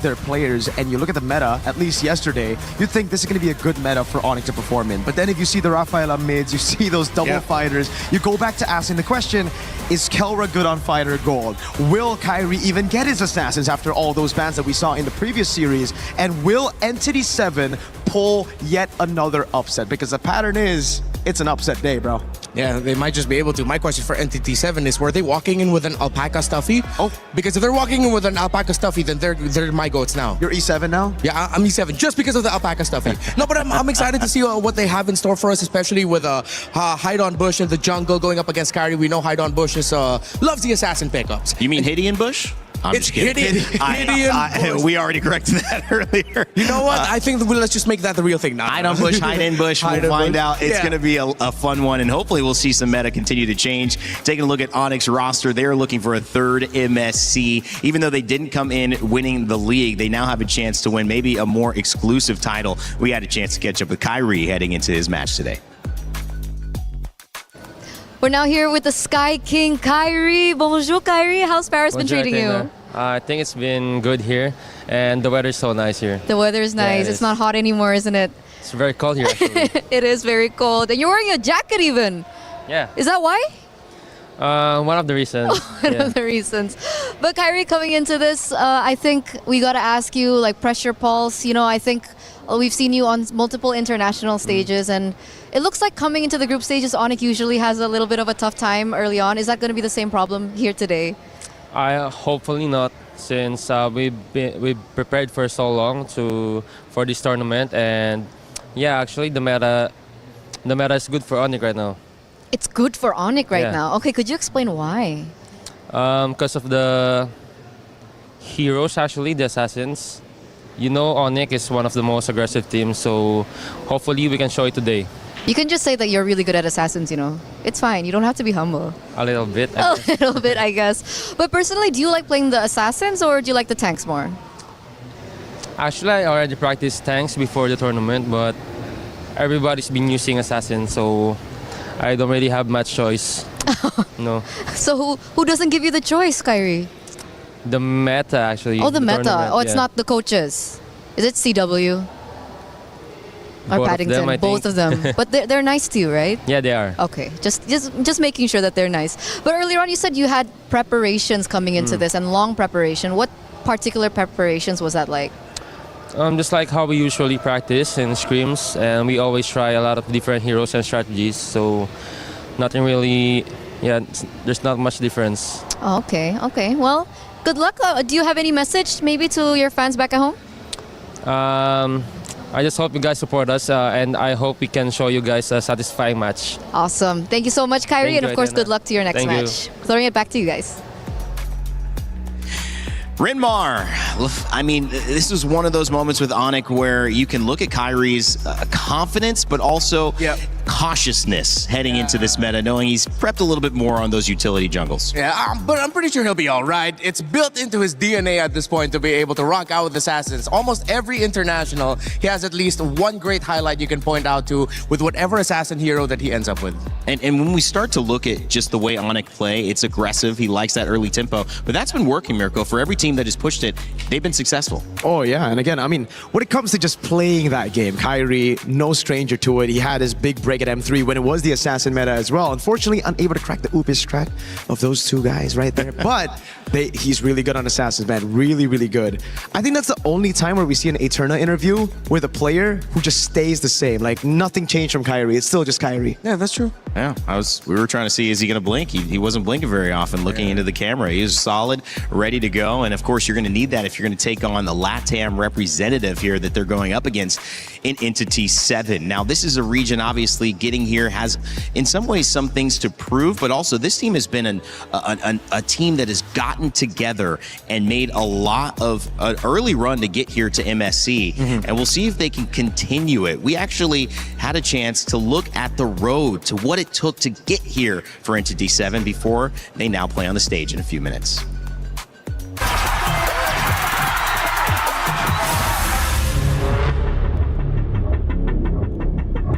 their players, and you look at the meta, at least yesterday, you'd think this is going to be a good meta for onic to perform in. But then if you see the Rafaela mids, you see those double fighters, you go back to asking the question, is Kelra good on fighter gold? Will Kyrie even get his assassins after all those bans that we saw in the previous series? And will Entity 7 pull yet another upset? Because the pattern is, it's an upset day, bro. Yeah, they might just be able to. My question for Entity 7 is, were they walking in with an alpaca stuffy? Oh, because if they're walking in with an alpaca stuffy, then they're my goats now. You're E7 now? Yeah, I'm E7 just because of the alpaca stuffy. No, but I'm excited to see what they have in store for us, especially with Hide on Bush in the jungle going up against Kyrie. We know Hide on Bush loves the assassin pickups. You mean Hideon Bush? I'm it's just kidding. We already corrected that earlier. You know what? I think let's just make that the real thing now. Hide on Bush, hide in Bush. We'll find out. It's going to be a fun one, and hopefully we'll see some meta continue to change. Taking a look at Onyx roster, they're looking for a 3rd MSC. Even though they didn't come in winning the league, they now have a chance to win maybe a more exclusive title. We had a chance to catch up with Kyrie heading into his match today. We're now here with the Sky King, Kyrie. Bonjour, Kyrie. How's Paris been treating you? I think it's been good here, and the weather's so nice here. The weather is nice. Yeah, it's not hot anymore, isn't it? It's very cold here, actually. It is very cold. And you're wearing a jacket even. Yeah. Is that why? One of the reasons. One of the reasons. But Kyrie, coming into this, I think we got to ask you, like, pressure pulse. You know, I think we've seen you on multiple international stages, and it looks like coming into the group stages, onic usually has a little bit of a tough time early on. Is that going to be the same problem here today? Hopefully not, since we've prepared for so long for this tournament, and yeah, actually the meta is good for onic right now. It's good for onic right now. Okay, could you explain why? Because of the heroes, actually, the assassins. You know, onic is one of the most aggressive teams, so hopefully we can show it today. You can just say that you're really good at assassins, you know. It's fine. You don't have to be humble. A little bit. A little bit, I guess. But personally, do you like playing the assassins or do you like the tanks more? Actually, I already practiced tanks before the tournament, but everybody's been using assassins, so I don't really have much choice. No. So who doesn't give you the choice, Kyrie? The meta, actually. Oh, the meta. Oh, it's not the coaches. Is it CW? Or Both Paddington? Of them, Both of them. But they're nice to you, right? Yeah, they are. Okay, just making sure that they're nice. But earlier on, you said you had preparations coming into this and long preparation. What particular preparations was that like? Just like how we usually practice in scrims, and we always try a lot of different heroes and strategies. So nothing really. Yeah, there's not much difference. Oh, okay. Well, good luck. Do you have any message maybe to your fans back at home? I just hope you guys support us, and I hope we can show you guys a satisfying match. Awesome. Thank you so much, Kyrie, and of course, good luck to your next match. Throwing it back to you guys. Rinmar, I mean, this was one of those moments with onic where you can look at Kyrie's confidence, but also cautiousness heading into this meta, knowing he's prepped a little bit more on those utility jungles. Yeah, but I'm pretty sure he'll be all right. It's built into his DNA at this point to be able to rock out with assassins. Almost every international, he has at least one great highlight you can point out to with whatever assassin hero that he ends up with. And when we start to look at just the way onic play, it's aggressive. He likes that early tempo, but that's been working, Mirko. For every team that has pushed it, they've been successful. Oh, yeah. And again, I mean, when it comes to just playing that game, Kyrie, no stranger to it. He had his big break at M3 when it was the assassin meta as well. Unfortunately, unable to crack the Upish strat of those two guys right there. But he's really good on assassins, man. Really, really good. I think that's the only time where we see an Eterna interview with a player who just stays the same. Like, nothing changed from Kyrie. It's still just Kyrie. Yeah, that's true. Yeah, we were trying to see, is he going to blink? He wasn't blinking very often, looking into the camera. He was solid, ready to go. And of course, you're going to need that if you're going to take on the LATAM representative here that they're going up against in Entity 7. Now, this is a region, obviously, getting here has, in some ways, some things to prove, but also this team has been a team that has gotten together and made a lot of an early run to get here to MSC. And we'll see if they can continue it. We actually had a chance to look at the road to what it took to get here for Entity 7 before they now play on the stage in a few minutes.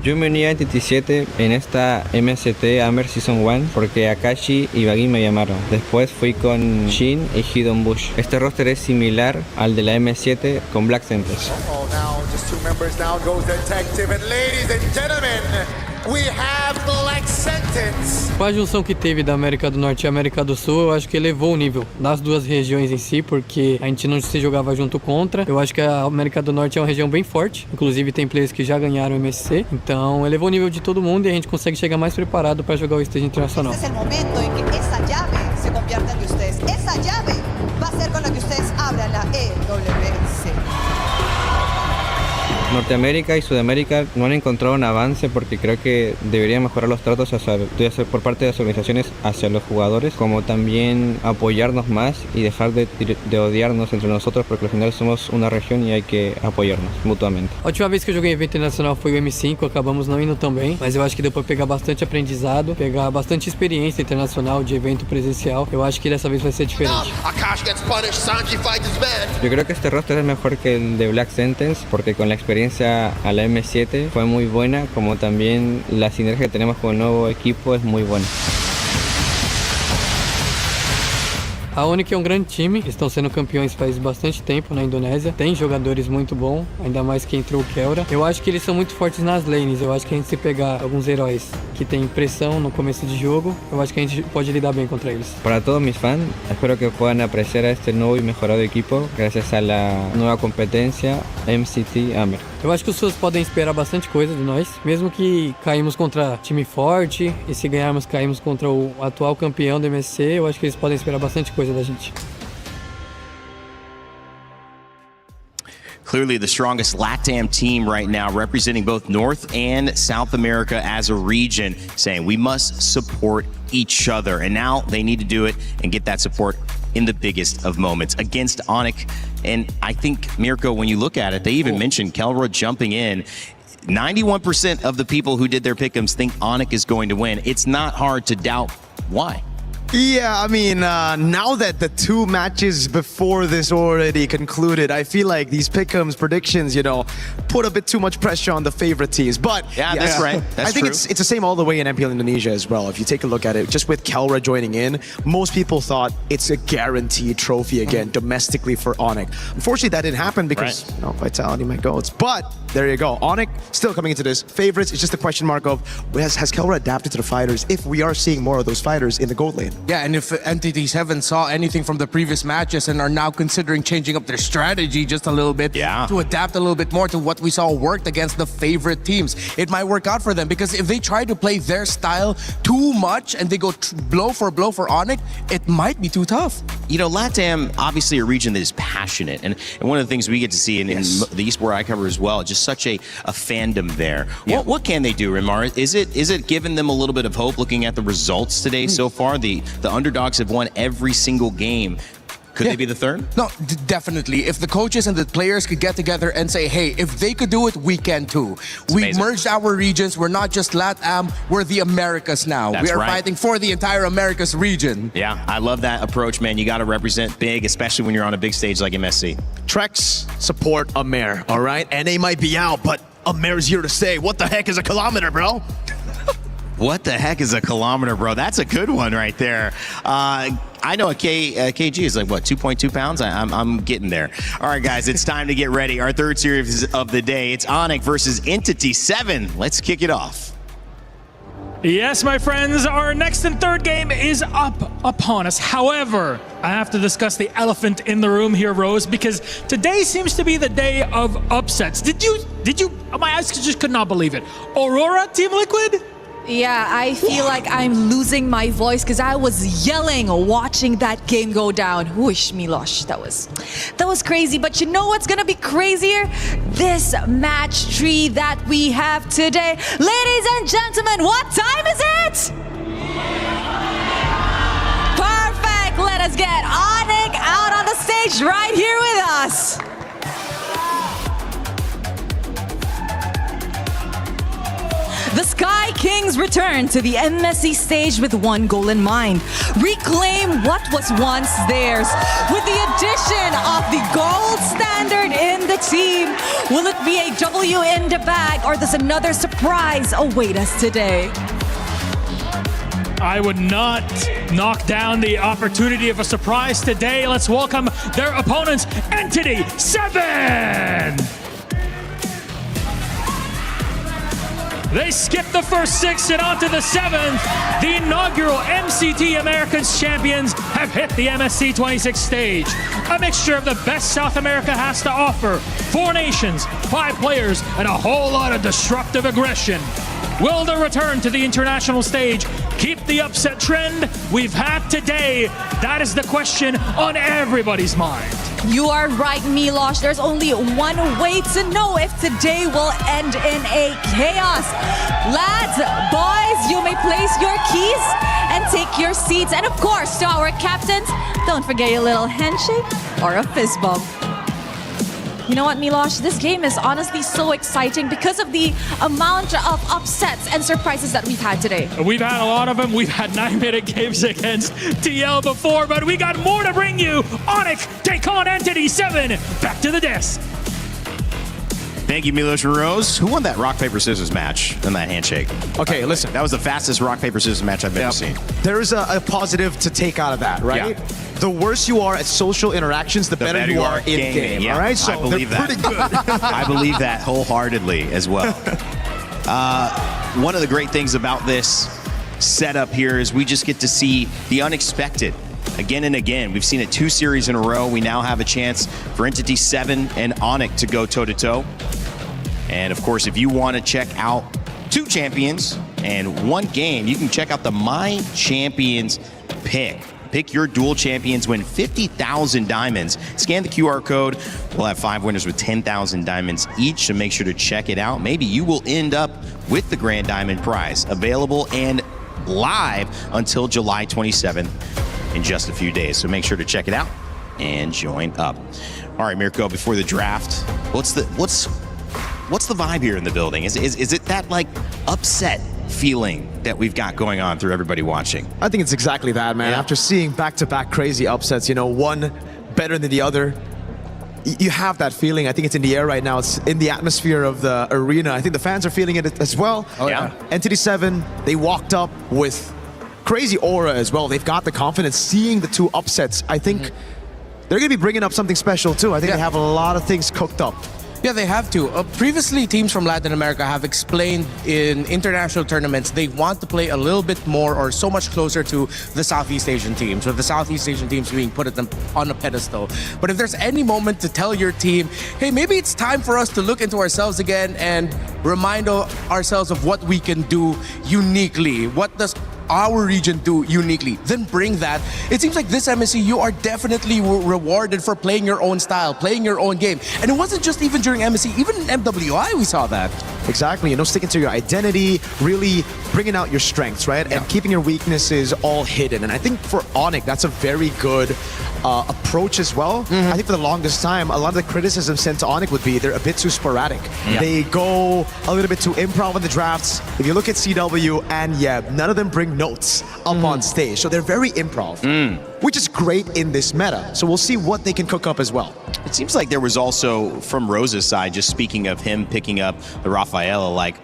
Yo me uní a Entity 7 en esta MST Hammer Season 1 porque Akashi y Baggy me llamaron. Después fui con Shin y Hidden Bush. Este roster es similar al de la M7 con Black Centers. Oh, now just two members. Now goes Detective. And ladies and gentlemen, we have Black Sentence. Com a junção que teve da América do Norte e América do Sul, eu acho que elevou o nível das duas regiões em si, porque a gente não se jogava junto contra. Eu acho que a América do Norte é uma região bem forte, inclusive tem players que já ganharam o MSC, então elevou o nível de todo mundo e a gente consegue chegar mais preparado para jogar o stage internacional. Este es el momento en que esa llave se convierta en de ustedes. Esa llave va a ser con la que ustedes abran la EWC. Norteamérica y Sudamérica no han encontrado un avance porque creo que deberían mejorar los tratos por parte de las organizaciones hacia los jugadores, como también apoyarnos más y dejar de odiarnos entre nosotros, porque al final somos una región y hay que apoyarnos mutuamente. A última vez que eu joguei evento internacional foi o M5, acabamos não indo tão bem, mas eu acho que deu para pegar bastante aprendizado, pegar bastante experiência internacional de evento presencial. Eu acho que dessa vez vai ser diferente. Yo creo que este roster es mejor que el de Black Sentence porque con la experiencia a la M7 fue muy buena, como también la sinergia que tenemos con el nuevo equipo es muy buena. A onic é um grande time, estão sendo campeões faz bastante tempo na Indonésia, tem jogadores muito bons, ainda mais que entrou o Kelra. Eu acho que eles são muito fortes nas lanes, eu acho que a gente se pegar alguns heróis que tem pressão no começo de jogo, eu acho que a gente pode lidar bem contra eles. Para todos mis fans, espero que puedan apreciar a este nuevo y mejorado equipo gracias a la nueva competencia MCT Hammer. Eu acho que os fãs podem esperar bastante coisa de nós, mesmo que caímos contra time forte e se ganharmos caímos contra o atual campeão do MSC, eu acho que eles podem esperar bastante coisa da gente. Clearly the strongest LATAM team right now, representing both North and South America as a region, saying we must support each other. And now they need to do it and get that support in the biggest of moments against onic. And I think, Mirko, when you look at it, they even mentioned Kelra jumping in. 91% of the people who did their pick'ems think onic is going to win. It's not hard to doubt why. Yeah, I mean, now that the two matches before this already concluded, I feel like these pick'ems predictions, you know, put a bit too much pressure on the favorite teams. But yeah, that's right. That's I think true. it's the same all the way in MPL Indonesia as well. If you take a look at it, just with Kelra joining in, most people thought it's a guaranteed trophy again domestically for onic. Unfortunately, that didn't happen because you know, Vitality, my goats. But there you go. onic still coming into this. Favorites, it's just a question mark of has Kelra adapted to the fighters if we are seeing more of those fighters in the gold lane? Yeah, and if Entity 7 saw anything from the previous matches and are now considering changing up their strategy just a little bit to adapt a little bit more to what we saw worked against the favorite teams, it might work out for them. Because if they try to play their style too much and they go blow for onic, it might be too tough. You know, LATAM, obviously a region that is passionate. And one of the things we get to see in the esport I cover as well, just such a fandom there. Yeah. What can they do, Rimar? Is it giving them a little bit of hope looking at the results today so far? The underdogs have won every single game. Could they be the third? No, definitely. If the coaches and the players could get together and say, hey, if they could do it, we can too. We merged our regions. We're not just LATAM, we're the Americas now. That's we are right. fighting for the entire Americas region. Yeah, I love that approach, man. You got to represent big, especially when you're on a big stage like MSC. Treks support Amer, all right? NA might be out, but Amer's here to stay. What the heck is a kilometer, bro? What the heck is a kilometer, bro? That's a good one right there. I know a kg is like, what, 2.2 pounds? I'm getting there. All right, guys, it's time to get ready. Our third series of the day. It's onic versus Entity 7. Let's kick it off. Yes, my friends, our next and third game is up upon us. However, I have to discuss the elephant in the room here, Rose, because today seems to be the day of upsets. Did you, my eyes just could not believe it. Aurora, Team Liquid? Yeah, I feel like I'm losing my voice because I was yelling watching that game go down. Whoosh, Milosh, that was crazy. But you know what's gonna be crazier? This match tree that we have today. Ladies and gentlemen, what time is it? Perfect. Let us get onic out on the stage right here with us. The Sky Kings return to the MSC stage with one goal in mind: reclaim what was once theirs. With the addition of the gold standard in the team, will it be a W in the bag, or does another surprise await us today? I would not knock down the opportunity of a surprise today. Let's welcome their opponents, Entity 7! They skipped the first 6 and on to the 7th. The inaugural MCT Americas champions have hit the MSC 26 stage. A mixture of the best South America has to offer. 4 nations, 5 players, and a whole lot of disruptive aggression. Will the return to the international stage keep the upset trend we've had today? That is the question on everybody's mind. You are right, Milosh. There's only one way to know if today will end in a chaos. Lads, boys, you may place your keys and take your seats. And of course, to our captains, don't forget a little handshake or a fist bump. You know what, Milosh? This game is honestly so exciting because of the amount of upsets and surprises that we've had today. We've had a lot of them. We've had 9-minute games against TL before, but we got more to bring you. onic take on Entity 7. Back to the desk. Thank you, Milos Rose. Who won that rock, paper, scissors match and that handshake? Okay, listen. That was the fastest rock, paper, scissors match I've ever seen. There is a positive to take out of that, right? Yeah. The worse you are at social interactions, the better you are in game. Yeah, all right? So I believe they're that. pretty good. I believe that wholeheartedly as well. One of the great things about this setup here is we just get to see the unexpected again and again. We've seen it 2 series in a row. We now have a chance for Entity 7 and onic to go toe-to-toe. And of course, if you want to check out 2 champions and 1 game, you can check out the My Champions pick. Pick your dual champions, win 50,000 diamonds. Scan the QR code. We'll have 5 winners with 10,000 diamonds each, so make sure to check it out. Maybe you will end up with the Grand Diamond prize, available and live until July 27th in just a few days. So make sure to check it out and join up. All right, Mirko, before the draft, what's the vibe here in the building? Is it that like upset feeling that we've got going on through everybody watching? I think it's exactly that, man. Yeah. After seeing back-to-back crazy upsets, you know, one better than the other, you have that feeling. I think it's in the air right now. It's in the atmosphere of the arena. I think the fans are feeling it as well. Oh, yeah. Entity 7, they walked up with crazy aura as well. They've got the confidence. Seeing the 2 upsets, I think they're going to be bringing up something special too. I think they have a lot of things cooked up. Yeah, they have to. Previously, teams from Latin America have explained in international tournaments they want to play a little bit more or so much closer to the Southeast Asian teams, with the Southeast Asian teams being put on a pedestal. But if there's any moment to tell your team, hey, maybe it's time for us to look into ourselves again and remind ourselves of what we can do uniquely. What does our region do uniquely? Then bring that. It seems like this MSC, you are definitely rewarded for playing your own style, playing your own game. And it wasn't just even during MSC, even in MWI we saw that. Exactly, sticking to your identity, really bringing out your strengths, right? And keeping your weaknesses all hidden. And I think for onic, that's a very good approach as well. I think for the longest time, a lot of the criticism sent to onic would be they're a bit too sporadic. They go a little bit too improv in the drafts. If you look at CW and none of them bring notes up on stage. So they're very improv, which is great in this meta. So we'll see what they can cook up as well. It seems like there was also, from Rosa's side, just speaking of him picking up the Rafaela, like,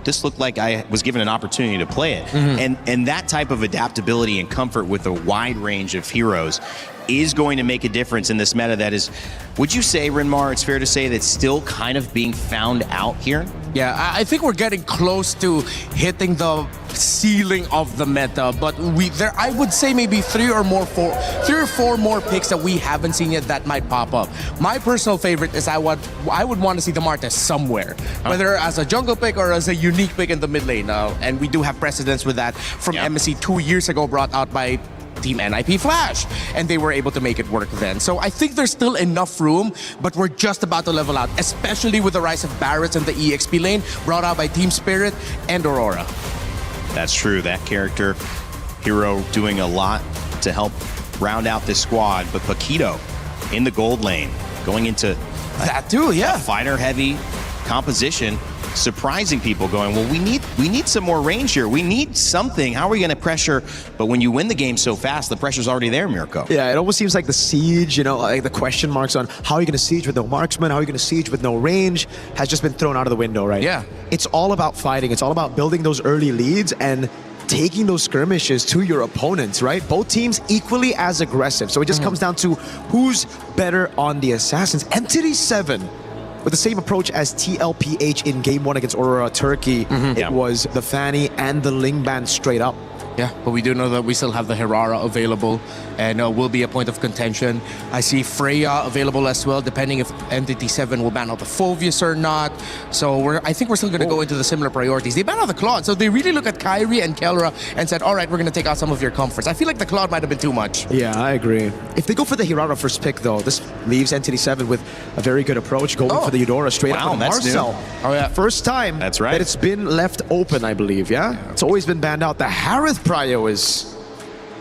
this looked like I was given an opportunity to play it. And that type of adaptability and comfort with a wide range of heroes is going to make a difference in this meta that is, would you say, Rinmar, it's fair to say that's still kind of being found out here? Yeah, I think we're getting close to hitting the ceiling of the meta, but I would say maybe three or four more picks that we haven't seen yet that might pop up. My personal favorite is I would want to see the Martes somewhere, whether as a jungle pick or as a unique pick in the mid lane. And we do have precedence with that from MSC 2 years ago, brought out by Team NIP Flash, and they were able to make it work then. So I think there's still enough room, but we're just about to level out, especially with the rise of Barrett in the EXP lane, brought out by Team Spirit and Aurora. That's true. That character, hero, doing a lot to help round out this squad. But Paquito in the gold lane, going into that too, a fighter-heavy composition, surprising people, going, well, we need some more range here. We need something. How are we going to pressure? But when you win the game so fast, the pressure's already there, Mirko. Yeah, it almost seems like the siege, like the question marks on how are you going to siege with no marksman, how are you going to siege with no range, has just been thrown out of the window, right? Yeah. It's all about fighting. It's all about building those early leads and taking those skirmishes to your opponents, right? Both teams equally as aggressive. So it just comes down to who's better on the assassins. Entity 7 with the same approach as TLPH in Game 1 against Aurora Turkey. It was the Fanny and the Ling Band straight up. Yeah, but we do know that we still have the Hirara available and will be a point of contention. I see Freya available as well, depending if Entity 7 will ban out the Phoveus or not. So I think we're still going to go into the similar priorities. They ban out the Claude, so they really look at Kyrie and Kelra and said, all right, we're going to take out some of your comforts. I feel like the Claude might have been too much. Yeah, I agree. If they go for the Hirara first pick, though, this leaves Entity 7 with a very good approach, going for the Eudora straight up with Marcel. Oh, yeah. First time that it's been left open, I believe, It's always been banned out. The Harith Prio is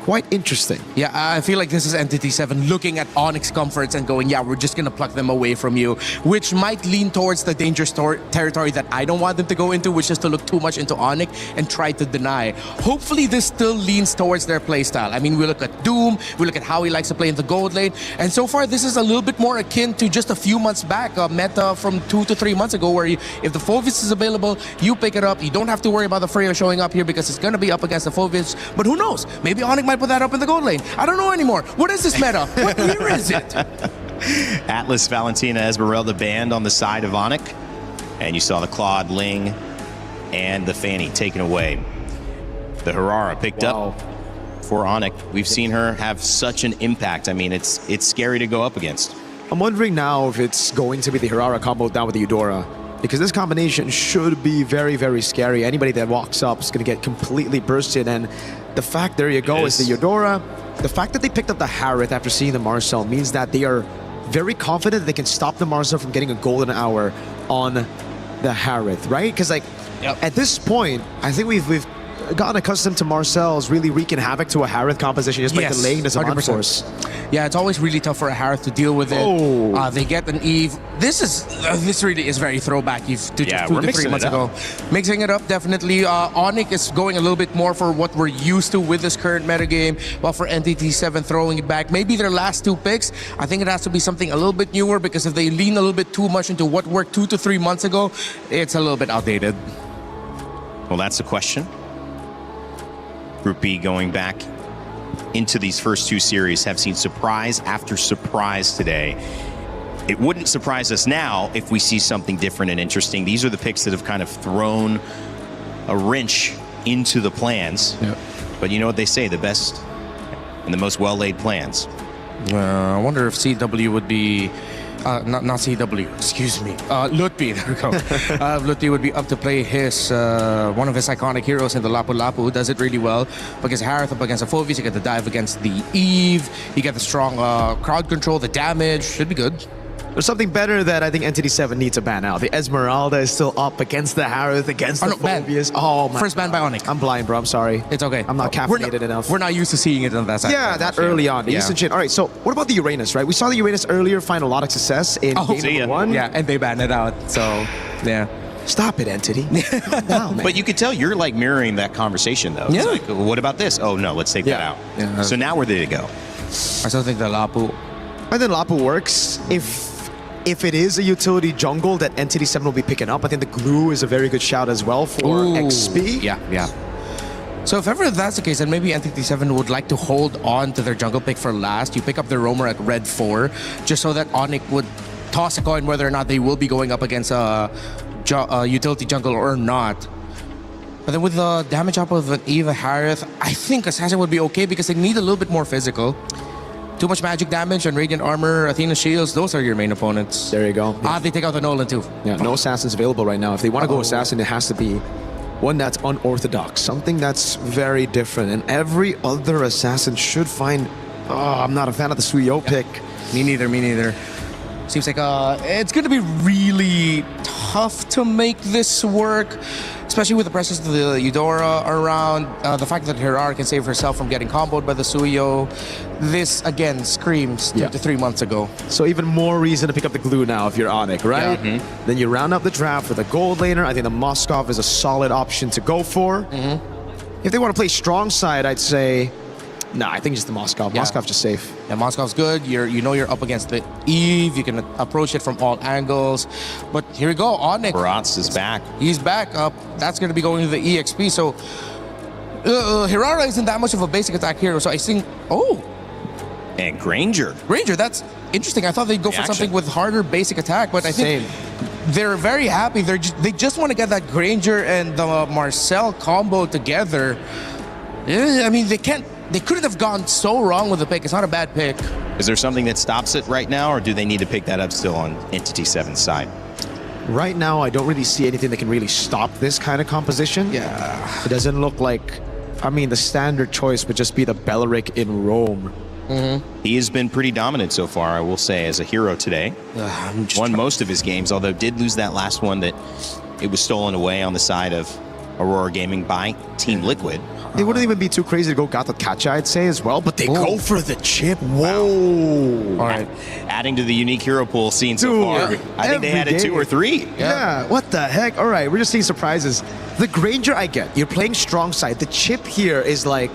quite interesting. Yeah, I feel like this is Entity 7 looking at Onyx comforts and going, yeah, we're just going to pluck them away from you, which might lean towards the dangerous territory that I don't want them to go into, which is to look too much into Onyx and try to deny. Hopefully, this still leans towards their playstyle. I mean, we look at Doom, we look at how he likes to play in the gold lane, and so far, this is a little bit more akin to just a few months back, a meta from 2 to 3 months ago, where if the Phoveus is available, you pick it up. You don't have to worry about the Freya showing up here because it's going to be up against the Phoveus. But who knows? Maybe Onyx might put that up in the gold lane. I don't know anymore. What is this meta? What year is it? Atlas, Valentina, Esmeralda banned on the side of onic. And you saw the Claude, Ling, and the Fanny taken away. The Hirara picked up for onic. We've seen her have such an impact. I mean, it's scary to go up against. I'm wondering now if it's going to be the Hirara combo down with the Eudora, because this combination should be very, very scary. Anybody that walks up is going to get completely bursted, and the fact, there you go, is the Eudora. The fact that they picked up the Harith after seeing the Marcel means that they are very confident that they can stop the Marcel from getting a golden hour on the Harith, right? Because at this point, I think we've gotten accustomed to Marcel's really wreaking havoc to a Harith composition just by delaying this amount of force. Yeah, it's always really tough for a Harith to deal with it. They get an Eve. This really is very throwback Eve to just 2 to 3 months ago. Mixing it up, definitely. onic is going a little bit more for what we're used to with this current metagame, while for Entity 7 throwing it back. Maybe their last 2 picks, I think it has to be something a little bit newer, because if they lean a little bit too much into what worked 2 to 3 months ago, it's a little bit outdated. Well, that's the question. Group B going back into these first 2 series have seen surprise after surprise today. it wouldn't surprise us now if we see something different and interesting. These are the picks that have kind of thrown a wrench into the plans. Yep. But you know what they say, the best and the most well-laid plans. I wonder if CW would be, not CW, excuse me, Lutfi, there we go. Lutfi would be up to play his, one of his iconic heroes in the Lapu Lapu, who does it really well. Against Harith, up against the Phoveus, you get the dive against the Eve, you get the strong crowd control, the damage, should be good. There's something better that I think Entity 7 needs to ban out. The Esmeralda is still up against the Harith, against the Phoveus. Oh, my First ban by onic. I'm blind, bro. I'm sorry. It's okay. I'm not caffeinated enough. We're not used to seeing it on that side. Yeah, that early on. The Eastern Chain. All right, so what about the Uranus, right? We saw the Uranus earlier find a lot of success in game number 1. Yeah, and they banned it out. So, yeah. Stop it, Entity. Wow, but you could tell you're like mirroring that conversation, though. It's like, what about this? Oh, no, let's take that out. Yeah. So now where did it go? I still think the Lapu. I think Lapu works if it is a utility jungle that Entity 7 will be picking up. I think the glue is a very good shout as well for XP. Yeah. So if ever that's the case, then maybe Entity 7 would like to hold on to their jungle pick for last. You pick up the roamer at red 4, just so that onic would toss a coin whether or not they will be going up against a utility jungle or not. But then with the damage up of an Eva Harith, I think Assassin would be okay because they need a little bit more physical. Too much magic damage and Radiant Armor, Athena Shields, those are your main opponents. There you go. They take out the Nolan too. Yeah, no Assassins available right now. If they want to go Assassin, it has to be one that's unorthodox, something that's very different. And every other Assassin should find... Oh, I'm not a fan of the Suyo pick. Me neither. Seems like it's going to be really tough to make this work, especially with the presence of the Eudora around. The fact that Hirar can save herself from getting comboed by the Suyo. This, again, screams 2 to 3 months ago. So even more reason to pick up the glue now if you're onic, right? Yeah. Then you round up the draft with a gold laner. I think the Moskov is a solid option to go for. If they want to play strong side, I'd say... Nah, I think just the Moskov. Moskov's just safe. Yeah, Moskov's good. You know you're up against the Eve. You can approach it from all angles. But here we go, onic. Baratz is back. He's back up. That's going to be going to the EXP. So Hirara isn't that much of a basic attack hero. So I think, and Granger, that's interesting. I thought they'd go for something with harder basic attack, but I think they're very happy. They just want to get that Granger and the Marcel combo together. I mean, they couldn't have gone so wrong with the pick. It's not a bad pick. Is there something that stops it right now, or do they need to pick that up still on Entity 7's side? Right now, I don't really see anything that can really stop this kind of composition. Yeah. It doesn't look like... I mean, the standard choice would just be the Beleric in Rome. He has been pretty dominant so far, I will say, as a hero today. Won most of his games, although did lose that last one that it was stolen away on the side of Aurora Gaming by Team Liquid. They wouldn't even be too crazy to go Gato Kacha, I'd say, as well, but they go for the chip. Whoa. All right. Adding to the unique hero pool seen so far. I think they added 2 or 3. Yeah, what the heck? All right, we're just seeing surprises. The Granger, I get. You're playing strong side. The chip here is like...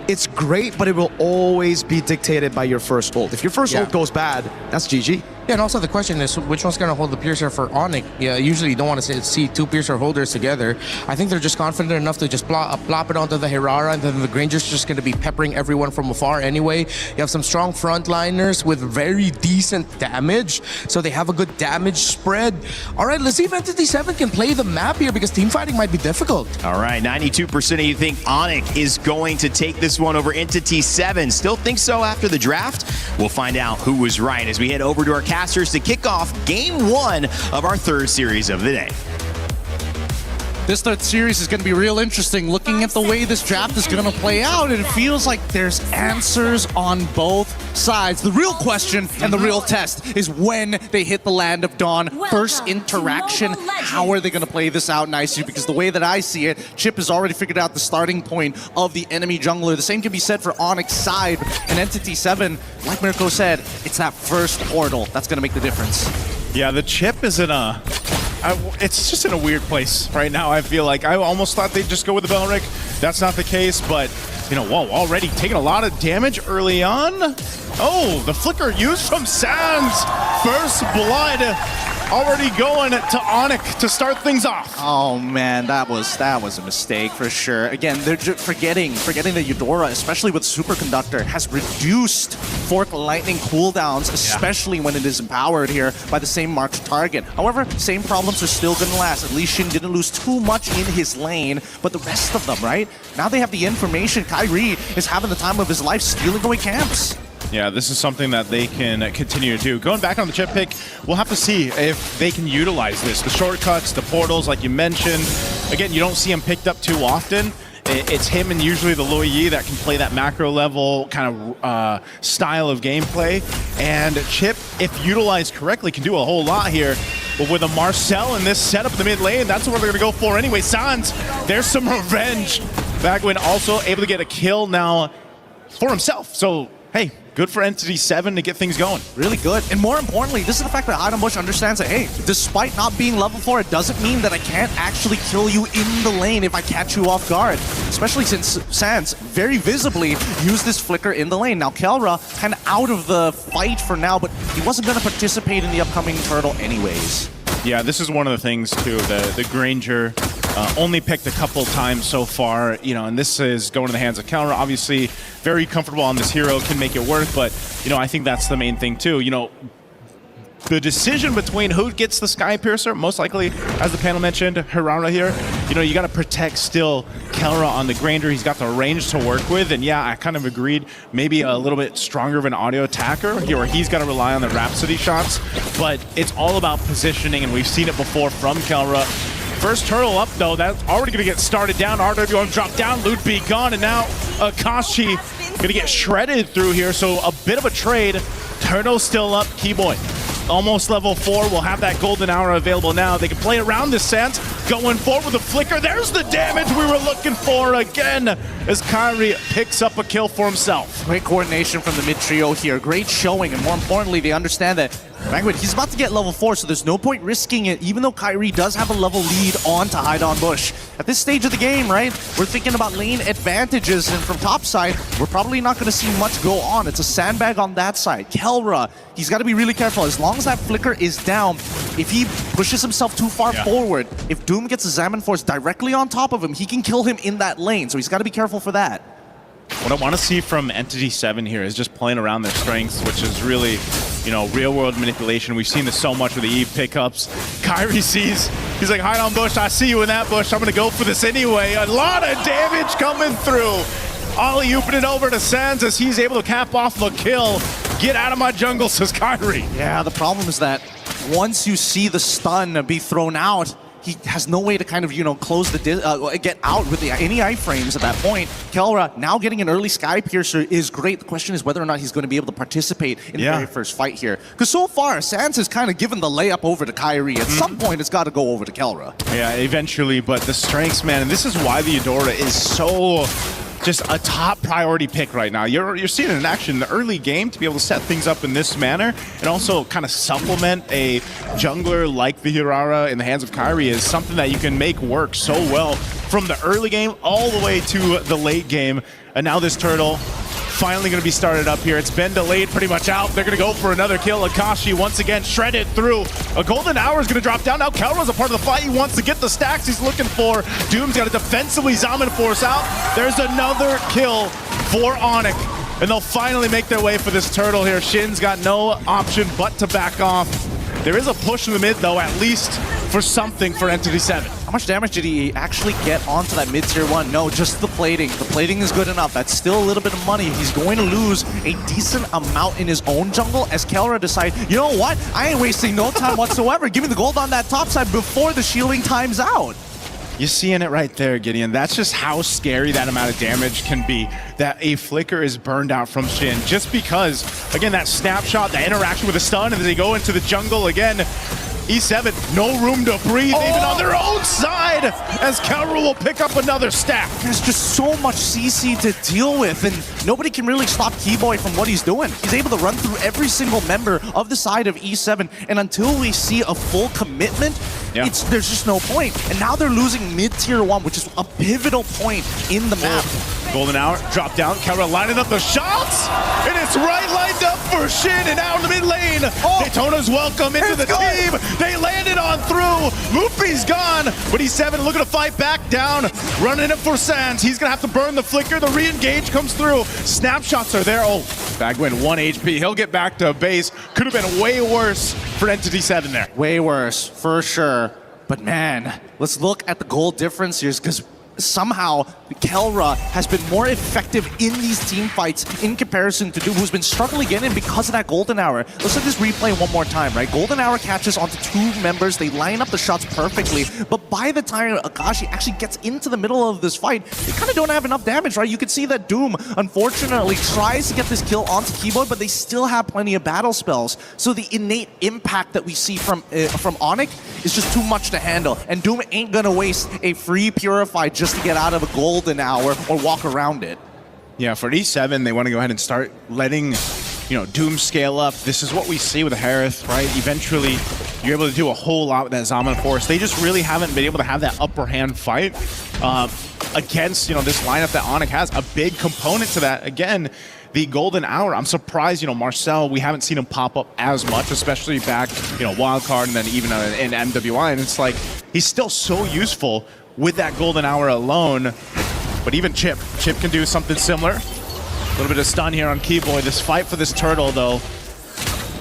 It's great, but it will always be dictated by your first ult. If your first ult goes bad, that's GG. Yeah, and also the question is, which one's going to hold the Piercer for onic? Yeah, usually you don't want to see 2 Piercer holders together. I think they're just confident enough to just plop it onto the Hirara, and then the Granger's just going to be peppering everyone from afar anyway. You have some strong frontliners with very decent damage, so they have a good damage spread. All right, let's see if Entity 7 can play the map here, because team fighting might be difficult. All right, 92% of you think onic is going to take this one over Entity 7. Still think so after the draft? We'll find out who was right as we head over to our casters to kick off Game 1 of our 3rd series of the day. This 3rd series is going to be real interesting. Looking at the way this draft is going to play out, it feels like there's answers on both sides. The real question and the real test is when they hit the Land of Dawn. First interaction, how are they going to play this out nicely? Because the way that I see it, Chip has already figured out the starting point of the enemy jungler. The same can be said for Onyx's side. And Entity 7, like Mirko said, it's that first portal that's going to make the difference. Yeah, the Chip is in a... it's just in a weird place right now, I feel like. I almost thought they'd just go with the Beleric. That's not the case, but, you know, whoa, already taking a lot of damage early on. Oh, the flicker used from Sands. First blood already going to onic to start things off. Oh man, that was a mistake for sure. Again, they're forgetting that Eudora, especially with Superconductor, has reduced Fork Lightning cooldowns, especially when it is empowered here by the same marked target. However, same problems are still going to last. At least Shin didn't lose too much in his lane, but the rest of them, right? Now they have the information. Kyrie is having the time of his life stealing away camps. Yeah, this is something that they can continue to do. Going back on the chip pick, we'll have to see if they can utilize this. The shortcuts, the portals, like you mentioned. Again, you don't see them picked up too often. It's him and usually the Luo Yi that can play that macro level kind of style of gameplay. And Chip, if utilized correctly, can do a whole lot here. But with a Marcel in this setup in the mid lane, that's what they're going to go for anyway. Sans, there's some revenge. Bagwin also able to get a kill now for himself. So, hey, good for Entity 7 to get things going. Really good. And more importantly, this is the fact that Bush understands that, hey, despite not being level 4, it doesn't mean that I can't actually kill you in the lane if I catch you off guard. Especially since Sans very visibly used this flicker in the lane. Now, Kelra kind of out of the fight for now, but he wasn't going to participate in the upcoming turtle anyways. Yeah, this is one of the things, too. The Granger only picked a couple times so far, you know, and this is going to the hands of Kelra. Obviously, very comfortable on this hero, can make it work, but, you know, I think that's the main thing, too. You know, the decision between who gets the Sky Piercer, most likely, as the panel mentioned, Hirara here, you know, you got to protect still Kelra on the Granger. He's got the range to work with, and yeah, I kind of agreed, maybe a little bit stronger of an audio attacker here, where he's got to rely on the Rhapsody shots, but it's all about positioning, and we've seen it before from Kelra. First turtle up, though, that's already going to get started down. RW going to drop down, Loot be gone, and now Akashi going to get shredded through here, so a bit of a trade. Turtle still up, Keyboy almost level 4, will have that golden hour available now. They can play around this Sans, going forward with the flicker. There's the damage we were looking for again, as Kyrie picks up a kill for himself. Great coordination from the mid trio here, great showing, and more importantly, they understand that Bagwin, he's about to get level 4, so there's no point risking it, even though Kyrie does have a level lead on to Bush. At this stage of the game, right, we're thinking about lane advantages, and from top side, we're probably not going to see much go on. It's a sandbag on that side. Kelra, he's got to be really careful. As long as that flicker is down, if he pushes himself too far forward, if Doom gets a Xammen Force directly on top of him, he can kill him in that lane, so he's got to be careful for that. What I want to see from Entity 7 here is just playing around their strengths, which is really, you know, real-world manipulation. We've seen this so much with the Eve pickups. Kyrie sees, he's like, hide on bush, I see you in that bush, I'm going to go for this anyway. A lot of damage coming through. Ollie-ooping it over to Sans as he's able to cap off the kill. Get out of my jungle, says Kyrie. Yeah, the problem is that once you see the stun be thrown out, he has no way to kind of, you know, close the get out with any iframes at that point. Kelra now getting an early Sky Piercer is great. The question is whether or not he's going to be able to participate in the very first fight here. Because so far, Sans has kind of given the layup over to Kyrie. At some point, it's got to go over to Kelra. Yeah, eventually, but the strengths, man, and this is why the Eudora is so just a top priority pick right now. You're seeing it in action in the early game to be able to set things up in this manner and also kind of supplement a jungler like the Hirara in the hands of Kyrie is something that you can make work so well from the early game all the way to the late game. And now this turtle finally going to be started up here. It's been delayed pretty much out. They're going to go for another kill. Akashi once again shredded through. A golden hour is going to drop down. Now Kelra's a part of the fight. He wants to get the stacks he's looking for. Doom's got to defensively Xammen Force out. There's another kill for onic. And they'll finally make their way for this turtle here. Shin's got no option but to back off. There is a push in the mid, though, at least for something for Entity 7. How much damage did he actually get onto that mid-tier 1? No, just the plating. The plating is good enough. That's still a little bit of money. He's going to lose a decent amount in his own jungle as Kelra decides, you know what? I ain't wasting no time whatsoever. Give me the gold on that top side before the shielding time's out. You're seeing it right there, Gideon. That's just how scary that amount of damage can be, that a flicker is burned out from Shin. Just because, again, that snapshot, the interaction with the stun, and then they go into the jungle again. E7, no room to breathe, even on their own side, as Kelra will pick up another stack. There's just so much CC to deal with, and nobody can really stop Keyboy from what he's doing. He's able to run through every single member of the side of E7, and until we see a full commitment, there's just no point. And now they're losing mid-tier 1, which is a pivotal point in the map. Golden Hour, drop down. Kelra lining up the shots. And it's right lined up for Shin. And now in the mid lane. Daytona's welcome into the team. They landed on through. Luffy's gone. But E7 looking to fight back down. Running it for Sands. He's going to have to burn the flicker. The re-engage comes through. Snapshots are there. Oh, Bagwin, 1 HP. He'll get back to base. Could have been way worse for Entity 7 there. Way worse, for sure. But man, let's look at the goal difference here, because somehow Kelra has been more effective in these team fights in comparison to Doom, who's been struggling in because of that Golden Hour. Let's look at this replay one more time, right? Golden Hour catches onto 2 members. They line up the shots perfectly, but by the time Akashi actually gets into the middle of this fight, they kind of don't have enough damage, right? You can see that Doom, unfortunately, tries to get this kill onto Keyboard, but they still have plenty of battle spells. So the innate impact that we see from onic is just too much to handle, and Doom ain't gonna waste a free Purify just to get out of a Golden Hour or walk around it. Yeah, for E7, they want to go ahead and start letting, Doom scale up. This is what we see with Harith, right? Eventually, you're able to do a whole lot with that Zaman Force. They just really haven't been able to have that upper hand fight against, this lineup that onic has. A big component to that, again, the Golden Hour. I'm surprised, Marcel, we haven't seen him pop up as much, especially back, Wildcard and then even in MWI. And it's like, he's still so useful with that Golden Hour alone. But even Chip can do something similar. A little bit of stun here on Keyboy. This fight for this turtle, though.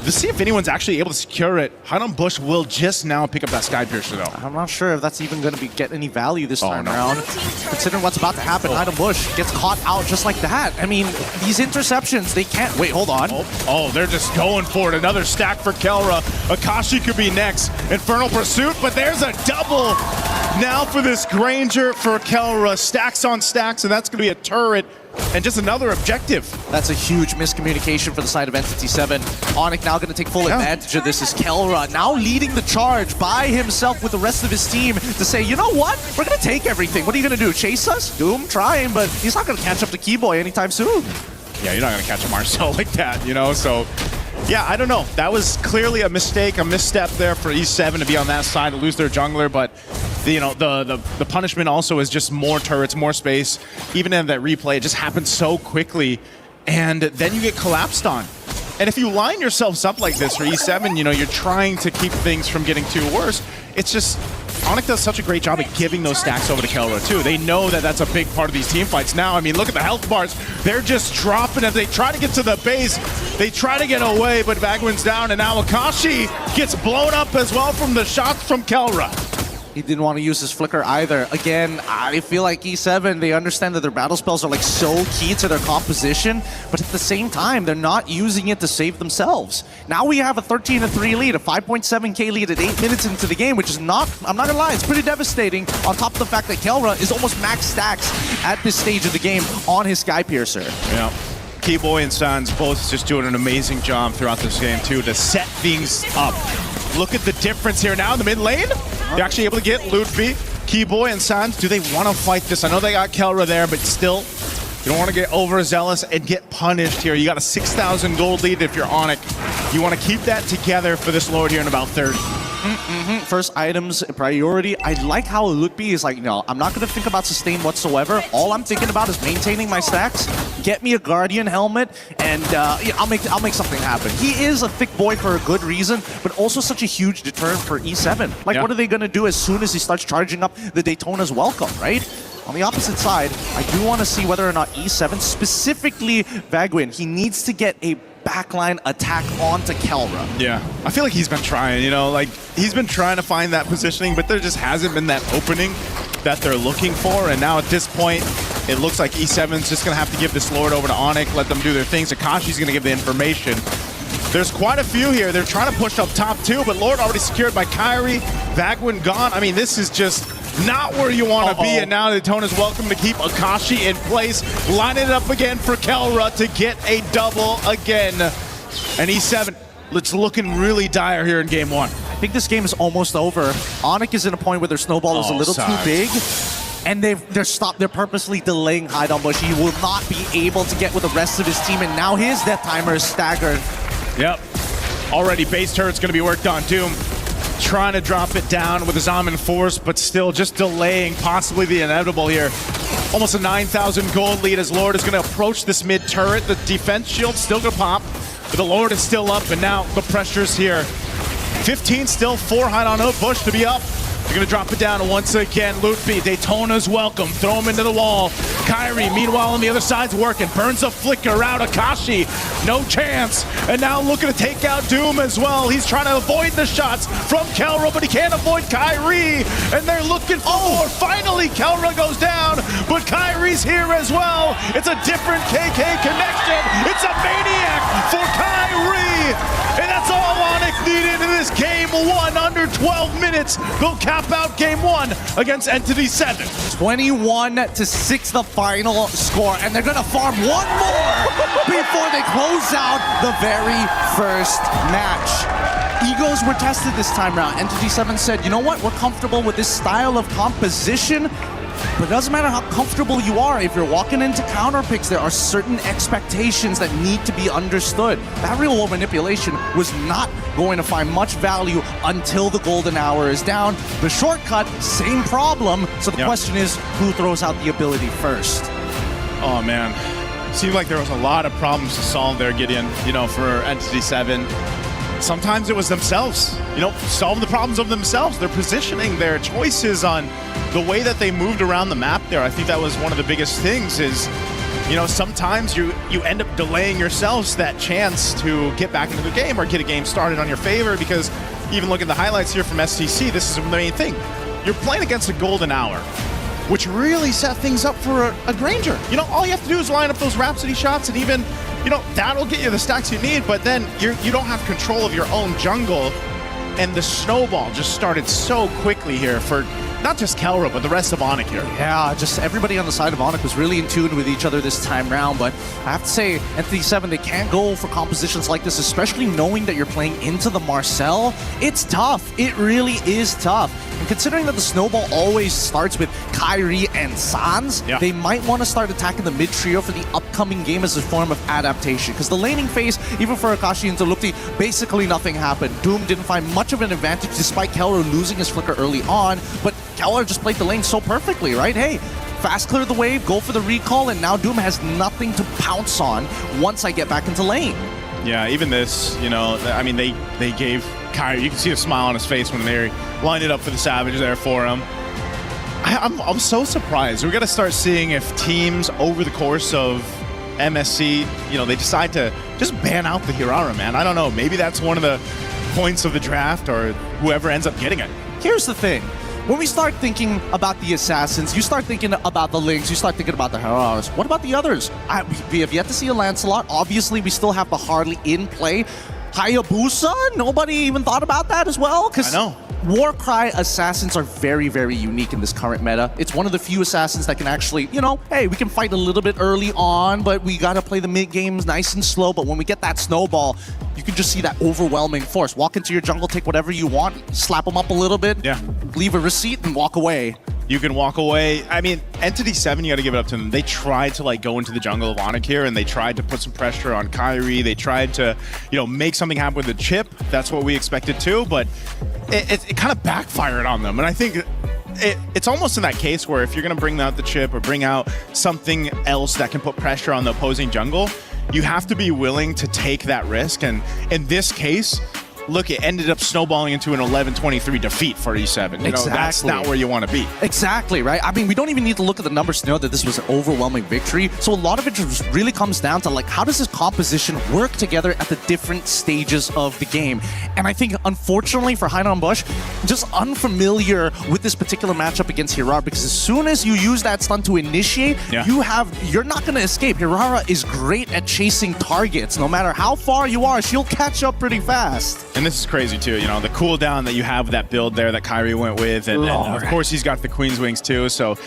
Let's see if anyone's actually able to secure it. Hide Bush will just now pick up that Sky Piercer, though. I'm not sure if that's even going to get any value this time around. Considering what's about to happen, Hide Bush gets caught out just like that. I mean, these interceptions, they can't... Wait, hold on. Oh, they're just going for it. Another stack for Kelra. Akashi could be next. Infernal Pursuit, but there's a double now for this Granger for Kelra. Stacks on stacks, and that's going to be a turret. And just another objective. That's a huge miscommunication for the side of Entity 7. onic now going to take full advantage of this. Is Kelra now leading the charge by himself with the rest of his team to say, you know what? We're going to take everything. What are you going to do? Chase us? Doom trying, but he's not going to catch up to Keyboy anytime soon. Yeah, you're not going to catch a Marcel like that, So, yeah, I don't know. That was clearly a mistake, a misstep there for E7 to be on that side, to lose their jungler, but the punishment also is just more turrets, more space. Even in that replay, it just happens so quickly, and then you get collapsed on. And if you line yourselves up like this for E7, you're trying to keep things from getting too worse. It's just, onic does such a great job at giving those stacks over to Kelra too. They know that that's a big part of these team fights now. I mean, look at the health bars. They're just dropping as they try to get to the base. They try to get away, but Bagwin's down, and now Akashi gets blown up as well from the shots from Kelra. He didn't want to use his flicker either. Again, I feel like E7, they understand that their battle spells are like so key to their composition, but at the same time, they're not using it to save themselves. Now we have a 13-3 lead, a 5.7k lead at 8 minutes into the game, which is not, I'm not gonna lie, it's pretty devastating on top of the fact that Kelra is almost max stacks at this stage of the game on his Sky Piercer. Yeah. Keyboy and Sans both just doing an amazing job throughout this game too to set things up. Look at the difference here now in the mid lane. They're actually able to get Ludwig, Keyboy, and Sans. Do they want to fight this? I know they got Kelra there, but still, you don't want to get overzealous and get punished here. You got a 6,000 gold lead if you're onic. You want to keep that together for this Lord here in about 30. First items priority. I like how Ludwig is like, I'm not going to think about sustain whatsoever. All I'm thinking about is maintaining my stacks, get me a Guardian helmet, and I'll make something happen. He is a thick boy for a good reason, but also such a huge deterrent for E7. Like, what are they going to do as soon as he starts charging up the Daytona's welcome, right? On the opposite side, I do want to see whether or not E7, specifically Bagwin, he needs to get a backline attack onto Kelra. Yeah, I feel like he's been trying, he's been trying to find that positioning, but there just hasn't been that opening that they're looking for. And now at this point, it looks like E7's just going to have to give this Lord over to onic, let them do their things. Akashi's going to give the information. There's quite a few here. They're trying to push up top too, but Lord already secured by Kyrie. Bagwin gone. I mean, this is just not where you want to be, and now Daytona's welcome to keep Akashi in place. Line it up again for Kelra to get a double again. And E7, it's looking really dire here in game 1. I think this game is almost over. onic is in a point where their snowball is a little too big, and they're purposely delaying Hide on Bush. He will not be able to get with the rest of his team, and now his death timer is staggered. Yep. Already base turret's going to be worked on. Doom trying to drop it down with his Zaman Force, but still just delaying possibly the inevitable here. Almost a 9,000 gold lead as Lord is going to approach this mid turret. The defense shield still going to pop, but the Lord is still up, and now the pressure's here. 15 still, 4 hide on Bush to be up. They're going to drop it down once again. Lutfi, Daytona's welcome. Throw him into the wall. Kyrie, meanwhile, on the other side's working. Burns a flicker out. Akashi, no chance. And now looking to take out Doom as well. He's trying to avoid the shots from Kelra, but he can't avoid Kyrie. And they're looking for more. Finally, Kelra goes down, but Kyrie's here as well. It's a different KK connection. It's a maniac for Kyrie. And that's all onic needed in this game 1 under 12 minutes. They'll cap out game 1 against Entity 7. 21-6 the final score, and they're gonna farm one more before they close out the very first match. Egos were tested this time around. Entity 7 said, you know what, we're comfortable with this style of composition, but it doesn't matter how comfortable you are. If you're walking into counter picks, there are certain expectations that need to be understood. That real world manipulation was not going to find much value until the golden hour is down. The shortcut, same problem. So the question is, who throws out the ability first? Oh man, seemed like there was a lot of problems to solve there, Gideon, you know, for Entity 7. Sometimes it was themselves, you know, solve the problems of themselves. Their positioning, their choices on the way that they moved around the map there. I think that was one of the biggest things is, you know, sometimes you end up delaying yourselves that chance to get back into the game or get a game started on your favor, because even look at the highlights here from STC, this is the main thing. You're playing against a golden hour, which really set things up for a Granger. You know, all you have to do is line up those Rhapsody shots, and even, you know, that'll get you the stacks you need, but then you don't have control of your own jungle, and the snowball just started so quickly here for not just Kelra, but the rest of onic here. Yeah, just everybody on the side of onic was really in tune with each other this time round, but I have to say, Entity 7, they can't go for compositions like this, especially knowing that you're playing into the Marcel. It's tough. It really is tough. And considering that the snowball always starts with Kyrie and Sans, they might want to start attacking the mid trio for the upcoming game as a form of adaptation, because the laning phase, even for Akashi and Zalupti, basically nothing happened. Doom didn't find much of an advantage despite Kelra losing his flicker early on, but Kelra just played the lane so perfectly, right? Hey, fast clear the wave, go for the recall, and now Doom has nothing to pounce on once I get back into lane. Yeah, even this, you know, I mean, they gave Kyrie, you can see a smile on his face when they lined it up for the Savage there for him. I'm so surprised. We're going to start seeing if teams over the course of MSC, you know, they decide to just ban out the Hirara, man. I don't know. Maybe that's one of the points of the draft, or whoever ends up getting it. Here's the thing. When we start thinking about the Assassins, you start thinking about the Lynx, you start thinking about the Heraras. What about the others? We have yet to see a Lancelot. Obviously, we still have the Harley in play. Hayabusa? Nobody even thought about that as well? I know. Warcry assassins are very, very unique in this current meta. It's one of the few assassins that can actually, you know, hey, we can fight a little bit early on, but we gotta play the mid games nice and slow. But when we get that snowball, you can just see that overwhelming force. Walk into your jungle, take whatever you want, slap them up a little bit, leave a receipt, and walk away. You can walk away. I mean, Entity 7, you got to give it up to them. They tried to like go into the jungle of onic here, and they tried to put some pressure on Kyrie. They tried to, you know, make something happen with the chip. That's what we expected too, but it kind of backfired on them. And I think it's almost in that case where if you're going to bring out the chip or bring out something else that can put pressure on the opposing jungle, you have to be willing to take that risk. And in this case, look, it ended up snowballing into an 11-23 defeat for E7. You know, that's not where you want to be. Exactly, right? I mean, we don't even need to look at the numbers to know that this was an overwhelming victory. So a lot of it just really comes down to, like, how does this composition work together at the different stages of the game? And I think, unfortunately for Hainan Bush, just unfamiliar with this particular matchup against Hirara, because as soon as you use that stun to initiate, you're not going to escape. Hirara is great at chasing targets. No matter how far you are, she'll catch up pretty fast. And this is crazy too, you know, the cooldown that you have with that build there that Kyrie went with, and of course he's got the Queen's Wings too, so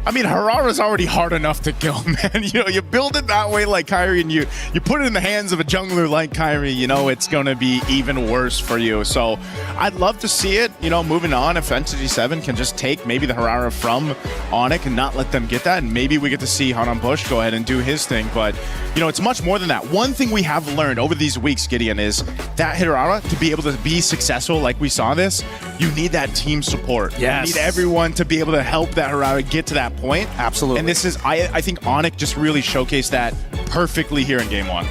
I mean, Harara's already hard enough to kill, man. You know, you build it that way like Kyrie, and you put it in the hands of a jungler like Kyrie, you know, it's going to be even worse for you. So I'd love to see it, you know, moving on, if Entity 7 can just take maybe the Harara from onic and not let them get that, and maybe we get to see Hainan Bush go ahead and do his thing. But, you know, it's much more than that. One thing we have learned over these weeks, Gideon, is that Harara, to be able to be successful like we saw this, you need that team support. Yes. You need everyone to be able to help that Harara get to that point. Absolutely. And this is, I think onic just really showcased that perfectly here in game 1.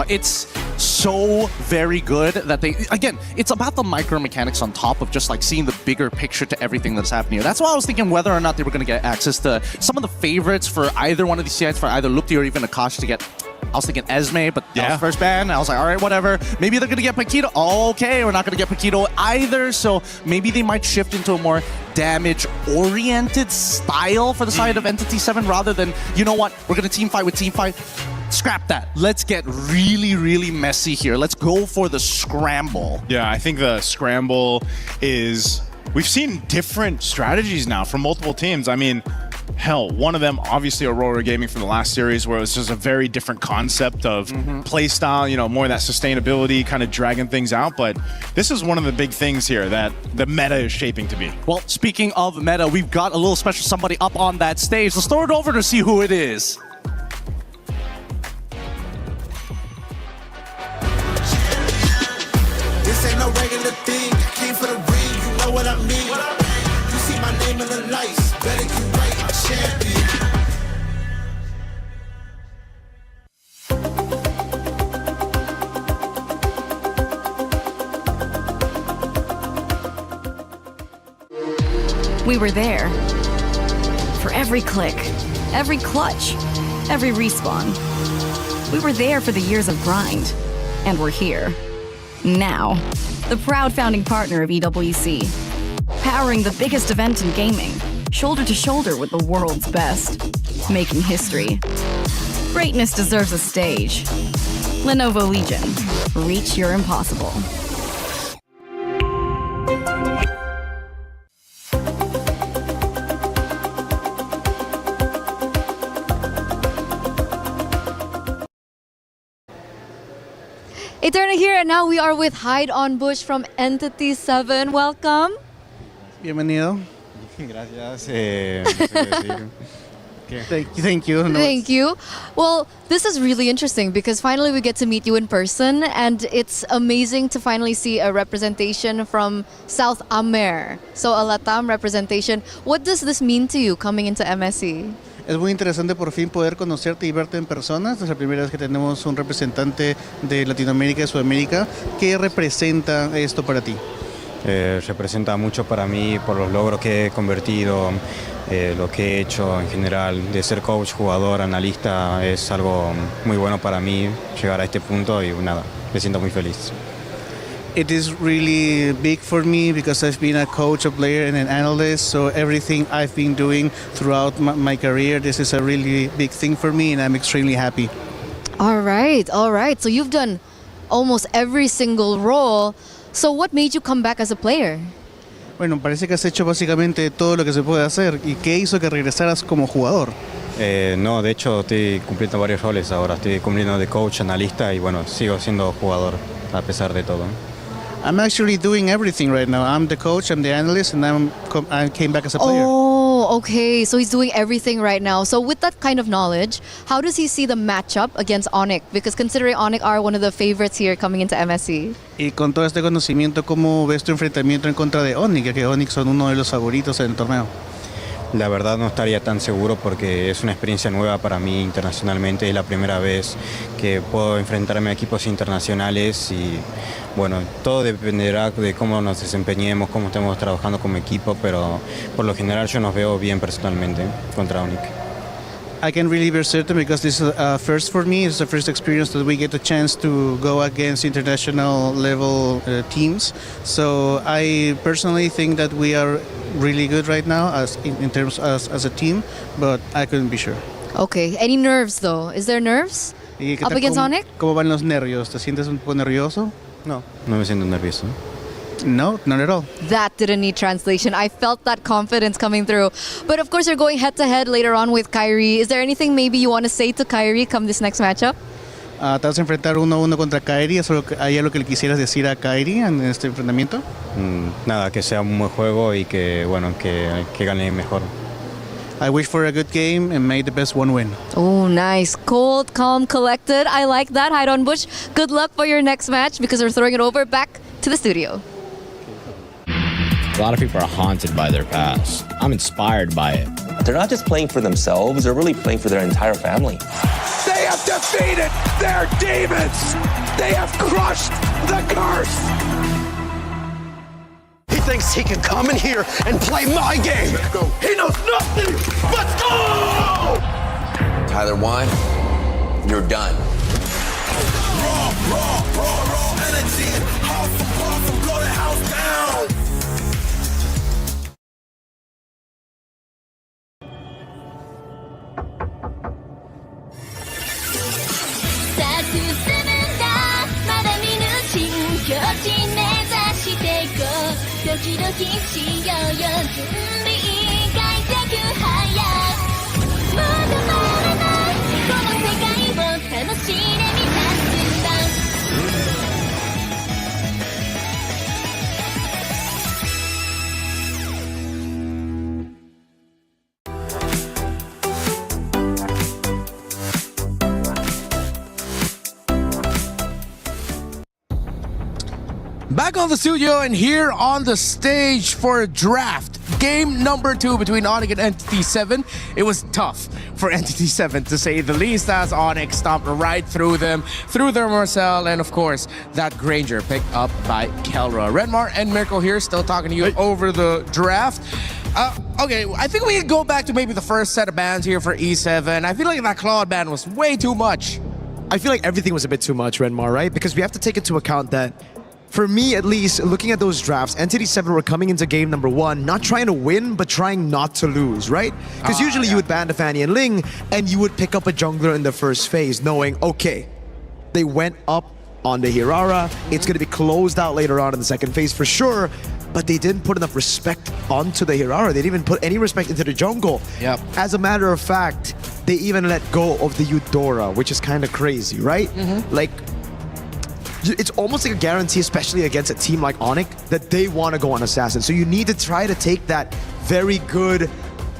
It's so very good that again, it's about the micro mechanics on top of just like seeing the bigger picture to everything that's happening here. That's why I was thinking whether or not they were going to get access to some of the favorites for either one of these sides, for either Lupti or even Akash to get. I was thinking Esme, but that was first ban. I was like, all right, whatever. Maybe they're going to get Paquito. Oh, okay, we're not going to get Paquito either. So maybe they might shift into a more damage-oriented style for the side of Entity 7 rather than, you know what, we're going to team fight with team fight. Scrap that. Let's get really, really messy here. Let's go for the scramble. Yeah, I think the scramble is... We've seen different strategies now from multiple teams. I mean, hell, one of them, obviously Aurora Gaming from the last series, where it was just a very different concept of play style, you know, more that sustainability, kind of dragging things out. But this is one of the big things here that the meta is shaping to be. Well, speaking of meta, we've got a little special somebody up on that stage. Let's throw it over to see who it is. This ain't no regular thing. I came for the ring, you know what I mean. You see my name in the lights, better get right, I'm champion. We were there. For every click, every clutch, every respawn. We were there for the years of grind. And we're here. Now, the proud founding partner of EWC, powering the biggest event in gaming, shoulder to shoulder with the world's best, making history. Greatness deserves a stage. Lenovo Legion, reach your impossible. Eterna here, and now we are with Hide on Bush from Entity 7. Welcome. Bienvenido. Gracias. Thank you. No, Thank you. Well, this is really interesting because finally we get to meet you in person, and it's amazing to finally see a representation from South Amer. So a LATAM representation. What does this mean to you coming into MSC? Es muy interesante por fin poder conocerte y verte en persona. Esta es la primera vez que tenemos un representante de Latinoamérica y Sudamérica. ¿Qué representa esto para ti? Representa mucho para mí por los logros que he convertido, lo que he hecho en general. De ser coach, jugador, analista, es algo muy bueno para mí llegar a este punto y nada, me siento muy feliz. It is really big for me because I've been a coach, a player, and an analyst. So everything I've been doing throughout my career, this is a really big thing for me, and I'm extremely happy. All right. So you've done almost every single role. So what made you come back as a player? Bueno, parece que has hecho básicamente todo lo que se puede hacer. ¿Y qué hizo que regresaras como jugador? No, de hecho estoy cumpliendo varios roles ahora. Estoy cumpliendo de coach, analista y bueno, sigo siendo jugador a pesar de todo. I'm actually doing everything right now. I'm the coach, I'm the analyst, and I came back as a player. Oh, okay. So he's doing everything right now. So with that kind of knowledge, how does he see the matchup against onic? Because considering onic are one of the favorites here coming into MSC. Y con todo este conocimiento, ¿cómo ves tu enfrentamiento en contra de onic? Que onic son uno de los favoritos en el torneo. La verdad no estaría tan seguro porque es una experiencia nueva para mí internacionalmente. Es la primera vez que puedo enfrentarme a equipos internacionales y bueno, todo dependerá de cómo nos desempeñemos, cómo estemos trabajando como equipo, pero por lo general yo nos veo bien personalmente contra onic. I can really be certain because this is a first for me. It's the first experience that we get a chance to go against international level teams. So I personally think that we are really good right now as in terms as a team, but I couldn't be sure. Okay. Any nerves though? Is there nerves up against onic? ¿Cómo van los nervios? ¿Te sientes un poco nervioso? No, no me siento nervioso. No, not at all. That didn't need translation. I felt that confidence coming through. But of course, you're going head-to-head later on with Kyrie. Is there anything maybe you want to say to Kyrie come this next matchup? ¿Te vas a enfrentar 1-1 contra Kyrie? ¿Hay algo que le quisieras decir a Kyrie en este enfrentamiento? Nada, que sea un buen juego y que, bueno, que gane mejor. I wish for a good game and may the best one win. Oh, nice. Cold, calm, collected. I like that. Hide on Bush. Good luck for your next match because we're throwing it over back to the studio. lot of people are haunted by their past. I'm inspired by it. They're not just playing for themselves, they're really playing for their entire family. They have defeated their demons. They have crushed the curse. He thinks he can come in here and play my game. He knows nothing. Let's go! Tyler Wine, you're done. Raw energy. Half from blow the house down. Back on the studio and here on the stage for draft. Game number 2 between onic and Entity 7. It was tough for Entity 7 to say the least, as onic stomped right through them, through their Marcel, and of course, that Granger picked up by Kelra. Renmar and Mirko here, still talking to you over the draft. Okay, I think we can go back to maybe the first set of bans here for E7. I feel like that Claude ban was way too much. I feel like everything was a bit too much, Renmar, right? Because we have to take into account that, for me at least, looking at those drafts, Entity 7 were coming into game number 1, not trying to win, but trying not to lose, right? Because usually you would ban the Fanny and Ling, and you would pick up a jungler in the first phase, knowing, okay, they went up on the Hirara, it's going to be closed out later on in the second phase for sure, but they didn't put enough respect onto the Hirara. They didn't even put any respect into the jungle. Yep. As a matter of fact, they even let go of the Eudora, which is kind of crazy, right? Like, it's almost like a guarantee, especially against a team like onic, that they want to go on Assassin. So you need to try to take that very good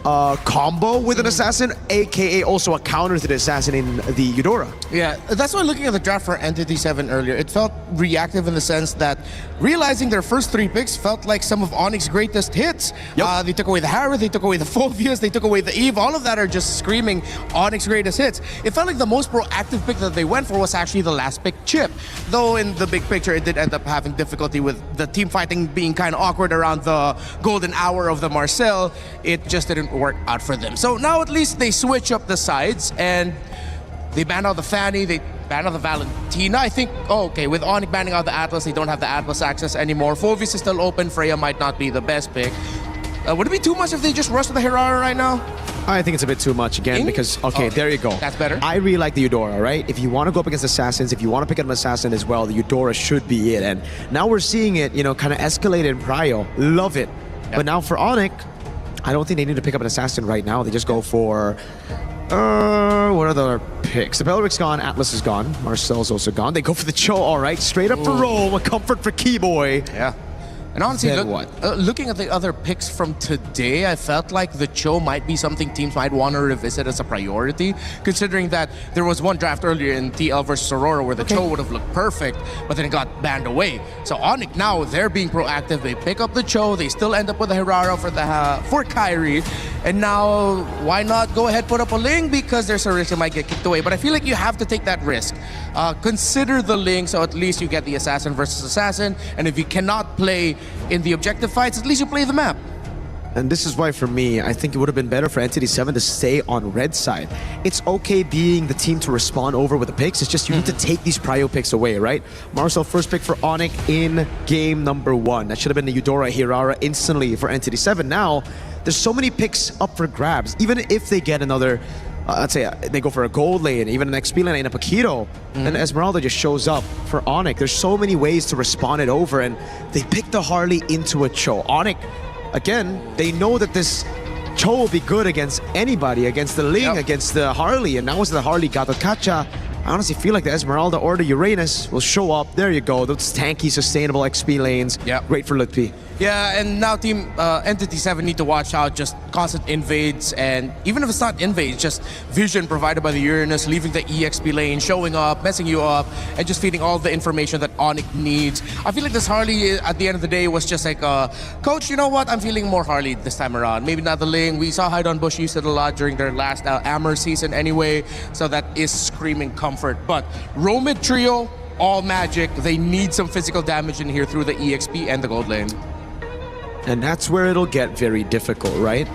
combo with an Assassin, aka also a counter to the Assassin in the Eudora. Yeah, that's why looking at the draft for Entity 7 earlier, it felt reactive in the sense that realizing their first 3 picks felt like some of onyc's greatest hits. They took away the Harith, they took away the Phobias, they took away the Eve, all of that are just screaming onyc's greatest hits. It felt like the most proactive pick that they went for was actually the last pick, Chip. Though in the big picture, it did end up having difficulty with the team fighting being kind of awkward around the golden hour of the Marcel. It just didn't work out for them. So now at least they switch up the sides and they ban out the Fanny, they ban out the Valentina. I think, okay, with onic banning out the Atlas, they don't have the Atlas access anymore. Phobius is still open, Freya might not be the best pick. Would it be too much if they just rush to the Hirara right now? I think it's a bit too much again because, okay, there you go. That's better. I really like the Eudora, right? If you want to go up against Assassins, if you want to pick up an Assassin as well, the Eudora should be it. And now we're seeing it, you know, kind of escalate in Prio. Love it. But now for onic, I don't think they need to pick up an Assassin right now. They just go for, what are the other picks? The Belric's gone, Atlas is gone, Marcel's also gone. They go for the Cho, all right, straight up for Rome, a comfort for Keyboy. Yeah. And honestly, looking at the other picks from today, I felt like the Cho might be something teams might want to revisit as a priority, considering that there was one draft earlier in TL versus Aurora where the Cho would have looked perfect, but then it got banned away. So onic now, they're being proactive. They pick up the Cho, they still end up with a Hirara for Kyrie, and now why not go ahead put up a Ling, because there's a risk it might get kicked away. But I feel like you have to take that risk. Consider the Ling, so at least you get the Assassin versus Assassin, and if you cannot play in the objective fights, at least you play the map. And this is why, for me, I think it would have been better for Entity 7 to stay on red side. It's okay being the team to respond over with the picks, it's just you need to take these prio picks away, right? Marcel, first pick for onic in game number 1. That should have been the Eudora Hirara instantly for Entity 7. Now, there's so many picks up for grabs. Even if they get another, let's say they go for a gold lane, even an XP lane and a Paquito, and Esmeralda just shows up for onic. There's so many ways to respond it over, and they pick the Harley into a Cho. onic, again, they know that this Cho will be good against anybody, against the Ling, against the Harley, and now as the Harley got the Kacha, I honestly feel like the Esmeralda or the Uranus will show up. There you go. Those tanky, sustainable XP lanes. Yeah. Great for Litpi. Yeah, and now Team Entity 7 need to watch out just constant invades, and even if it's not invades, just vision provided by the Uranus, leaving the EXP lane, showing up, messing you up, and just feeding all the information that onic needs. I feel like this Harley, at the end of the day, was just like, Coach, you know what? I'm feeling more Harley this time around. Maybe not the Ling. We saw Hide on Bush use it a lot during their last Amber season anyway, so that is screaming comfort. But Romid Trio, all magic. They need some physical damage in here through the EXP and the gold lane. And that's where it'll get very difficult, right?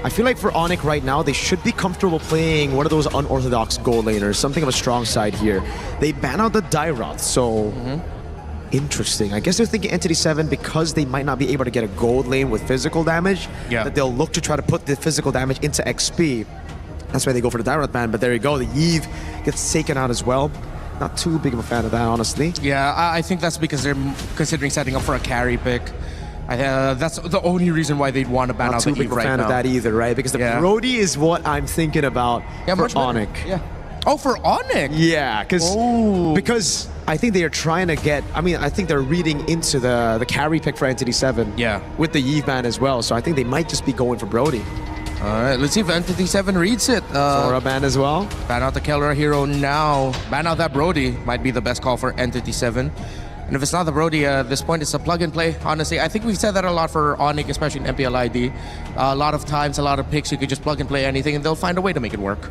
I feel like for onic right now, they should be comfortable playing one of those unorthodox gold laners, something of a strong side here. They ban out the Dairoth, so interesting. I guess they're thinking Entity 7, because they might not be able to get a gold lane with physical damage, that they'll look to try to put the physical damage into XP. That's why they go for the Dairoth ban, but there you go. The Eve gets taken out as well. Not too big of a fan of that, honestly. Yeah, I think that's because they're considering setting up for a carry pick. That's the only reason why they'd want to ban out the Eve right now. Not too big a fan of that either, right? Because the Brody is what I'm thinking about for onic. Yeah. Oh, for onic? Yeah, because I think they are trying to get, I think they're reading into the carry pick for Entity 7. Yeah. With the Eve ban as well, so I think they might just be going for Brody. All right, let's see if Entity 7 reads it. Sora ban as well. Ban out the Kelra hero now. Ban out that Brody. Might be the best call for Entity 7. And if it's not the Brody, at this point, it's a plug and play, honestly. I think we've said that a lot for onic, especially in MPL ID. A lot of times, a lot of picks, you could just plug and play anything, and they'll find a way to make it work.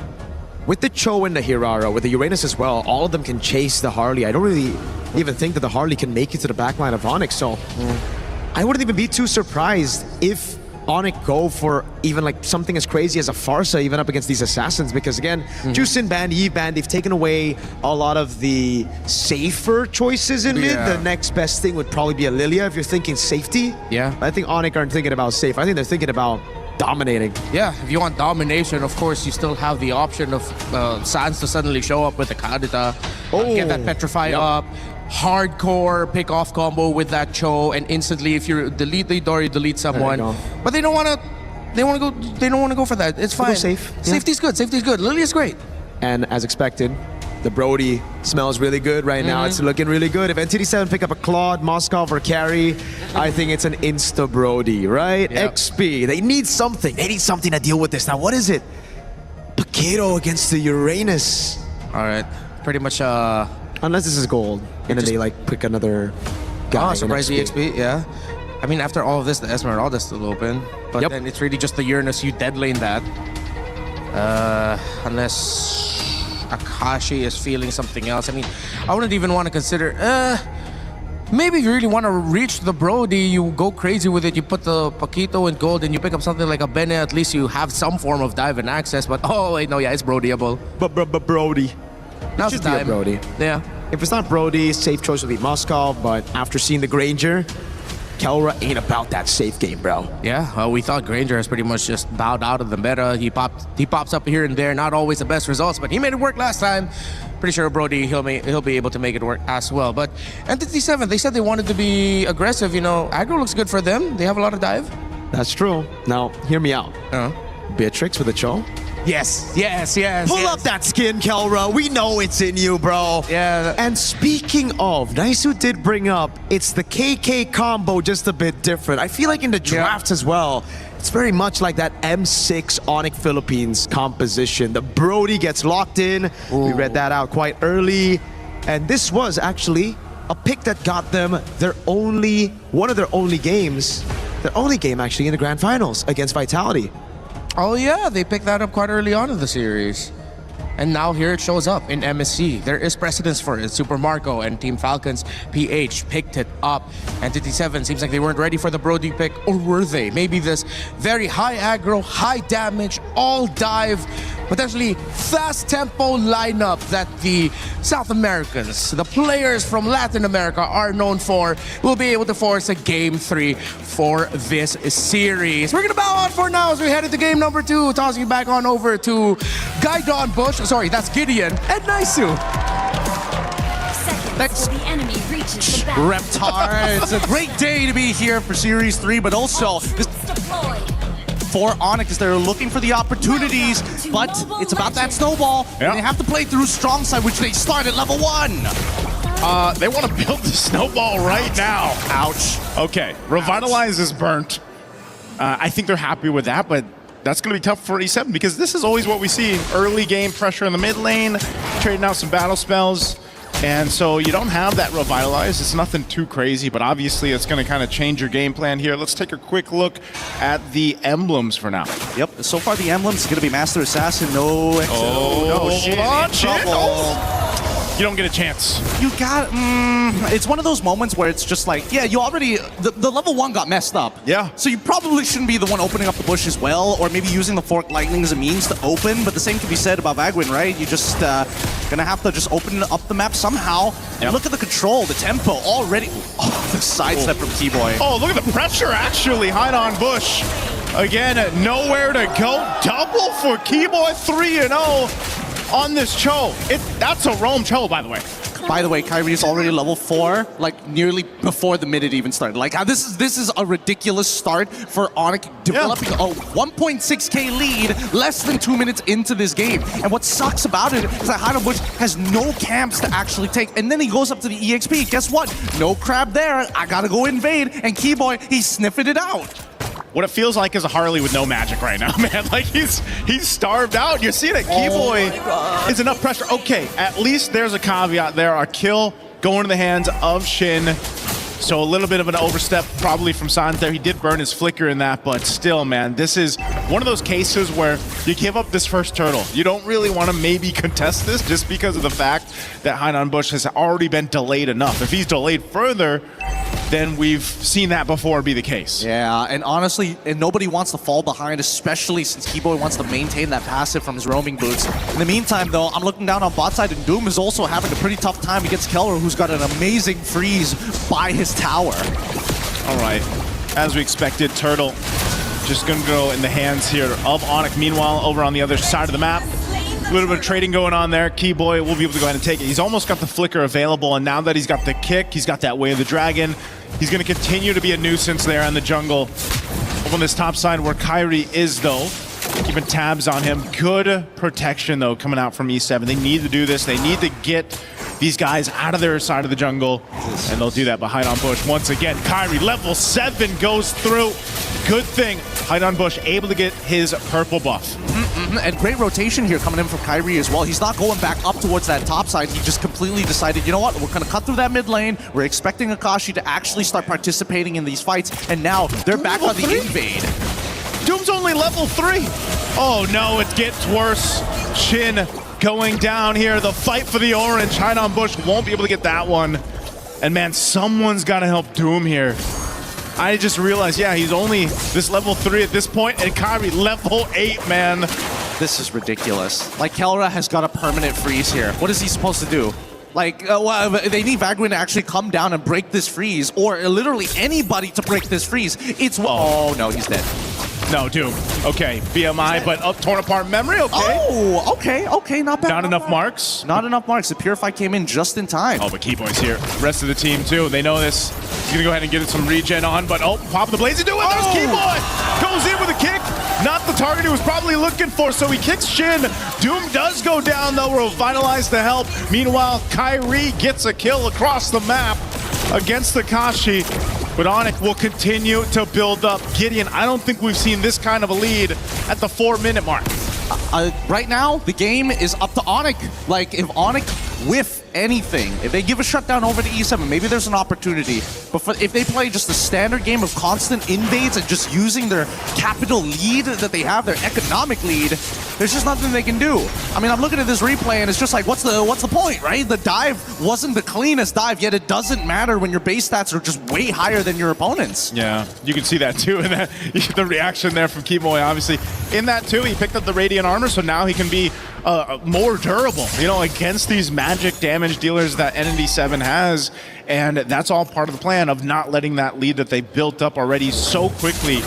With the Cho and the Hirara, with the Uranus as well, all of them can chase the Harley. I don't really even think that the Harley can make it to the backline of onic, so I wouldn't even be too surprised if onic go for even like something as crazy as a Farsa even up against these assassins, because again, Jusin ban, Eve ban, they've taken away a lot of the safer choices in mid. The next best thing would probably be a Lilia if you're thinking safety. Yeah. I think onic aren't thinking about safe. I think they're thinking about dominating. Yeah, if you want domination, of course, you still have the option of Sans to suddenly show up with the Kadita, get that Petrify up, hardcore pick-off combo with that Cho, and instantly, if you delete the Dory, delete someone. But they don't want to. They want to go. They don't want to go for that. It's fine. Safe. Safety's good. Safety's good. Lilia's great. And as expected, the Brody smells really good right now. It's looking really good. If Entity 7 pick up a Claude, Moskov, or Carry, I think it's an insta-Brody, right? XP. They need something. They need something to deal with this. Now, what is it? Paquito against the Uranus. All right. Pretty much, unless this is gold, and then they, like, pick another guy. Oh, surprise EXP, yeah. I mean, after all of this, the Esmeralda's still open. But then it's really just the Uranus. You dead lane that. Unless Akashi is feeling something else. I mean, I wouldn't even want to consider, maybe if you really want to reach the Brody, you go crazy with it, you put the Paquito in gold and you pick up something like a Bene, at least you have some form of dive and access, but oh wait, no, yeah, it's Brodyable. But Brody. Now's the time. Brody. Yeah. If it's not Brody, safe choice would be Moskov, but after seeing the Granger, Kelra ain't about that safe game, bro. Yeah, we thought Granger has pretty much just bowed out of the meta. He pops up here and there, not always the best results, but he made it work last time. Pretty sure Brody, he'll be able to make it work as well. But Entity 7, they said they wanted to be aggressive. You know, aggro looks good for them. They have a lot of dive. That's true. Now, hear me out. Beatrix with a Cho. Yes. Pull up that skin, Kelra. We know it's in you, bro. Yeah. And speaking of, Naisu did bring up, it's the KK combo, just a bit different. I feel like in the drafts as well, it's very much like that M6 onic Philippines composition. The Brody gets locked in. We read that out quite early. And this was actually a pick that got them one of their only games. Their only game actually in the grand finals against Vitality. Oh yeah, they picked that up quite early on in the series. And now here it shows up in MSC. There is precedence for it. Super Marco and Team Falcons PH picked it up. Entity 7 seems like they weren't ready for the Brody pick, or were they? Maybe this very high aggro, high damage, all dive, potentially fast tempo lineup that the South Americans, the players from Latin America are known for, will be able to force a Game 3 for this series. We're gonna bow out for now as we head into game number 2, tossing it back on over to Gaidon Bush. Sorry, that's Gideon and Naisu. Thanks. The enemy reaches the Reptar, it's a great day to be here for Series 3, but also this for onic as they're looking for the opportunities, but it's about that snowball. Yep. They have to play through strong side, which they start at level 1. They want to build the snowball right now. Ouch. Okay, Revitalize is burnt. I think they're happy with that, but that's going to be tough for E7 because this is always what we see. Early game pressure in the mid lane, trading out some battle spells. And so you don't have that Revitalize. It's nothing too crazy, but obviously it's going to kind of change your game plan here. Let's take a quick look at the emblems for now. Yep, so far the emblems is going to be Master Assassin, no exit. Oh, no shit. hold on, Trouble. You don't get a chance. You got, it's one of those moments where it's just like, yeah, you already, the level 1 got messed up. Yeah. So you probably shouldn't be the one opening up the bush as well, or maybe using the Forked Lightning as a means to open, but the same can be said about VANWAN, right? You just gonna have to just open up the map somehow. Yep. Look at the control, the tempo already. Oh, the sidestep from T-Boy. Oh, look at the pressure actually. Hide on Bush. Again, nowhere to go. Double for Keyboy 3-0 on this Cho. That's a roam Cho, by the way. By the way, Kyrie is already level 4, like nearly before the minute even started. Like this is a ridiculous start for onic developing a 1.6k lead less than 2 minutes into this game. And what sucks about it is that Hide on Bush has no camps to actually take. And then he goes up to the EXP. Guess what? No crab there. I gotta go invade. And Keyboy, he's sniffing it out. What it feels like is a Harley with no magic right now, man. Like he's starved out. You're seeing it. Keyboy is enough pressure. Okay, at least there's a caveat there. Our kill going to the hands of Shin. So a little bit of an overstep probably from Sans there. He did burn his flicker in that, but still, man, this is one of those cases where you give up this first turtle. You don't really want to maybe contest this just because of the fact that Hide on Bush has already been delayed enough. If he's delayed further, then we've seen that before be the case. Yeah, and honestly, nobody wants to fall behind, especially since Keyboy wants to maintain that passive from his roaming boots. In the meantime, though, I'm looking down on bot side, and Doom is also having a pretty tough time against Keller, who's got an amazing freeze by his tower. All right, as we expected, Turtle just gonna go in the hands here of onic. Meanwhile, over on the other side of the map, a little bit of trading going on there. Keyboy will be able to go ahead and take it. He's almost got the flicker available, and now that he's got the kick, he's got that Way of the Dragon. He's going to continue to be a nuisance there in the jungle. Over on this top side where Kyrie is, though, keeping tabs on him. Good protection, though, coming out from E7. They need to do this. They need to get these guys out of their side of the jungle, and they'll do that by Hide on Bush. Once again, Kyrie, level 7, goes through. Good thing, Hide on Bush able to get his purple buff. And great rotation here coming in from Kyrie as well. He's not going back up towards that top side. He just completely decided, you know what, we're going to cut through that mid lane. We're expecting Akashi to actually start participating in these fights, and now they're back on the invade. Doom's only level 3. Oh no, it gets worse. Shin going down here. The fight for the orange. Hide on Bush won't be able to get that one. And man, someone's got to help Doom here. I just realized, yeah, he's only this level 3 at this point, and Kyrie level 8, man. This is ridiculous. Like, Kelra has got a permanent freeze here. What is he supposed to do? Like, well, they need VANWAN to actually come down and break this freeze, or literally anybody to break this freeze. It's, oh no, he's dead. No, Doom. Okay, BMI, but torn apart memory, okay. Oh, okay, not bad. Not enough marks? Not enough marks. The Purify came in just in time. Oh, but Keyboy's here. Rest of the team, too. They know this. He's gonna go ahead and get some regen on, but pop the blaze into it. There's Keyboy! Goes in with a kick. Not the target he was probably looking for, so he kicks Shin. Doom does go down, though. Revitalize the help. Meanwhile, Kyrie gets a kill across the map against Akashi. But onic will continue to build up. Gideon, I don't think we've seen this kind of a lead at the 4-minute mark. Right now, the game is up to onic. Like, if onic whiff anything, if they give a shutdown over to E7, maybe there's an opportunity. But if they play just a standard game of constant invades and just using their capital lead that they have, their economic lead, there's just nothing they can do. I mean, I'm looking at this replay and it's just like, what's the point, right? The dive wasn't the cleanest dive, yet it doesn't matter when your base stats are just way higher than your opponents. Yeah, you can see that too, and that, the reaction there from Keyboy, obviously. In that too, he picked up the Radiant Armor, so now he can be more durable, you know, against these magic damage dealers that NND7 has. And that's all part of the plan of not letting that lead that they built up already so quickly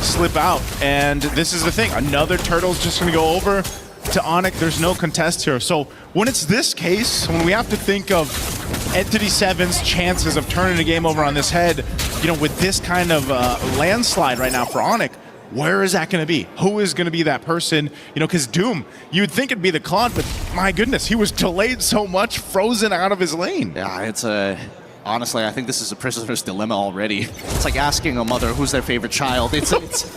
slip out. And this is the thing, another turtle's just gonna go over to onic. There's no contest here. So when it's this case, when we have to think of Entity 7's chances of turning the game over on this head, you know, with this kind of landslide right now for onic, where is that going to be? Who is going to be that person? You know, because Doom, you'd think it'd be the Claude, but my goodness, he was delayed so much, frozen out of his lane. Yeah, it's a... Honestly, I think this is a prisoner's dilemma already. It's like asking a mother who's their favorite child. It's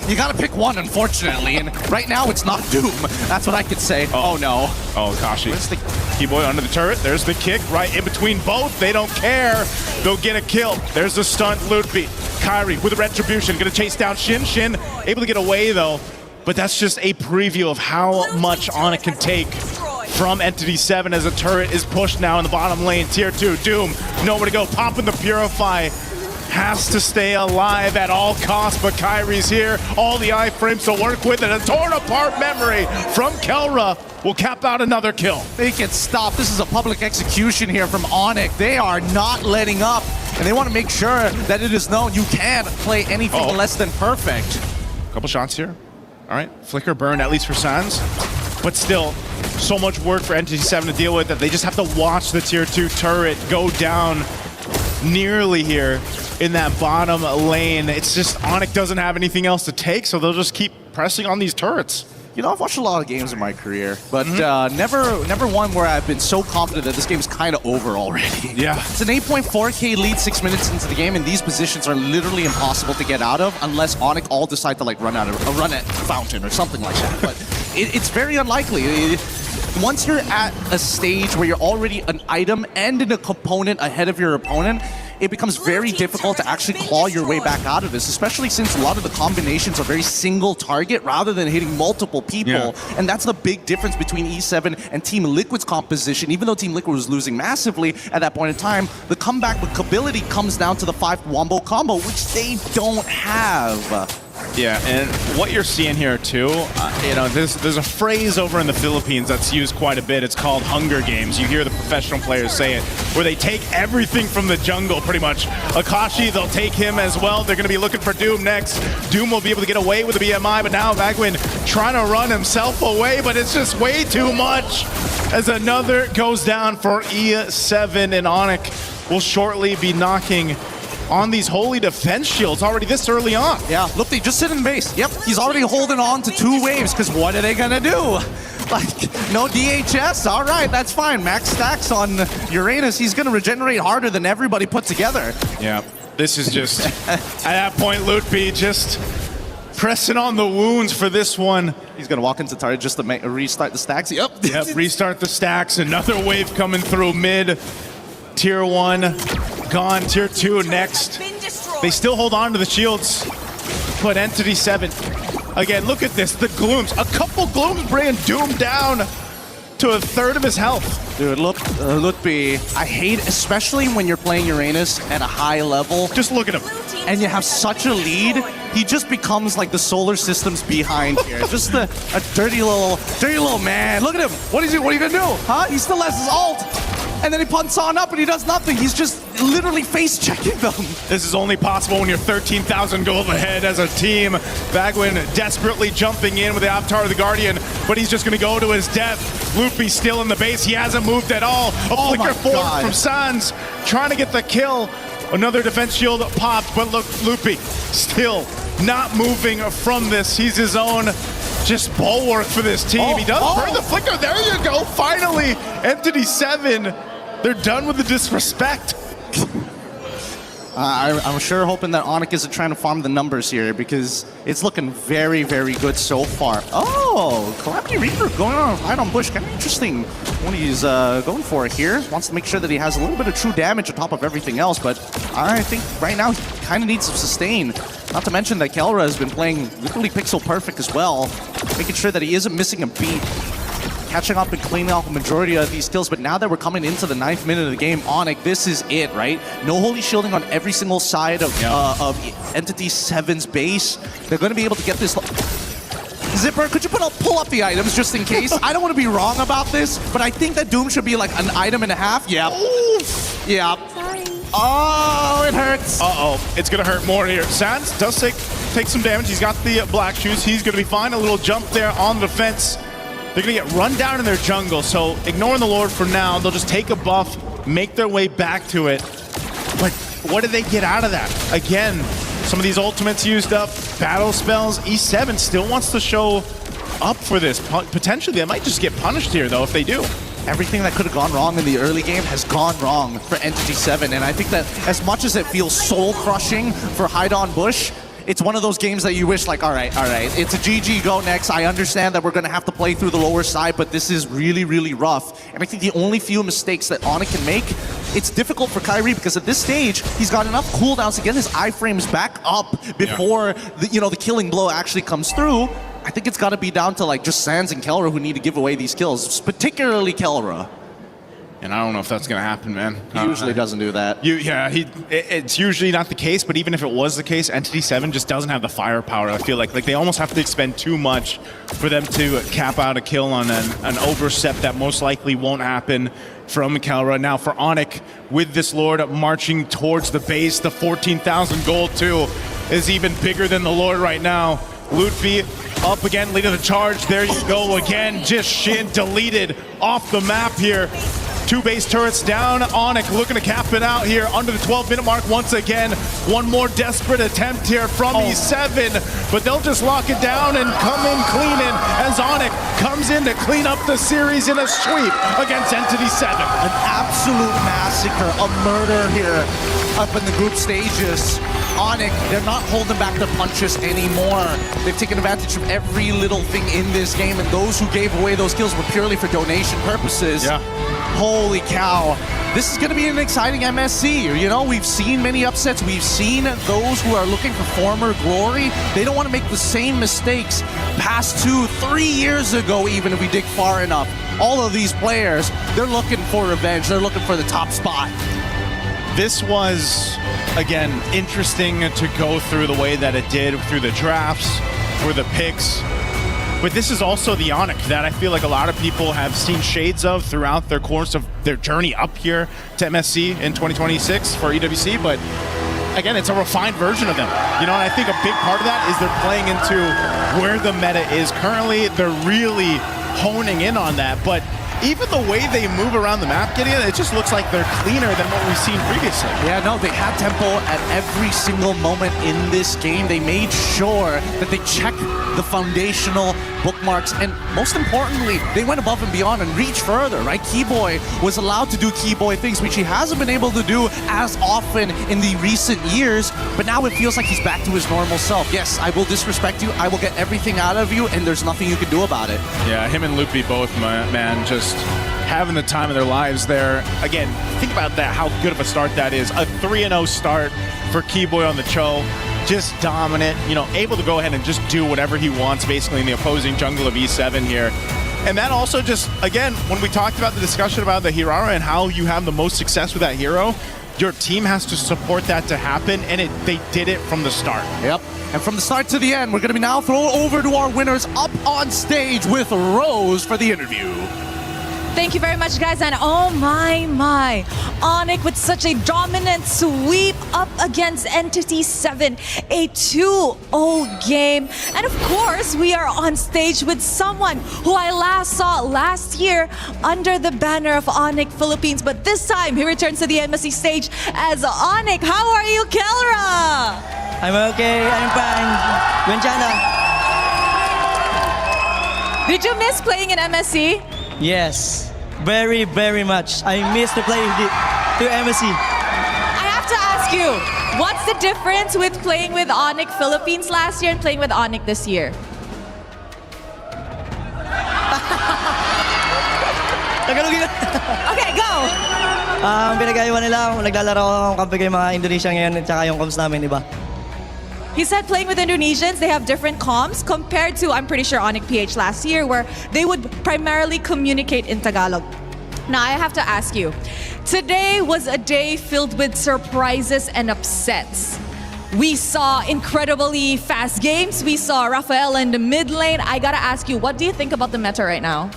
you gotta pick one, unfortunately, and right now it's not Doom. That's what I could say. Oh no. Oh, Kashi. Keyboy under the turret. There's the kick right in between both. They don't care. They'll get a kill. There's the stunt, Lutfi. Kairi with a retribution, gonna chase down Shin. Shin able to get away though, but that's just a preview of how much onic can take from Entity 7 as a turret is pushed now in the bottom lane. Tier 2, Doom, nowhere to go. Popping the Purify. Has to stay alive at all costs, but Kairi's here. All the iframes to work with, and a torn apart memory from Kelra will cap out another kill. They can stop. This is a public execution here from onic. They are not letting up, and they want to make sure that it is known you can't play anything less than perfect. Couple shots here. All right, flicker burn at least for Sans, but still, so much work for Entity 7 to deal with that they just have to watch the tier 2 turret go down nearly here in that bottom lane. It's just onic doesn't have anything else to take, so they'll just keep pressing on these turrets. You know, I've watched a lot of games in my career, but never one where I've been so confident that this game's kind of over already. Yeah. It's an 8.4K lead 6 minutes into the game, and these positions are literally impossible to get out of unless onic all decide to like run at fountain or something like that. But it's very unlikely. Once you're at a stage where you're already an item and in a component ahead of your opponent, it becomes very difficult to actually claw your way back out of this, especially since a lot of the combinations are very single target rather than hitting multiple people. Yeah. And that's the big difference between E7 and Team Liquid's composition. Even though Team Liquid was losing massively at that point in time, the comeback ability comes down to the 5 wombo combo, which they don't have. Yeah, and what you're seeing here too, you know, there's a phrase over in the Philippines that's used quite a bit. It's called Hunger Games. You hear the professional players say it, where they take everything from the jungle, pretty much. Akashi, they'll take him as well. They're going to be looking for Doom next. Doom will be able to get away with the BMI, but now WANWAN trying to run himself away, but it's just way too much. As another goes down for E7, and onic will shortly be knocking on these holy defense shields already this early on. Yeah, look, they just sit in base. Yep, he's already holding on to 2 waves, because what are they gonna do? Like, no DHS? All right, that's fine. Max stacks on Uranus. He's gonna regenerate harder than everybody put together. Yeah, this is just, at that point, Lutfi just pressing on the wounds for this one. He's gonna walk into turret just to restart the stacks. Yep, restart the stacks. Another wave coming through mid. Tier 1 gone, Tier 2 next. They still hold on to the shields, but Entity 7, again, look at this, the glooms. A couple glooms bringing Doom down to a third of his health. Dude, look, Lutfi, I hate, especially when you're playing Uranus at a high level. Just look at him. And you have such a lead, he just becomes like the solar system's behind here. Just a dirty little man. Look at him. What are you gonna do? Huh? He still has his ult. And then he punts on up and he does nothing. He's just literally face checking them. This is only possible when you're 13,000 gold ahead as a team. WANWAN desperately jumping in with the Avatar of the Guardian, but he's just gonna go to his death. Lutfi still in the base. He hasn't moved at all. A flicker forward from Sans, trying to get the kill. Another defense shield popped, but look, Lutfi still not moving from this. He's his own just bulwark for this team. He does burn the flicker. There you go. Finally, Entity 7. They're done with the disrespect. I'm sure hoping that onic isn't trying to farm the numbers here, because it's looking very, very good so far. Oh, Calamity Reaper going on right on Bush. Kind of interesting what he's going for here. Wants to make sure that he has a little bit of true damage on top of everything else, but I think right now he kind of needs some sustain. Not to mention that Kelra has been playing literally pixel perfect as well, making sure that he isn't missing a beat. Catching up and cleaning out the majority of these kills, but now that we're coming into the 9th minute of the game, onic, this is it, right? No holy shielding on every single side of Entity 7's base. They're going to be able to get this. Zipper, could you pull up the items just in case? I don't want to be wrong about this, but I think that Doom should be like an item and a half. Yep. Yep. Sorry. Oh, it hurts. Uh-oh, it's going to hurt more here. Sans does take some damage. He's got the black shoes. He's going to be fine. A little jump there on the fence. They're going to get run down in their jungle, so ignoring the Lord for now. They'll just take a buff, make their way back to it. But what do they get out of that? Again, Some of these ultimates used up, battle spells. E7 still wants to show up for this. Potentially, they might just get punished here, though, if they do. Everything that could have gone wrong in the early game has gone wrong for Entity 7. And I think that as much as it feels soul-crushing for Haidon Bush, it's one of those games that you wish, like, all right, it's a GG, go next. I understand that we're going to have to play through the lower side, but this is really, really rough. And I think the only few mistakes that onic can make, it's difficult for Kairi because at this stage, he's got enough cooldowns to get his iframes back up before the killing blow actually comes through. I think it's got to be down to like just Sans and Kelra who need to give away these kills, particularly Kelra. And I don't know if that's going to happen, man. He usually doesn't do that. It's usually not the case, but even if it was the case, Entity 7 just doesn't have the firepower. I feel like they almost have to expend too much for them to cap out a kill on an overstep that most likely won't happen from Kelra. Now for onic, with this Lord marching towards the base, the 14,000 gold too is even bigger than the Lord right now. Lutfi up again, leading the charge. There you go again, just Shin deleted off the map here. 2 base turrets down. onic looking to cap it out here under the 12-minute mark once again. One more desperate attempt here from E7, but they'll just lock it down and come in cleaning as onic comes in to clean up the series in a sweep against Entity 7. An absolute massacre, a murder here up in the group stages. onic, they're not holding back their punches anymore. They've taken advantage of every little thing in this game, and those who gave away those kills were purely for donation purposes. Yeah. Holy cow. This is going to be an exciting MSC. You know, we've seen many upsets. We've seen those who are looking for former glory. They don't want to make the same mistakes past 2-3 years ago, even if we dig far enough. All of these players, they're looking for revenge. They're looking for the top spot. This was, again, interesting to go through the way that it did through the drafts, for the picks. But this is also the onic that I feel like a lot of people have seen shades of throughout their course of their journey up here to MSC in 2026 for EWC. But again, it's a refined version of them. You know, and I think a big part of that is they're playing into where the meta is currently. They're really honing in on that. But even the way they move around the map, Gideon, it just looks like they're cleaner than what we've seen previously. Yeah, no, they had tempo at every single moment in this game. They made sure that they checked the foundational bookmarks, and most importantly, they went above and beyond and reached further, right? Keyboy was allowed to do Keyboy things, which he hasn't been able to do as often in the recent years, but now it feels like he's back to his normal self. Yes, I will disrespect you, I will get everything out of you, and there's nothing you can do about it. Yeah, him and Lupi both, man, just having the time of their lives there. Again, think about that, how good of a start that is. A 3-0 start for Keyboy on the Cho. Just dominant, you know, able to go ahead and just do whatever he wants basically in the opposing jungle of E7 here. And that also just, again, when we talked about the discussion about the Hirara and how you have the most success with that hero, your team has to support that to happen, and they did it from the start. Yep. And from the start to the end, we're going to be now throw over to our winners up on stage with Rose for the interview. Thank you very much, guys. And oh my. onic with such a dominant sweep up against Entity 7. A 2-0 game. And of course, we are on stage with someone who I last saw last year under the banner of onic Philippines. But this time, he returns to the MSC stage as onic. How are you, Kelra? I'm okay. I'm fine. Wenchana. Did you miss playing in MSC? Yes, very, very much. I miss to play to MSC. I have to ask you, what's the difference with playing with onic Philippines last year and playing with onic this year? Okay, go! Pinagayuan nila, naglalaro akong kampi kay mga Indonesia ngayon at saka yung comms namin, di ba? He said playing with Indonesians, they have different comms compared to, I'm pretty sure, onic PH last year, where they would primarily communicate in Tagalog. Now, I have to ask you, today was a day filled with surprises and upsets. We saw incredibly fast games. We saw Rafael in the mid lane. I gotta ask you, what do you think about the meta right now?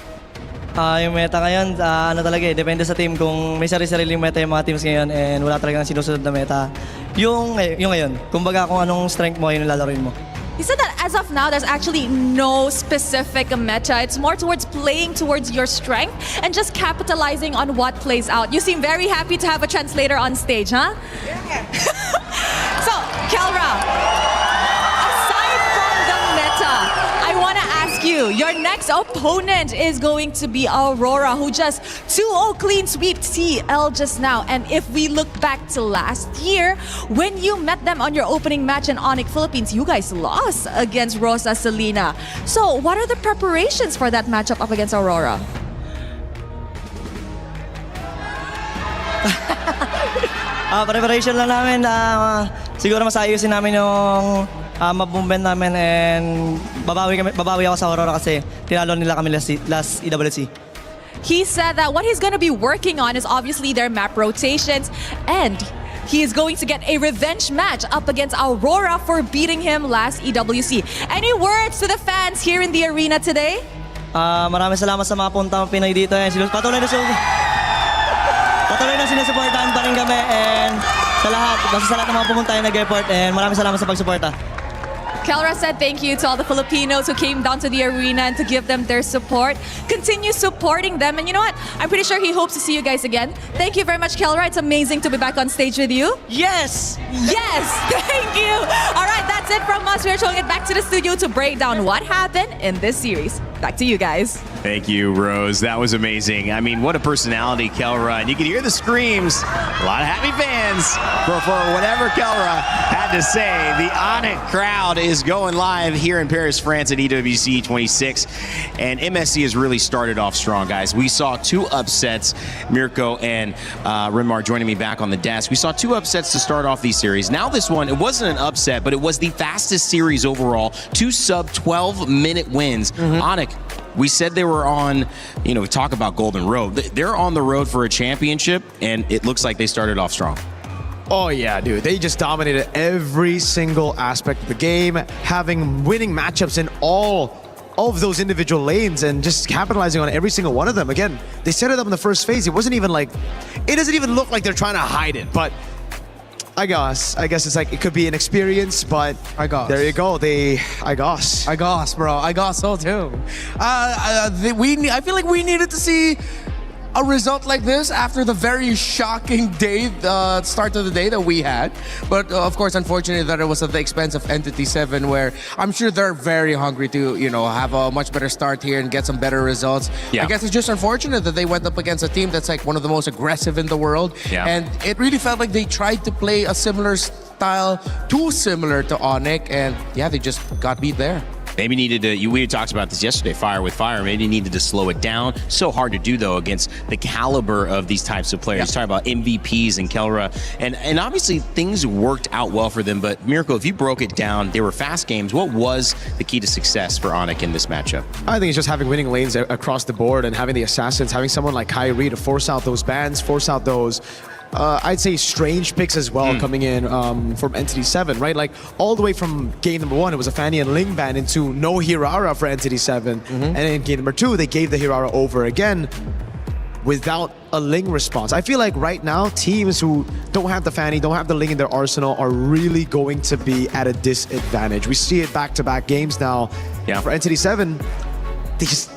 Yung meta ngayon, ano talaga depende sa team kung may sarili-sariling meta yung mga teams ngayon and wala talagang sinusunod na meta. Yung ngayon, kumbaga kung anong strength mo, yun yung lalaroin mo. He said that as of now, there's actually no specific meta. It's more towards playing towards your strength and just capitalizing on what plays out. You seem very happy to have a translator on stage, huh? Yeah. So, Kelra, you. Your next opponent is going to be Aurora, who just 2-0 clean sweep TL just now. And if we look back to last year, when you met them on your opening match in onic Philippines, you guys lost against Rosa Salina. So what are the preparations for that matchup up against Aurora? Preparation lang namin, siguro mas ayusin namin yung mab-movement namin and babawi ako sa Aurora kasi tinalo nila kami last EWC. He said that what he's going to be working on is obviously their map rotations, and he is going to get a revenge match up against Aurora for beating him last EWC. Any words to the fans here in the arena today? Maraming salamat sa mga puntang Pinoy dito. Patuloy na sinusuportahan pa rin kami, and sa lahat ng mga pumunta yung nag-report, and maraming salamat sa pagsuporta. Kelra said thank you to all the Filipinos who came down to the arena and to give them their support. Continue supporting them, and you know what? I'm pretty sure he hopes to see you guys again. Thank you very much, Kelra. It's amazing to be back on stage with you. Yes! Yes! Thank you! All right, that's it from us. We're showing it back to the studio to break down what happened in this series. Back to you guys. Thank you, Rose. That was amazing. I mean, what a personality, Kelra. And you could hear the screams. A lot of happy fans for whatever Kelra had to say. The onic crowd is going live here in Paris, France at EWC 26. And MSC has really started off strong, guys. We saw 2 upsets. Mirko and Rinmar joining me back on the desk. We saw 2 upsets to start off these series. Now this one, it wasn't an upset, but it was the fastest series overall. 2 sub-12-minute wins. Onic, we said they were on, we talk about Golden Road. They're on the road for a championship, and it looks like they started off strong. Oh yeah, dude. They just dominated every single aspect of the game, having winning matchups in all of those individual lanes and just capitalizing on every single one of them. Again, they set it up in the first phase. It wasn't even like, it doesn't even look like they're trying to hide it, but I guess it's like it could be an experience, but there you go. I guess, bro. I guess so too. I feel like we needed to see a result like this after the very shocking day, start of the day that we had. But of course, unfortunately, that it was at the expense of Entity 7, where I'm sure they're very hungry to, have a much better start here and get some better results. Yeah. I guess it's just unfortunate that they went up against a team that's like one of the most aggressive in the world. Yeah. And it really felt like they tried to play a similar style, too similar to onic, and yeah, they just got beat there. Maybe needed to, we talked about this yesterday, fire with fire. Maybe needed to slow it down. So hard to do, though, against the caliber of these types of players. Talk about MVPs and Kelra. And obviously, things worked out well for them. But, Mirko, if you broke it down, they were fast games. What was the key to success for onic in this matchup? I think it's just having winning lanes across the board and having the assassins, having someone like Kyrie to force out those bans, force out those I'd say strange picks as well coming in from Entity 7, right? Like all the way from game number 1, it was a Fanny and Ling ban into no Hirara for Entity 7. And in game number 2, they gave the Hirara over again without a Ling response. I feel like right now, teams who don't have the Fanny, don't have the Ling in their arsenal are really going to be at a disadvantage. We see it back-to-back games now. For Entity 7, they just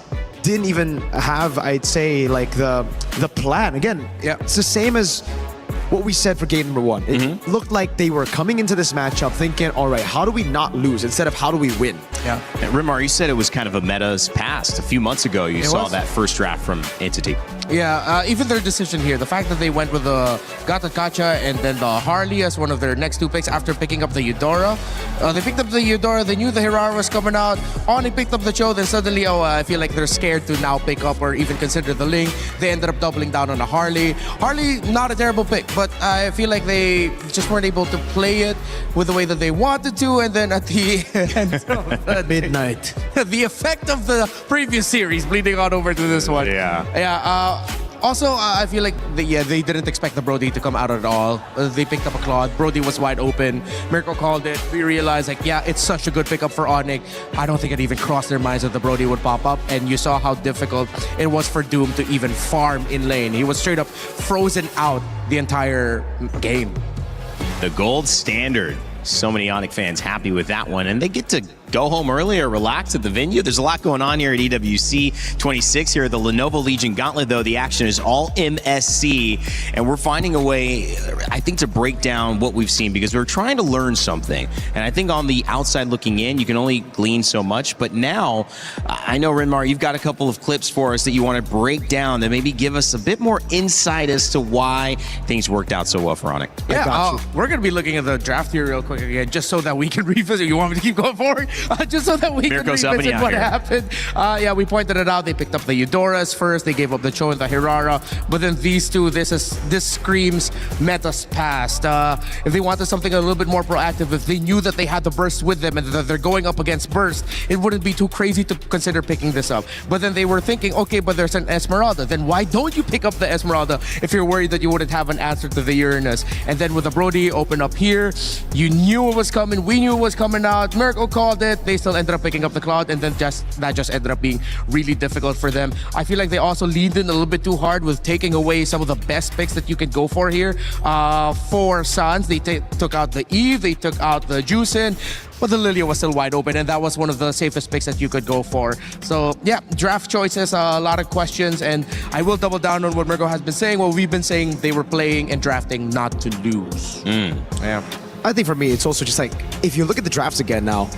didn't even have, I'd say, like the plan. Again, it's the same as what we said for game number 1. It looked like they were coming into this matchup thinking, all right, how do we not lose instead of how do we win? And Rinmar, you said it was kind of a meta's past. A few months ago, you saw that first draft from Entity. Even their decision here, the fact that they went with the Gata Kacha and then the Harley as one of their next 2 picks after picking up the Eudora. They picked up the Eudora, they knew the Hirara was coming out. Oni picked up the Cho, then suddenly, I feel like they're scared to now pick up or even consider the Ling. They ended up doubling down on the Harley. Harley, not a terrible pick, but I feel like they just weren't able to play it with the way that they wanted to, and then at the end of midnight, the effect of the previous series bleeding on over to this one. Also, I feel like they didn't expect the Brody to come out at all. They picked up a Claude. Brody was wide open. Mirko called it. We realized, like, it's such a good pickup for onic. I don't think it even crossed their minds that the Brody would pop up. And you saw how difficult it was for Doom to even farm in lane. He was straight up frozen out the entire game. The gold standard. So many onic fans happy with that one, and they get to go home early or relax at the venue. There's a lot going on here at EWC 26 here at the Lenovo Legion Gauntlet, though. The action is all MSC, and we're finding a way, I think, to break down what we've seen because we're trying to learn something. And I think on the outside looking in, you can only glean so much. But now, I know, Renmar, you've got a couple of clips for us that you want to break down that maybe give us a bit more insight as to why things worked out so well for onic. Yeah, we're going to be looking at the draft here real quick again, just so that we can revisit. You want me to keep going forward? Just so that we can revisit what happened. Yeah, we pointed it out. They picked up the Eudoras first. They gave up the Cho and the Hirara. But then these two, this screams Meta's past. If they wanted something a little bit more proactive, if they knew that they had the Burst with them and that they're going up against Burst, it wouldn't be too crazy to consider picking this up. But then they were thinking, okay, but there's an Esmeralda. Then why don't you pick up the Esmeralda if you're worried that you wouldn't have an answer to the Uranus? And then with the Brody open up here, you knew it was coming. We knew it was coming out. Mirko called it. They still ended up picking up the Cloud, and then that just ended up being really difficult for them. I feel like they also leaned in a little bit too hard with taking away some of the best picks that you could go for here. For Suns, they took out the Eve, they took out the Juicin, but the Lilia was still wide open, and that was one of the safest picks that you could go for. So yeah, draft choices, a lot of questions, and I will double down on what Mirko has been saying. Well, we've been saying they were playing and drafting not to lose. Yeah. I think for me, it's also just like, if you look at the drafts again now,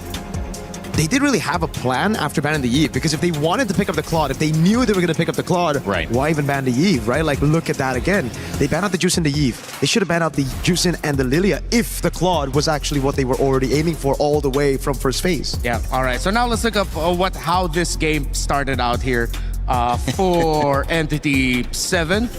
they didn't really have a plan after banning the Eve, because if they wanted to pick up the Claude, if they knew they were going to pick up the Claude, why even ban the Eve, right? Like, look at that again. They banned out the Juice and the Eve. They should have banned out the Juicin and the Lilia if the Claude was actually what they were already aiming for all the way from first phase. Yeah, all right. So now let's look up how this game started out here. For Entity 7.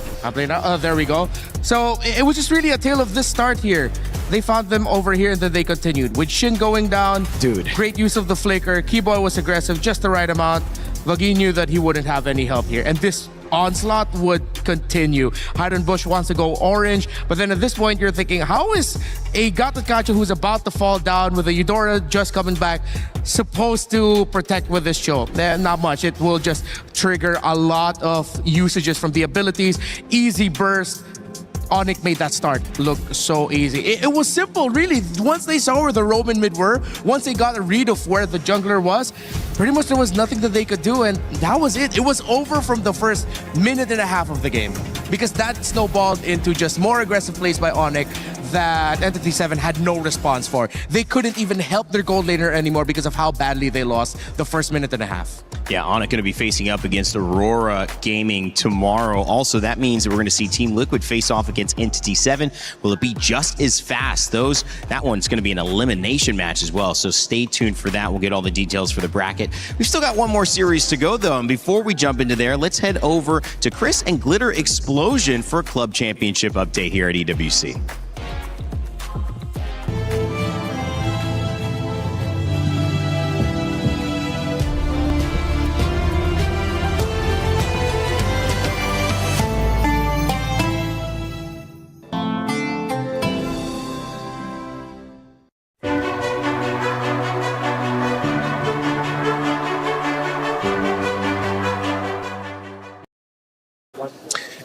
There we go. So it was just really a tale of this start here. They found them over here and then they continued. With Shin going down, dude, great use of the flicker. Keyboy was aggressive, just the right amount. Vagi knew that he wouldn't have any help here. And this onslaught would continue. Highland Bush wants to go orange, but then at this point you're thinking, how is a Gatotkacho who's about to fall down with a Eudora just coming back supposed to protect with this Cho? Not much. It will just trigger a lot of usages from the abilities. Easy burst. onic made that start look so easy. It was simple, really. Once they saw where the Roman mid were, once they got a read of where the jungler was, pretty much there was nothing that they could do, and that was it. It was over from the first minute and a half of the game, because that snowballed into just more aggressive plays by onic that Entity 7 had no response for. They couldn't even help their gold laner anymore because of how badly they lost the first minute and a half. Yeah, onic going to be facing up against Aurora Gaming tomorrow. Also, that means that we're going to see Team Liquid face off against Entity 7. Will it be just as fast? That one's going to be an elimination match as well, so stay tuned for that. We'll get all the details for the bracket. We've still got one more series to go, though, and before we jump into there, let's head over to Chris and Glitter Explosion for a Club Championship update here at EWC.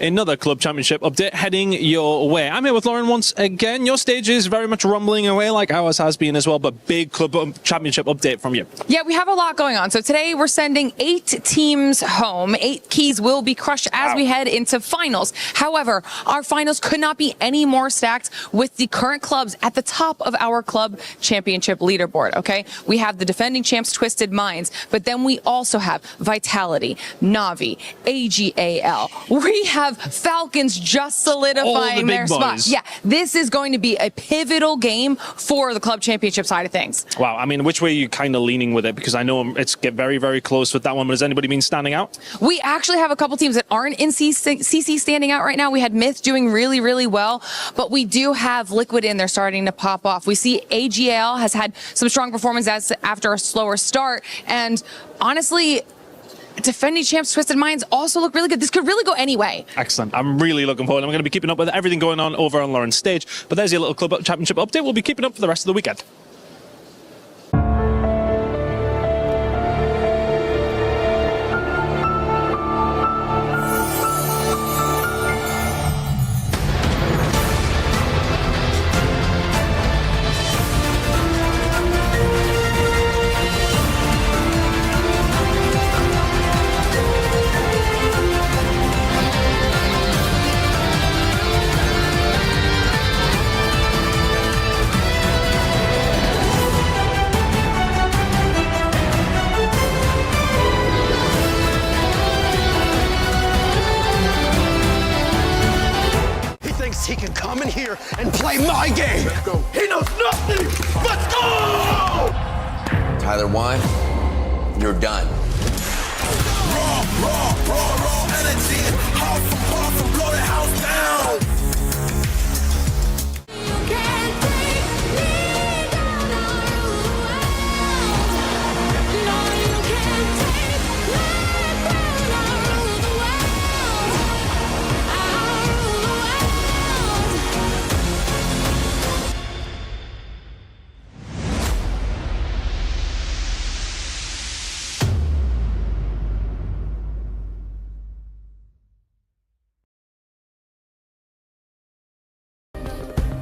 Another Club Championship update heading your way. I'm here with Lauren once again. Your stage is very much rumbling away like ours has been as well, but big Club Championship update from you. Yeah, we have a lot going on. So today we're sending 8 teams home. 8 keys will be crushed as we head into finals. However, our finals could not be any more stacked with the current clubs at the top of our Club Championship leaderboard, okay? We have the defending champs, Twisted Minds, but then we also have Vitality, Na'Vi, AGAL. We have Falcons just solidifying their spot. Yeah, this is going to be a pivotal game for the Club Championship side of things. Wow, I mean, which way are you kind of leaning with it? Because I know it's very, very close with that one, but has anybody been standing out? We actually have a couple teams that aren't in CC standing out right now. We had Myth doing really, really well, but we do have Liquid in there starting to pop off. We see AGL has had some strong performances after a slower start, and honestly, defending champs Twisted Minds also look really good. This could really go any way. Excellent. I'm really looking forward. I'm going to be keeping up with everything going on over on Lauren's stage. But there's your little Club Championship update. We'll be keeping up for the rest of the weekend. play my game. He knows nothing. Let's go! Tyler Wine, you're done. Raw energy. Half from far from blow the house down.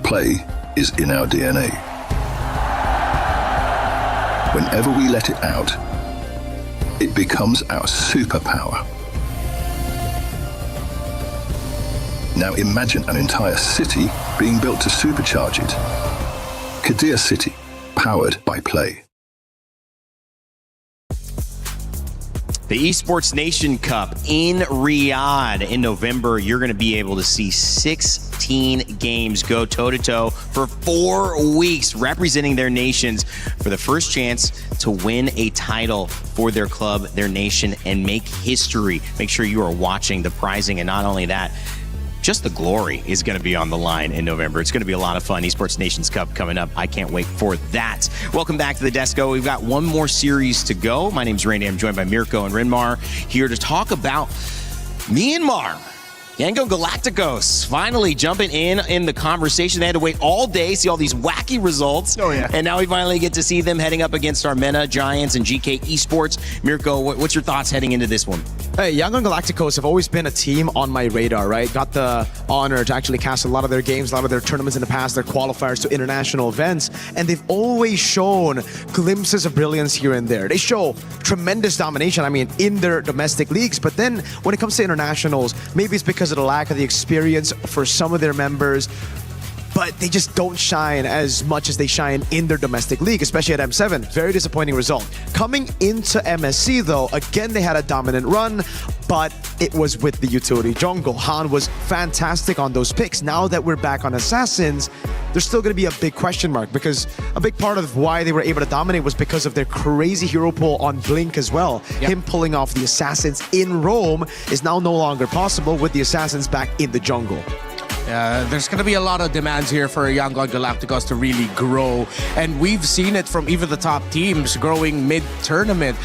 Play is in our DNA. Whenever we let it out, it becomes our superpower. Now imagine an entire city being built to supercharge it. Kadir City, powered by Play. The Esports Nation Cup in Riyadh in November. You're going to be able to see 16 games go toe-to-toe for 4 weeks, representing their nations for the first chance to win a title for their club, their nation, and make history. Make sure you are watching the prizing, and not only that, just the glory is going to be on the line in November. It's going to be a lot of fun. Esports Nations Cup coming up. I can't wait for that. Welcome back to the Desco. We've got one more series to go. My name's Randy. I'm joined by Mirko and Rinmar here to talk about Myanmar. Yangon Galacticos finally jumping in the conversation. They had to wait all day, see all these wacky results. Oh, yeah. And now we finally get to see them heading up against Armena Giants and GK Esports. Mirko, what's your thoughts heading into this one? Hey, Yangon Galacticos have always been a team on my radar, right? Got the honor to actually cast a lot of their games, a lot of their tournaments in the past, their qualifiers to international events, and they've always shown glimpses of brilliance here and there. They show tremendous domination, I mean, in their domestic leagues, but then when it comes to internationals, maybe it's because of the lack of the experience for some of their members, but they just don't shine as much as they shine in their domestic league, especially at M7. Very disappointing result. Coming into MSC though, again they had a dominant run, but it was with the utility jungle. Han was fantastic on those picks. Now that we're back on Assassins, there's still going to be a big question mark, because a big part of why they were able to dominate was because of their crazy hero pull on Blink as well. Yep. Him pulling off the Assassins in Rome is now no longer possible with the Assassins back in the jungle. There's going to be a lot of demands here for Yangon Galacticos to really grow, and we've seen it from even the top teams growing mid-tournament.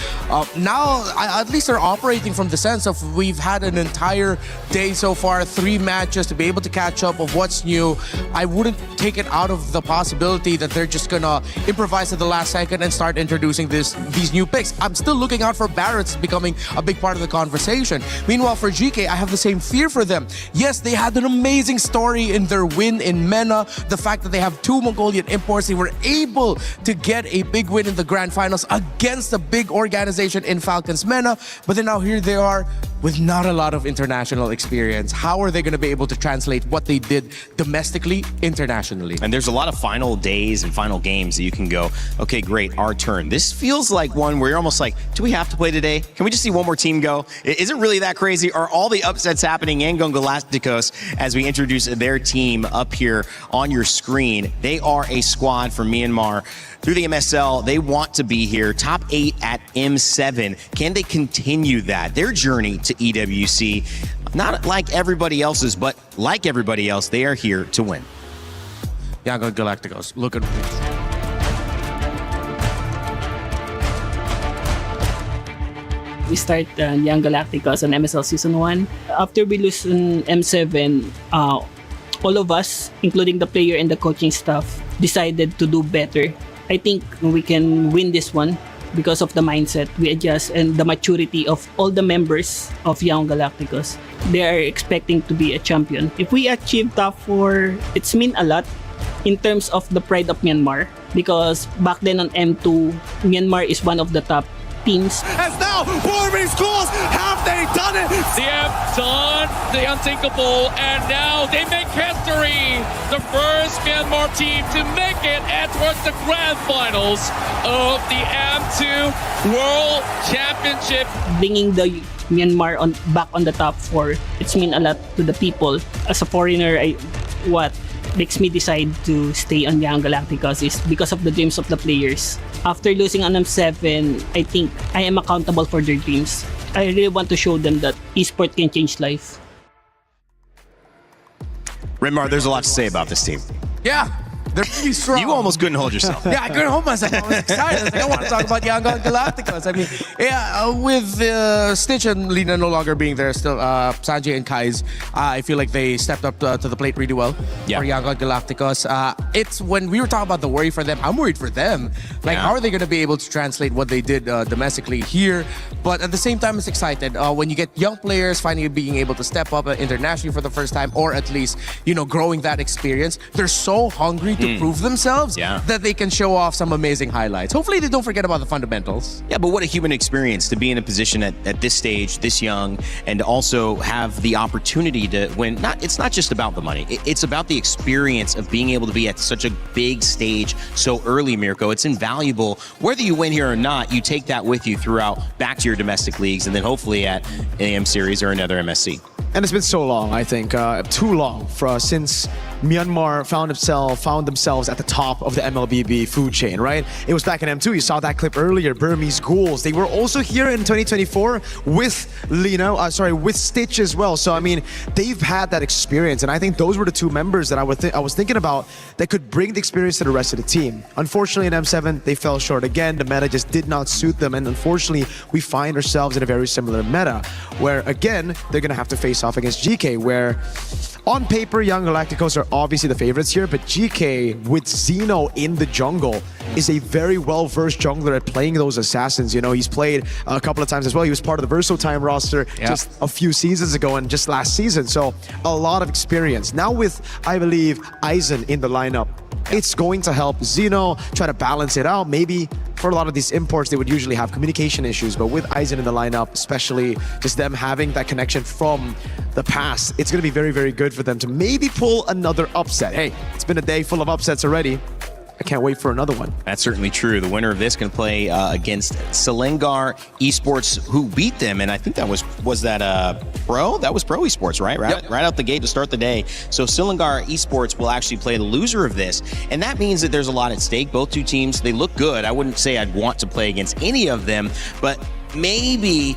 Now, at least they're operating from the sense of we've had an entire day so far, 3 matches to be able to catch up of what's new. I wouldn't take it out of the possibility that they're just going to improvise at the last second and start introducing these new picks. I'm still looking out for Barrett's becoming a big part of the conversation. Meanwhile, for GK, I have the same fear for them. Yes, they had an amazing story in their win in MENA. The fact that they have 2 Mongolian imports, they were able to get a big win in the grand finals against a big organization in Falcons MENA, but then now here they are with not a lot of international experience. How are they going to be able to translate what they did domestically, internationally? And there's a lot of final days and final games that you can go, okay, great, our turn. This feels like one where you're almost like, do we have to play today? Can we just see one more team go? Is it really that crazy? Are all the upsets happening in Yangon Galacticos as we introduce their team up here on your screen? They are a squad for Myanmar. Through the MSL, they want to be here, top 8 at M7. Can they continue that? Their journey to EWC, not like everybody else's, but like everybody else, they are here to win. Yangon Galacticos, look at We start Young Galacticos on MSL Season 1. After we lose on M7, all of us, including the player and the coaching staff, decided to do better. I think we can win this one because of the mindset we adjust and the maturity of all the members of Young Galacticos. They are expecting to be a champion. If we achieve top 4, it's mean a lot in terms of the pride of Myanmar, because back then on M2, Myanmar is one of the top teams. As now, Warming Schools, have they done it? They have done the unthinkable, and now they make history. The first Myanmar team to make it towards the grand finals of the M2 World Championship. Bringing the Myanmar back on the top 4, it's mean a lot to the people. As a foreigner, makes me decide to stay on Young Galacticos is because of the dreams of the players. After losing on M7, I think I am accountable for their dreams. I really want to show them that esport can change life. Rimar, there's a lot to say about this team. Yeah, they're pretty strong. You almost couldn't hold yourself. Yeah, I couldn't hold myself. I was excited. I want to talk about Young Galacticos. I mean, yeah, with Stitch and Lina no longer being there, still Sanjay and Kai's, I feel like they stepped up to the plate really well for Young Galacticos. It's when we were talking about the worry for them, I'm worried for them. Like, how are they going to be able to translate what they did domestically here? But at the same time, it's excited when you get young players finally being able to step up internationally for the first time, or at least, you know, growing that experience. They're so hungry to prove themselves that they can show off some amazing highlights. Hopefully they don't forget about the fundamentals. Yeah, but what a human experience to be in a position at this stage, this young, and also have the opportunity to win. It's not just about the money. It's about the experience of being able to be at such a big stage so early, Mirko. It's invaluable. Whether you win here or not, you take that with you throughout back to your domestic leagues and then hopefully at AM Series or another MSC. And it's been so long, I think, too long since Myanmar found themselves at the top of the MLBB food chain, right? It was back in M2. You saw that clip earlier, Burmese Ghouls. They were also here in 2024 with Stitch as well. So, I mean, they've had that experience. And I think those were the two members that I was thinking about that could bring the experience to the rest of the team. Unfortunately, in M7, they fell short again. The meta just did not suit them. And unfortunately, we find ourselves in a very similar meta where, again, they're going to have to face off against GK, where on paper, Young Galacticos are obviously the favorites here, but GK with Xeno in the jungle is a very well-versed jungler at playing those assassins. You know, he's played a couple of times as well. He was part of the Versotime roster just a few seasons ago and just last season. So a lot of experience. Now with, I believe, Aizen in the lineup, it's going to help Xeno try to balance it out. Maybe for a lot of these imports, they would usually have communication issues, but with Aizen in the lineup, especially just them having that connection from the past, it's going to be very, very good for them to maybe pull another upset. Hey, it's been a day full of upsets already. I can't wait for another one. That's certainly true. The winner of this can play against Selengar Esports, who beat them, and I think that was that Pro? That was Pro Esports, right? Right out the gate to start the day. So Selengar Esports will actually play the loser of this, and that means that there's a lot at stake. Both two teams, they look good. I wouldn't say I'd want to play against any of them, but maybe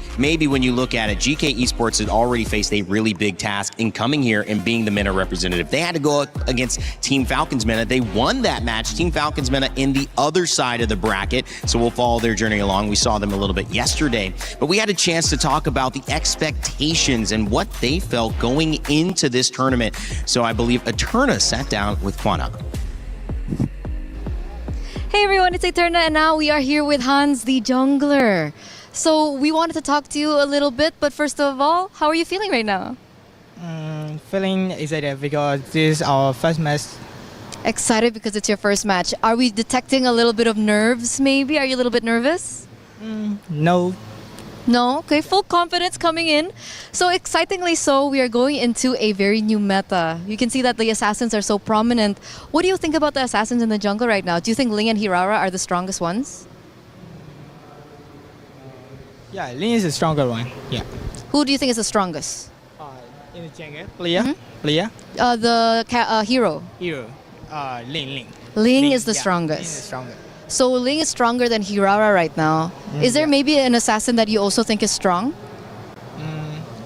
when you look at it, GK Esports had already faced a really big task in coming here and being the MENA representative. They had to go up against Team Falcons MENA. They won that match. Team Falcons MENA in the other side of the bracket, so we'll follow their journey along. We saw them a little bit yesterday, but we had a chance to talk about the expectations and what they felt going into this tournament. So I believe Eterna sat down with Kwana. Hey everyone, it's Eterna, and now we are here with Hans, the jungler. So we wanted to talk to you a little bit, but first of all, how are you feeling right now? Feeling excited because this is our first match. Excited because it's your first match. Are we detecting a little bit of nerves maybe? Are you a little bit nervous? No. No? Okay, full confidence coming in. So excitingly so, we are going into a very new meta. You can see that the assassins are so prominent. What do you think about the assassins in the jungle right now? Do you think Ling and Hirara are the strongest ones? Yeah, Ling is the stronger one. Yeah. Who do you think is the strongest? In the jungle, player. The hero. Hero. Ling. Ling is the strongest. Ling is stronger. So Ling is stronger than Hirara right now. Is there maybe an assassin that you also think is strong?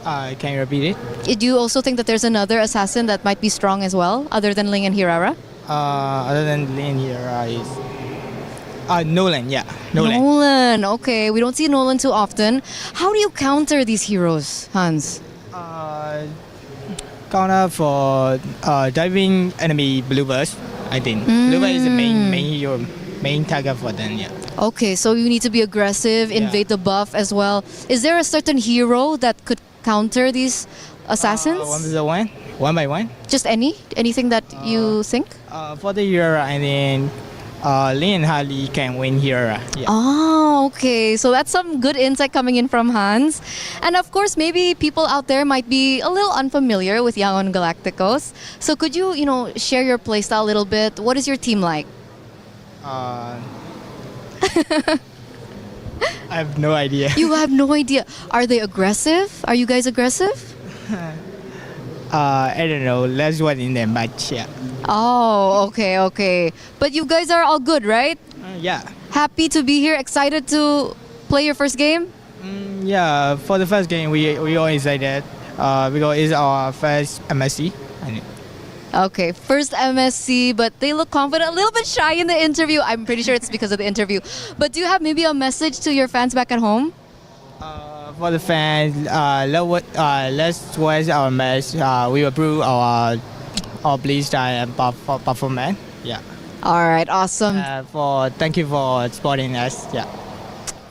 Can you repeat it? Do you also think that there's another assassin that might be strong as well, other than Ling and Hirara? Other than Ling and Hirara is Nolan, yeah. Nolan, okay. We don't see Nolan too often. How do you counter these heroes, Hans? Counter for diving enemy bluebirds, I think. Bluebird is the main hero, main target for them, yeah. Okay, so you need to be aggressive, invade the buff as well. Is there a certain hero that could counter these assassins? One by one. Just anything that you think? For the hero, I think Ling and Harley can win here. Yeah. Oh, okay. So that's some good insight coming in from Hans. And of course, maybe people out there might be a little unfamiliar with Young Galacticos. So could you, share your playstyle a little bit? What is your team like? I have no idea. You have no idea. Are they aggressive? Are you guys aggressive? I don't know. Last one in the match. Yeah. Oh, okay. But you guys are all good, right? Yeah. Happy to be here. Excited to play your first game. Yeah. For the first game, we all excited because it's our first MSC. Okay, first MSC, but they look confident, a little bit shy in the interview. I'm pretty sure it's because of the interview. But do you have maybe a message to your fans back at home? For the fans, let's watch our match. We improve our play style and performance. Yeah. All right, awesome. Thank you for supporting us. Yeah.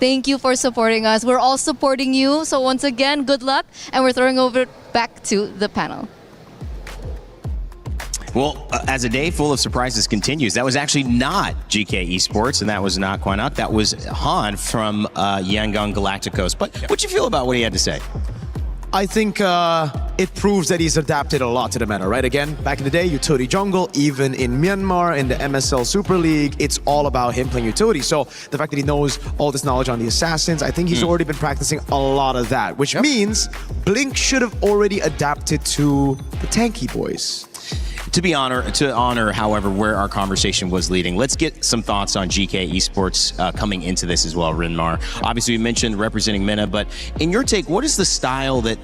Thank you for supporting us. We're all supporting you. So once again, good luck, and we're throwing over back to the panel. Well, as a day full of surprises continues, that was actually not GK Esports, and that was not Quanok. That was Han from Yangon Galacticos. But what'd you feel about what he had to say? I think it proves that he's adapted a lot to the meta, right? Again, back in the day, utility jungle, even in Myanmar, in the MSL Super League, it's all about him playing utility. So the fact that he knows all this knowledge on the assassins, I think he's already been practicing a lot of that, which means Blink should have already adapted to the TENKKYU boys. To honor, however, where our conversation was leading, let's get some thoughts on GK Esports coming into this as well, Rinmar. Obviously, we mentioned representing MENA, but in your take, what is the style that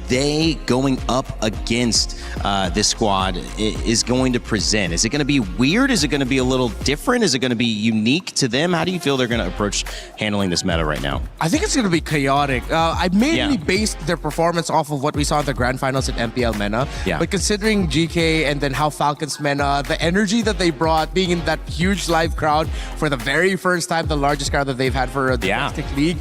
they going up against this squad is going to present? Is it going to be weird? Is it going to be a little different? Is it going to be unique to them? How do you feel they're going to approach handling this meta right now? I think it's going to be chaotic. I mainly based their performance off of what we saw in the grand finals at MPL MENA. Yeah. But considering GK and then how Falcons MENA, the energy that they brought, being in that huge live crowd for the very first time, the largest crowd that they've had for a domestic league,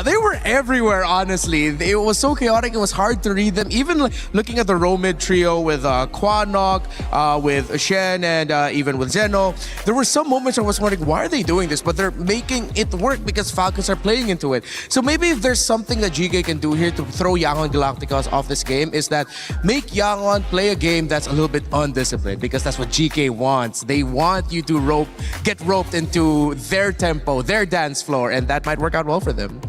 they were everywhere, honestly. It was so chaotic, it was hard to read them. Even looking at the Romid trio with Quanok, with Shen, and even with Zeno, there were some moments I was wondering, why are they doing this? But they're making it work because Falcons are playing into it. So maybe if there's something that GK can do here to throw Yangon Galacticos off this game, is that make Yangon play a game that's a little bit undisciplined, because that's what GK wants. They want you to get roped into their tempo, their dance floor, and that might work out well for them.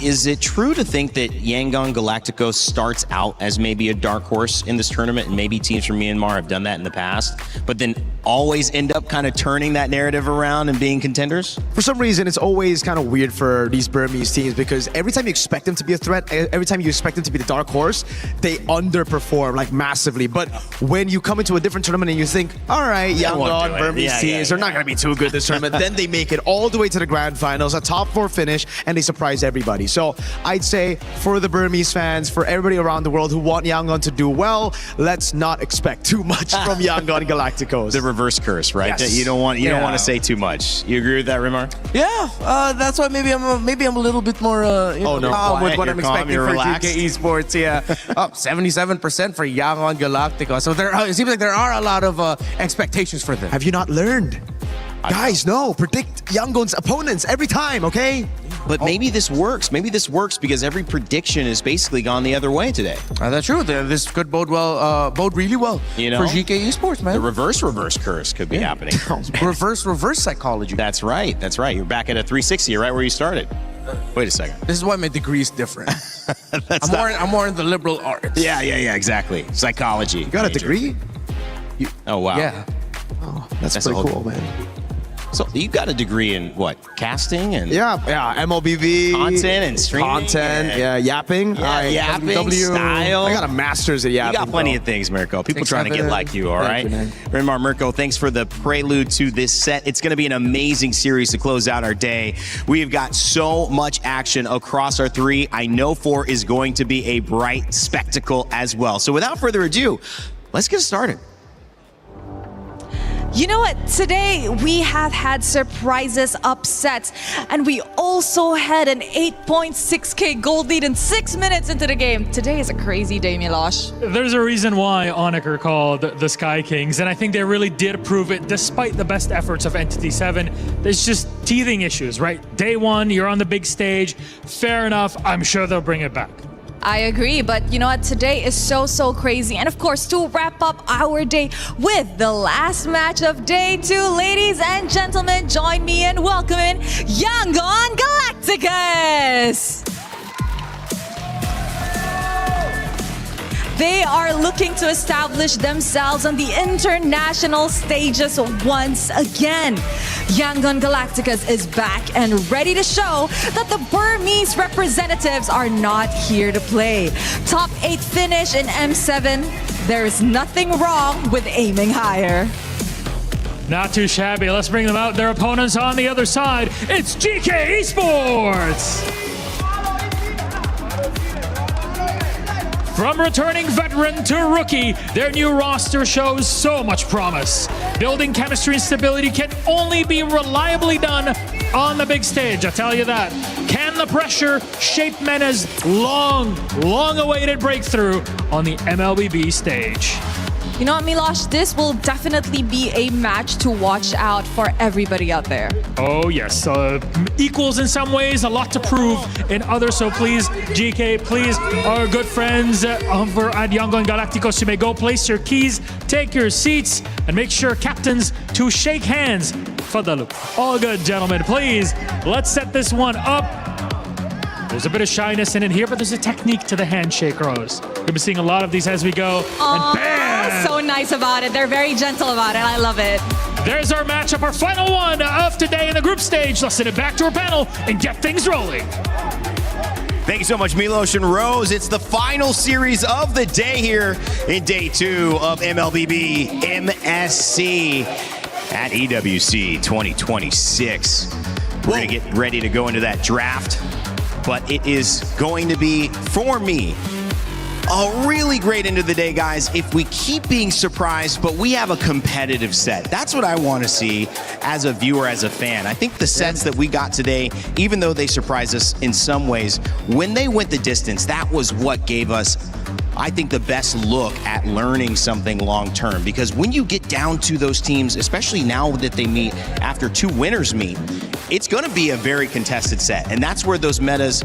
Is it true to think that Yangon Galacticos starts out as maybe a dark horse in this tournament, and maybe teams from Myanmar have done that in the past, but then always end up kind of turning that narrative around and being contenders? For some reason, it's always kind of weird for these Burmese teams, because every time you expect them to be a threat, every time you expect them to be the dark horse, they underperform like massively. But when you come into a different tournament and you think, all right, Yangon, Burmese teams, they're not going to be too good this tournament, then they make it all the way to the grand finals, a top 4 finish, and they surprise everybody. So I'd say for the Burmese fans, for everybody around the world who want Yangon to do well, let's not expect too much from Yangon Galacticos. The reverse curse, right? Yes. You don't want to say too much. You agree with that, Rimar? Yeah, that's why maybe I'm a little bit more calm with what I'm expecting for GK Esports. Yeah, up 77% for Yangon Galacticos. So it seems like there are a lot of expectations for them. Have you not learned? Guys, no, predict Yangon's opponents every time, okay? But maybe this works. Maybe this works because every prediction has basically gone the other way today. That's true. This could bode really well for GK Esports, man. The reverse curse could be happening. reverse psychology. That's right. That's right. You're back at a 360, right where you started. Wait a second. This is why my degree is different. I'm more in the liberal arts. Yeah, exactly. Psychology. You got a degree? Oh, wow. Yeah. Oh, that's pretty cool, man. So you got a degree in what? Casting and MLBV, content and streaming, yapping, yapping, style. I got a master's at yapping. You got plenty of things, Mirko. People trying to get like you. All right, Rinmar, Mirko, thanks for the prelude to this set. It's going to be an amazing series to close out our day. We've got so much action across our 3. I know 4 is going to be a bright spectacle as well. So without further ado, let's get started. You know what? Today we have had surprises, upsets, and we also had an 8.6k gold lead in 6 minutes into the game. Today is a crazy day, Milosh. There's a reason why onic are called the Sky Kings, and I think they really did prove it despite the best efforts of Entity 7. There's just teething issues, right? Day 1, you're on the big stage. Fair enough. I'm sure they'll bring it back. I agree, but you know what? Today is so crazy. And of course, to wrap up our day with the last match of day 2, ladies and gentlemen, join me in welcoming Yangon Galacticos! They are looking to establish themselves on the international stages once again. Yangon Galacticos is back and ready to show that the Burmese representatives are not here to play. Top 8 finish in M7. There is nothing wrong with aiming higher. Not too shabby. Let's bring them out. Their opponents on the other side. It's GK Esports. From returning veteran to rookie, their new roster shows so much promise. Building chemistry and stability can only be reliably done on the big stage, I tell you that. Can the pressure shape MENA's long-awaited breakthrough on the MLBB stage? You know what, Milosh? This will definitely be a match to watch out for everybody out there. Oh yes, equals in some ways, a lot to prove in others. So please, GK, please, our good friends over at Yangon Galacticos, you may go place your keys, take your seats, and make sure, captains, to shake hands for the look. All good, gentlemen. Please, let's set this one up. There's a bit of shyness in it here, but there's a technique to the handshake, Rose. We'll be seeing a lot of these as we go. Aww, and bam! So nice about it. They're very gentle about it. I love it. There's our matchup, our final one of today in the group stage. Let's send it back to our panel and get things rolling. Thank you so much, Milos and Rose. It's the final series of the day here in day 2 of MLBB MSC at EWC 2026. We're going to get ready to go into that draft, but it is going to be, for me, a really great end of the day, guys, if we keep being surprised, but we have a competitive set. That's what I want to see as a viewer, as a fan. I think the sets that we got today, even though they surprised us in some ways, when they went the distance, that was what gave us, I think, the best look at learning something long-term. Because when you get down to those teams, especially now that they meet after 2 winners meet, it's going to be a very contested set. And that's where those metas,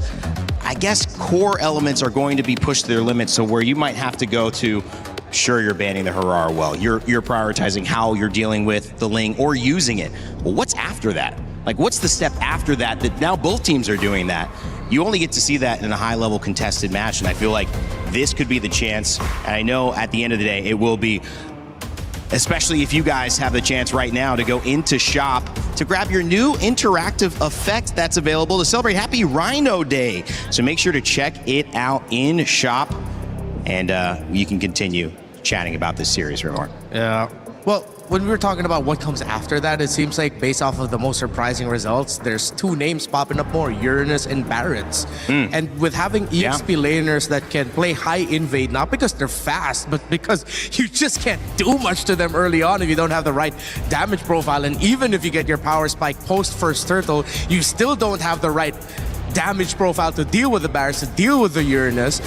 I guess, core elements are going to be pushed to their limits. So where you might have to go to, sure, you're banning the Harar well. You're prioritizing how you're dealing with the Ling or using it. Well, what's after that? Like, what's the step after that now both teams are doing that? You only get to see that in a high-level contested match, and I feel like this could be the chance. And I know at the end of the day, it will be, especially if you guys have the chance right now to go into shop to grab your new interactive effect that's available to celebrate Happy Rhino Day. So make sure to check it out in shop, and you can continue chatting about this series for more. Yeah. Well, when we were talking about what comes after that, it seems like based off of the most surprising results, there's 2 names popping up more, Uranus and Barretts. And with having EXP laners that can play high invade, not because they're fast, but because you just can't do much to them early on if you don't have the right damage profile. And even if you get your power spike post first turtle, you still don't have the right damage profile to deal with the Barretts, to deal with the Uranus.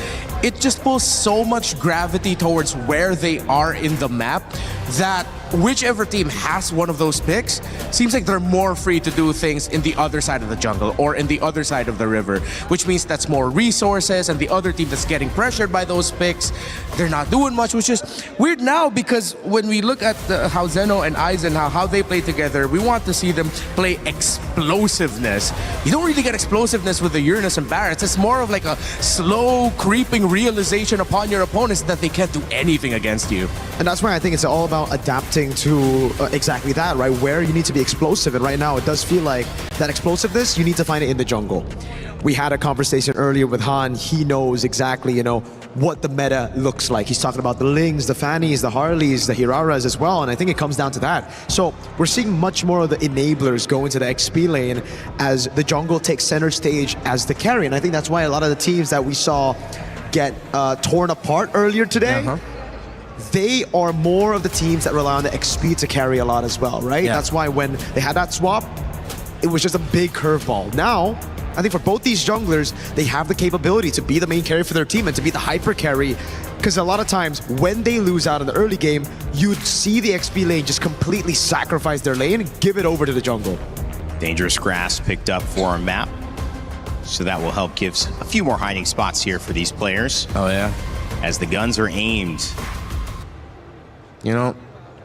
It just pulls so much gravity towards where they are in the map that whichever team has one of those picks seems like they're more free to do things in the other side of the jungle or in the other side of the river, which means that's more resources, and the other team that's getting pressured by those picks, they're not doing much, which is weird now, because when we look at how Zeno and Aizen, how they play together, we want to see them play explosiveness. You don't really get explosiveness with the Uranus and Barretts. It's more of like a slow creeping realization upon your opponents that they can't do anything against you. And that's why I think it's all about adapting to exactly that, right? Where you need to be explosive, and right now it does feel like that explosiveness, you need to find it in the jungle. We had a conversation earlier with Han. He knows exactly, what the meta looks like. He's talking about the Lings, the Fannies, the Harleys, the Hiraras as well, and I think it comes down to that. So we're seeing much more of the enablers go into the XP lane as the jungle takes center stage as the carry, and I think that's why a lot of the teams that we saw get torn apart earlier today, they are more of the teams that rely on the XP to carry a lot as well, right? That's why when they had that swap, it was just a big curveball. Now, I think for both these junglers, they have the capability to be the main carry for their team and to be the hyper carry, because a lot of times when they lose out in the early game, you'd see the XP lane just completely sacrifice their lane and give it over to the jungle. Dangerous grass picked up for our map, so that will help give a few more hiding spots here for these players. Oh yeah. As the guns are aimed.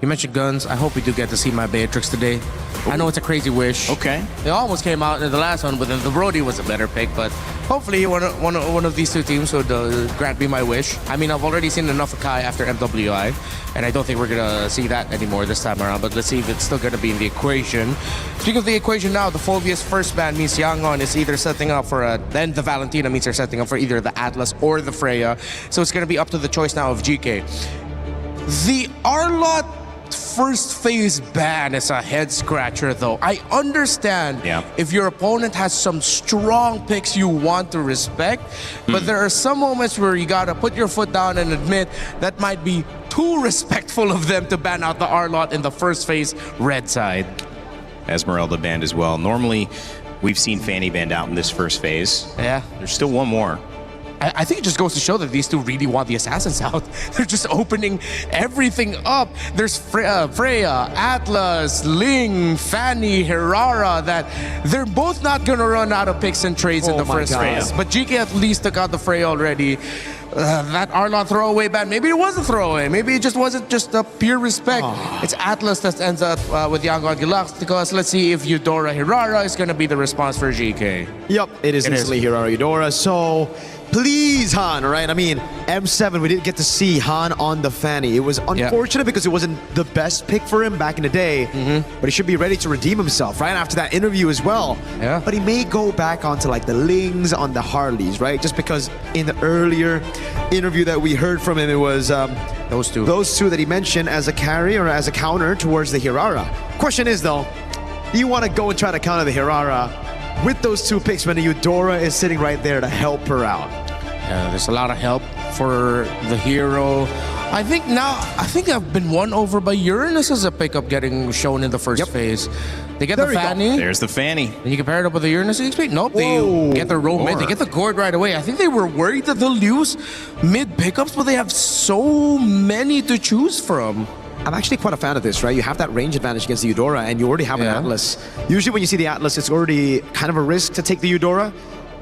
You mentioned guns. I hope we do get to see my Beatrix today. I know it's a crazy wish. Okay. It almost came out in the last one, but then the Brody was a better pick. But hopefully one of these two teams would grant me my wish. I mean, I've already seen enough of Kai after MWI, and I don't think we're going to see that anymore this time around. But let's see if it's still going to be in the equation. Speaking of the equation now, the Phobia's first ban means Yangon is either setting up for then the Valentina means they're setting up for either the Atlas or the Freya. So it's going to be up to the choice now of GK. The Arlot first phase ban is a head scratcher though. I understand if your opponent has some strong picks you want to respect, but there are some moments where you gotta put your foot down and admit that might be too respectful of them to ban out the Arlot in the first phase red side. Esmeralda banned as well. Normally, we've seen Fanny banned out in this first phase. Yeah. There's still one more. I think it just goes to show that these two really want the assassins out. They're just opening everything up. There's Freya, Atlas, Ling, Fanny, Hirara, that they're both not going to run out of picks and trades in the first phase. But GK at least took out the Freya already. That Arlot throwaway ban, maybe it was a throwaway. Maybe it just wasn't just a pure respect. It's Atlas that ends up with Yangon Galacticos. Let's see if Eudora Hirara is going to be the response for GK. Yep, it is instantly Hirara Eudora. So please, Han, right? I mean, M7, we didn't get to see Han on the Fanny. It was unfortunate because it wasn't the best pick for him back in the day, but he should be ready to redeem himself, right? After that interview as well. Yeah. But he may go back onto like the Lings, on the Harleys, right? Just because in the earlier interview that we heard from him, it was those two that he mentioned as a carry or as a counter towards the Hirara. Question is though, do you want to go and try to counter the Hirara with those two picks when the Eudora is sitting right there to help her out? There's a lot of help for the hero. I think I've been won over by Uranus as a pickup getting shown in the first phase. They get the Fanny. There's the Fanny. And you compare it up with the Uranus XP. Nope, they get the roll mid. They get the Gourd right away. I think they were worried that they'll lose mid pickups, but they have so many to choose from. I'm actually quite a fan of this, right? You have that range advantage against the Eudora, and you already have an Atlas. Usually when you see the Atlas, it's already kind of a risk to take the Eudora.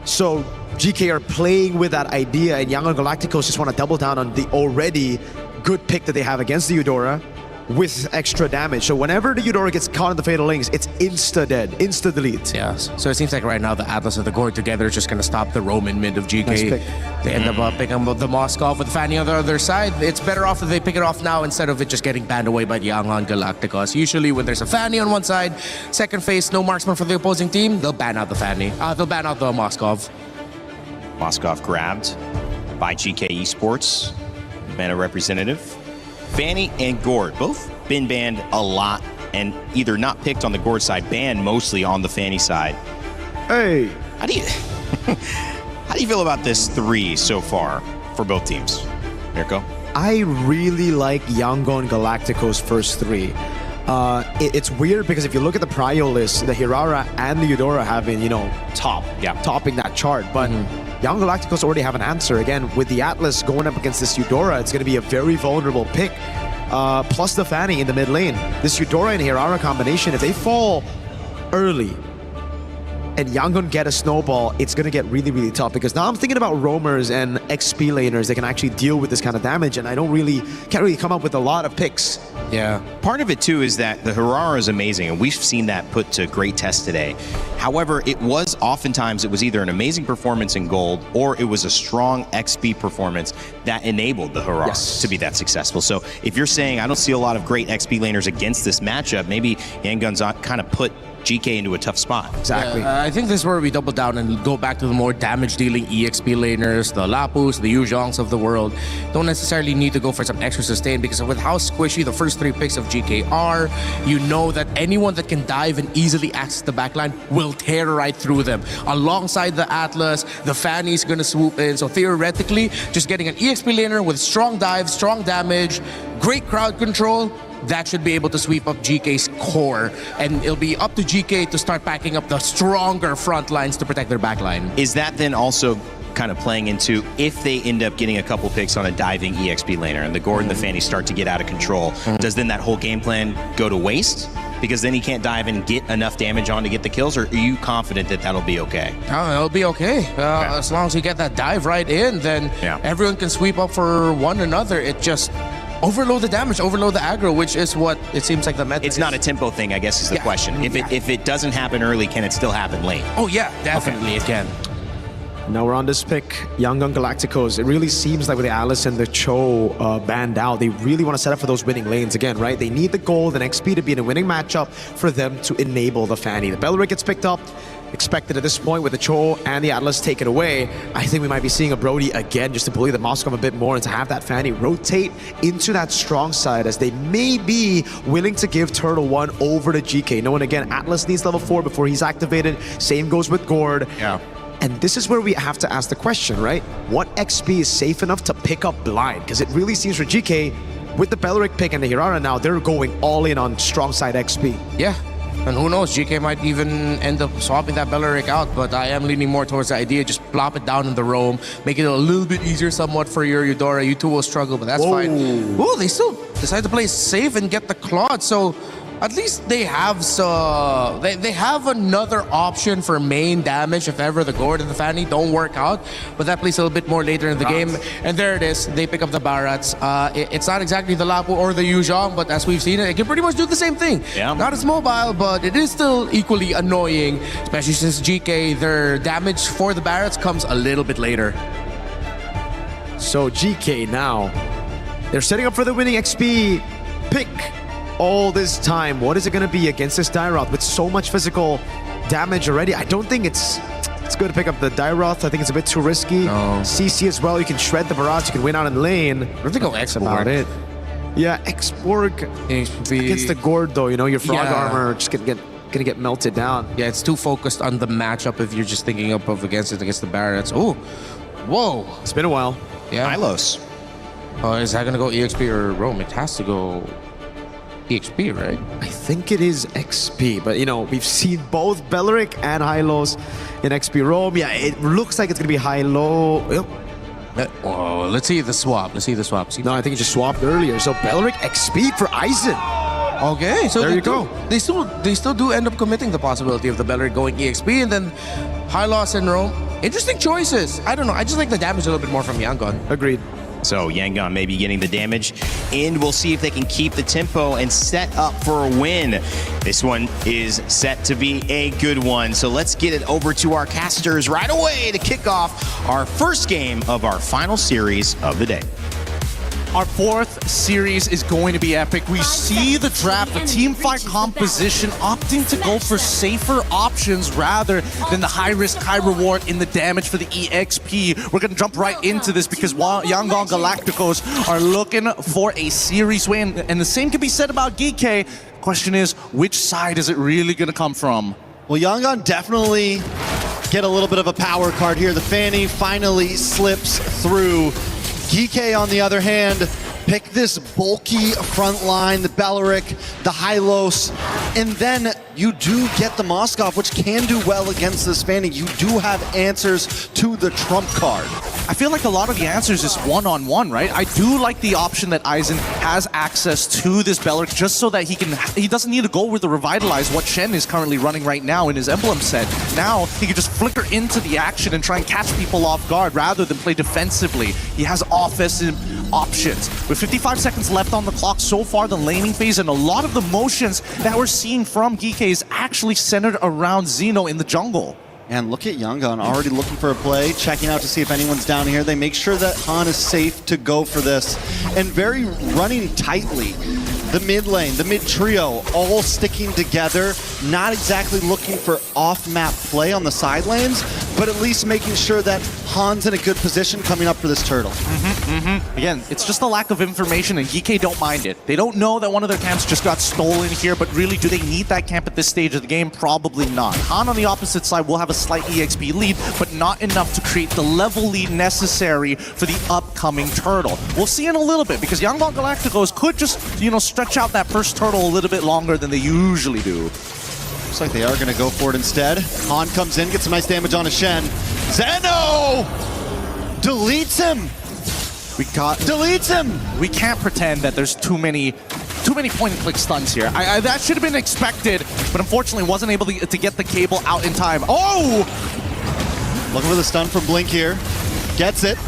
So GK are playing with that idea, and Yangon Galacticos just want to double down on the already good pick that they have against the Eudora with extra damage. So whenever the Eudora gets caught in the Fatal Links, it's insta-dead, insta-delete. Yes. So it seems like right now the Atlas and the Gourd together is just going to stop the Roman mid of GK. Nice pick. They end up picking up the Moskov with Fanny on the other side. It's better off if they pick it off now instead of it just getting banned away by the Yangon Galacticos. Usually when there's a Fanny on one side, second phase, no marksman for the opposing team, they'll ban out the Fanny. They'll ban out the Moskov. Moskov grabbed by GK Esports, Mana representative. Fanny and Gourd, both been banned a lot and either not picked on the Gourd side, banned mostly on the Fanny side. Hey! How do you feel about this 3 so far for both teams? Mirko? I really like Yangon Galacticos' first 3. It's weird because if you look at the prio list, the Hirara and the Eudora have been, topping that chart. But Yangon Galacticos already have an answer. Again, with the Atlas going up against this Eudora, it's going to be a very vulnerable pick. Plus the Fanny in the mid lane. This Eudora and Hirara combination, if they fall early and Yangon get a snowball, it's going to get really, really tough. Because now I'm thinking about roamers and XP laners that can actually deal with this kind of damage, and I can't really come up with a lot of picks. Yeah. Part of it too is that the Hirara is amazing, and we've seen that put to great test today. However, it was either an amazing performance in gold or it was a strong XP performance that enabled the Hirara to be that successful. So if you're saying I don't see a lot of great XP laners against this matchup, maybe Yangon's kind of put GK into a tough spot. Exactly. I think this is where we double down and go back to the more damage-dealing EXP laners, the Lapus, the Yuzhongs of the world. Don't necessarily need to go for some extra sustain because with how squishy the first 3 picks of GK are, you know that anyone that can dive and easily access the backline will tear right through them. Alongside the Atlas, the Fanny's going to swoop in. So theoretically, just getting an EXP laner with strong dive, strong damage, great crowd control, that should be able to sweep up GK's core, and it'll be up to GK to start packing up the stronger front lines to protect their backline. Is that then also kind of playing into if they end up getting a couple picks on a diving EXP laner and the Gourd and the Fanny start to get out of control, does then that whole game plan go to waste? Because then he can't dive and get enough damage on to get the kills, or are you confident that that'll be okay? Oh, it'll be okay. As long as you get that dive right in, then everyone can sweep up for one another. It just overload the damage, overload the aggro, which is what it seems like the meta. It's not a tempo thing, I guess, is the question. If it doesn't happen early, can it still happen late? Oh yeah, definitely it can. Now we're on this pick, Yangon Galacticos. It really seems like with the Alice and the Cho banned out, they really want to set up for those winning lanes again, right? They need the gold and XP to be in a winning matchup for them to enable the Fanny. The Beleric gets picked up. Expected at this point with the Cho and the Atlas taken away. I think we might be seeing a Brody again just to bully the Moskov a bit more and to have that Fanny rotate into that strong side as they may be willing to give Turtle 1 over to GK. Knowing again, Atlas needs level 4 before he's activated. Same goes with Gord. Yeah. And this is where we have to ask the question, right? What XP is safe enough to pick up blind? Because it really seems for GK, with the Beleric pick and the Hirara now, they're going all in on strong side XP. Yeah. And who knows, GK might even end up swapping that Beleric out, but I am leaning more towards the idea, just plop it down in the roam, make it a little bit easier somewhat for your Eudora. You two will struggle, but that's fine. Ooh, they still decide to play safe and get the Claude, so at least they have they have another option for main damage if ever the Gord and the Fanny don't work out, but that plays a little bit more later in the game. And there it is, they pick up the Barats. It's not exactly the Lapu or the Yuzhong, but as we've seen it can pretty much do the same thing. Yeah. Not as mobile, but it is still equally annoying, especially since GK, their damage for the Barats comes a little bit later. So GK now, they're setting up for the winning XP pick. All this time, what is it going to be against this Dairoth with so much physical damage already? I don't think it's good to pick up the Dairoth. I think it's a bit too risky. CC as well, you can shred the barrage, you can win out in lane. I don't think I'll That's about it. Yeah, X-Borg against the Gord though, you know, your frog armor just gonna get melted down. Yeah, it's too focused on the matchup if you're just thinking of against the Barats. Oh, whoa. It's been a while. Yeah. Hylos. Is that gonna go EXP or Rome? It has to go EXP, right? I think it is XP, but you know, we've seen both Beleric and Hylos in XP Rome. Yeah, it looks like it's gonna be Hylo. Oh, let's see the swap. No, I think it just swapped earlier. So Beleric XP for Aizen. Okay, so there you go. They still do end up committing the possibility of the Beleric going EXP and then Hylos and Rome. Interesting choices. I don't know. I just like the damage a little bit more from Yangon. Agreed. So Yangon may be getting the damage, and we'll see if they can keep the tempo and set up for a win. This one is set to be a good one. So let's get it over to our casters right away to kick off our first game of our final series of the day. Our fourth series is going to be epic. We see the draft, the team fight composition opting to go for safer options rather than the high risk, high reward in the damage for the EXP. We're going to jump right into this because Yangon Galacticos are looking for a series win. And the same can be said about GK. Question is, which side is it really going to come from? Well, Yangon definitely get a little bit of a power card here. The Fanny finally slips through. GK, on the other hand, pick this bulky front line, the Beleric, the Hylos, and then you do get the Moskov, which can do well against this Fanny. You do have answers to the trump card. I feel like a lot of the answers is one-on-one, right? I do like the option that Aizen has access to this Beleric just so that he doesn't need to go with the Revitalize, what Shen is currently running right now in his emblem set. Now, he can just flicker into the action and try and catch people off guard rather than play defensively. He has offensive options. With 55 seconds left on the clock so far, the laning phase, and a lot of the motions that we're seeing from GK is actually centered around Xeno in the jungle. And look at Yangon already looking for a play, checking out to see if anyone's down here. They make sure that Han is safe to go for this. And very running tightly. The mid lane, the mid trio, all sticking together. Not exactly looking for off-map play on the side lanes, but at least making sure that Han's in a good position coming up for this turtle. Again, it's just a lack of information, and GK don't mind it. They don't know that one of their camps just got stolen here, but really, do they need that camp at this stage of the game? Probably not. Han on the opposite side will have a slight EXP lead, but not enough to create the level lead necessary for the upcoming turtle. We'll see in a little bit, because Yangon Galacticos could just, you know, stretch out that first turtle a little bit longer than they usually do. Looks like they are going to go for it instead. Han comes in, gets some nice damage on a Shen. Zeno! Deletes him! Deletes him! We can't pretend that there's too many point-and-click stuns here. That should have been expected, but unfortunately wasn't able to get the cable out in time. Oh! Looking for the stun from Blink here. Gets it.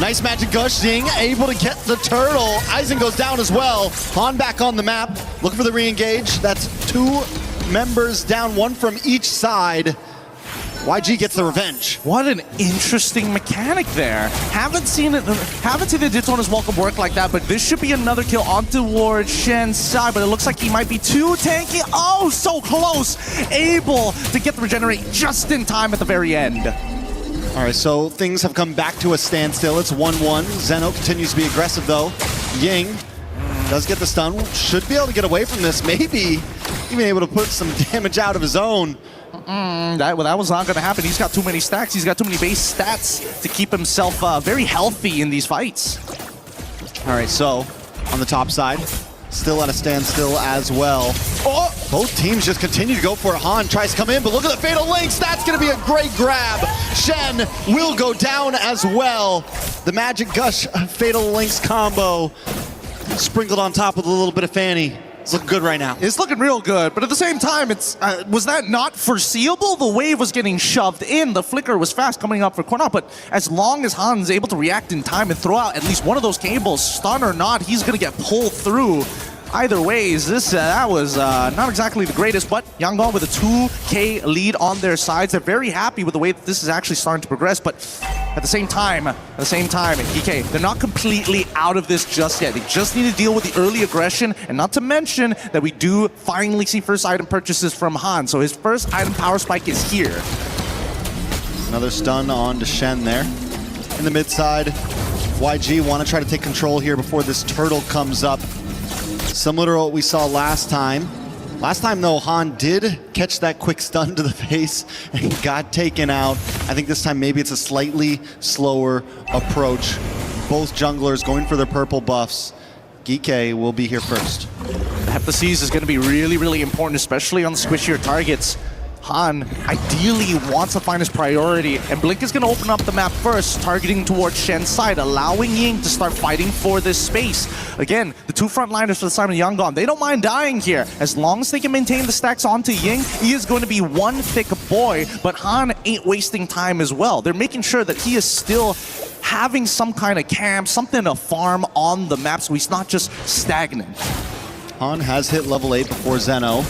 Nice magic gush. Ying able to get the turtle. Aizen goes down as well. Han back on the map. Looking for the re-engage. That's 2 members down, 1 from each side. YG gets the revenge. What an interesting mechanic there. Haven't seen the Daytona's Welcome work like that, but this should be another kill on towards Shen's side, but it looks like he might be too tanky. Oh, so close. Able to get the regenerate just in time at the very end. All right, so things have come back to a standstill. It's 1-1. Zeno continues to be aggressive, though. Ying does get the stun. Should be able to get away from this. Maybe even able to put some damage out of his own. That was not going to happen. He's got too many stacks. He's got too many base stats to keep himself very healthy in these fights. All right, so on the top side, still at a standstill as well. Oh, both teams just continue to go for it. Han tries to come in, but look at the Fatal Links. That's going to be a great grab. Shen will go down as well. The Magic Gush Fatal Links combo sprinkled on top with a little bit of Fanny. It's looking good right now. It's looking real good, but at the same time, it's was that not foreseeable? The wave was getting shoved in. The flicker was fast coming up for Cornell, but as long as Han's able to react in time and throw out at least one of those cables, stun or not, he's going to get pulled through. Either ways, that was not exactly the greatest, but Yangon with a 2K lead on their sides. They're very happy with the way that this is actually starting to progress, but at the same time, GK, they're not completely out of this just yet. They just need to deal with the early aggression, and not to mention that we do finally see first item purchases from Han, so his first item power spike is here. Another stun on to Shen there. In the mid side, YG want to try to take control here before this turtle comes up. Similar to what we saw last time. Last time, though, Han did catch that quick stun to the face and got taken out. I think this time maybe it's a slightly slower approach. Both junglers going for their purple buffs. GK will be here first. Hep the Seas is going to be really, really important, especially on the squishier targets. Han ideally wants to find his priority, and Blink is going to open up the map first, targeting towards Shen's side, allowing Ying to start fighting for this space. Again, the 2 frontliners for the side of Yangon, they don't mind dying here. As long as they can maintain the stacks onto Ying, he is going to be one thick boy, but Han ain't wasting time as well. They're making sure that he is still having some kind of camp, something to farm on the map, so he's not just stagnant. Han has hit level 8 before Zeno,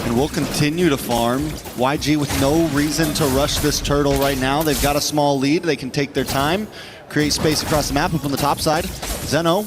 and will continue to farm. YG with no reason to rush this turtle right now. They've got a small lead. They can take their time, create space across the map up on the top side. Zeno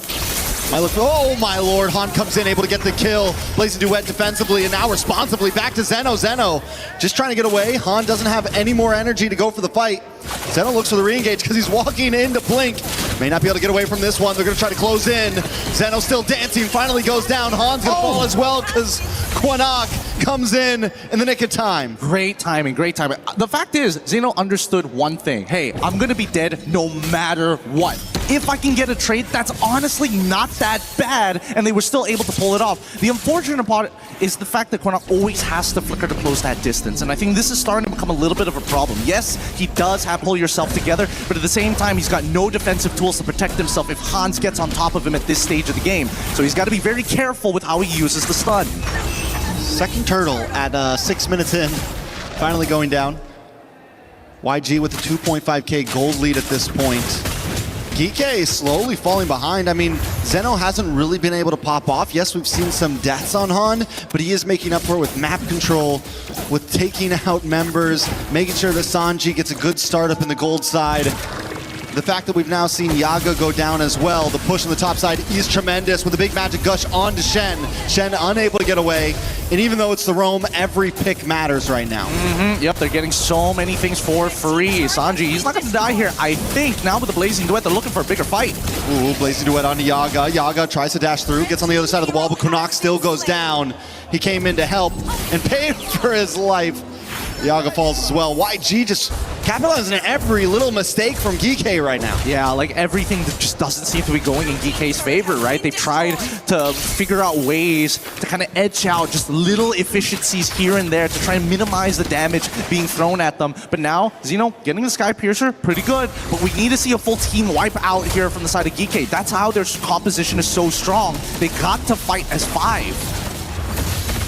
might look, oh my lord, Han comes in, able to get the kill. Plays a duet defensively, and now responsibly back to Zeno. Zeno just trying to get away. Han doesn't have any more energy to go for the fight. Zeno looks for the re-engage because he's walking into Blink. May not be able to get away from this one. They're going to try to close in. Zeno still dancing, finally goes down. Han's going to fall as well because Quanak comes in the nick of time. Great timing, great timing. The fact is, Zeno understood one thing. Hey, I'm going to be dead no matter what. If I can get a trade, that's honestly not that bad, and they were still able to pull it off. The unfortunate part is the fact that Quanak always has to flicker to close that distance, and I think this is starting to become a little bit of a problem. Yes, he does have pull yourself together, but at the same time, he's got no defensive tools to protect himself if Hans gets on top of him at this stage of the game. So he's got to be very careful with how he uses the stun. Second turtle at 6 minutes in, finally going down. YG with a 2.5k gold lead at this point. GK is slowly falling behind. I mean, Zeno hasn't really been able to pop off. Yes, we've seen some deaths on Han, but he is making up for it with map control, with taking out members, making sure that Sanji gets a good start up in the gold side. The fact that we've now seen Yaga go down as well, the push on the top side is tremendous with a big magic gush onto Shen. Shen unable to get away, and even though it's the roam, every pick matters right now. Yep, they're getting so many things for free. Sanji, he's not going to die here, I think. Now with the Blazing Duet, they're looking for a bigger fight. Ooh, Blazing Duet onto Yaga. Yaga tries to dash through, gets on the other side of the wall, but Quanak still goes down. He came in to help and paid for his life. Yaga falls as well. YG just capitalizing on every little mistake from GK right now. Yeah, like everything that just doesn't seem to be going in GK's favor, right? They've tried to figure out ways to kind of edge out just little efficiencies here and there to try and minimize the damage being thrown at them. But now, Zeno getting the Sky Piercer, pretty good. But we need to see a full team wipe out here from the side of GK. That's how their composition is so strong. They got to fight as 5.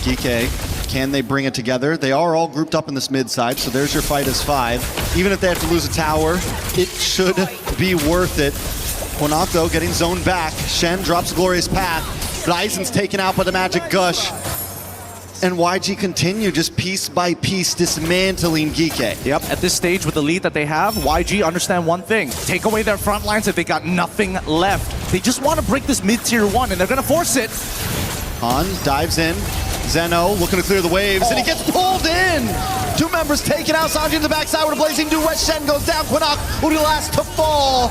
GK, can they bring it together? They are all grouped up in this mid side, so there's your fight as 5. Even if they have to lose a tower, it should be worth it. Quinnock, though, getting zoned back. Shen drops a glorious path. But Aizen's taken out by the magic gush. And YG continue just piece by piece dismantling GK. Yep, at this stage with the lead that they have, YG understand one thing. Take away their front lines if they got nothing left. They just want to break this mid-tier 1, and they're going to force it. Han dives in. Zeno looking to clear the waves, and he gets pulled in! 2 members taken out. Sanji in the backside with a blazing duet. Shen goes down. Quinnock will be last to fall.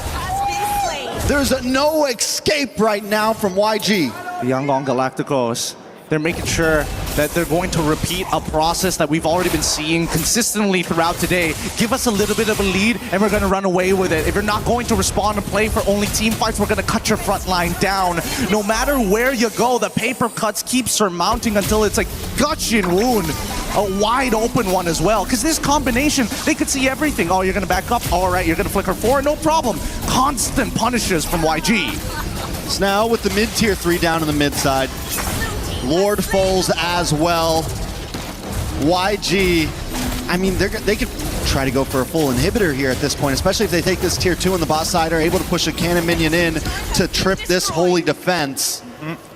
There's no escape right now from YG. The Yangon Galacticos, they're making sure that they're going to repeat a process that we've already been seeing consistently throughout today. Give us a little bit of a lead and we're going to run away with it. If you're not going to respond and play for only team fights, we're going to cut your front line down. No matter where you go, the paper cuts keep surmounting until it's like gushing wound. A wide open one as well. Because this combination, they could see everything. Oh, you're going to back up? All right, you're going to flicker forward? No problem. Constant punishes from YG. So now with the mid-tier 3 down in the mid side, Lord falls as well. YG, I mean, they could try to go for a full inhibitor here at this point, especially if they take this tier 2 on the bot side, are able to push a cannon minion in to trip this holy defense.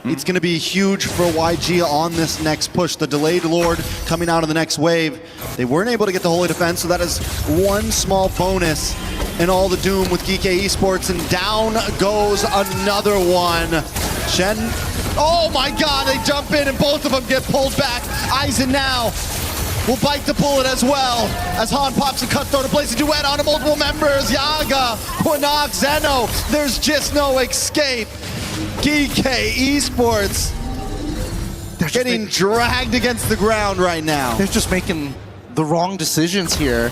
It's going to be huge for YG on this next push. The delayed Lord coming out of the next wave. They weren't able to get the holy defense, so that is one small bonus in all the doom with GK Esports, and down goes another one. Shen, oh my god, they jump in and both of them get pulled back. Aizen now will bite the bullet as well, as Han pops a cutthroat, a blazing duet onto multiple members. Yaga, Quinnock, Zeno, there's just no escape. GK Esports, they're getting dragged against the ground right now. They're just making the wrong decisions here.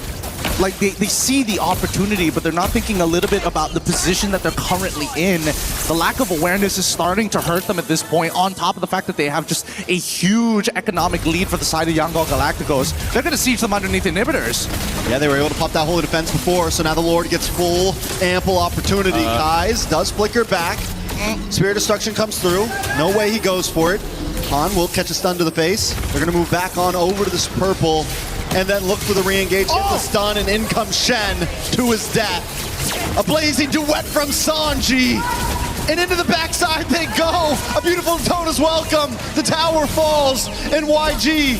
Like, they see the opportunity, but they're not thinking a little bit about the position that they're currently in. The lack of awareness is starting to hurt them at this point, on top of the fact that they have just a huge economic lead for the side of Yangon Galacticos. They're going to siege them underneath inhibitors. Yeah, they were able to pop that holy defense before, so now the Lord gets full, ample opportunity. Kai's does flicker back. Spirit Destruction comes through. No way he goes for it. Han will catch a stun to the face. They're going to move back on over to this purple and then look for the re-engage, get the stun, and in comes Shen to his death. A blazing duet from Sanji. And into the backside they go. A beautiful Tona's welcome. The tower falls, and YG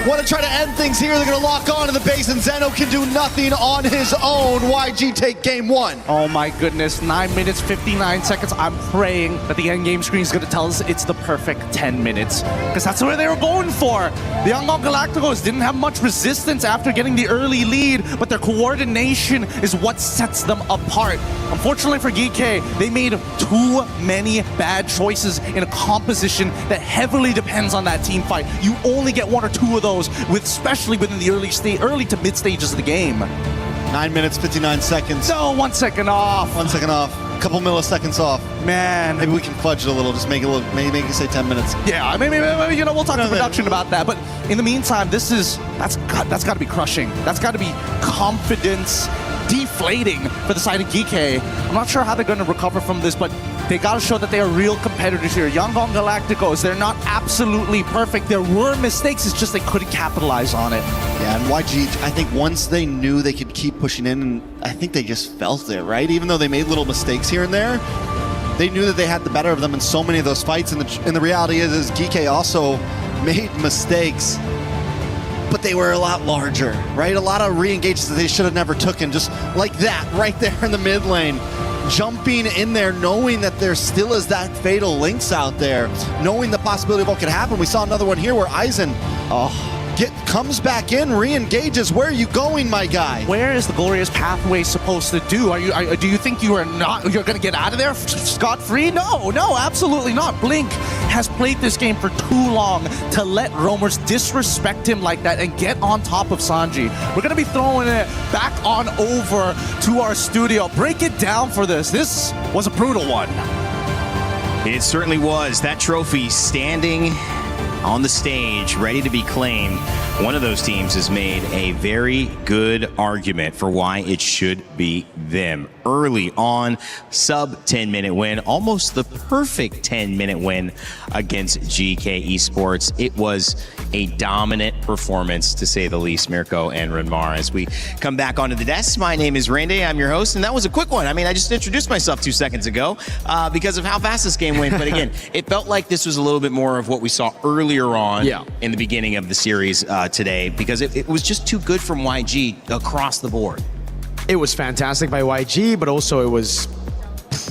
want to try to end things here. They're going to lock on to the base, and Zeno can do nothing on his own. YG take game 1. Oh my goodness, 9 minutes, 59 seconds. I'm praying that the end game screen is going to tell us it's the perfect 10 minutes. Because that's where they were going for. The Yangon Galacticos didn't have much resistance after getting the early lead, but their coordination is what sets them apart. Unfortunately for GK, they made too many bad choices in a composition that heavily depends on that team fight. You only get 1 or 2 of those, especially within the early to mid stages of the game. 9 minutes, 59 seconds. No, 1 second off. 1 second off. A couple milliseconds off. Man. Maybe we can fudge it a little, just make it a little, maybe make it say 10 minutes. Yeah, maybe you know, we'll talk to production about that. But in the meantime, that's got to be crushing. That's got to be confidence deflating for the side of GK. I'm not sure how they're going to recover from this, but they got to show that they are real competitors here. Yangon Galacticos, they're not absolutely perfect. There were mistakes, it's just they couldn't capitalize on it. Yeah, and YG, I think once they knew they could keep pushing in, and I think they just felt it, right? Even though they made little mistakes here and there, they knew that they had the better of them in so many of those fights. And the reality is GK also made mistakes, but they were a lot larger, right? A lot of re-engages that they should have never taken, just like that, right there in the mid lane. Jumping in there, knowing that there still is that fatal Lynx out there, knowing the possibility of what could happen. We saw another one here where Aizen comes back in, re-engages. Where are you going, my guy? Where is the glorious pathway supposed to do? Do you think you're going to get out of there scot-free? No, absolutely not. Blink has played this game for too long to let roamers disrespect him like that and get on top of Sanji. We're going to be throwing it back on over to our studio. Break it down for this. This was a brutal one. It certainly was. That trophy standing on the stage, ready to be claimed, one of those teams has made a very good argument for why it should be them. Early on, sub 10-minute win, almost the perfect 10-minute win against GK Esports. It was a dominant performance, to say the least, Mirko and Renmar. As we come back onto the desk, my name is Randy. I'm your host, and that was a quick one. I mean, I just introduced myself 2 seconds ago because of how fast this game went. But again, it felt like this was a little bit more of what we saw earlier on in the beginning of the series today, because it was just too good from YG across the board. It was fantastic by YG, but also it was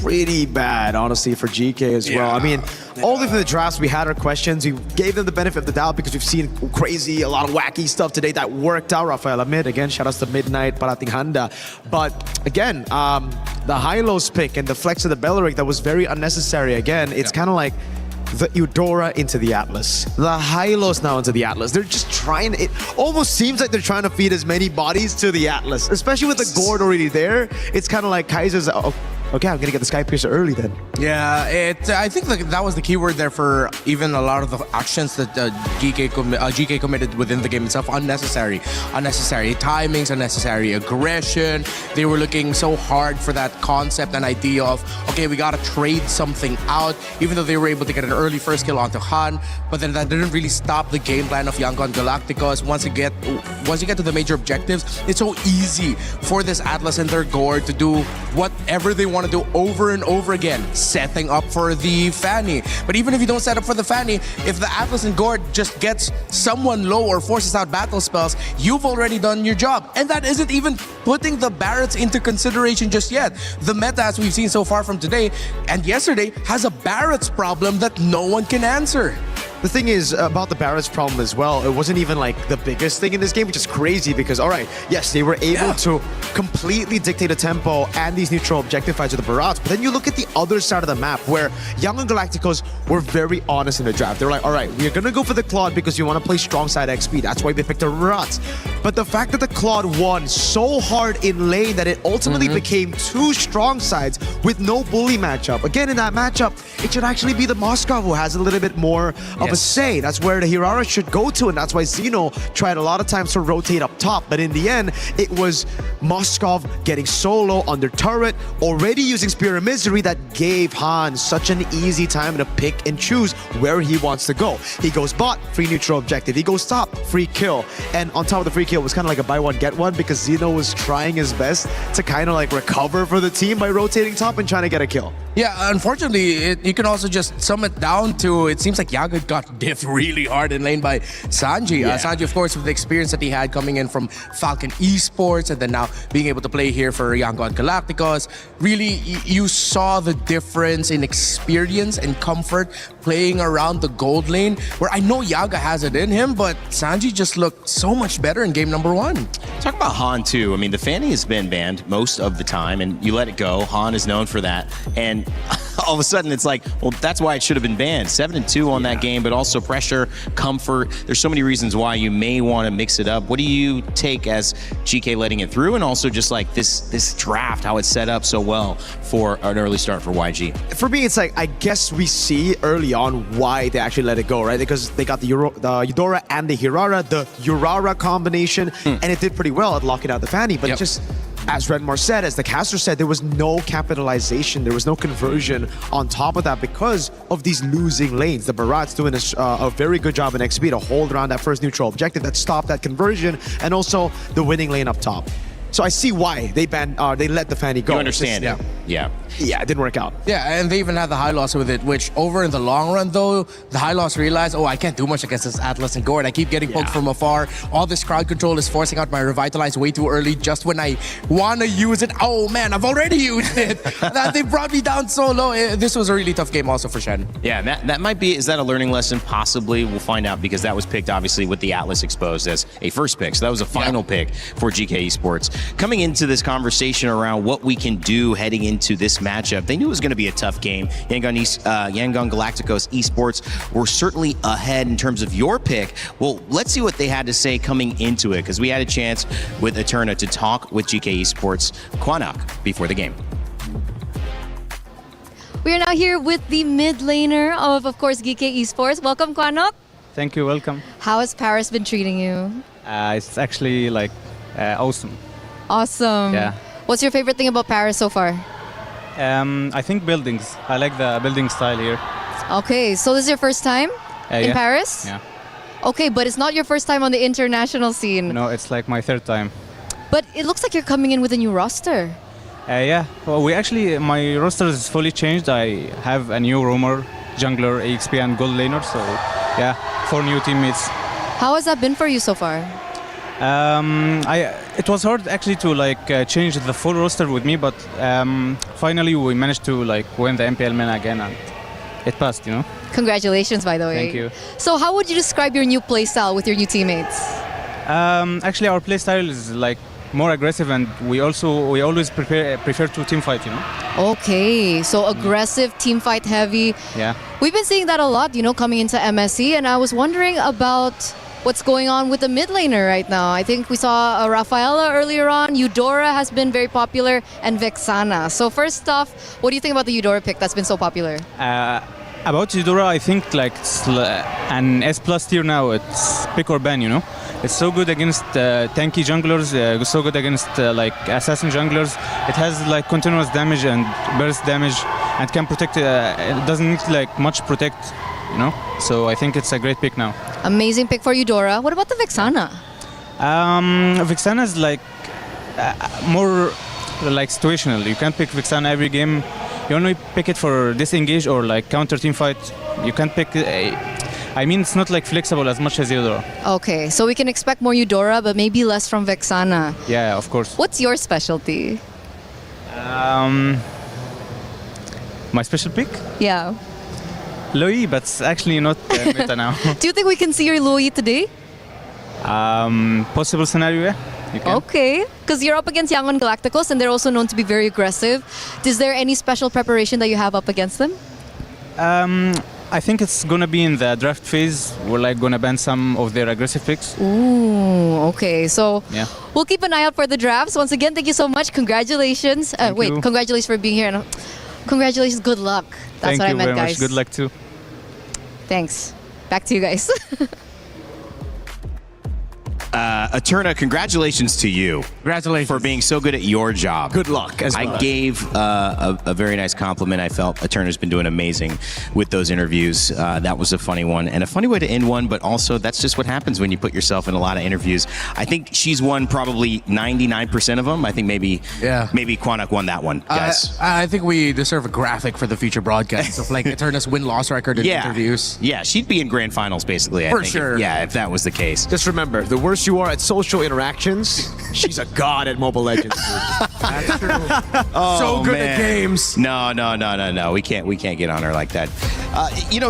pretty bad, honestly, for GK as well. I mean, all of the drafts, we had our questions. We gave them the benefit of the doubt because we've seen crazy, a lot of wacky stuff today that worked out. Rafael Amid, again, shout outs to Midnight, Parating Handa. But again, the high-lows pick and the flex of the Belleric, that was very unnecessary. Again, it's kind of like the Eudora into the Atlas. The Hylos now into the Atlas. They're just trying, it almost seems like they're trying to feed as many bodies to the Atlas, especially with the Gord already there. It's kind of like Kaiser's, okay, I'm gonna get the Sky Piercer early then. Yeah, I think that was the key word there for even a lot of the actions that GK committed within the game itself. Unnecessary timings, unnecessary aggression. They were looking so hard for that concept and idea of, okay, we gotta trade something out, even though they were able to get an early first kill onto Han, but then that didn't really stop the game plan of Yangon Galacticos. Once you get to the major objectives, it's so easy for this Atlas and their Gord to do whatever they want to do over and over again, setting up for the Fanny. But even if you don't set up for the Fanny, if the Atlas and Gord just gets someone low or forces out battle spells, you've already done your job. And that isn't even putting the Barretts into consideration just yet. The meta, as we've seen so far from today and yesterday, has a Barretts problem that no one can answer. The thing is about the Barretts problem as well, it wasn't even like the biggest thing in this game, which is crazy because, all right, yes, they were able to completely dictate a tempo and these neutral objective fights with the Barats, but then you look at the other side of the map where Young and Galacticos were very honest in the draft. They were like, all right, we're gonna go for the Claude because you want to play strong side XP. That's why they picked the Barats. But the fact that the Claude won so hard in lane that it ultimately became 2 strong sides with no bully matchup. Again, in that matchup, it should actually be the Moscow who has a little bit more of a say. That's where the Hirara should go to, and that's why Xeno tried a lot of times to rotate up top. But in the end, it was Moskov getting solo under turret, already using Spear of Misery that gave Han such an easy time to pick and choose where he wants to go. He goes bot, free neutral objective. He goes top, free kill. And on top of the free kill, it was kind of like a buy one, get one because Xeno was trying his best to kind of like recover for the team by rotating top and trying to get a kill. Yeah, unfortunately, you can also just sum it down to, it seems like Yaga got diffed really hard in lane by Sanji. Sanji, of course, with the experience that he had coming in from Falcon Esports and then now being able to play here for Yangon Galacticos. Really, you saw the difference in experience and comfort playing around the gold lane, where I know Yaga has it in him, but Sanji just looked so much better in game number 1. Talk about Han too. I mean, the Fanny has been banned most of the time, and you let it go. Han is known for that, and all of a sudden it's like, well, that's why it should have been banned. 7-2 on that game, but also pressure, comfort. There's so many reasons why you may want to mix it up. What do you take as GK letting it through, and also just like this draft, how it's set up so well for an early start for YG? For me, it's like, I guess we see early on why they actually let it go, right? Because they got the Eudora and the Hirara, the Urara combination, and it did pretty well at locking out the Fanny, but just as Renmar said, as the caster said, there was no capitalization, there was no conversion on top of that because of these losing lanes. The Barats doing a very good job in XP to hold around that first neutral objective that stopped that conversion, and also the winning lane up top. So I see why they let the Fanny go. You understand it. Yeah, it didn't work out. Yeah, and they even had the high loss with it, which over in the long run though, the high loss realized, oh, I can't do much against this Atlas and Gord. I keep getting poked from afar. All this crowd control is forcing out my Revitalize way too early just when I want to use it. Oh man, I've already used it. They brought me down so low. This was a really tough game also for Shen. Yeah, that might be, is that a learning lesson? Possibly, we'll find out, because that was picked obviously with the Atlas exposed as a first pick. So that was a final pick for GK Esports. Coming into this conversation around what we can do heading into this matchup, they knew it was going to be a tough game. Yangon Galacticos Esports were certainly ahead in terms of your pick. Well, let's see what they had to say coming into it, because we had a chance with Eterna to talk with GK Esports Quanok before the game. We are now here with the mid laner of course, GK Esports. Welcome, Quanok. Thank you, welcome. How has Paris been treating you? It's actually like awesome. Awesome. Yeah. What's your favorite thing about Paris so far? I think buildings. I like the building style here. Okay, so this is your first time in Yeah. Paris? Yeah. Okay, but it's not your first time on the international scene. No, it's like my third time. But it looks like you're coming in with a new roster. Yeah. Well, my roster is fully changed. I have a new roamer, jungler, EXP, and gold laner. So, yeah, 4 new teammates. How has that been for you so far? It was hard actually to change the full roster with me, but finally we managed to win the MPL MENA again, and it passed, you know. Congratulations, by the way. Thank you. So how would you describe your new playstyle with your new teammates? Actually, our playstyle is more aggressive, and we always prefer to team fight, you know. Okay, so aggressive, team fight heavy. Yeah. We've been seeing that a lot, you know, coming into MSC, and I was wondering about what's going on with the mid laner right now. I think we saw Rafaela earlier on. Eudora has been very popular, and Vexana. So first off, what do you think about the Eudora pick that's been so popular? About Eudora, I think it's an S+ tier now. It's pick or ban, you know. It's so good against tanky junglers, so good against assassin junglers. It has continuous damage and burst damage, and can protect. It doesn't need much protect, you know. So I think it's a great pick now. Amazing pick for Eudora. What about the Vexana? Vexana is more situational. You can't pick Vexana every game. You only pick it for disengage or counter team fight. You can't pick. I mean, it's not flexible as much as Eudora. Okay, so we can expect more Eudora, but maybe less from Vexana. Yeah, of course. What's your specialty? My special pick? Yeah. Loi, but it's actually not meta now. Do you think we can see your Louis today? Possible scenario, yeah. You can. Okay, because you're up against YANWAN Galacticos, and they're also known to be very aggressive. Is there any special preparation that you have up against them? I think it's gonna be in the draft phase. We're gonna ban some of their aggressive picks. Ooh, okay. So yeah, we'll keep an eye out for the drafts. Once again, thank you so much. Congratulations. Wait, you. Congratulations for being here. And congratulations. Good luck. That's Thank what I you meant, very guys. much. Good luck too. Thanks. Back to you guys. Eterna, congratulations to you. Congratulations. For being so good at your job. Good luck as well. I gave a very nice compliment. I felt Eterna's been doing amazing with those interviews. That was a funny one and a funny way to end one, but also that's just what happens when you put yourself in a lot of interviews. I think she's won probably 99% of them. I think maybe Quanok won that one, guys. I think we deserve a graphic for the future broadcasts of Eterna's win-loss record in interviews. Yeah, she'd be in grand finals basically, I For think. sure. If that was the case. Just remember, the worse you are at social interactions, she's a god at Mobile Legends. That's true. Oh, So good man. at games. No. We can't get on her like that.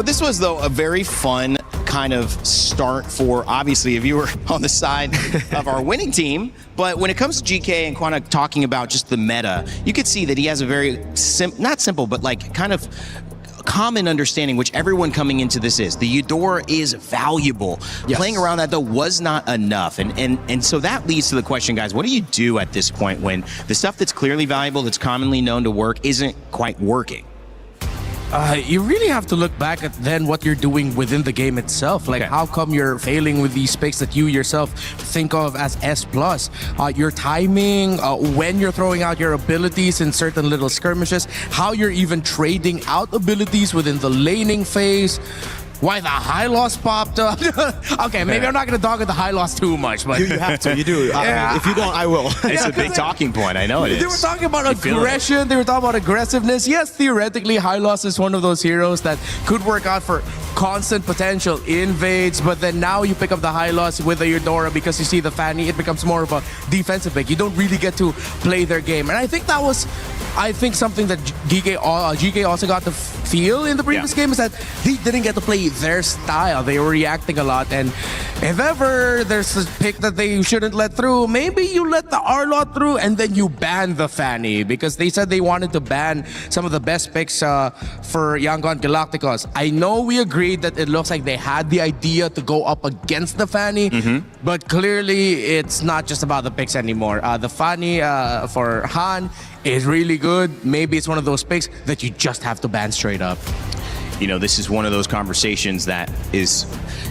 This was though a very fun kind of start for, obviously, if you were on the side of our winning team. But when it comes to GK and Quanok talking about just the meta, you could see that he has a very not simple, but kind of common understanding, which everyone coming into this is. The Eudora is valuable. Yes. Playing around that, though, was not enough. And so that leads to the question, guys, what do you do at this point when the stuff that's clearly valuable, that's commonly known to work, isn't quite working? You really have to look back at then what you're doing within the game itself. How come you're failing with these picks that you yourself think of as S+? Your timing, when you're throwing out your abilities in certain little skirmishes, how you're even trading out abilities within the laning phase. Why the high loss popped up? Okay, maybe I'm not going to dog at the high loss too much, but You have to. You do. If you don't, I will. It's a big talking point. I know it is. They were talking about aggression. They were talking about aggressiveness. Yes, theoretically, high loss is one of those heroes that could work out for constant potential invades, but then now you pick up the high loss with the Eudora because you see the Fanny. It becomes more of a defensive pick. You don't really get to play their game, and I think that was, something that GK also got to feel in the previous game is that they didn't get to play their style. They were reacting a lot, and if ever there's a pick that they shouldn't let through, maybe you let the R-Lot through and then you ban the Fanny, because they said they wanted to ban some of the best picks for YANWAN Galacticos. I know we agreed that it looks like they had the idea to go up against the Fanny, but clearly it's not just about the picks anymore. The Fanny for Han is really good. Maybe it's one of those picks that you just have to ban straight up. you know, this is one of those conversations that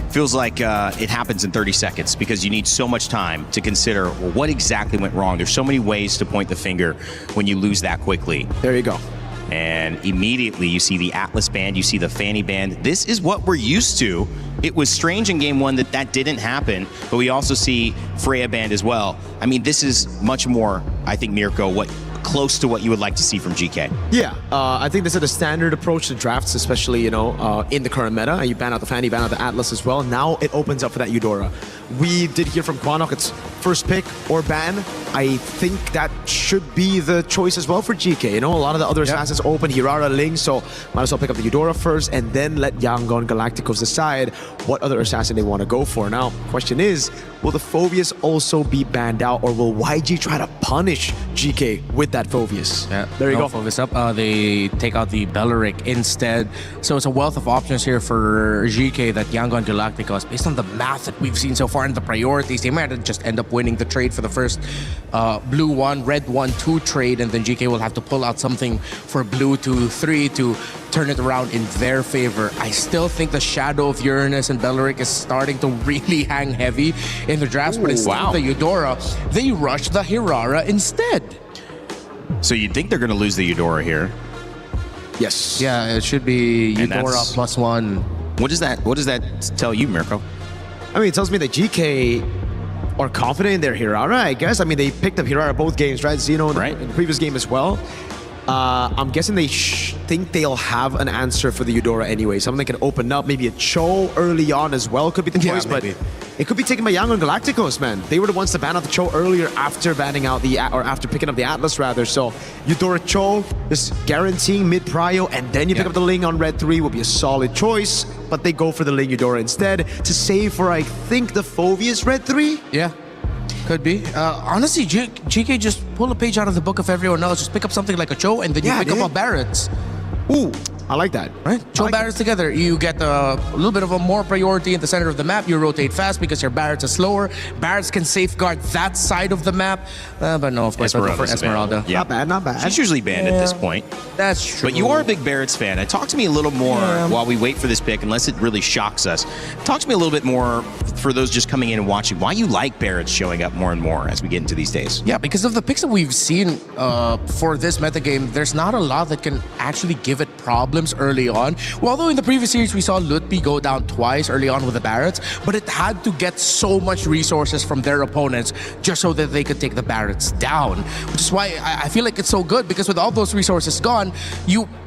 feels like it happens in 30 seconds because you need so much time to consider, well, what exactly went wrong. There's so many ways to point the finger when you lose that quickly. There you go. And immediately you see the Atlas band, you see the Fanny band. This is what we're used to. It was strange in game one that didn't happen, but we also see Freya band as well. I mean, this is much more, I think, Mirko, close to what you would like to see from GK. Yeah, I think this is a standard approach to drafts, especially, you know, in the current meta. You ban out the Fanny, ban out the Atlas as well. Now it opens up for that Eudora. We did hear from Quanok, it's first pick or ban. I think that should be the choice as well for GK. You know, a lot of the other assassins open, Hirara, Ling, so might as well pick up the Eudora first and then let Yangon Galacticos decide what other assassin they want to go for. Now, question is, will the Phoveus also be banned out, or will YG try to punish GK with that Phoveus? Yeah, there you go. Phoveus up. They take out the Belleric instead. So it's a wealth of options here for GK that Yangon Galacticos, based on the math that we've seen so far and the priorities, they might just end up winning the trade for the first blue 1, red 1, 2 trade, and then GK will have to pull out something for blue 2, 3 to turn it around in their favor. I still think the shadow of Uranus and Belleric is starting to really hang heavy in the drafts, but instead of the Eudora, they rush the Hirara instead. So you'd think they're going to lose the Eudora here. Yes. Yeah, it should be Eudora +1. What does that tell you, Mirko? I mean, it tells me that GK are confident in their Hirara, I guess. I mean, they picked up Hirara both games, right? Xeno in the previous game as well. I'm guessing they think they'll have an answer for the Eudora anyway. Something that can open up, maybe a Cho early on as well could be the choice, but it could be taken by Yangon Galacticos, man. They were the ones to ban out the Cho earlier after banning out after picking up the Atlas rather. So Eudora Cho is guaranteeing mid prio, and then you pick up the Ling on red 3 would be a solid choice, but they go for the Ling Eudora instead to save for, I think, the Phoveus red 3. Yeah. Could be. Honestly, GK just pull a page out of the book of everyone else. Just pick up something like a Cho, and then you pick up a Barrett's. Ooh, I like that. Right? Cho Barrett's together. You get a little bit of a more priority in the center of the map. You rotate fast because your Barrett's are slower. Barrett's can safeguard that side of the map. But no, of course, for Esmeralda. Yeah. Not bad, not bad. She's usually banned at this point. That's true. But you are a big Barrett's fan. Talk to me a little more while we wait for this pick, unless it really shocks us. Talk to me a little bit more for those just coming in and watching, why you like Barrett's showing up more and more as we get into these days. Yeah, because of the picks that we've seen for this metagame, there's not a lot that can actually give it problems early on. Well, although in the previous series we saw Lutpi go down twice early on with the Barretts, but it had to get so much resources from their opponents just so that they could take the Barretts down. Which is why I feel like it's so good, because with all those resources gone,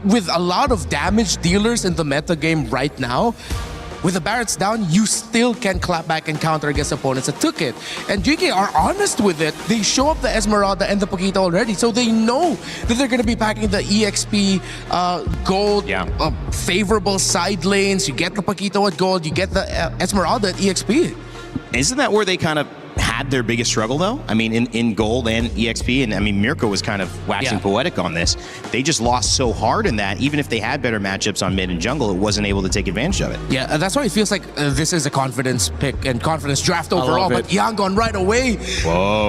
with a lot of damage dealers in the metagame right now, with the Barretts down, you still can clap back and counter against opponents that took it. And GK are honest with it. They show up the Esmeralda and the Paquito already, so they know that they're going to be packing the EXP gold, favorable side lanes. You get the Paquito at gold, you get the Esmeralda at EXP. Isn't that where they kind of had their biggest struggle, though? I mean, in gold and EXP, and I mean, Mirko was kind of waxing poetic on this. They just lost so hard in that, even if they had better matchups on mid and jungle, it wasn't able to take advantage of it. Yeah, that's why it feels like this is a confidence pick and confidence draft overall. But Yangon right away,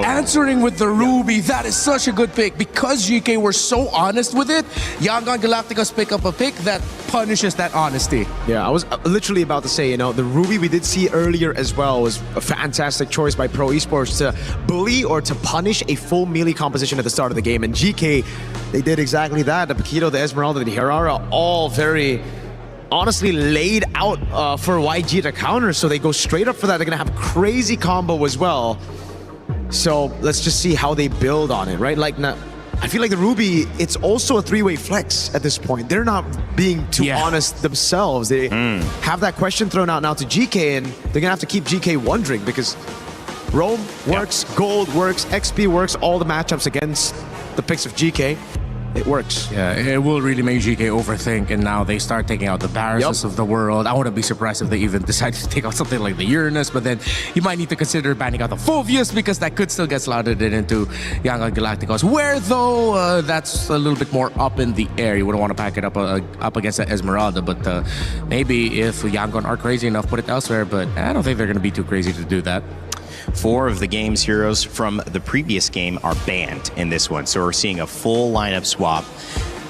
answering with the Ruby. That is such a good pick. Because GK were so honest with it, Yangon Galacticos pick up a pick that punishes that honesty. Yeah, I was literally about to say, you know, the Ruby we did see earlier as well was a fantastic choice by Pro Esports to bully or to punish a full melee composition at the start of the game. And GK, they did exactly that. The Paquito, the Esmeralda, the Hirara, all very honestly laid out for YG to counter. So they go straight up for that. They're going to have a crazy combo as well. So let's just see how they build on it, right? Like, I feel like the Ruby, it's also a three-way flex at this point. They're not being too honest themselves. They have that question thrown out now to GK, and they're going to have to keep GK wondering, because Rome works, Gold works, XP works, all the matchups against the picks of GK. It works. Yeah, it will really make GK overthink, and now they start taking out the Barriers of the world. I wouldn't be surprised if they even decide to take out something like the Uranus, but then you might need to consider banning out the Phoveus, because that could still get slotted into Yangon Galacticos, where though that's a little bit more up in the air. You wouldn't want to pack it up against the Esmeralda, but maybe if Yangon are crazy enough, put it elsewhere, but I don't think they're going to be too crazy to do that. 4 of the game's heroes from the previous game are banned in this one, so we're seeing a full lineup swap.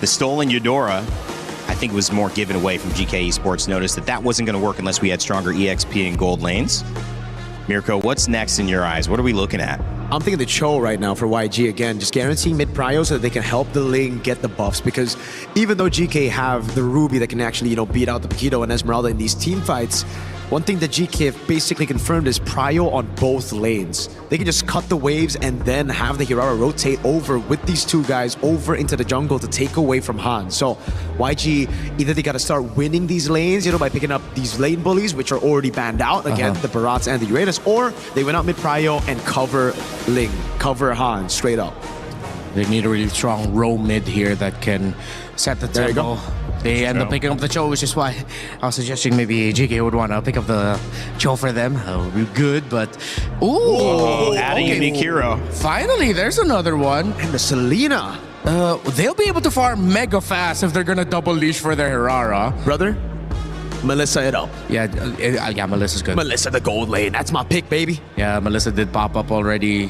The stolen Eudora I think was more given away from GK Esports. Noticed that wasn't going to work unless we had stronger EXP and gold lanes. Mirko, what's next in your eyes? What are we looking at? I'm thinking the Cho right now for YG again, just guaranteeing mid prio so that they can help the lane get the buffs, because even though GK have the Ruby that can actually, beat out the Paquito and Esmeralda in these team fights, one thing that GK have basically confirmed is prio on both lanes. They can just cut the waves and then have the Hirara rotate over with these two guys over into the jungle to take away from Han. So YG, either they got to start winning these lanes, by picking up these lane bullies, which are already banned out, again, the Barats and the Uranus, or they went out mid prio and cover Ling, cover Han straight up. They need a really strong row mid here that can set the tempo. There you go. They end up picking up the Cho, which is why I was suggesting maybe GK would want to pick up the Cho for them. That would be good, but... Ooh! Adding a unique hero. Finally, there's another one. And the Selena. They'll be able to farm mega fast if they're going to double leash for their Hirara. Brother, Melissa it up. Yeah, Melissa's good. Melissa the gold lane. That's my pick, baby. Yeah, Melissa did pop up already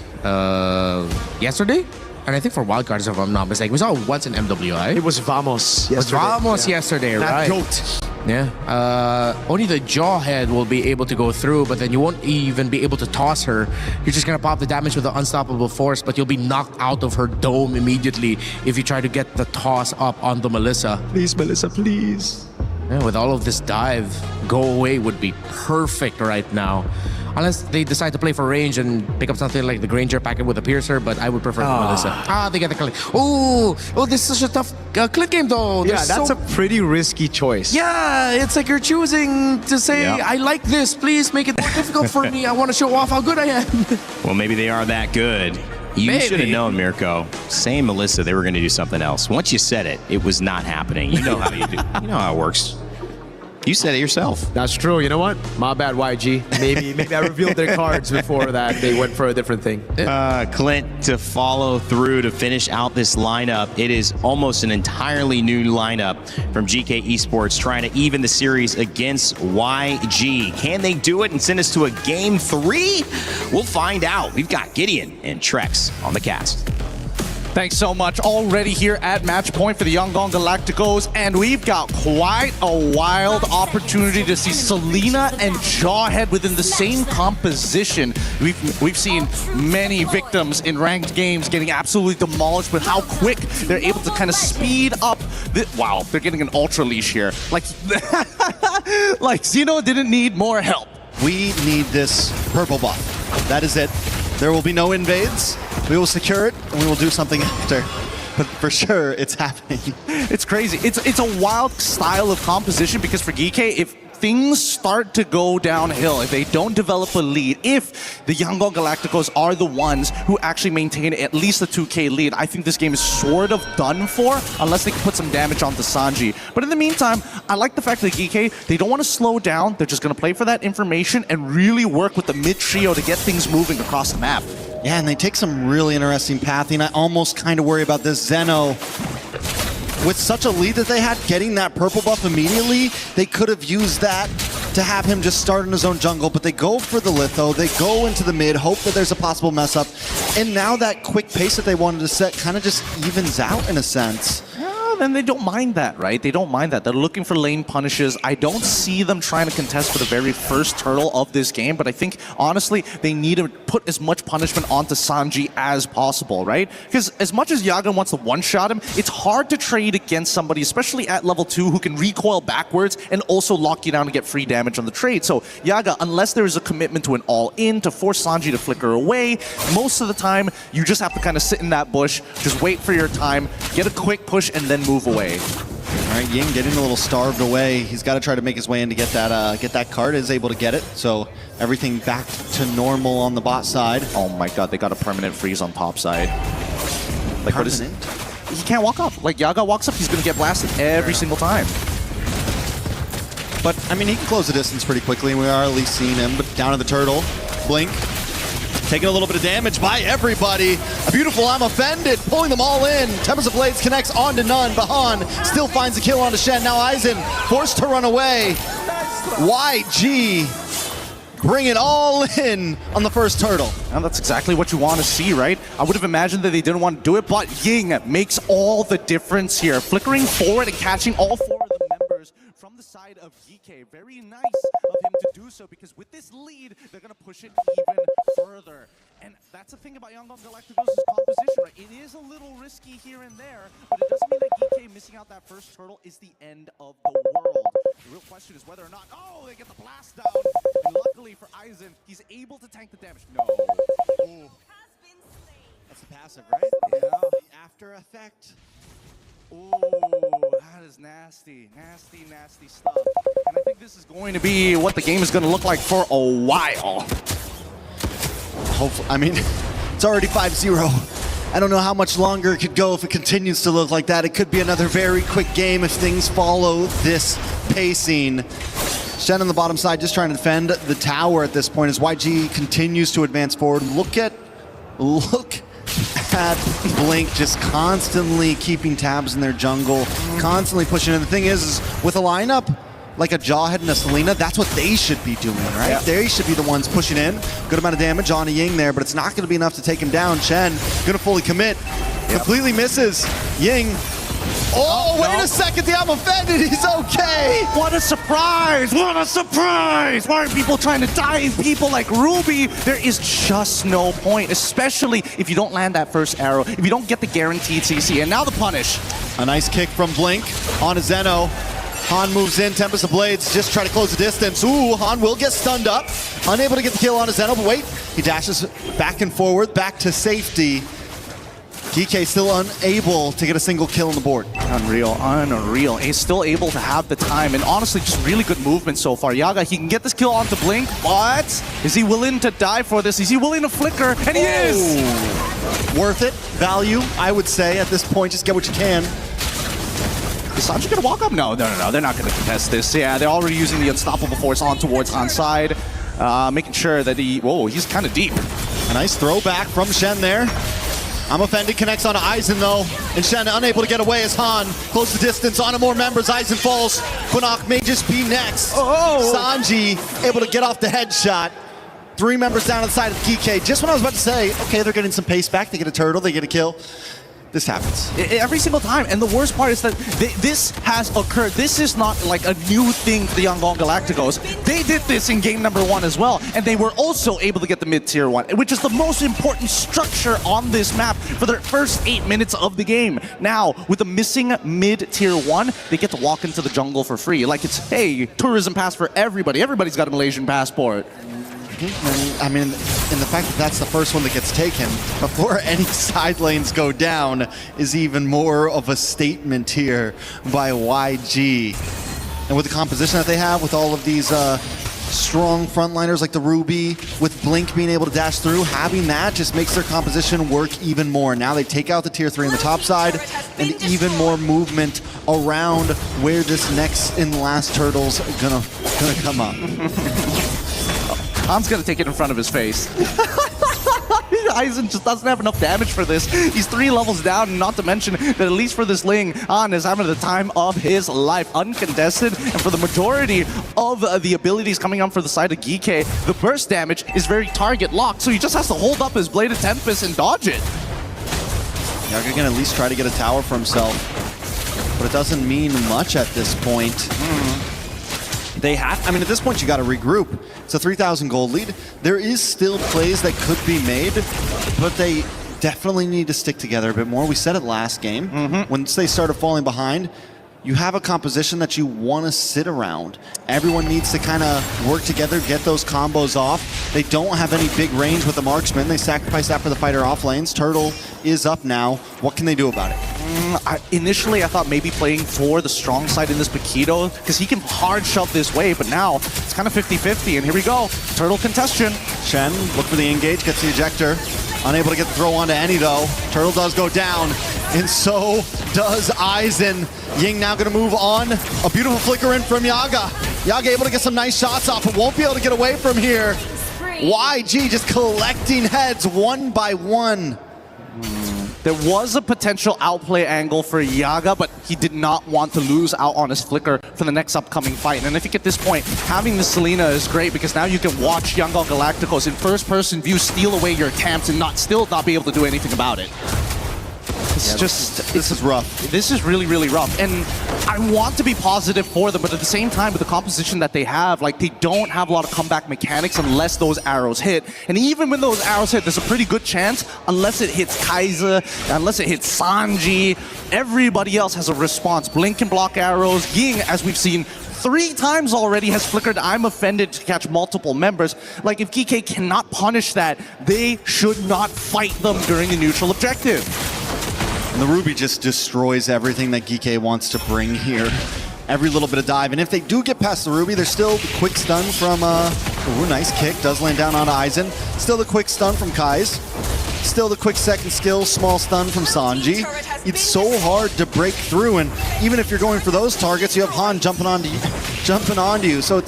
yesterday. And I think for wildcards, if I'm not mistaken, we saw it once in MWI. It was Vamos yesterday. It was Vamos yesterday, right? Goat. Yeah. Only the Jawhead will be able to go through, but then you won't even be able to toss her. You're just going to pop the damage with the Unstoppable Force, but you'll be knocked out of her dome immediately if you try to get the toss up on the Melissa. Please, Melissa, please. Yeah, with all of this dive, go away would be perfect right now. Unless they decide to play for range and pick up something like the Granger packet with a Piercer, but I would prefer Melissa. They get the click. Oh, this is such a tough click game though. Yeah, that's a pretty risky choice. Yeah, it's like you're choosing to say, I like this, please make it more difficult for me. I want to show off how good I am. Well, maybe they are that good. You should have known, Mirko. Saying Melissa, they were going to do something else. Once you said it, it was not happening. You know how you do. You know how it works. You said it yourself. That's true. You know what? My bad, YG. Maybe I revealed their cards before that. They went for a different thing. Clint, to follow through to finish out this lineup, it is almost an entirely new lineup from GK Esports trying to even the series against YG. Can they do it and send us to a game 3? We'll find out. We've got Gideon and Trex on the cast. Thanks so much. Already here at match point for the Yangon Galacticos, and we've got quite a wild opportunity to see Selena and Jawhead within the same composition. We've seen many victims in ranked games getting absolutely demolished, but how quick they're able to kind of speed up. Wow, they're getting an ultra leash here. Like Xeno didn't need more help. We need this purple buff. That is it. There will be no invades. We will secure it, and we will do something after. But for sure, it's happening. It's crazy. It's a wild style of composition, because for GK, if things start to go downhill, if they don't develop a lead, if the Yangon Galacticos are the ones who actually maintain at least a 2K lead, I think this game is sort of done for, unless they can put some damage onto Sanji. But in the meantime, I like the fact that GK, they don't want to slow down. They're just going to play for that information and really work with the mid-trio to get things moving across the map. Yeah, and they take some really interesting pathing. I almost kind of worry about this Zeno. With such a lead that they had, getting that purple buff immediately, they could have used that to have him just start in his own jungle, but they go for the litho, they go into the mid, hope that there's a possible mess up, and now that quick pace that they wanted to set kind of just evens out in a sense. Then they don't mind that, right? They don't mind that. They're looking for lane punishes. I don't see them trying to contest for the very first turtle of this game, but I think, honestly, they need to put as much punishment onto Sanji as possible, right? Because as much as Yaga wants to one-shot him, it's hard to trade against somebody, especially at level 2, who can recoil backwards and also lock you down to get free damage on the trade. So Yaga, unless there is a commitment to an all-in to force Sanji to flicker away, most of the time, you just have to kind of sit in that bush, just wait for your time, get a quick push, and then move away. All right, Ying getting a little starved away. He's got to try to make his way in to get that card. Is able to get it, so everything back to normal on the bot side. Oh my god, they got a permanent freeze on top side. Like, what is it? He can't walk up. Like, Yaga walks up, he's going to get blasted every single time. But, I mean, he can close the distance pretty quickly, and we are at least seeing him. But down to the turtle. Blink. Taking a little bit of damage by everybody. A beautiful I'm Offended, pulling them all in. Tempest of Blades connects onto none. Bahan still finds the kill onto Shen. Now Aizen forced to run away. YG bring it all in on the first turtle. And that's exactly what you want to see, right? I would have imagined that they didn't want to do it, but Ying makes all the difference here. Flickering forward and catching all 4 of them side of GK. Very nice of him to do so, because with this lead, they're going to push it even further. And that's the thing about Yangon Galacticos' composition, right? It is a little risky here and there, but it doesn't mean that GK missing out that first turtle is the end of the world. The real question is whether or not, oh, they get the blast down. And luckily for Aizen, he's able to tank the damage. No. Ooh. That's the passive, right? Yeah. The after effect. Ooh, that is nasty. Nasty, nasty stuff. And I think this is going to be what the game is going to look like for a while. Hopefully, I mean, it's already 5-0. I don't know how much longer it could go if it continues to look like that. It could be another very quick game if things follow this pacing. Shen on the bottom side just trying to defend the tower at this point as YG continues to advance forward. Look at Blink just constantly keeping tabs in their jungle, constantly pushing in. The thing is with a lineup like a Jawhead and a Selena, that's what they should be doing, right? Yeah. They should be the ones pushing in. Good amount of damage on a Ying there, but it's not going to be enough to take him down. Shen going to fully commit. Completely misses. Ying. Oh, wait a second, I'm offended, he's okay! What a surprise! What a surprise! Why are people trying to dive people like Ruby? There is just no point, especially if you don't land that first arrow, if you don't get the guaranteed CC. And now the punish. A nice kick from Blink on a Zeno. Han moves in, Tempest of Blades, just try to close the distance. Ooh, Han will get stunned up. Unable to get the kill on a Zeno, but wait, he dashes back and forward, back to safety. GK still unable to get a single kill on the board. Unreal, unreal. He's still able to have the time, and honestly, just really good movement so far. Yaga, he can get this kill onto Blink, but is he willing to die for this? Is he willing to flicker? And he is! Worth it, value, I would say, at this point. Just get what you can. Is Sanji gonna walk up? No, they're not gonna contest this. Yeah, they're already using the Unstoppable Force on towards onside, making sure that he's kind of deep. A nice throwback from Shen there. I'm offended, connects onto Aizen though, and Shen unable to get away as Han close the distance onto more members. Aizen falls. Quinnock may just be next. Oh! Sanji able to get off the headshot. 3 members down on the side of GK. Just when I was about to say, okay, they're getting some pace back. They get a turtle, they get a kill. This happens. Every single time. And the worst part is that this has occurred. This is not like a new thing for the Yangon Galacticos. They did this in game number 1 as well. And they were also able to get the mid-tier 1, which is the most important structure on this map for the first 8 minutes of the game. Now, with the missing mid-tier 1, they get to walk into the jungle for free. Like it's, hey, tourism pass for everybody. Everybody's got a Malaysian passport. I mean, and the fact that that's the first one that gets taken before any side lanes go down is even more of a statement here by YG. And with the composition that they have, with all of these strong frontliners like the Ruby, with Blink being able to dash through, having that just makes their composition work even more. Now they take out the tier 3 on the top side, and even more movement around where this next and last turtle's gonna come up. Han's gonna take it in front of his face. Aizen just doesn't have enough damage for this. He's 3 levels down, and not to mention that at least for this Ling, Han is having the time of his life, uncontested. And for the majority of the abilities coming up for the side of GK, the burst damage is very target locked, so he just has to hold up his Bladed Tempest and dodge it. Yaga can at least try to get a tower for himself, but it doesn't mean much at this point. I mean, at this point, you got to regroup. It's a 3,000 gold lead. There is still plays that could be made, but they definitely need to stick together a bit more. We said it last game. Once they started falling behind, you have a composition that you want to sit around. Everyone needs to kind of work together, get those combos off. They don't have any big range with the marksman. They sacrifice that for the fighter off lanes. Turtle is up now. What can they do about it? Initially, I thought maybe playing for the strong side in this Paquito, because he can hard shove this way, but now it's kind of 50-50, and here we go. Turtle contestation. Shen, look for the engage, gets the ejector. Unable to get the throw onto any though. Turtle does go down, and so does Aizen. Ying now gonna move on. A beautiful flicker in from Yaga. Yaga able to get some nice shots off, but won't be able to get away from here. YG just collecting heads one by one. There was a potential outplay angle for Yaga, but he did not want to lose out on his flicker for the next upcoming fight. And I think at this point, having the Selena is great because now you can watch Yangon Galacticos in first-person view steal away your camps and still not be able to do anything about it. This is rough. This is really, really rough. And I want to be positive for them, but at the same time, with the composition that they have, like, they don't have a lot of comeback mechanics unless those arrows hit. And even when those arrows hit, there's a pretty good chance, unless it hits Kaiser, unless it hits Sanji, everybody else has a response. Blink can block arrows. Ying, as we've seen 3 times already, has flickered I'm Offended to catch multiple members. Like, if GK cannot punish that, they should not fight them during the neutral objective. And the Ruby just destroys everything that GK wants to bring here. Every little bit of dive. And if they do get past the Ruby, there's still the quick stun from, ooh, nice kick. Does land down onto Aizen. Still the quick stun from Kai's. Still the quick second skill, small stun from Sanji. It's so hard to break through, and even if you're going for those targets, you have Han jumping onto you. So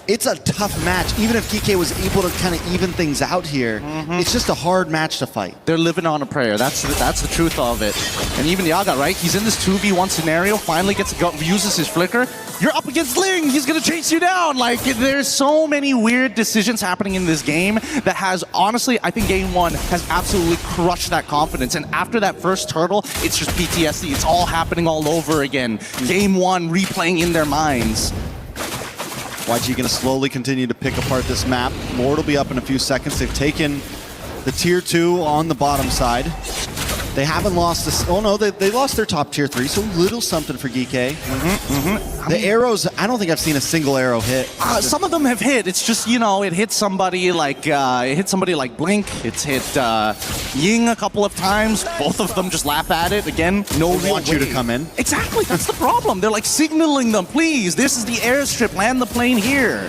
it's a tough match. Even if GK was able to kind of even things out here, it's just a hard match to fight. They're living on a prayer. That's the truth of it. And even Yaga, right? He's in this 2v1 scenario, finally gets to go, uses his flicker. You're up against Ling. He's going to chase you down. Like, there's so many weird decisions happening in this game that has, honestly, I think Game 1 has absolutely crushed that confidence. And after that first turtle, it's just PTSD. It's all happening all over again. Game 1 replaying in their minds. YG going to slowly continue to pick apart this map. Lord will be up in a few seconds. They've taken the tier 2 on the bottom side. They haven't lost this. Oh no, they lost their top tier 3, so little something for GK. The arrows, I don't think I've seen a single arrow hit. Some of them have hit. It's just, you know, it hits somebody like Blink. It's hit Ying a couple of times. Both of them just laugh at it. Again, no real want you to come in. Exactly, that's the problem. They're like signaling them, please. This is the airstrip. Land the plane here.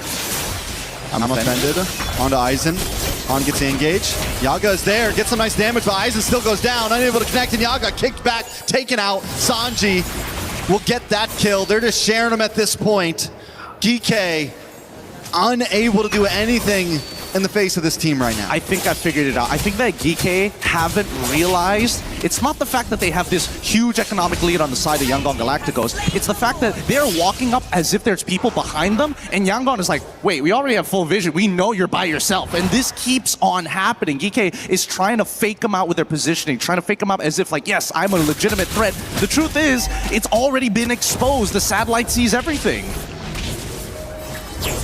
I'm offended. Onto Aizen. Han gets engaged. Yaga is there, gets some nice damage, but Aizen still goes down, unable to connect, and Yaga kicked back, taken out. Sanji will get that kill. They're just sharing him at this point. GK unable to do anything in the face of this team right now. I think I figured it out. I think that GK haven't realized it's not the fact that they have this huge economic lead on the side of Yangon Galacticos. It's the fact that they're walking up as if there's people behind them, and Yangon is like, wait, we already have full vision. We know you're by yourself. And this keeps on happening. GK is trying to fake them out with their positioning, trying to fake them out as if like, yes, I'm a legitimate threat. The truth is, it's already been exposed. The satellite sees everything.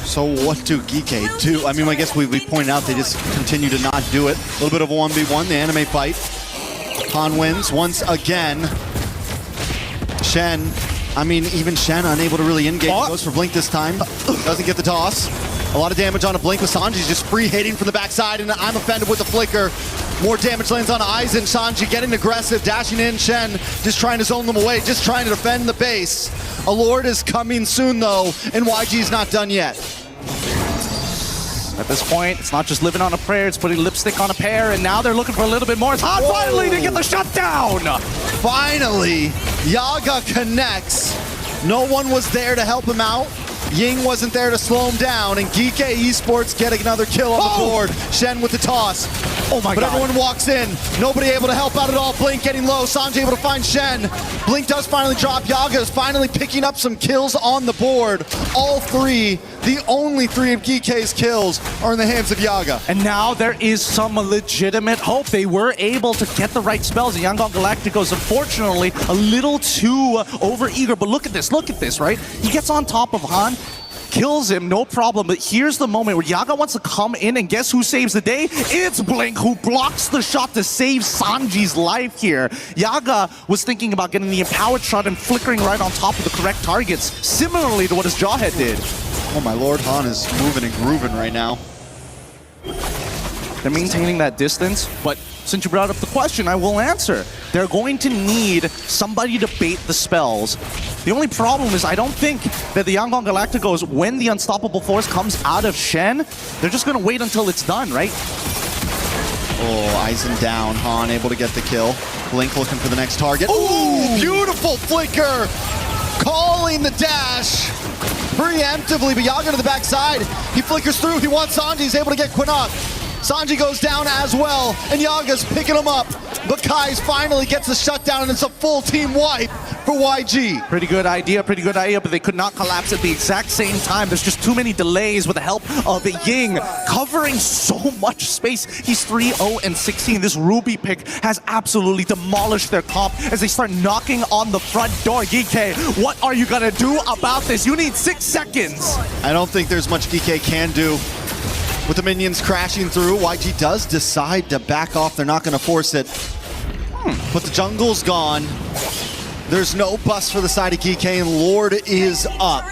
So what do GK do? I mean, I guess we pointed out they just continue to not do it. A little bit of a 1v1, the anime fight. Han wins once again. Shen, I mean, even Shen unable to really engage. Goes for Blink this time. Doesn't get the toss. A lot of damage on a Blink with Sanji's just free hitting from the backside, and I'm offended with the flicker. More damage lands on Aizen. Sanji getting aggressive, dashing in. Shen just trying to zone them away, just trying to defend the base. A Lord is coming soon though, and YG's not done yet. At this point, it's not just living on a prayer, it's putting lipstick on a pear, and now they're looking for a little bit more. It's hot finally to get the shutdown! Finally, Yaga connects. No one was there to help him out. Ying wasn't there to slow him down, and GK Esports getting another kill on the board. Shen with the toss. Oh my God. But everyone walks in. Nobody able to help out at all. Blink getting low. Sanji able to find Shen. Blink does finally drop. Yaga is finally picking up some kills on the board. All 3, the only 3 of GK's kills are in the hands of Yaga. And now there is some legitimate hope. They were able to get the right spells. And Yangon Galacticos, unfortunately, a little too over-eager. But look at this, right? He gets on top of Han, kills him, no problem. But here's the moment where Yaga wants to come in, and guess who saves the day? It's Blink, who blocks the shot to save Sanji's life here. Yaga was thinking about getting the empowered shot and flickering right on top of the correct targets, similarly to what his Jawhead did. Oh my lord, Han is moving and grooving right now. They're maintaining that distance, but since you brought up the question, I will answer. They're going to need somebody to bait the spells. The only problem is I don't think that the Yangon Galacticos, when the Unstoppable Force comes out of Shen, they're just going to wait until it's done, right? Oh, Aizen down. Han able to get the kill. Blink looking for the next target. Ooh, beautiful flicker! Calling the dash preemptively, but Yaga to the backside. He flickers through. He wants Sanji. He's able to get Quinok. Sanji goes down as well, and Yaga's picking him up. But Kai's finally gets the shutdown, and it's a full team wipe for YG. Pretty good idea, but they could not collapse at the exact same time. There's just too many delays with the help of Ying covering so much space. He's 3-0-16. This Ruby pick has absolutely demolished their comp as they start knocking on the front door. GK, what are you gonna do about this? You need 6 seconds. I don't think there's much GK can do. With the minions crashing through, YG does decide to back off. They're not going to force it. But the jungle's gone. There's no bust for the side of GK, and Lord is up.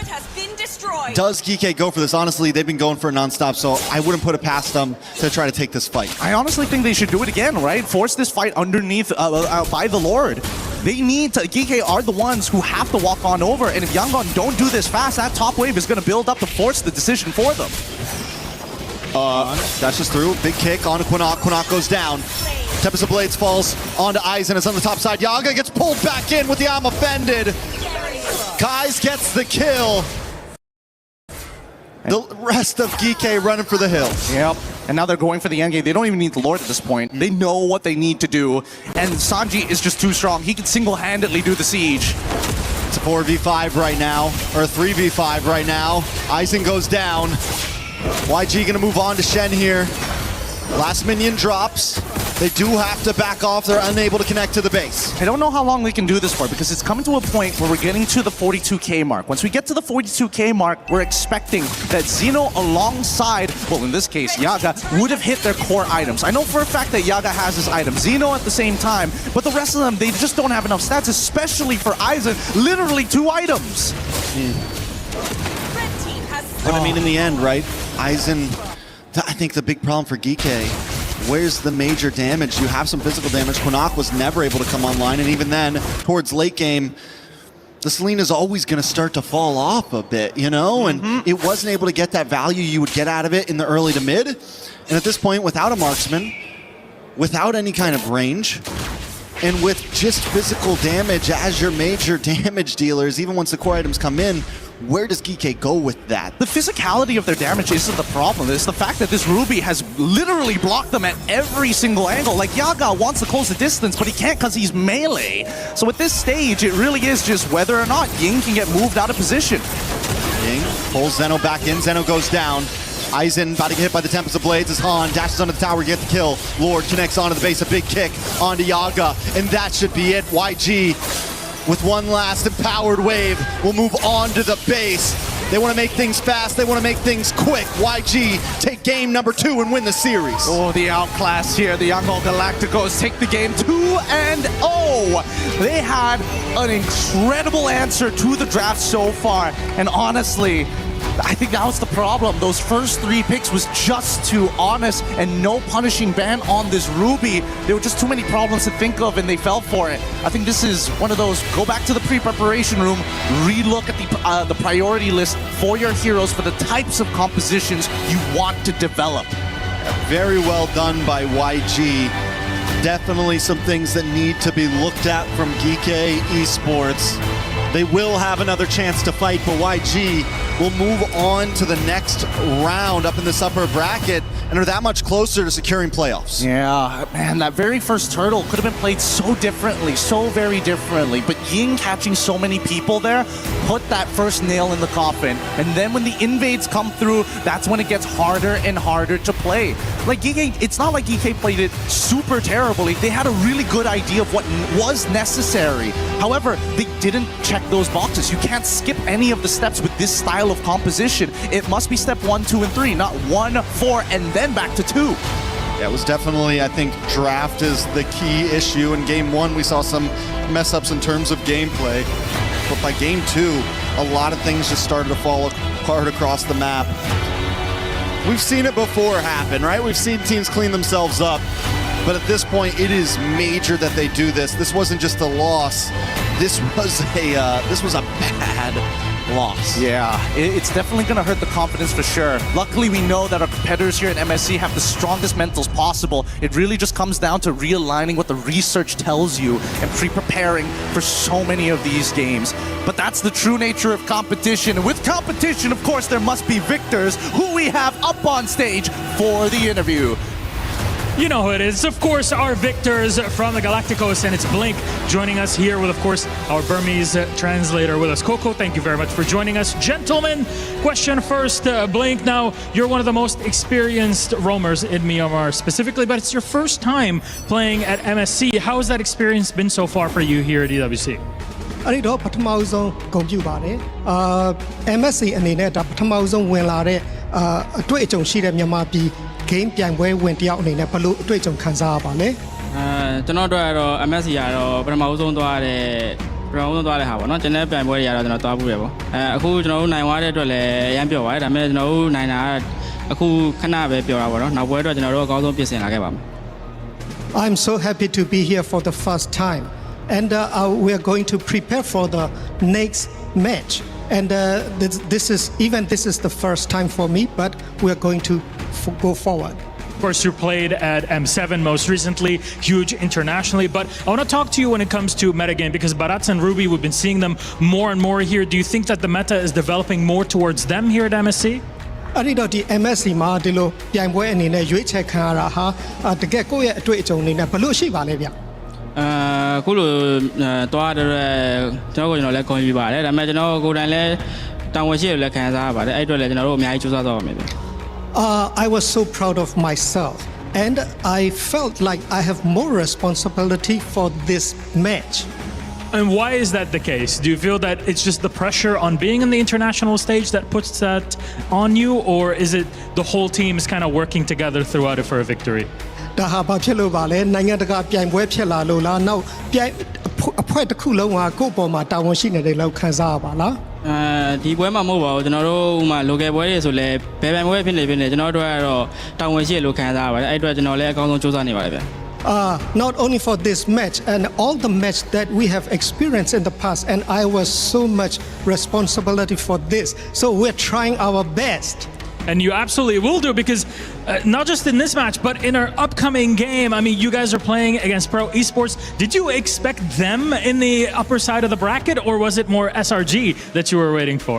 Does GK go for this? Honestly, they've been going for it nonstop, so I wouldn't put it past them to try to take this fight. I honestly think they should do it again, right? Force this fight underneath by the Lord. They need to, GK are the ones who have to walk on over, and if Yangon don't do this fast, that top wave is going to build up to force the decision for them. Dashes through, big kick on Quinnock. Quinnock goes down. Tempest of Blades falls onto Aizen. It's on the top side. Yaga gets pulled back in with the I'm offended. Kais gets the kill. The rest of GK running for the hills. Yep. And now they're going for the endgame. They don't even need the Lord at this point. They know what they need to do. And Sanji is just too strong. He can single-handedly do the siege. It's a 4v5 right now, or a 3v5 right now. Aizen goes down. YG gonna move on to Shen here. Last minion drops. They do have to back off. They're unable to connect to the base. I don't know how long we can do this for because it's coming to a point where we're getting to the 42k mark. Once we get to the 42k mark, we're expecting that Xeno alongside, well in this case, Yaga, would have hit their core items. I know for a fact that Yaga has his item, Xeno at the same time, but the rest of them, they just don't have enough stats, especially for Aizen, literally 2 items. But I mean, in the end, right, Aizen, I think the big problem for GK, where's the major damage? You have some physical damage. Quinnock was never able to come online, and even then, towards late game, the Selena's always going to start to fall off a bit, you know? And it wasn't able to get that value you would get out of it in the early to mid. And at this point, without a marksman, without any kind of range, and with just physical damage as your major damage dealers, even once the core items come in, where does GK go with that? The physicality of their damage isn't the problem. It's the fact that this Ruby has literally blocked them at every single angle. Like, Yaga wants to close the distance, but he can't because he's melee. So at this stage, it really is just whether or not Ying can get moved out of position. Ying pulls Zeno back in. Zeno goes down. Aizen about to get hit by the Tempest of Blades as Han dashes onto the tower to get the kill. Lord connects onto the base, a big kick onto Yaga, and that should be it. YG, with one last empowered wave, will move on to the base. They want to make things fast, they want to make things quick. YG take game number 2 and win the series. Oh, the outclass here. The Young Galacticos take the game 2-0. They had an incredible answer to the draft so far, and honestly, I think that was the problem. Those first 3 picks was just too honest and no punishing ban on this Ruby. There were just too many problems to think of and they fell for it. I think this is one of those, go back to the pre-preparation room, relook at the priority list for your heroes for the types of compositions you want to develop. Very well done by YG. Definitely some things that need to be looked at from GK Esports. They will have another chance to fight, but YG will move on to the next round up in this upper bracket and are that much closer to securing playoffs. Yeah, man, that very first turtle could have been played so differently, so very differently, but Ying catching so many people there put that first nail in the coffin. And then when the invades come through, that's when it gets harder and harder to play. Like, GK, it's not like GK played it super terribly. They had a really good idea of what was necessary. However, they didn't check those boxes. You can't skip any of the steps with this style of composition. It must be step 1, 2, and 3, not 1, 4, and then back to 2. Yeah, it was definitely, I think, draft is the key issue. In game 1, we saw some mess-ups in terms of gameplay. But by game 2, a lot of things just started to fall apart across the map. We've seen it before happen, right? We've seen teams clean themselves up. But at this point, it is major that they do this. This wasn't just a loss. This was a bad loss. Yeah, it's definitely going to hurt the confidence for sure. Luckily, we know that our competitors here at MSC have the strongest mentals possible. It really just comes down to realigning what the research tells you and pre-preparing for so many of these games. But that's the true nature of competition. And with competition, of course, there must be victors who we have up on stage for the interview. You know who it is. Of course, our victors from the Galacticos, and it's Blink joining us here with, of course, our Burmese translator with us. Coco, thank you very much for joining us. Gentlemen, question first, Blink. Now, you're one of the most experienced roamers in Myanmar specifically, but it's your first time playing at MSC. How has that experience been so far for you here at EWC? အဲ့ဒီတော့ပထမဆုံးဂုဏ်ပြုပါတယ် MSC အနေနဲ့ဒါပထမဆုံးဝင်လာတဲ့အတွေ့အကြုံရှိတဲ့မြန်မာပြည် game ပြိုင်ပွဲဝင်တယောက်အနေနဲ့ဘယ်လိုအတွေ့အကြုံခံစားရပါလဲ ကျွန်တော်တို့ကတော့ MSC ကတော့ပထမဆုံးသွားတဲ့ဟာပေါ့နော်ကျွန်တော်ပြိုင်ပွဲတွေကတော့ကျွန်တော်သွားဘူးတယ်ပေါ့အခုကျွန်တော်တို့နိုင်သွားတဲ့အတွက်လည်းအရန်ပျော်ပါတယ်ဒါပေမဲ့ကျွန်တော်တို့နိုင်တာအခုခဏပဲပျော်တာပေါ့နော်နောက်ပွဲအတွက်ကျွန်တော်တို့အကောင်းဆုံးပြင်ဆင်လာခဲ့ပါမယ် I'm so happy to be here for the first time and we are going to prepare for the next match and this is the first time for me but we are going to go forward. Of course, you played at M7 most recently, huge internationally, but I want to talk to you when it comes to metagame because Barats and Ruby, we've been seeing them more and more here. Do you think that the meta is developing more towards them here at MSC? အဲ့ဒီတော့ဒီ MSC မှာဒီလိုပြိုင်ပွဲအနေနဲ့ရွေးချယ်ခံရတာဟာတကယ်ကိုယ့်ရဲ့အတွေ့အကြုံအနေနဲ့ဘယ်လိုရှိပါလဲဗျ အခုလိုသွားတဲ့ကျွန်တော်လည်းခေါ်ယူပါတယ်ဒါပေမဲ့ကျွန်တော်ကိုယ်တိုင်လည်းတာဝန်ရှိတယ်လည်းခံစားရပါတယ်အဲ့အတွက်လည်းကျွန်တော်တို့အများကြီးစူးစမ်းသွားပါမယ် I was so proud of myself and I felt like I have more responsibility for this match. And why is that the case? Do you feel that it's just the pressure on being in the international stage that puts that on you, or is it the whole team is kind of working together throughout it for a victory? ဒါဟာဘာဖြစ်လို့ပါလဲနိုင်ငံတကာပြိုင်ပွဲဖြစ်လာလို့လားနောက်ပြိုင်အဖွဲ့တစ်ခုလုံးကကိုယ့်ပေါ်မှာတာဝန်ရှိနေတယ်လို့ခံစားရပါလား ဒီပွဲမှာမဟုတ်ပါဘူးကျွန်တော်တို့ဥမာ local ပွဲတွေဆိုလဲဘယ်ပွဲဖြစ်နေဖြစ်နေကျွန်တော်တို့ကတော့တာဝန်ရှိရလို့ခံစားရပါတယ်အဲ့အတွက်ကျွန်တော်လည်းအကောင်းဆုံးစူးစမ်းနေပါတယ်ဗျ not only for this match and all the match that we have experienced in the past and I was so much responsibility for this so we're trying our best. And you absolutely will do because not just in this match, but in our upcoming game, I mean, you guys are playing against Pro Esports. Did you expect them in the upper side of the bracket or was it more SRG that you were waiting for?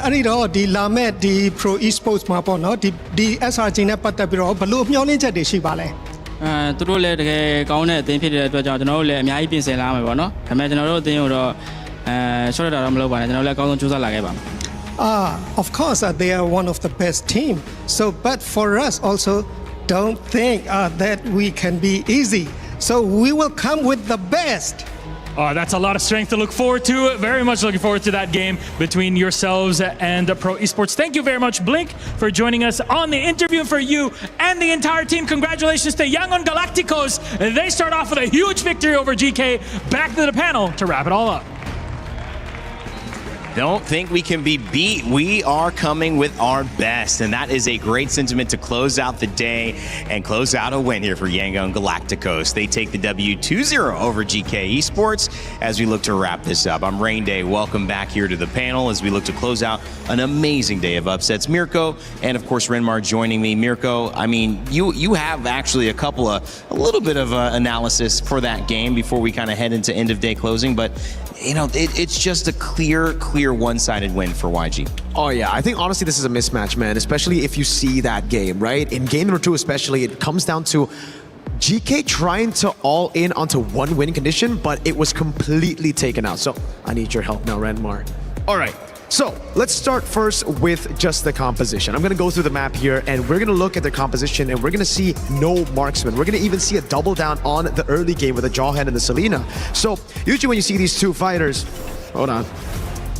အဲ့ဒီတော့ဒီလာမဲ့ဒီ Pro Esports မှာပေါ့နော်ဒီ SRG နဲ့ပတ်သက်ပြီးတော့ဘယ်လိုမျှော်လင့်ချက်တွေရှိပါလဲ သူတို့လည်းတကယ်ကောင်းတဲ့အသင်းဖြစ်တဲ့အတွက်ကြောင့်ကျွန်တော်တို့လည်းအများကြီးပြင်ဆင်လာမယ်ပေါ့နော်ဒါပေမဲ့ကျွန်တော်တို့အသင်းကိုတော့short တာတော့မလုပ်ပါနဲ့ကျွန်တော်လည်းအကောင်းဆုံးစူးစမ်းလာခဲ့ပါမယ် of course they are one of the best team so but for us also don't think that we can be easy so we will come with the best. Oh, that's a lot of strength to look forward to. Very much looking forward to that game between yourselves and Pro Esports. Thank you very much, Blink, for joining us on the interview. For you and the entire team, congratulations to Yangon Galacticos. They start off with a huge victory over GK. Back to the panel to wrap it all up. Don't think we can be beat. We are coming with our best, and that is a great sentiment to close out the day and close out a win here for Yangon Galacticos. They take the W 2-0 over GK Esports as we look to wrap this up. I'm Rain Day. Welcome back here to the panel as we look to close out an amazing day of upsets. Mirko and of course Renmar joining me. Mirko, I mean, you have actually a little bit of analysis for that game before we kind of head into end of day closing, but you know, it's just a clear one-sided win for YG. Oh yeah, I think honestly this is a mismatch, man, especially if you see that game, right? In game number 2 especially, it comes down to GK trying to all in onto one win condition, but it was completely taken out. So I need your help now, Renmar. All right. So let's start first with just the composition. I'm going to go through the map here and we're going to look at the composition and we're going to see no marksman. We're going to even see a double down on the early game with the Jawhead and the Selena. So usually when you see these two fighters, hold on.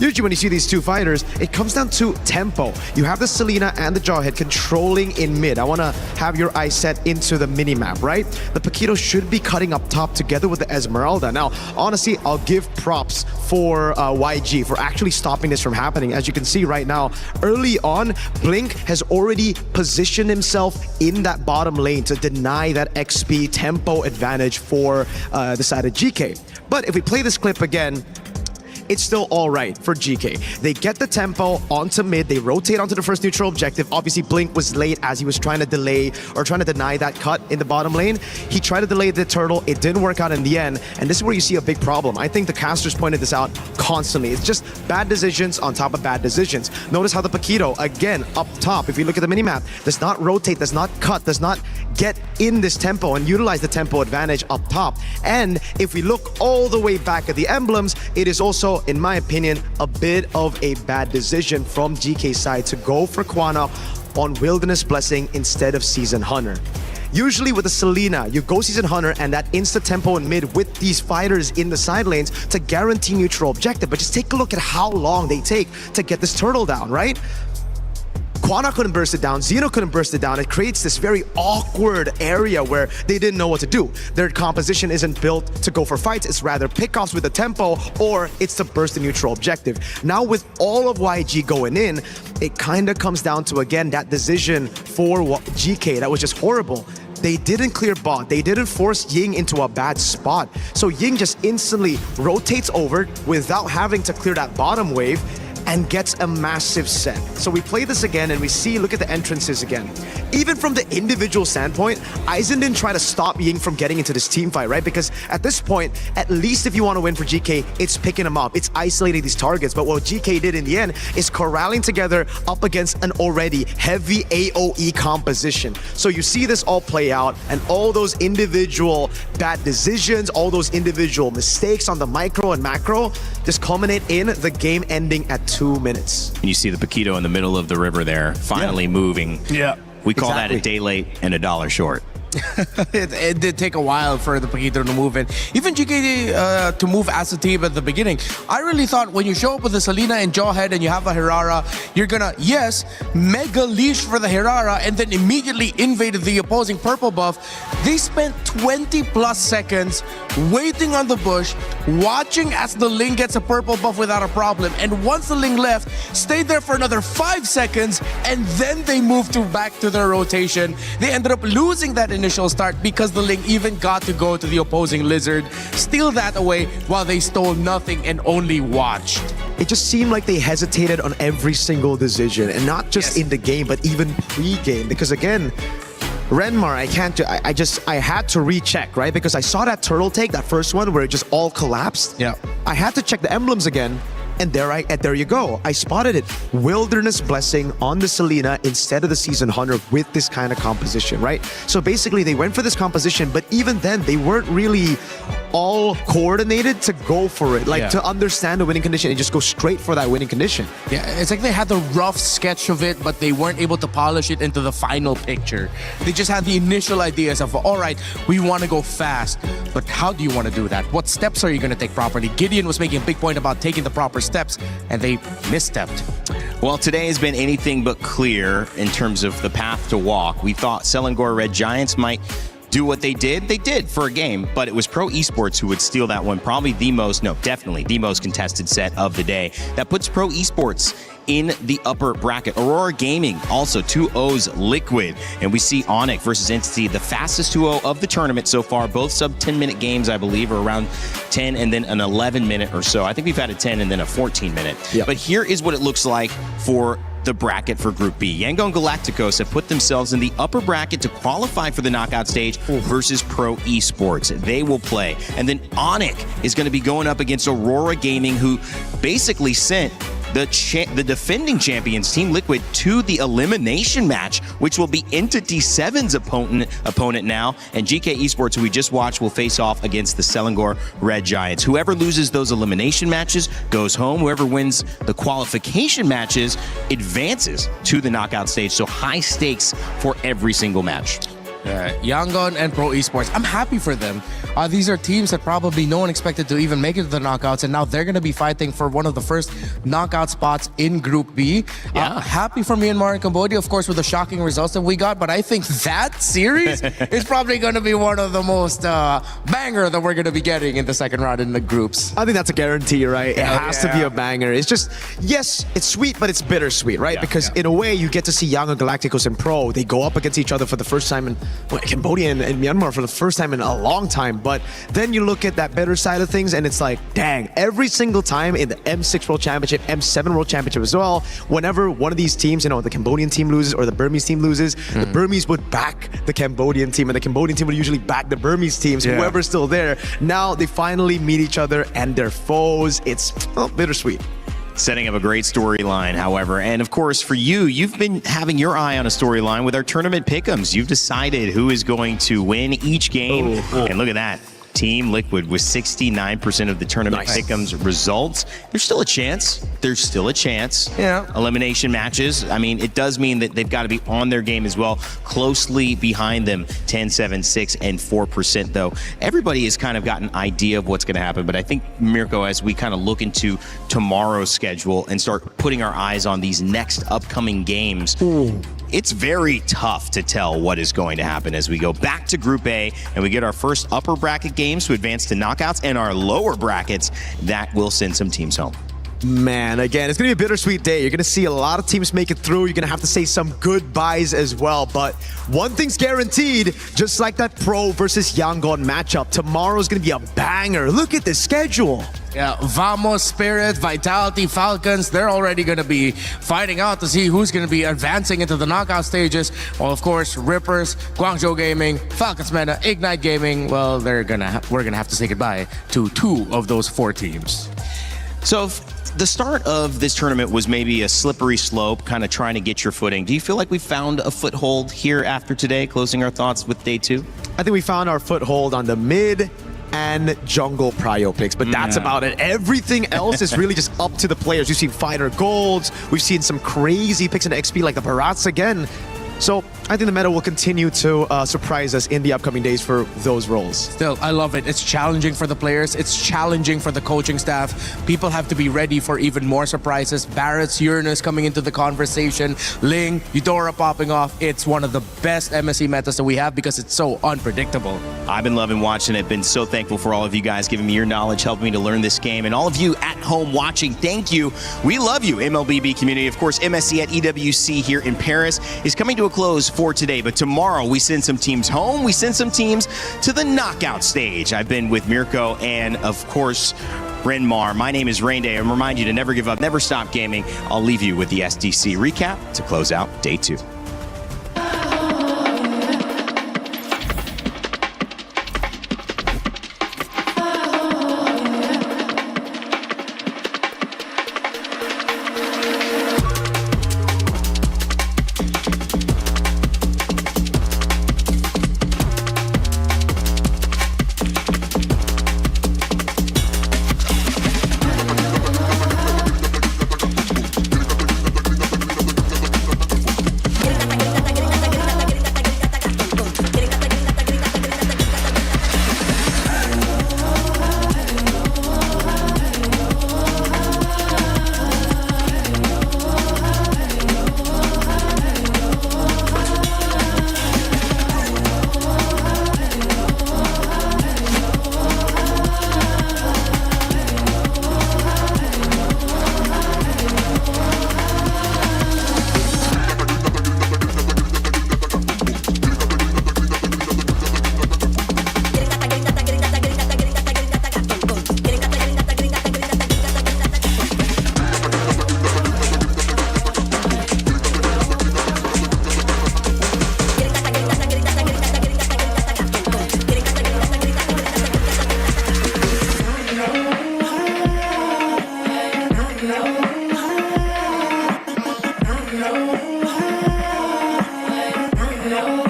Usually when you see these two fighters, it comes down to tempo. You have the Selena and the Jawhead controlling in mid. I want to have your eyes set into the mini-map, right? The Paquito should be cutting up top together with the Esmeralda. Now, honestly, I'll give props for YG for actually stopping this from happening. As you can see right now, early on, Blink has already positioned himself in that bottom lane to deny that XP tempo advantage for the side of GK. But if we play this clip again, it's still all right for GK. They get the tempo onto mid, they rotate onto the first neutral objective. Obviously, Blink was late as he was trying to delay or trying to deny that cut in the bottom lane. He tried to delay the turtle, it didn't work out in the end, and this is where you see a big problem. I think the casters pointed this out constantly. It's just bad decisions on top of bad decisions. Notice how the Paquito, again, up top, if you look at the minimap, does not rotate, does not cut, does not get in this tempo and utilize the tempo advantage up top. And if we look all the way back at the emblems, it is also, in my opinion, a bit of a bad decision from GK's side to go for Quanok on Wilderness Blessing instead of Season Hunter. Usually with the Selena, you go Season Hunter and that insta-tempo in mid with these fighters in the side lanes to guarantee neutral objective. But just take a look at how long they take to get this turtle down, right? Quanok couldn't burst it down, Xeno couldn't burst it down. It creates this very awkward area where they didn't know what to do. Their composition isn't built to go for fights, it's rather pickoffs with the tempo, or it's to burst the neutral objective. Now with all of YG going in, it kind of comes down to, again, that decision for GK that was just horrible. They didn't clear bot, they didn't force Ying into a bad spot. So Ying just instantly rotates over without having to clear that bottom wave and gets a massive set. So we play this again and we see, look at the entrances again. Even from the individual standpoint, Aizen didn't try to stop Ying from getting into this team fight, right? Because at this point, at least if you want to win for GK, it's picking them up, it's isolating these targets. But what GK did in the end is corralling together up against an already heavy AoE composition. So you see this all play out and all those individual bad decisions, all those individual mistakes on the micro and macro just culminate in the game ending at 2 minutes. And you see the Paquito in the middle of the river there, finally moving. Yeah. We call that a day late and a dollar short. It did take a while for the Paquito to move in. Even GK to move as a team at the beginning. I really thought when you show up with a Selena and Jawhead and you have a Hirara, you're gonna, yes, mega leash for the Hirara and then immediately invaded the opposing purple buff. They spent 20 plus seconds waiting on the bush, watching as the Ling gets a purple buff without a problem. And once the Ling left, stayed there for another 5 seconds and then they moved back to their rotation. They ended up losing that initial start because the Ling even got to go to the opposing Lizard, steal that away while they stole nothing and only watched. It just seemed like they hesitated on every single decision, and not just in the game, but even pre-game. Because again, Renmar, I had to recheck, right? Because I saw that turtle take, that first one where it just all collapsed. Yeah. I had to check the emblems again. And there you go. I spotted it. Wilderness Blessing on the Selena instead of the Season Hunter with this kind of composition, right? So basically they went for this composition, but even then they weren't really all coordinated to go for it, like to understand the winning condition and just go straight for that winning condition. Yeah, it's like they had the rough sketch of it, but they weren't able to polish it into the final picture. They just had the initial ideas of, all right, we want to go fast, but how do you want to do that? What steps are you going to take properly? Gideon was making a big point about taking the proper steps, and they misstepped. Well, today has been anything but clear in terms of the path to walk. We thought Selangor Red Giants might do what they did. They did for a game, but it was Pro Esports who would steal that one. Probably definitely the most contested set of the day. That puts Pro Esports in the upper bracket. Aurora Gaming, also 2-0's Liquid. And we see onic versus Entity, the fastest 2-0 of the tournament so far. Both sub 10-minute games, I believe, or around 10 and then an 11-minute or so. I think we've had a 10 and then a 14-minute. Yep. But here is what it looks like for the bracket for Group B. Yangon Galacticos have put themselves in the upper bracket to qualify for the knockout stage versus Pro Esports. They will play. And then onic is going to be going up against Aurora Gaming, who basically sent the defending champions, Team Liquid, to the elimination match, which will be Entity 7's opponent now. And GK Esports, who we just watched, will face off against the Selangor Red Giants. Whoever loses those elimination matches goes home. Whoever wins the qualification matches advances to the knockout stage. So high stakes for every single match. Yangon and Pro Esports, I'm happy for them. These are teams that probably no one expected to even make it to the knockouts, and now they're going to be fighting for one of the first knockout spots in Group B. Happy for Myanmar and Cambodia, of course, with the shocking results that we got, but I think that series is probably going to be one of the most banger that we're going to be getting in the second round in the groups. I think that's a guarantee, right? It has to be a banger. It's just, yes, it's sweet, but it's bittersweet, right? Because in a way, you get to see Yangon Galacticos and Pro. They go up against each other for the first time in Cambodia and Myanmar for the first time in a long time. But then you look at that better side of things and it's like, dang, every single time in the M6 World Championship, M7 World Championship as well, whenever one of these teams, the Cambodian team loses or the Burmese team loses, the Burmese would back the Cambodian team and the Cambodian team would usually back the Burmese teams, whoever's still there. Now they finally meet each other and they're foes. It's bittersweet. Setting up a great storyline, however. And of course, for you, you've been having your eye on a storyline with our tournament pick'ems. You've decided who is going to win each game. And look at that. Team Liquid with 69% of the tournament pick'ems results. There's still a chance. There's still a chance. Yeah. Elimination matches. I mean, it does mean that they've got to be on their game as well. Closely behind them, 10, 7, 6, and 4% though. Everybody has kind of got an idea of what's going to happen, but I think, Mirko, as we kind of look into tomorrow's schedule and start putting our eyes on these next upcoming games, it's very tough to tell what is going to happen as we go back to Group A and we get our first upper bracket games to advance to knockouts and our lower brackets that will send some teams home. Man, again, it's going to be a bittersweet day. You're going to see a lot of teams make it through. You're going to have to say some goodbyes as well. But one thing's guaranteed, just like that Pro versus Yangon matchup, tomorrow's going to be a banger. Look at the schedule. Yeah, Vamos, Spirit, Vitality, Falcons, they're already going to be fighting out to see who's going to be advancing into the knockout stages. Well, of course, Rippers, Guangzhou Gaming, Falcons Meta, Ignite Gaming, well, we're going to have to say goodbye to 2 of those 4 teams. So if the start of this tournament was maybe a slippery slope, kind of trying to get your footing, do you feel like we found a foothold here after today, closing our thoughts with day 2? I think we found our foothold on the mid and jungle prio picks, but that's about it. Everything else is really just up to the players. We've seen fighter golds, we've seen some crazy picks in the XP like the Barats again. So I think the meta will continue to surprise us in the upcoming days for those roles. Still, I love it. It's challenging for the players. It's challenging for the coaching staff. People have to be ready for even more surprises. Barrett's Uranus coming into the conversation. Ling, Eudora popping off. It's one of the best MSC metas that we have because it's so unpredictable. I've been loving watching it. Been so thankful for all of you guys giving me your knowledge, helping me to learn this game. And all of you at home watching, thank you. We love you, MLBB community. Of course, MSC at EWC here in Paris is coming to a close for today. But tomorrow, we send some teams home. We send some teams to the knockout stage. I've been with Mirko and, of course, Renmar. My name is Rainday. And remind you to never give up, never stop gaming. I'll leave you with the SDC recap to close out day 2. No.